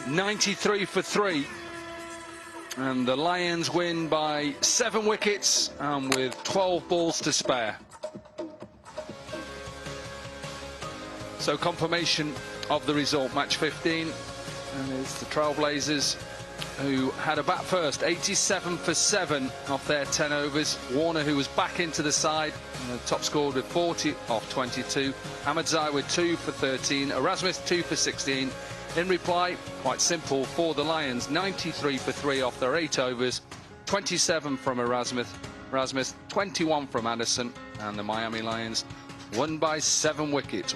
[SPEAKER 3] 93 for 3. And the Lions win by 7 wickets and with 12 balls to spare. So confirmation of the result, match 15. And it's the Trailblazers who had a bat first, 87 for 7 off their 10 overs. Warner, who was back into the side, top scored with 40 off 22. Ahmadzai with 2 for 13. Erasmus 2 for 16. In reply, quite simple for the Lions, 93 for 3 off their 8 overs. 27 from Erasmus, 21 from Anderson, and the Miami Lions won by 7 wickets.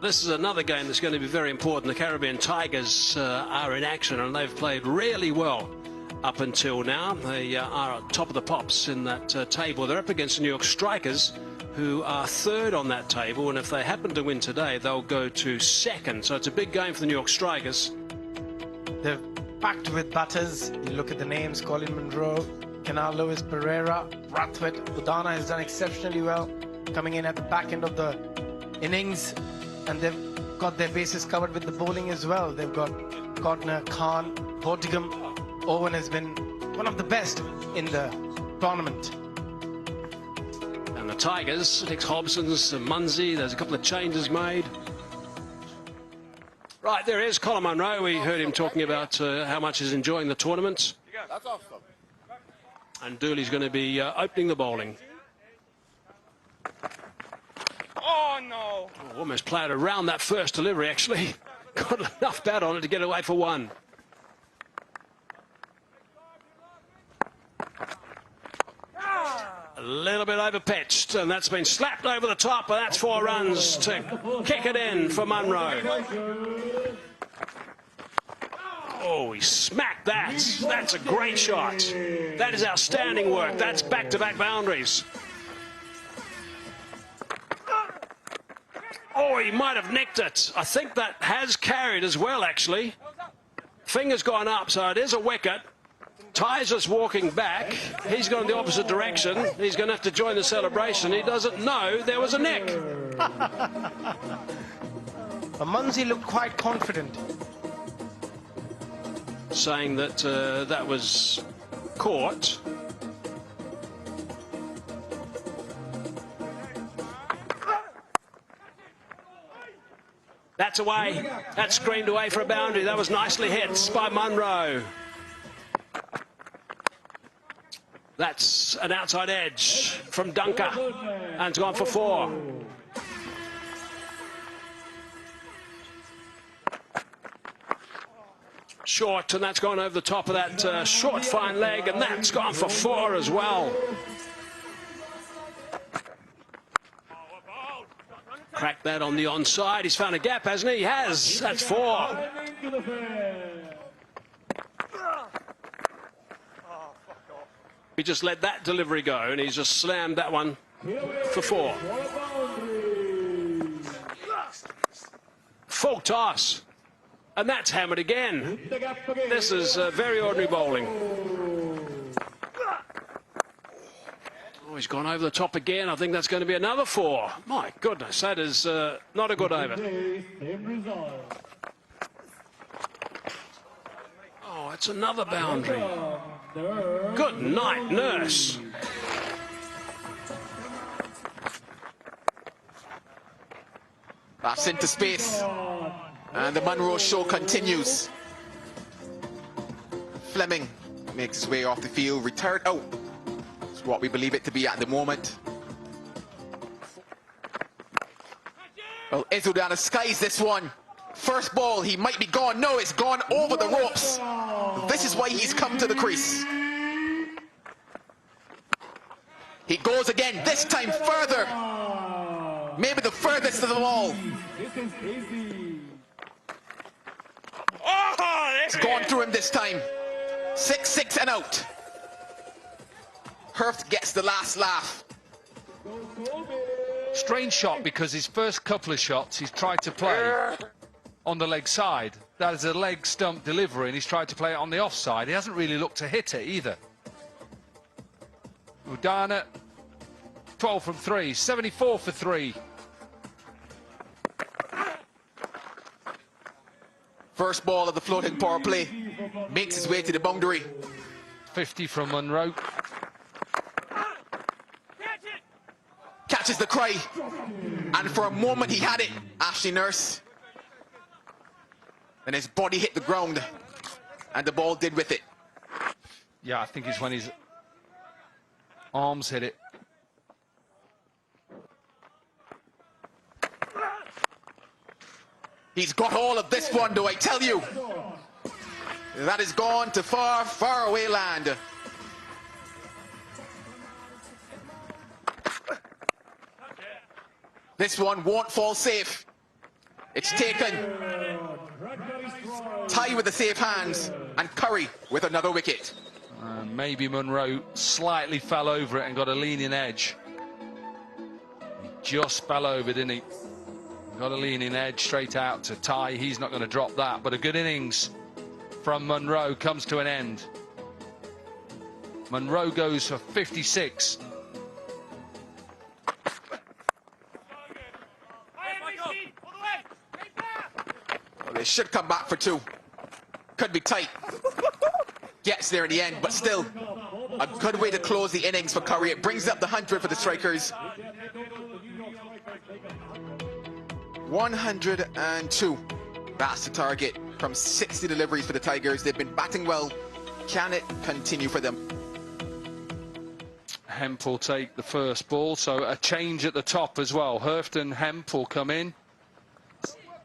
[SPEAKER 2] This is another game that's going to be very important. The Caribbean Tigers are in action, and they've played really well up until now. They are at top of the pops in that table. They're up against the New York Strikers, who are third on that table, and if they happen to win today, they'll go to second. So it's a big game for the New York Strikers.
[SPEAKER 9] They're packed with batters. You look at the names: Colin Monroe, Canal Lewis, Pereira, Brathwaite. Udana has done exceptionally well, coming in at the back end of the innings, and they've got their bases covered with the bowling as well. They've got Cotner, Khan, Portigam. Owen has been one of the best in the tournament.
[SPEAKER 2] And the Tigers, Nick Hobson's, Munsey, there's a couple of changes made. Right, there is Colin Munro. We heard him talking about how much he's enjoying the tournament. And Dooley's going to be opening the bowling.
[SPEAKER 12] Oh, no.
[SPEAKER 2] Oh, almost played around that first delivery, actually. Got enough bat on it to get away for one. A little bit over pitched, and that's been slapped over the top, and that's 4 runs to kick it in for Munro. Oh, he smacked that. That's a great shot. That is outstanding work. That's back-to-back boundaries. Oh, he might have nicked it. I think that has carried as well, actually. Finger's gone up, so it is a wicket. Ty's just walking back. He's gone the opposite direction. He's going to have to join the celebration. He doesn't know there was a nick.
[SPEAKER 9] Munsey looked quite confident,
[SPEAKER 2] saying that that was caught. That's away. That's screamed away for a boundary. That was nicely hit by Munro. That's an outside edge from Dunker, and it's gone for 4. Short, and that's gone over the top of that short fine leg, and that's gone for 4 as well. Cracked that on the onside. He's found a gap, hasn't he? He has. That's 4. He just let that delivery go, and he's just slammed that one for 4. Full toss. And that's hammered again. This is very ordinary bowling. Oh, he's gone over the top again. I think that's going to be another 4. My goodness, that is not a good over. Oh, it's another boundary. Good night, Nurse.
[SPEAKER 14] That's into space. And the Munro show continues. Fleming makes his way off the field, retired out. It's what we believe it to be at the moment. Well, Izudana skies this one. First ball, he might be gone. No, it's gone over the ropes. This is why he's come to the crease. He goes again, this time further. Maybe the furthest of them all. It's gone through him this time. 6-6 and out. Hurft gets the last laugh.
[SPEAKER 3] Strange shot, because his first couple of shots he's tried to play on the leg side. That is a leg stump delivery, and he's tried to play it on the offside. He hasn't really looked to hit it either. Udana, 12 from 3, 74 for 3.
[SPEAKER 14] First ball of the floating power play makes his way to the boundary.
[SPEAKER 3] 50 from Munro.
[SPEAKER 14] Catches the cry, and for a moment he had it, Ashley Nurse. And his body hit the ground, and the ball did with it.
[SPEAKER 3] Yeah, I think it's when his arms hit it.
[SPEAKER 14] He's got all of this one, do I tell you? That is gone to far, far away land. This one won't fall safe. It's taken. Ty with the safe hands, and Curry with another wicket.
[SPEAKER 3] Maybe Munro slightly fell over it and got a leaning edge. just fell over, didn't he? Got a leaning edge straight out to Ty. He's not going to drop that, but a good innings from Monroe comes to an end. Monroe goes for 56.
[SPEAKER 14] Well, they should come back for 2. Could be tight. Gets there in the end, but still a good way to close the innings for Curry. It brings up the 100 for the strikers. 102. That's the target from 60 deliveries for the Tigers. They've been batting well. Can it continue for them?
[SPEAKER 3] Hemp will take the first ball, so a change at the top as well. Hurft and Hemp will come in.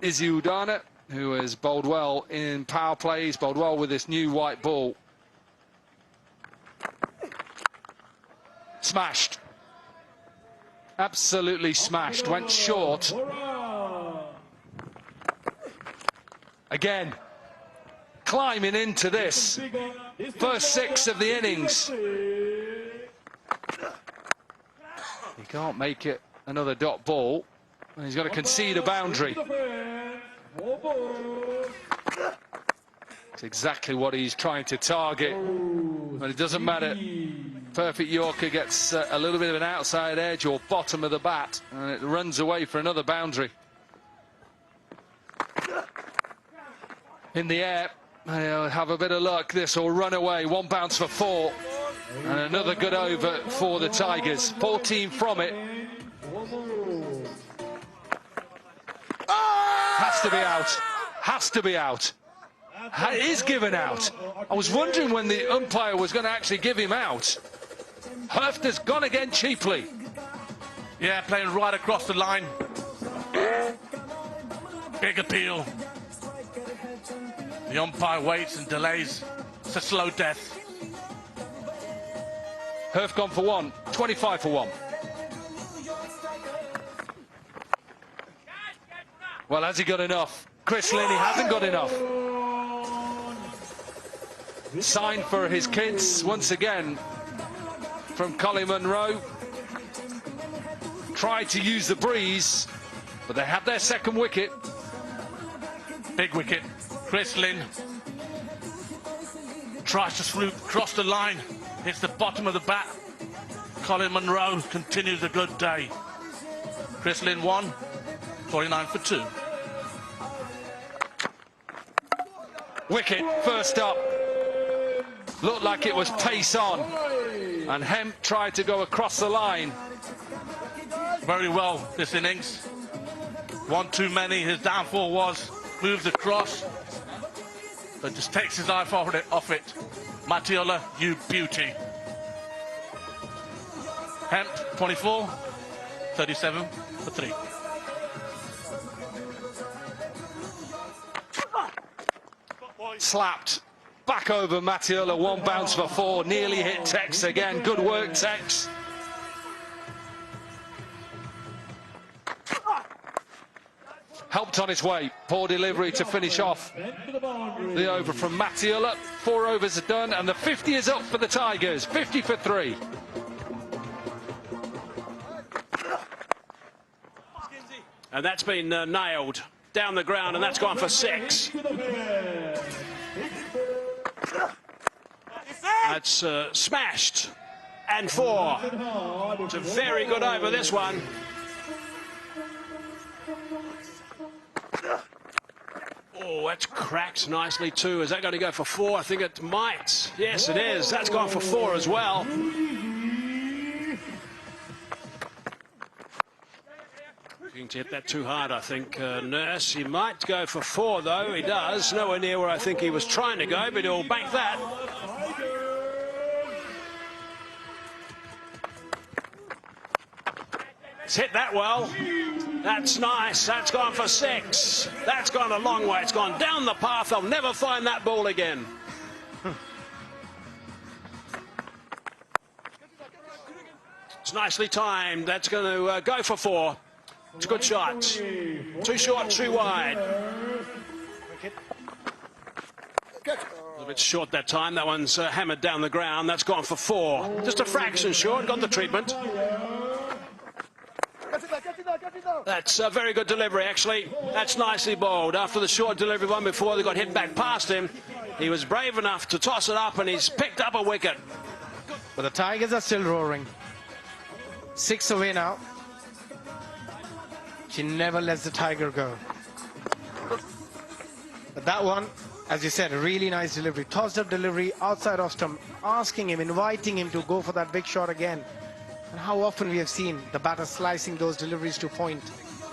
[SPEAKER 3] Izzy Udana, who has bowled well in power plays, bowled well with this new white ball. Smashed. Absolutely smashed. Went short. Again, climbing into this. First 6 of the innings. He can't make it another dot ball. And he's got to concede a boundary. It's exactly what he's trying to target. But it doesn't matter. Perfect Yorker gets a little bit of an outside edge or bottom of the bat. And it runs away for another boundary. In the air, he'll have a bit of luck. This will run away. 1 bounce for 4. And another good over for the Tigers. 14 from it. Has to be out. Has to be out. It is given out. I was wondering when the umpire was going to actually give him out. Hurft has gone again cheaply.
[SPEAKER 11] Yeah, playing right across the line. Big appeal. The umpire waits and delays. It's a slow death.
[SPEAKER 3] Hurft gone for 1. 25 for 1. Well, has he got enough? Chris Lynn, he hasn't got enough. Sign for his kids once again from Colin Monroe. Tried to use the breeze, but they have their second wicket.
[SPEAKER 11] Big wicket. Chris Lynn tries to cross the line. Hits the bottom of the bat. Colin Monroe continues a good day. Chris Lynn 1, 49 for 2.
[SPEAKER 3] Wicket first up. Looked like it was pace on. And Hemp tried to go across the line.
[SPEAKER 11] Very well this innings. 1 too many. His downfall was moves across, but just takes his eye off it. Matiola, you beauty. Hemp, 24, 37 for 3.
[SPEAKER 3] Slapped back over Matiola. 1 bounce for 4. Nearly hit Tex again. Good work, Tex. Helped on his way. Poor delivery to finish off the over from Matiola. 4 overs are done, and the 50 is up for the Tigers. 50 for 3.
[SPEAKER 2] And that's been nailed down the ground, and that's gone for 6. That's smashed. And 4. It's a very good over, this one. Oh, that's cracked nicely too. Is that going to go for 4? I think it might. Yes, it is. That's gone for 4 as well. Looking to hit that too hard, I think, Nurse. He might go for 4, though. He does. Nowhere near where I think he was trying to go, but he'll bank that. It's hit that well. That's nice. That's gone for 6. That's gone a long way. It's gone down the path. I'll never find that ball again. It's nicely timed. That's going to go for 4. It's a good shot. Too short, too wide. A little bit short that time. That one's hammered down the ground. That's gone for 4. Just a fraction short. Got the treatment. That's a very good delivery, actually. That's nicely bowled. After the short delivery one before they got hit back past him, he was brave enough to toss it up, and he's picked up a wicket.
[SPEAKER 9] But the Tigers are still roaring. 6 away now. She never lets the Tiger go. But that one, as you said, a really nice delivery. Tossed up delivery outside off stump, asking him, inviting him to go for that big shot again. And how often we have seen the batter slicing those deliveries to point.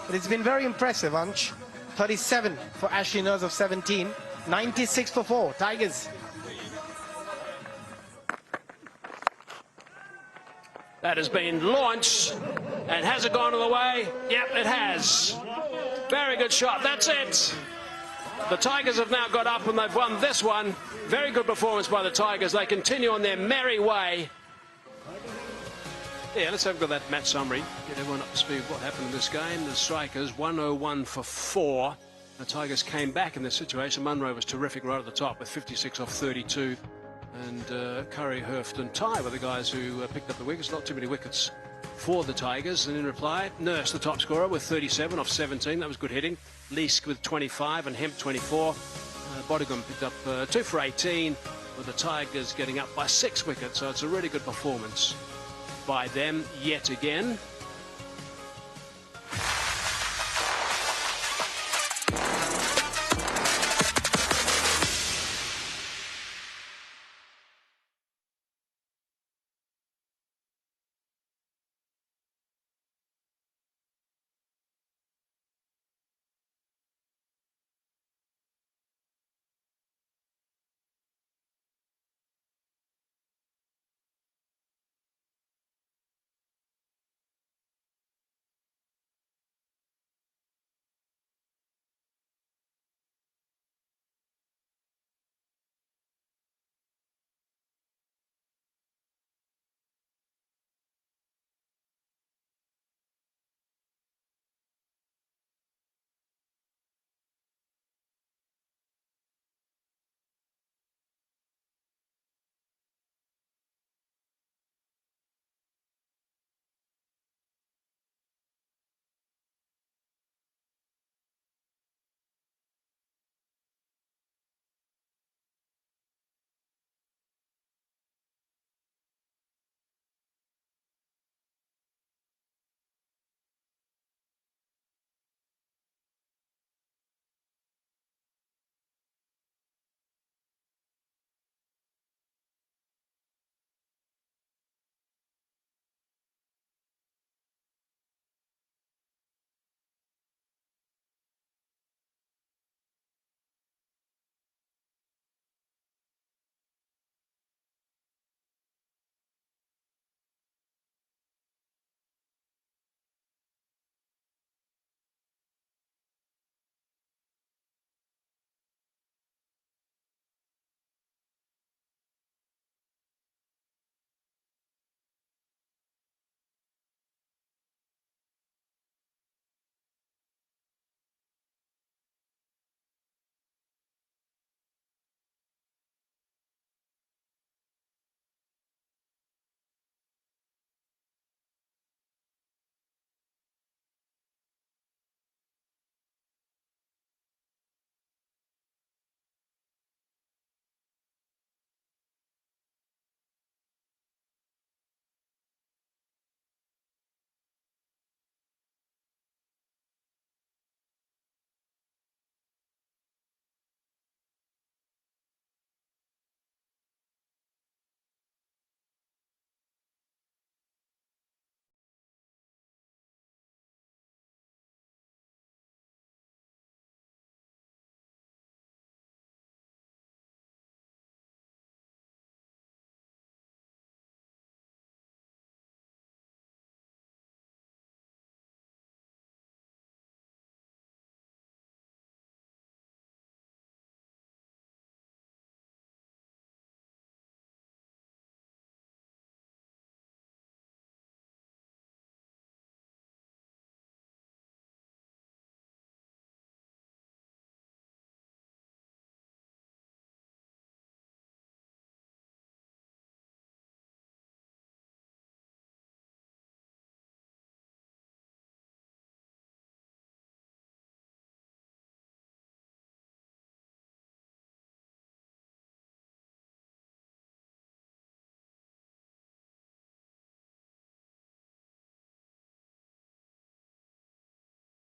[SPEAKER 9] But it's been very impressive, Ansh. 37 for Ashley Nurse of 17. 96 for 4. Tigers.
[SPEAKER 2] That has been launched. And has it gone all the way? Yep, it has. Very good shot. That's it. The Tigers have now got up and they've won this one. Very good performance by the Tigers. They continue on their merry way. Yeah, let's have a look at that match summary. Get everyone up to speed with what happened in this game. The Strikers, 101 for 4. The Tigers came back in this situation. Munro was terrific right at the top with 56 off 32. And Curry, Hurft and Ty were the guys who picked up the wickets. Not too many wickets for the Tigers. And in reply, Nurse, the top scorer, with 37 off 17. That was good hitting. Leask with 25 and Hemp 24. Bodigum picked up 2 for 18, with the Tigers getting up by 6 wickets. So it's a really good performance by them yet again.